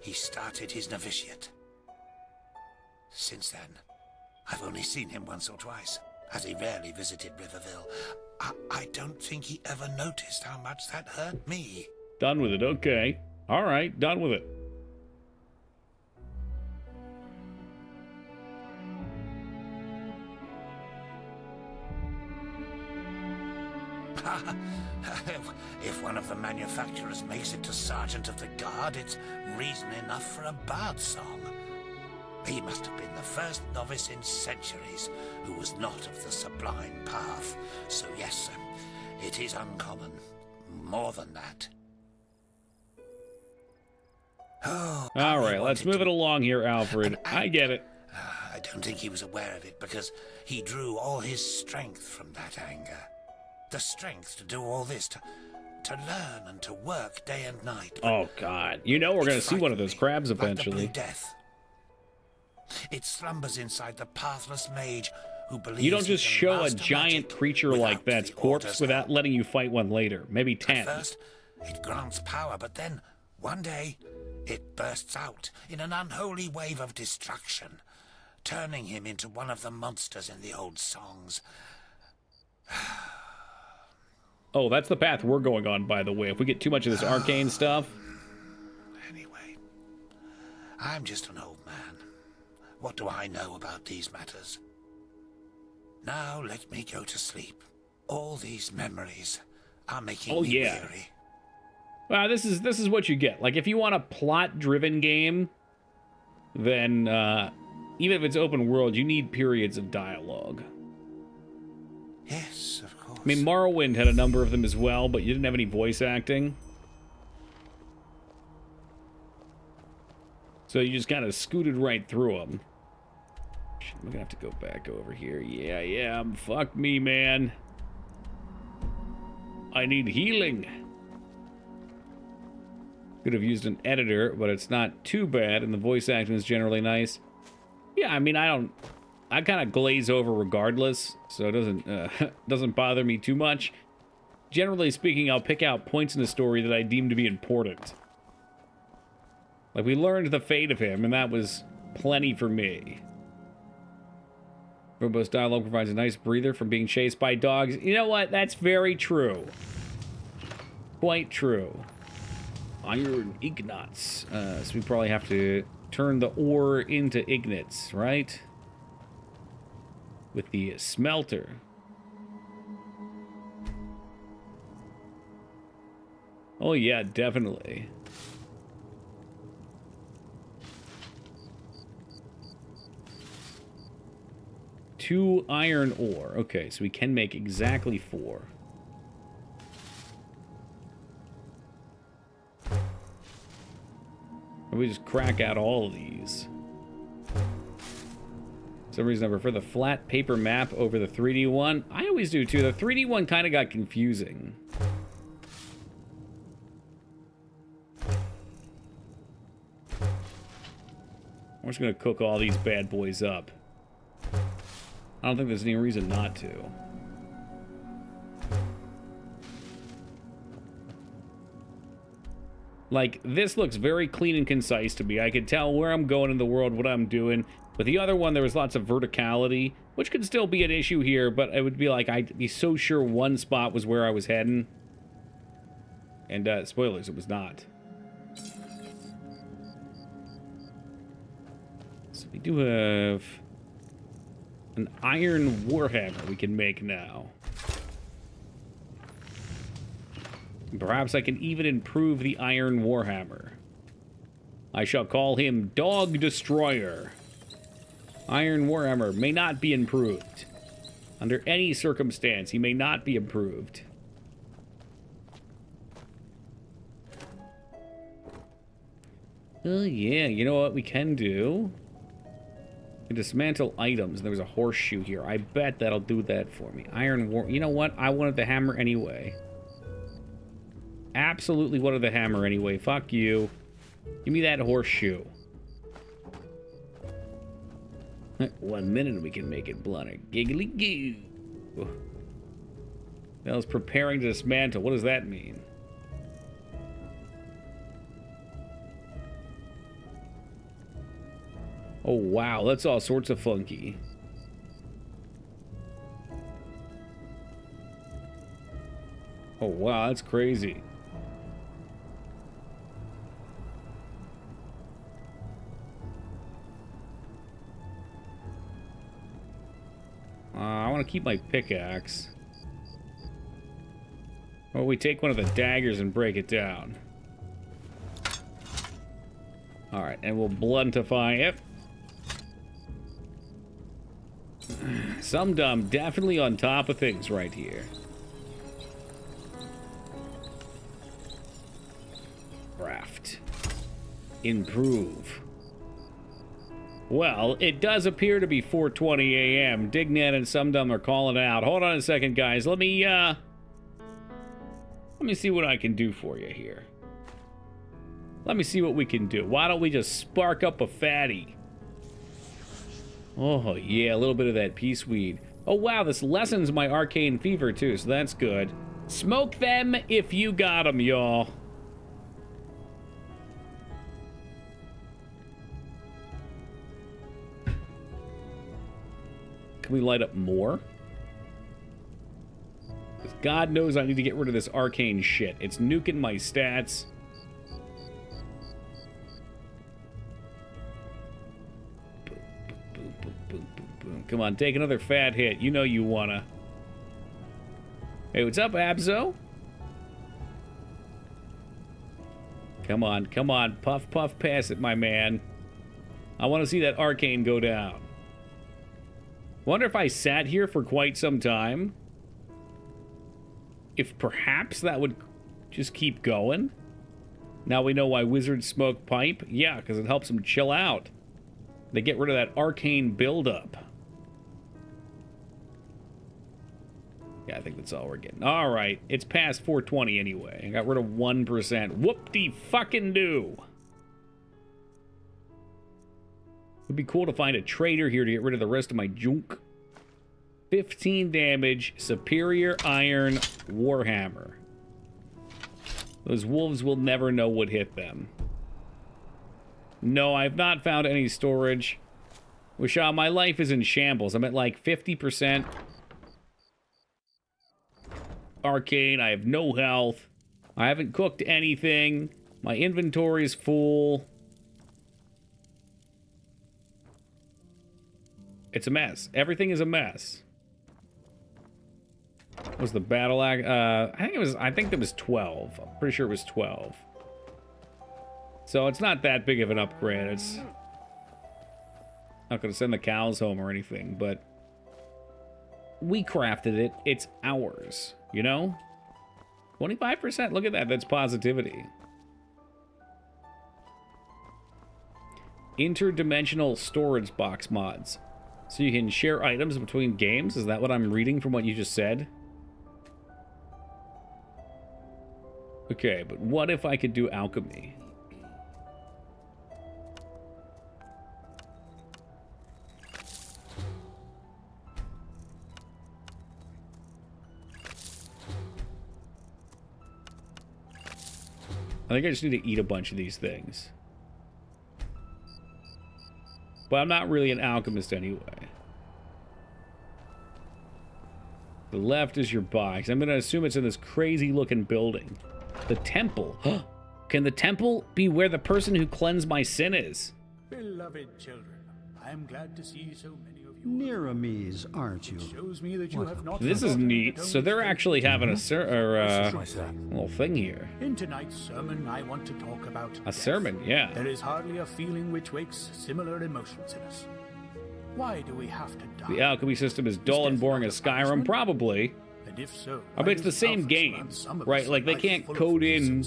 he started his novitiate. Since then, I've only seen him once or twice, as he rarely visited Riverville. I don't think he ever noticed how much that hurt me. Done with it, okay. All right, done with it. If one of the manufacturers makes it to Sergeant of the Guard, it's reason enough for a bard song. He must have been the first novice in centuries who was not of the sublime path. So yes, it is uncommon. More than that. Oh, all right, let's move it along here, Alfred. I get it. I don't think he was aware of it because he drew all his strength from that anger. The strength to do all this, to learn and to work day and night. Oh, God. You know we're going to see one of those crabs eventually. Like the Blue Death. It slumbers inside the pathless mage who believes you don't just show a giant creature like that's corpse without letting you fight one later. Maybe 10. At first, it grants power, but then, one day, it bursts out in an unholy wave of destruction, turning him into one of the monsters in the old songs. Oh, that's the path we're going on, by the way. If we get too much of this arcane stuff. Anyway, I'm just an old man. What do I know about these matters? Now let me go to sleep. All these memories are making me weary. Well, this is what you get. Like, if you want a plot-driven game, then even if it's open world, you need periods of dialogue. Yes, of course. I mean, Morrowind had a number of them as well, but you didn't have any voice acting. So you just kind of scooted right through them. Shit, I'm gonna have to go back over here. Yeah, I am. Fuck me, man. I need healing. Could have used an editor, but it's not too bad, and the voice acting is generally nice. Yeah, I mean, I kind of glaze over regardless, so it doesn't bother me too much. Generally speaking, I'll pick out points in the story that I deem to be important. Like, we learned the fate of him, and that was plenty for me. Robust dialogue provides a nice breather from being chased by dogs. You know what? That's very true. Quite true. Iron Ignots. So we probably have to turn the ore into Ignots, right? With the smelter. Oh yeah, definitely. Two iron ore. Okay, so we can make exactly 4. Or we just crack out all of these. For some reason I prefer the flat paper map over the 3D one. I always do too. The 3D one kind of got confusing. I'm just going to cook all these bad boys up. I don't think there's any reason not to. Like, this looks very clean and concise to me. I can tell where I'm going in the world, what I'm doing. But the other one, there was lots of verticality, which could still be an issue here, but it would be like, I'd be so sure one spot was where I was heading. And, spoilers, it was not. So we do have an iron warhammer we can make now. Perhaps I can even improve the iron warhammer. I shall call him Dog Destroyer. Iron warhammer may not be improved. Under any circumstance, he may not be improved. Oh yeah, you know what we can do? We can dismantle items. There was a horseshoe here. I bet that'll do that for me. Iron war. You know what? I wanted the hammer anyway. Absolutely wanted the hammer anyway. Fuck you. Give me that horseshoe. 1 minute we can make it blunder. Giggly goo. That was preparing to dismantle. What does that mean? Oh, wow. That's all sorts of funky. Oh, wow. That's crazy. I want to keep my pickaxe. Or we take one of the daggers and break it down. Alright, and we'll bluntify it. Some dumb, definitely on top of things right here. Craft. Improve. Well, it does appear to be 4:20 a.m. Dignet and Some Dumb are calling out. Hold on a second, guys. Let me see what I can do for you here. Let me see what we can do. Why don't we just spark up a fatty? Oh, yeah, a little bit of that peace weed. Oh, wow, this lessens my arcane fever, too, so that's good. Smoke them if you got them, y'all. Can we light up more? Because God knows I need to get rid of this arcane shit. It's nuking my stats. Boom, boom, boom, boom, boom, boom. Come on, take another fat hit. You know you wanna. Hey, what's up, Abzo? Come on, come on. Puff, puff, pass it, my man. I want to see that arcane go down. Wonder if I sat here for quite some time, if perhaps that would just keep going. Now we know why wizards smoke pipe. Yeah, because it helps them chill out. They get rid of that arcane buildup. Yeah, I think that's all we're getting. All right, it's past 4:20 anyway. I got rid of 1%. Whoop-de-fucking-do. Would be cool to find a trader here to get rid of the rest of my junk. 15 damage, superior iron warhammer. Those wolves will never know what hit them. No, I've not found any storage. Wishal, my life is in shambles. I'm at like 50%. Arcane, I have no health. I haven't cooked anything. My inventory is full. It's a mess. Everything is a mess. What was the battle act? I think it was 12. I'm pretty sure it was 12. So it's not that big of an upgrade. It's not going to send the cows home or anything, but we crafted it. It's ours, you know? 25%. Look at that. That's positivity. Interdimensional storage box mods. So you can share items between games? Is that what I'm reading from what you just said? Okay, but what if I could do alchemy? I think I just need to eat a bunch of these things. But I'm not really an alchemist anyway. The left is your box. I'm going to assume it's in this crazy-looking building. The temple. Can the temple be where the person who cleansed my sin is? Beloved children, I am glad to see so many of you. Near Amis, aren't you? Shows me that you have not. This is neat. So they're actually having a little thing here. In tonight's sermon, I want to talk about a sermon. Yeah. There is hardly a feeling which wakes similar emotions in us. Why do we have to die? The alchemy system is dull and boring as Skyrim, probably. And if so, I bet it's the same game, right? Like, they can't code in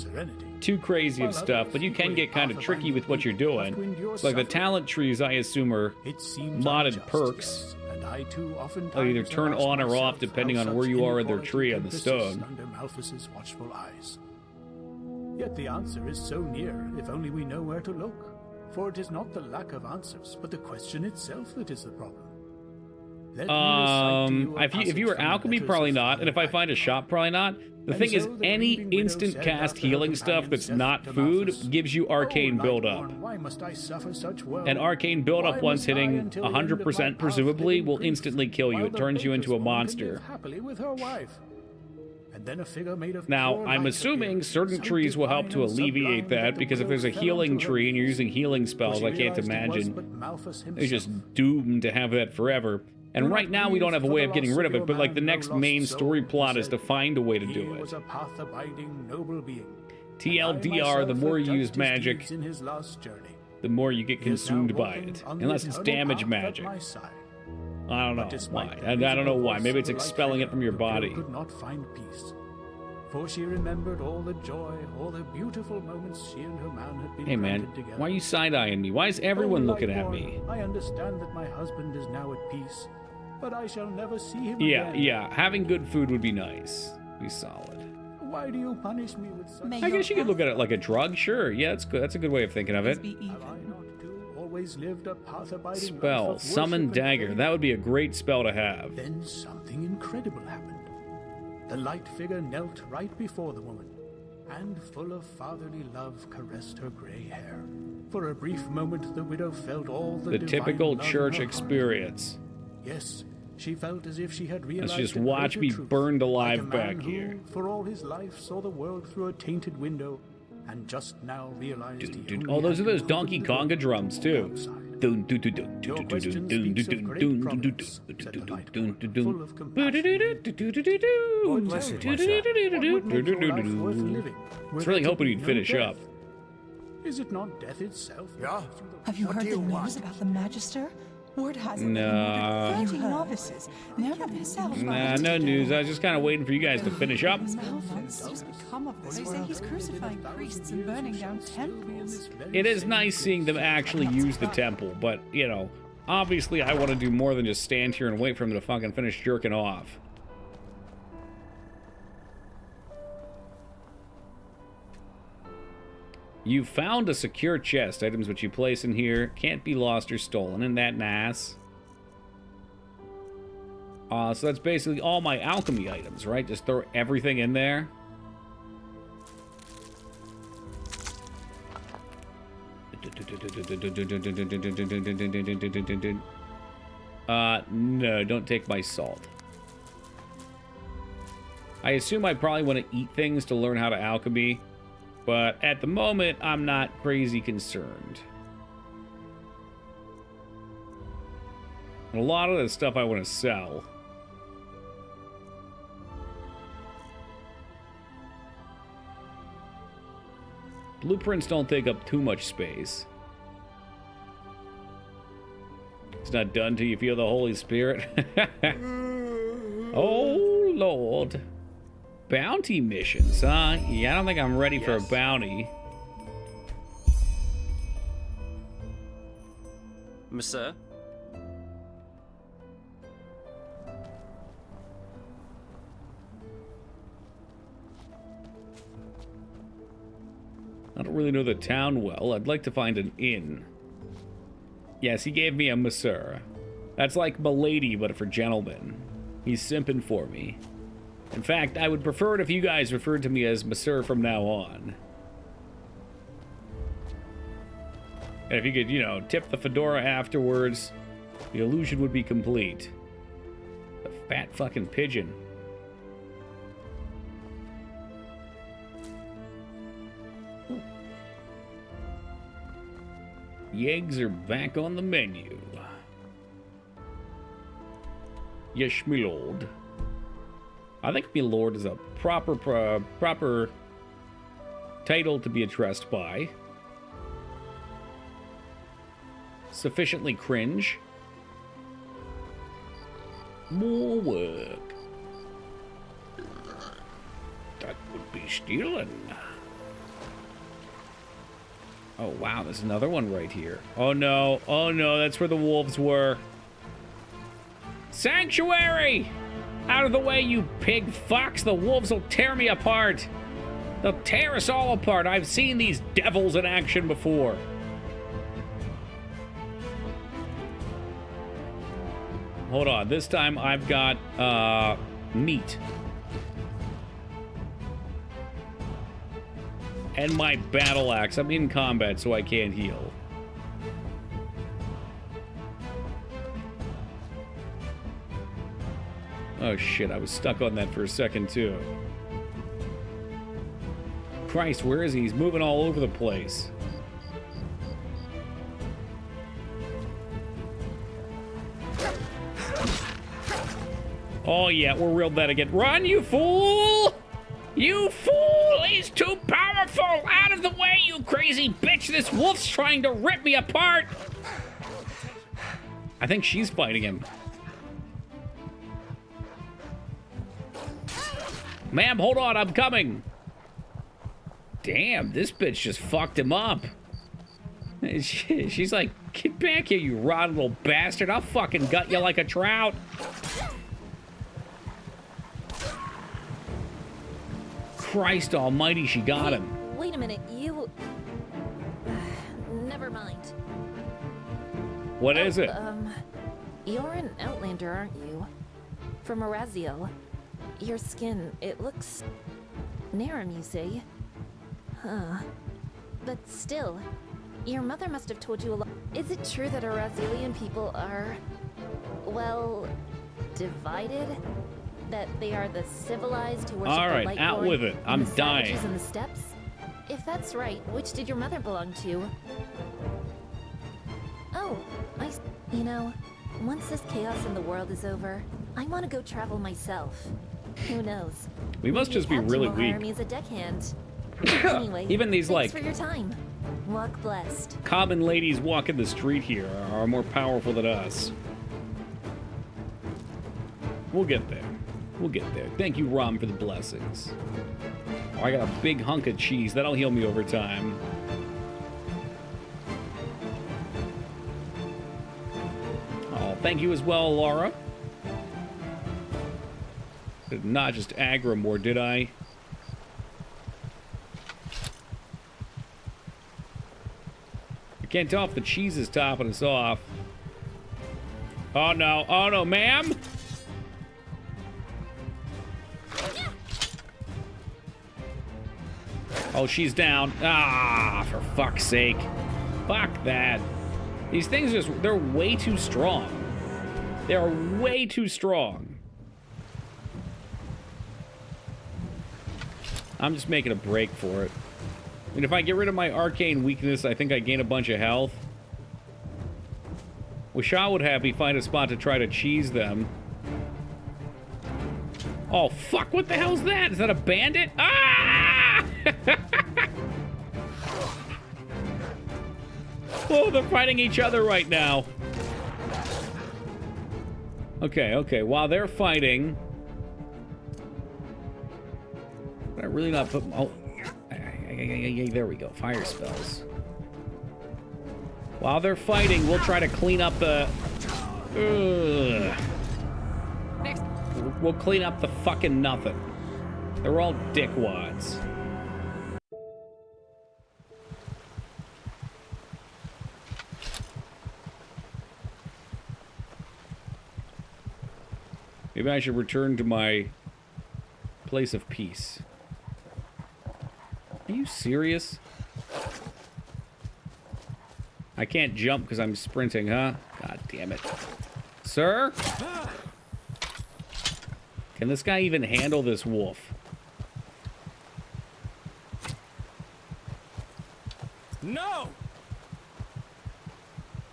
too crazy of stuff, but you can get kind of tricky with what you're doing. It's like the talent trees, I assume, are modded perks. They'll either turn on or off depending on where you are in their tree on the stone. Under Malthus's watchful eyes. Yet the answer is so near, if only we know where to look. For it is not the lack of answers, but the question itself that is the problem. If you were alchemy, probably not. And if I find a shop, probably not. The thing is, any instant cast healing stuff that's not food gives you arcane buildup. Why must I suffer such woe? And arcane buildup, once hitting 100% presumably, will instantly kill you. It turns you into a monster. Happily with her wife. And then a figure made of Now, I'm assuming certain trees will help to alleviate that, because if there's a healing tree and you're using healing spells, I can't imagine they're just doomed to have that forever. And right now we don't have a way of getting rid of it, but like the next main story plot is to find a way to do it. TLDR, the more you use magic, the more you get consumed by it. Unless it's damage magic. I don't know why. I don't know why. Maybe it's expelling it from your body. Could not find peace. For she remembered all the joy, all the beautiful moments she and her man had been Hey man, together. why are you side-eyeing me? Why is everyone looking at me? I understand that my husband is now at peace, but I shall never see him Yeah, again. yeah. Having good food would be nice. Be solid. Why do you punish me with such... I guess you could look at it like a drug. Sure. Yeah, that's good. That's a good way of thinking of it. Always lived a path-abiding Spell. life of Summon worship and dagger. faith. That would be a great spell to have. Then something incredible happened. The light figure knelt right before the woman, and full of fatherly love caressed her gray hair. For a brief moment, the widow felt all the divine typical love in church her heart. experience. Yes, she felt as if she had realized Let's just a watch greater me truth, burned alive like a man back who, here. for all his life, saw the world through a tainted window, and just now realized he Dude, only oh, those are had to those open Donkey the door Konga drums too. Dun, dun, dun, dun, Your dun, question dun, speaks dun, of dun, great dun, dun, providence, dun, said dun, the light dun, woman, dun, dun. full of compassion. Lord bless it, What would make your life worth living? I Were was there really to hoping be you'd no finish death? up. Is it not death itself? Yeah. Have you What heard do the you news want? about the Magister? Word has it No. that he murdered 30 novices, never himself. Nah, no news. I was just kind of waiting for you guys to finish up. They say he's crucifying priests and burning down temples. It is nice seeing them actually use the temple, but, you know, obviously I want to do more than just stand here and wait for him to fucking finish jerking off. You found a secure chest. Items which you place in here can't be lost or stolen. Isn't that nice? So that's basically all my alchemy items, right? Just throw everything in there. No, don't take my salt. I assume I probably want to eat things to learn how to alchemy, but at the moment, I'm not crazy concerned. A lot of the stuff I want to sell. Blueprints don't take up too much space. It's not done till you feel the Holy Spirit. Oh, Lord. Bounty missions, huh? Yeah, I don't think I'm ready for a bounty. Monsieur? I don't really know the town well. I'd like to find an inn. Yes, he gave me a monsieur. That's like milady, but for gentlemen. He's simping for me. In fact, I would prefer it if you guys referred to me as monsieur from now on. And if you could, you know, tip the fedora afterwards, the illusion would be complete. The fat fucking pigeon. The eggs are back on the menu. Yes, my lord. I think my lord is a proper title to be addressed by. Sufficiently cringe. More work. That would be stealing. Oh, wow, there's another one right here. Oh, no. Oh, no, that's where the wolves were. Sanctuary! Out of the way, you pig fucks. The wolves will tear me apart. They'll tear us all apart. I've seen these devils in action before. Hold on. This time I've got, meat. And my battle axe. I'm in combat, so I can't heal. Oh shit, I was stuck on that for a second too. Christ, where is he? He's moving all over the place. Oh yeah, we're reeled that again. Run, you fool! You fool! He's too powerful! Out of the way, you crazy bitch! This wolf's trying to rip me apart! I think she's fighting him. Ma'am, hold on, I'm coming. Damn, this bitch just fucked him up. She's like, get back here, you rotten little bastard. I'll fucking gut you like a trout. Christ almighty, she got him. Wait a minute, you... Never mind. What is it? You're an Outlander, aren't you? From Araziel. Your skin, it looks... Narum, you say? Huh. But still, your mother must have told you a lot. Is it true that Arazelian people are... well... divided? That they are the civilized who worship the Lightborn? Alright, out with it. I'm dying. And the steppes? If that's right, which did your mother belong to? Oh, you know, once this chaos in the world is over, I want to go travel myself. Who knows? We must just be really weak. Hire me as a deckhand. Anyway, even these thanks like for your time. Walk blessed. common ladies walking the street here are more powerful than us. We'll get there. We'll get there. Thank you, Rom, for the blessings. Oh, I got a big hunk of cheese. That'll heal me over time. Oh, thank you as well, Laura. Did not just aggro more, did I? I can't tell if the cheese is topping us off. Oh no, ma'am! Oh, she's down. Ah, for fuck's sake. Fuck that. These things just, they're way too strong. They are way too strong. I'm just making a break for it. And if I get rid of my arcane weakness, I think I gain a bunch of health. Wish I would have me find a spot to try to cheese them. Oh, fuck, what the hell's that? Is that a bandit? Ah! Oh, they're fighting each other right now. Okay, while they're fighting... Did I really not put... Oh, there we go, fire spells. While they're fighting, we'll try to clean up the... We'll clean up the fucking nothing. They're all dickwads. Maybe I should return to my place of peace. Are you serious? I can't jump because I'm sprinting, huh? God damn it. Sir? Can this guy even handle this wolf? No!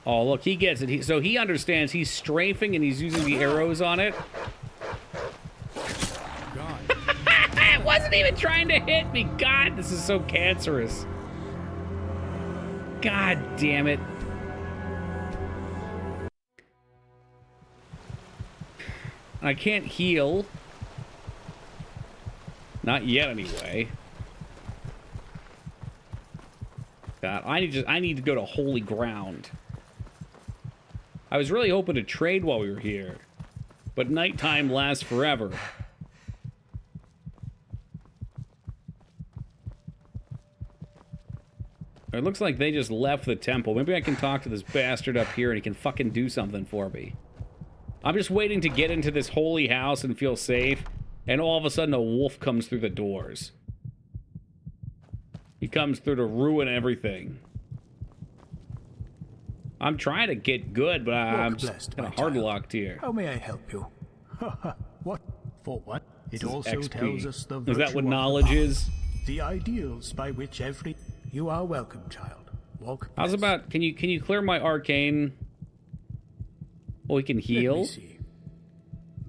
Oh, look, he gets it. So he understands. He's strafing and he's using the arrows on it. It wasn't even trying to hit me. God, this is so cancerous. God damn it. I can't heal. Not yet, anyway. God, I need to go to holy ground. I was really hoping to trade while we were here, but nighttime lasts forever. It looks like they just left the temple. Maybe I can talk to this bastard up here and he can fucking do something for me. I'm just waiting to get into this holy house and feel safe, and all of a sudden a wolf comes through the doors. He comes through to ruin everything. I'm trying to get good, but I'm just kind of hard locked here. How may I help you? What? For what? It This is also XP. tells us the Is that virtue what of the knowledge path, is? The ideals by which every... You are welcome, child. Walk. How's about, can you clear my arcane? Oh, he can heal? Let me see.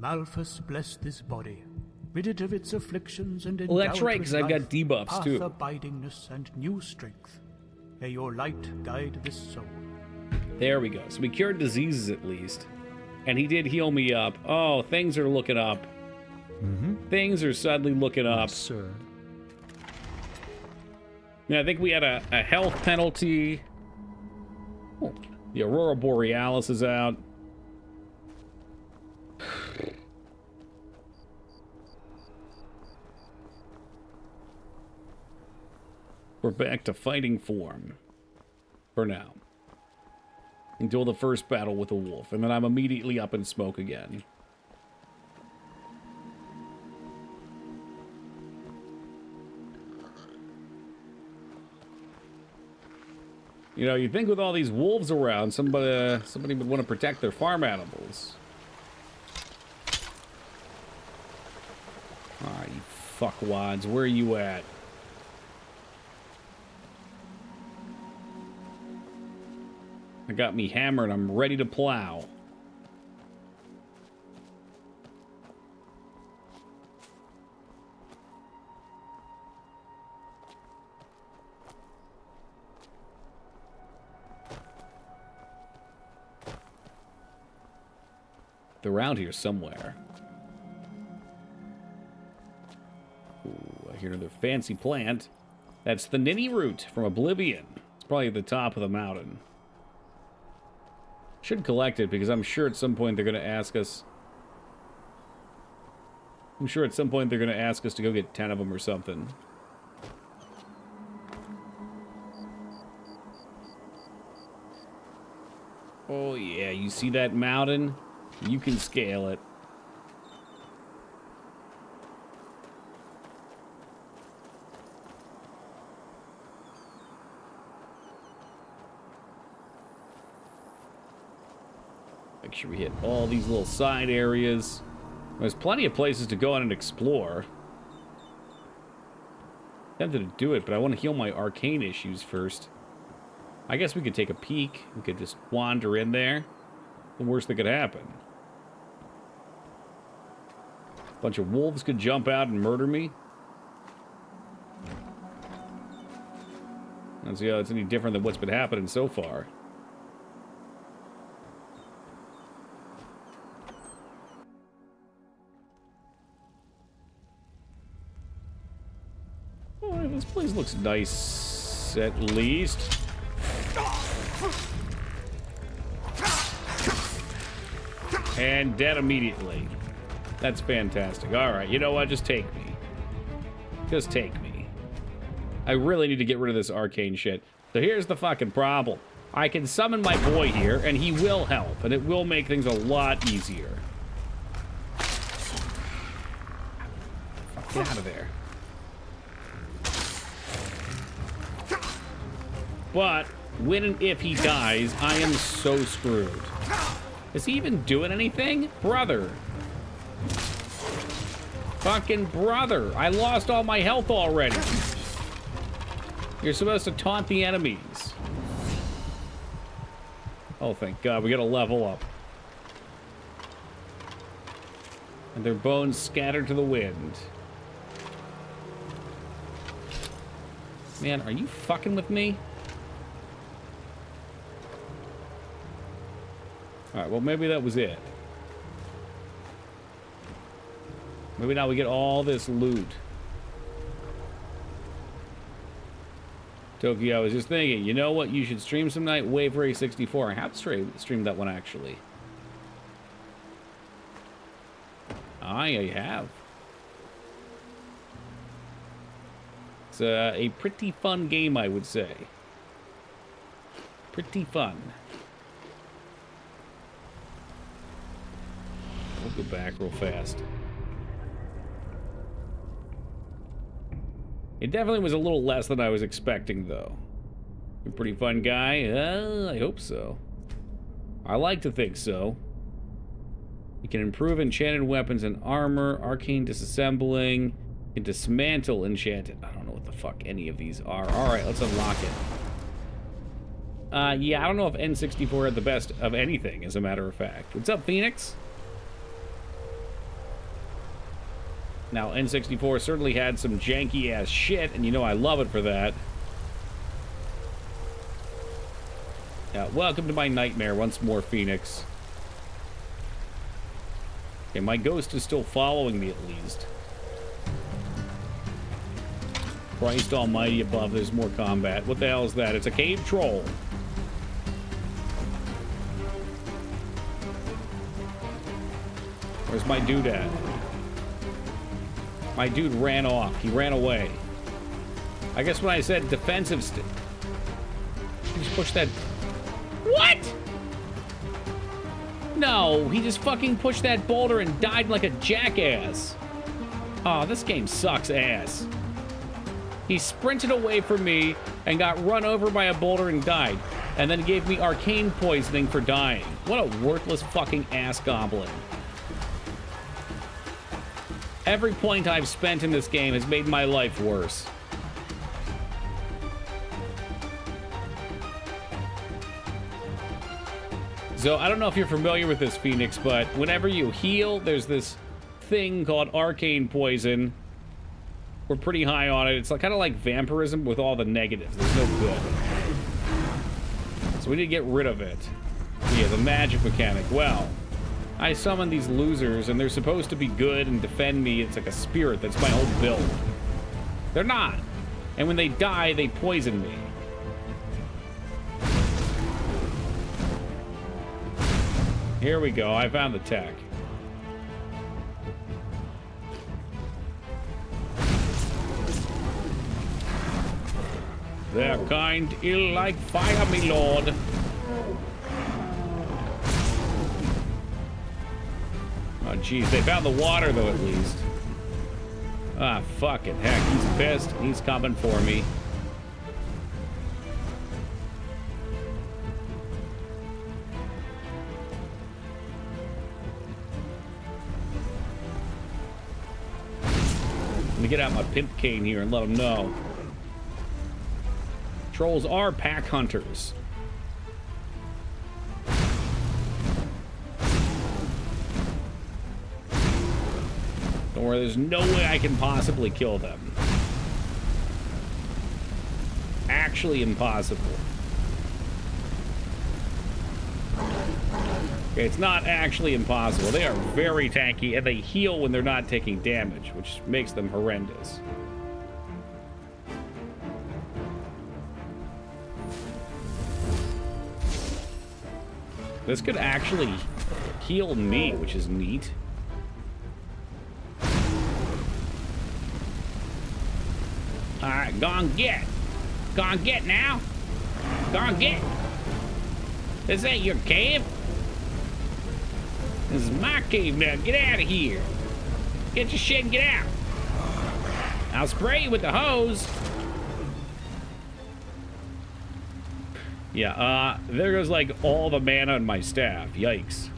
Malphus bless this body, rid it of its afflictions and Well, that's endow it right, with 'cause I've got life, debuffs, path too. abidingness and new strength. May your light guide this soul. There we go. So we cured diseases at least. And he did heal me up. Oh, things are looking up. Things are suddenly looking up. Yes, sir. Yeah, I think we had a health penalty. Oh, the Aurora Borealis is out. We're back to fighting form. For now. Until the first battle with a wolf, and then I'm immediately up in smoke again. You know, you'd think with all these wolves around, somebody would want to protect their farm animals. Ah, you fuckwads, where are you at? I got me hammer and I'm ready to plow. They're around here somewhere. Ooh, I hear another fancy plant. That's the Ninny root from Oblivion. It's probably at the top of the mountain. Should collect it because I'm sure at some point they're going to ask us. I'm sure at some point they're going to ask us to go get 10 of them or something. Oh yeah, you see that mountain? You can scale it. Make sure we hit all these little side areas. There's plenty of places to go on and explore. Tempted to do it, but I want to heal my arcane issues first. I guess we could take a peek. We could just wander in there. The worst that could happen. A bunch of wolves could jump out and murder me. Let's see how it's any different than what's been happening so far. Oh, this place looks nice, at least. And dead immediately. That's fantastic. Alright, you know what? Just take me. Just take me. I really need to get rid of this arcane shit. So here's the fucking problem. I can summon my boy here, and he will help, and it will make things a lot easier. Get out of there. But when and if he dies, I am so screwed. Is he even doing anything? Brother. Fucking brother. I lost all my health already. You're supposed to taunt the enemies. Oh, thank God. We gotta level up. And their bones scattered to the wind. Man, are you fucking with me? Alright, well, maybe that was it. Maybe now we get all this loot. Tokyo, I was just thinking, you know what? You should stream some night. Wave Ray 64. I have streamed that one, actually. I have. It's a pretty fun game, I would say. Pretty fun. We'll go back real fast. It definitely was a little less than I was expecting, though. A pretty fun guy? I hope so. I like to think so. You can improve enchanted weapons and armor, arcane disassembling, you can dismantle enchanted. I don't know what the fuck any of these are. Alright, let's unlock it. Yeah, I don't know if N64 had the best of anything, as a matter of fact. What's up, Phoenix? Now, N64 certainly had some janky-ass shit, and you know I love it for that. Welcome to my nightmare once more, Phoenix. Okay, my ghost is still following me, at least. Christ almighty above, there's more combat. What the hell is that? It's a cave troll. Where's my dude at? My dude ran off. He ran away. I guess when I said defensive he just pushed that... What? No, he just fucking pushed that boulder and died like a jackass. Oh, this game sucks ass. He sprinted away from me and got run over by a boulder and died. And then gave me arcane poisoning for dying. What a worthless fucking ass goblin. Every point I've spent in this game has made my life worse. So, I don't know if you're familiar with this, Phoenix, but whenever you heal, there's this thing called arcane poison. We're pretty high on it. It's like, kind of like vampirism with all the negatives. There's no good. So we need to get rid of it. Yeah, the magic mechanic. Well, I summon these losers, and they're supposed to be good and defend me. It's like a spirit. That's my whole build. They're not. And when they die, they poison me. Here we go. I found the tech. Their kind ill like fire, me lord. Oh, jeez. They found the water, though, at least. Ah, fucking heck. He's pissed. He's coming for me. Let me get out my pimp cane here and let him know. Trolls are pack hunters. Don't worry, there's no way I can possibly kill them. Actually impossible. Okay, it's not actually impossible. They are very tanky, and they heal when they're not taking damage, which makes them horrendous. This could actually heal me, which is neat. Alright, go on get. Go on get now. Go on get. This ain't your cave. This is my cave now. Get out of here. Get your shit and get out. I'll spray you with the hose. Yeah, there goes like all the mana on my staff. Yikes.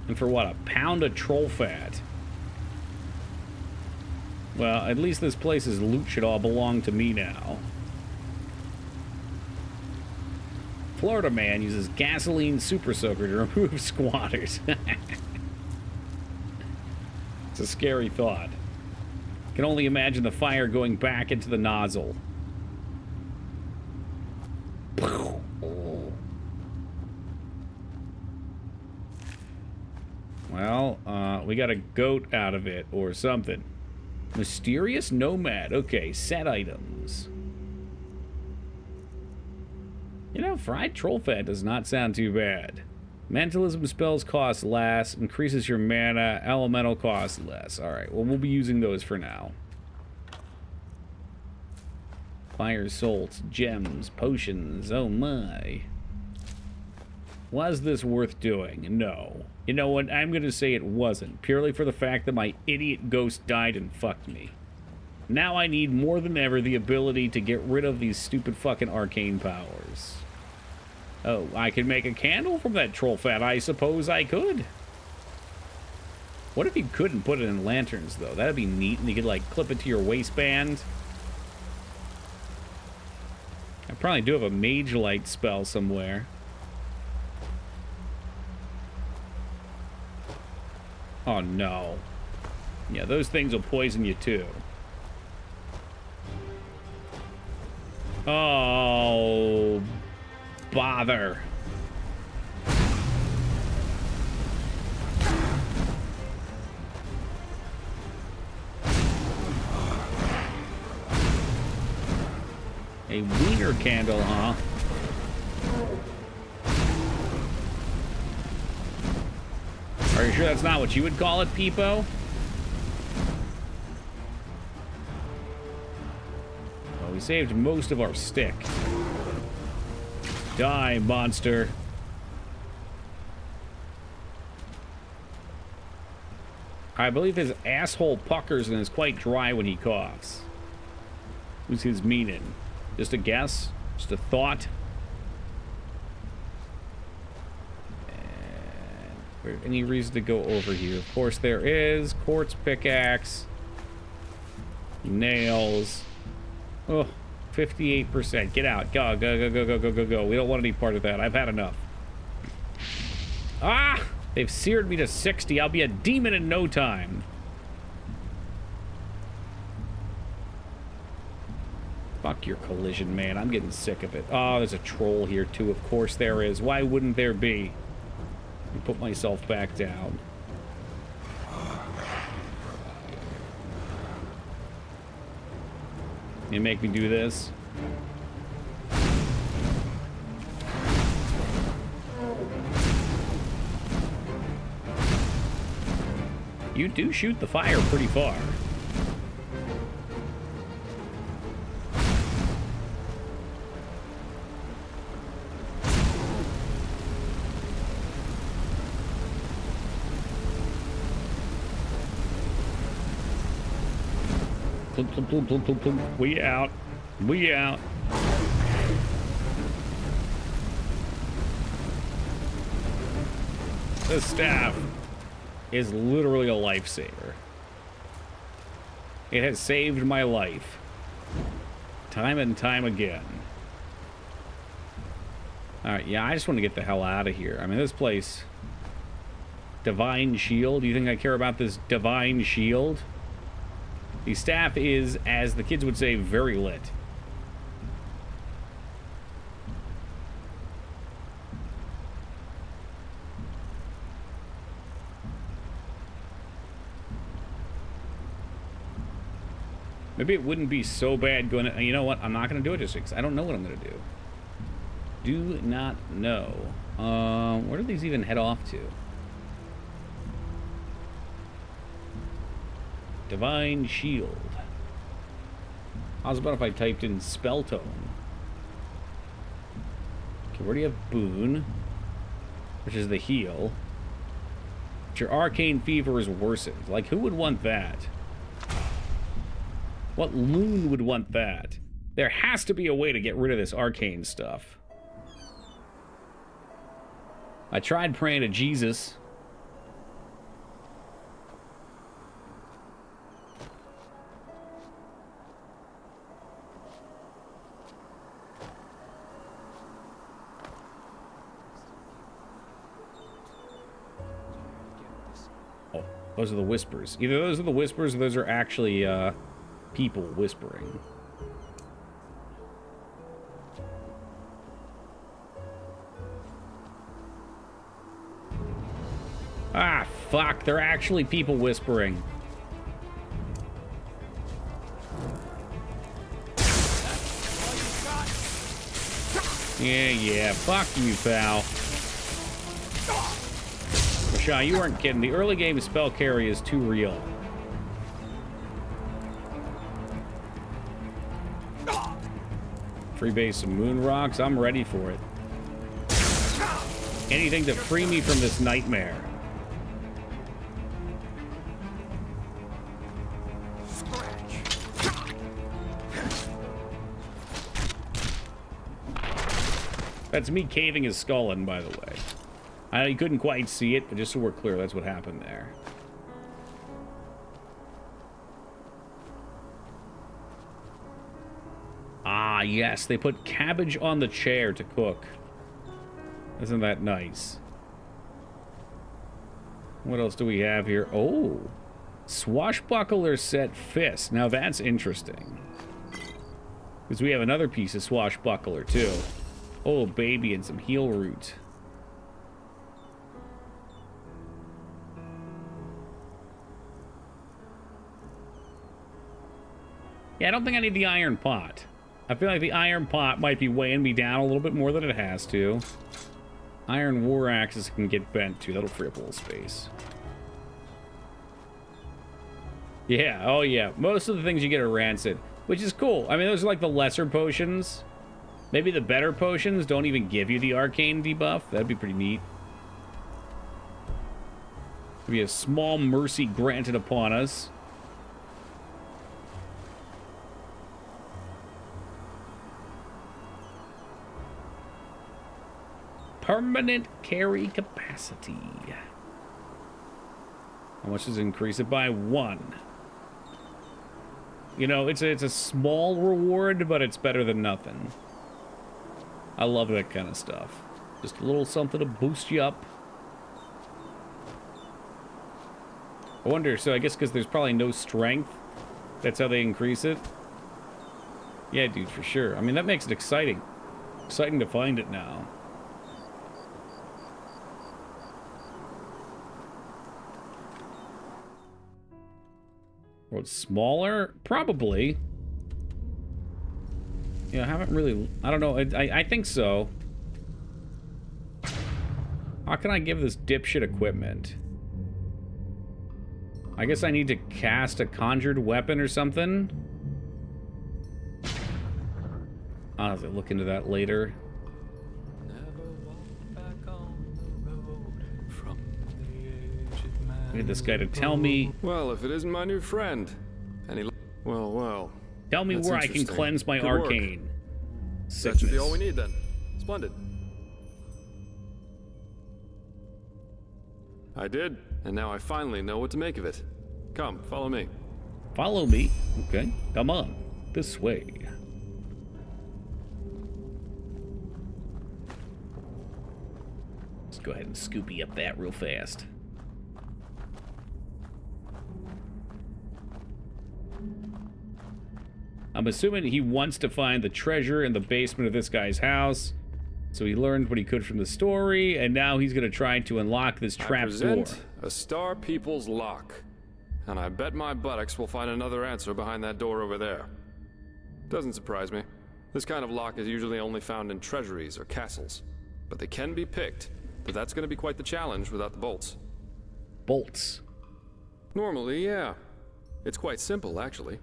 And for what, a pound of troll fat? Well, at least this place's loot should all belong to me now. Florida man uses gasoline super soaker to remove squatters. It's a scary thought. Can only imagine the fire going back into the nozzle. Well, we got a goat out of it or something. Mysterious nomad. Okay, set items. You know, fried troll fat does not sound too bad. Mentalism spells cost less, increases your mana, elemental cost less. Alright, well, we'll be using those for now. Fire salts, gems, potions, oh my. Was this worth doing? No. You know what? I'm going to say it wasn't, purely for the fact that my idiot ghost died and fucked me. Now I need more than ever the ability to get rid of these stupid fucking arcane powers. Oh, I could make a candle from that troll fat. I suppose I could. What if you couldn't put it in lanterns, though? That'd be neat, and you could, like, clip it to your waistband. I probably do have a mage light spell somewhere. Oh, no. Yeah, those things will poison you, too. Oh, bother. A wiener candle, huh? Are you sure that's not what you would call it, Peepo? Well, we saved most of our stick. Die, monster. I believe his asshole puckers and is quite dry when he coughs. What's his meaning? Just a guess? Just a thought? And any reason to go over here? Of course there is. Quartz pickaxe. Nails. Oh, 58%. Get out. Go, go, go, go, go, go, go, go. We don't want any part of that. I've had enough. Ah! They've seared me to 60. I'll be a demon in no time. Fuck your collision, man. I'm getting sick of it. Oh, there's a troll here, too. Of course there is. Why wouldn't there be? Let me put myself back down. You make me do this? You do shoot the fire pretty far. We out. We out. This staff is literally a lifesaver. It has saved my life. Time and time again. Alright, yeah, I just want to get the hell out of here. I mean, this place... Divine Shield? Do you think I care about this Divine Shield? The staff is, as the kids would say, very lit. Maybe it wouldn't be so bad going to... You know what? I'm not going to do it just because I don't know what I'm going to do. Do not know. Where do these even head off to? Divine Shield. How's about if I typed in Spell Tone? Okay, where do you have Boon? Which is the heal. But your Arcane Fever is worsened. Like, who would want that? What loon would want that? There has to be a way to get rid of this arcane stuff. I tried praying to Jesus. Oh, those are the whispers. Either those are the whispers or those are actually, people whispering. Ah, fuck. They're actually people whispering. Yeah. Fuck you, pal. Rashawn, you weren't kidding. The early game spell carry is too real. Free base of moon rocks. I'm ready for it. Anything to free me from this nightmare. That's me caving his skull in, by the way. I couldn't quite see it, but just so we're clear, that's what happened there. Ah, yes, they put cabbage on the chair to cook. Isn't that nice? What else do we have here? Oh, swashbuckler set fist. Now that's interesting. Because we have another piece of swashbuckler, too. Oh, baby, and some heel root. Yeah, I don't think I need the iron pot. I feel like the iron pot might be weighing me down a little bit more than it has to. Iron war axes can get bent, too. That'll free up a little space. Yeah, oh yeah. Most of the things you get are rancid, which is cool. I mean, those are like the lesser potions. Maybe the better potions don't even give you the arcane debuff. That'd be pretty neat. Maybe a small mercy granted upon us. Permanent carry capacity. How much does it increase it by? 1. You know, it's a small reward, but it's better than nothing. I love that kind of stuff. Just a little something to boost you up. I wonder, so I guess because there's probably no strength, that's how they increase it? Yeah, dude, for sure. I mean, that makes it exciting. Exciting to find it now. What's smaller? Probably. Yeah, I haven't really... I don't know. I think so. How can I give this dipshit equipment? I guess I need to cast a conjured weapon or something? I'll have to look into that later. I need this guy to tell me... Well, if it isn't my new friend. And he... Well. Tell me where I can cleanse my arcane. That should be all we need then. Splendid. I did, and now I finally know what to make of it. Come, follow me. Follow me? Okay, come on. This way. Let's go ahead and scoopy up that real fast. I'm assuming he wants to find the treasure in the basement of this guy's house. So he learned what he could from the story, and now he's going to try to unlock this trap door. A Star People's lock. And I bet my buttocks will find another answer behind that door over there. Doesn't surprise me. This kind of lock is usually only found in treasuries or castles. But they can be picked, but that's going to be quite the challenge without the bolts. Bolts? Normally, yeah. It's quite simple, actually.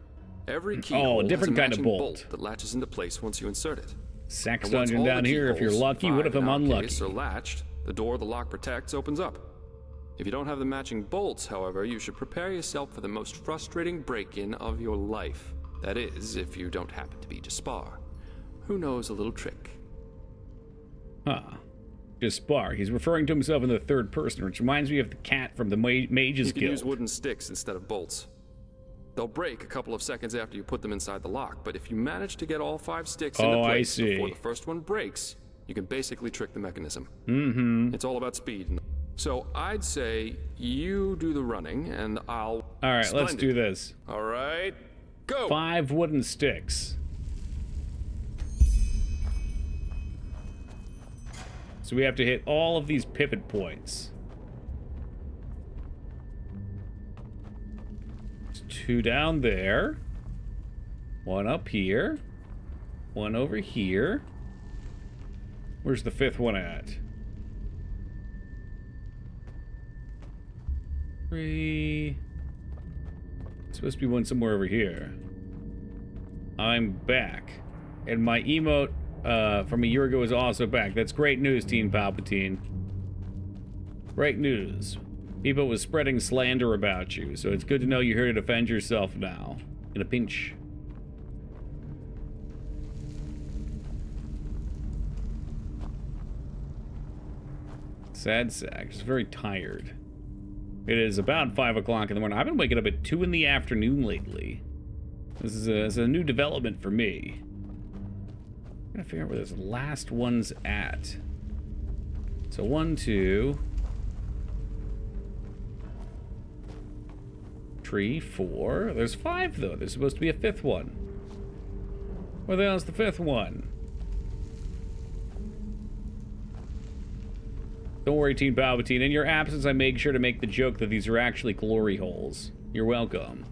Every key different kind of bolt that latches into place once you insert it. Sax dungeon down here. If you're lucky, what if I'm unlucky? Are latched, the door the lock protects opens up. If you don't have the matching bolts, however, you should prepare yourself for the most frustrating break-in of your life. That is, if you don't happen to be Jaspar. Who knows a little trick? Huh. Jaspar. He's referring to himself in the third person, which reminds me of the cat from the Mage's Guild. You can use wooden sticks instead of bolts. They'll break a couple of seconds after you put them inside the lock, but if you manage to get all 5 sticks into place before the first one breaks, you can basically trick the mechanism. Mm-hmm. It's all about speed. So I'd say you do the running, and I'll... All right, let's do this. All right, go! 5 wooden sticks. So we have to hit all of these pivot points. 2 down there. 1 up here. 1 over here. Where's the 5th one at? 3. It's supposed to be one somewhere over here. I'm back. And my emote from a year ago is also back. That's great news, Teen Palpatine. Great news. People was spreading slander about you, so it's good to know you're here to defend yourself now. In a pinch. Sad sack. Just very tired. It is about 5 o'clock in the morning. I've been waking up at 2 in the afternoon lately. This is a new development for me. I'm gonna figure out where this last one's at. So 1, 2, 3, 4. There's 5 though. There's supposed to be a 5th one. Where the hell's the 5th one? Don't worry, Teen Palpatine. In your absence, I made sure to make the joke that these are actually glory holes. You're welcome.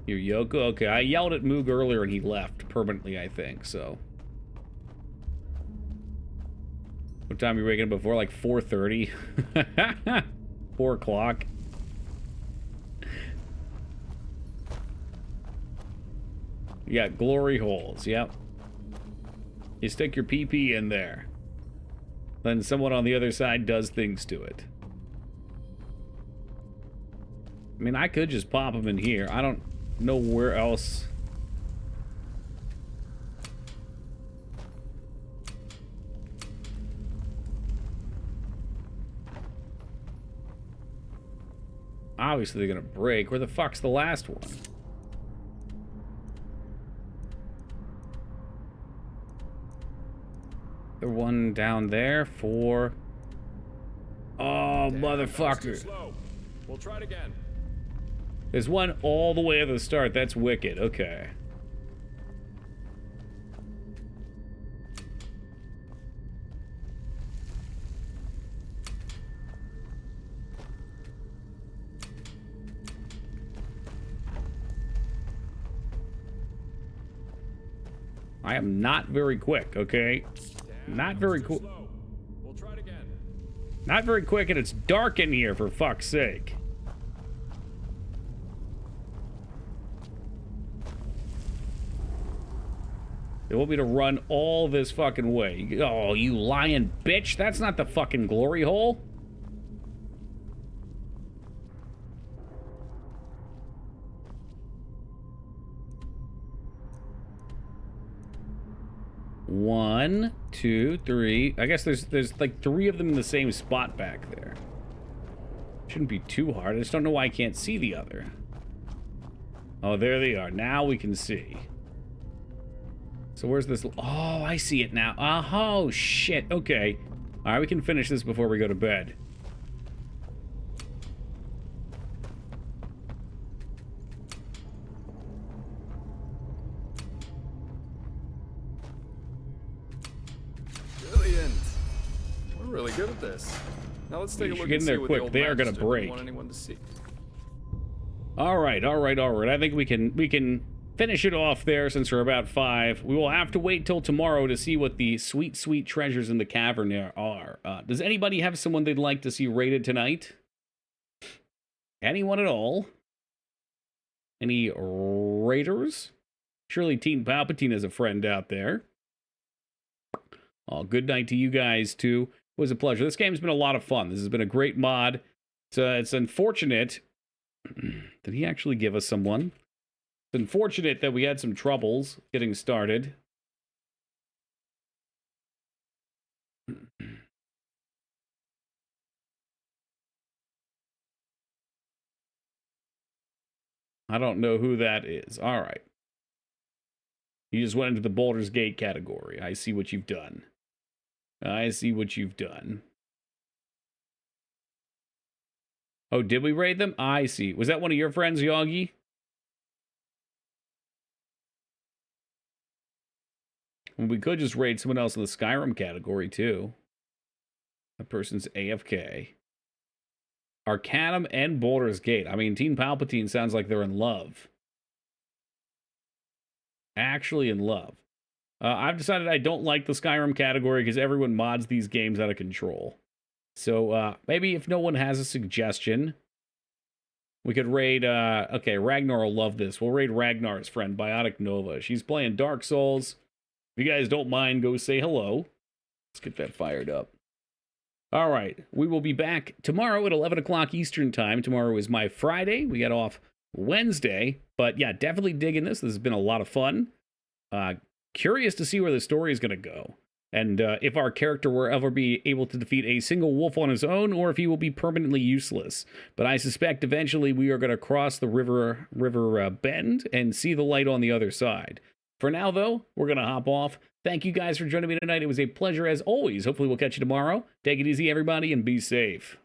You're Yoko? Okay, I yelled at Moog earlier and he left permanently, I think, so. What time are you waking up before? Like 4:30? 4 o'clock? Yeah, glory holes, yep. You stick your PP in there. Then someone on the other side does things to it. I mean, I could just pop them in here. I don't know where else. Obviously they're gonna break. Where the fuck's the last one? The one down there for... Oh, damn, motherfucker. We'll try it again. There's one all the way at the start. That's wicked. Okay. I am not very quick, okay? Not very quick. We'll try it again. Not very quick, and it's dark in here, for fuck's sake. They want me to run all this fucking way. Oh, you lying bitch. That's not the fucking glory hole. One, 2, 3. I guess there's like 3 of them in the same spot back there. Shouldn't be too hard. I just don't know why I can't see the other. Oh, there they are. Now we can see. So where's this? Oh, I see it now. Oh, shit. Okay. All right, we can finish this before we go to bed. Brilliant. We're really good at this. Now let's take a look Get in there quick. They are gonna break. Want anyone to see. All right. I think we can finish it off there since we're about 5. We will have to wait till tomorrow to see what the sweet, sweet treasures in the cavern there are. Does anybody have someone they'd like to see raided tonight? Anyone at all? Any raiders? Surely Teen Palpatine is a friend out there. Oh, good night to you guys, too. It was a pleasure. This game's been a lot of fun. This has been a great mod. It's unfortunate. Did he actually give us someone? It's unfortunate that we had some troubles getting started. I don't know who that is. All right. You just went into the Baldur's Gate category. I see what you've done. I see what you've done. Oh, did we raid them? I see. Was that one of your friends, Yogi? Well, we could just raid someone else in the Skyrim category, too. That person's AFK. Arcanum and Baldur's Gate. I mean, Teen Palpatine sounds like they're in love. Actually in love. I've decided I don't like the Skyrim category because everyone mods these games out of control. So maybe if no one has a suggestion, we could raid... okay, Ragnar will love this. We'll raid Ragnar's friend, Biotic Nova. She's playing Dark Souls. If you guys don't mind, go say hello. Let's get that fired up. All right, we will be back tomorrow at 11 o'clock Eastern Time. Tomorrow is my Friday. We get off Wednesday. But yeah, definitely digging this. This has been a lot of fun. Curious to see where the story is going to go. And if our character will ever be able to defeat a single wolf on his own, or if he will be permanently useless. But I suspect eventually we are going to cross the river bend and see the light on the other side. For now, though, we're going to hop off. Thank you guys for joining me tonight. It was a pleasure as always. Hopefully we'll catch you tomorrow. Take it easy, everybody, and be safe.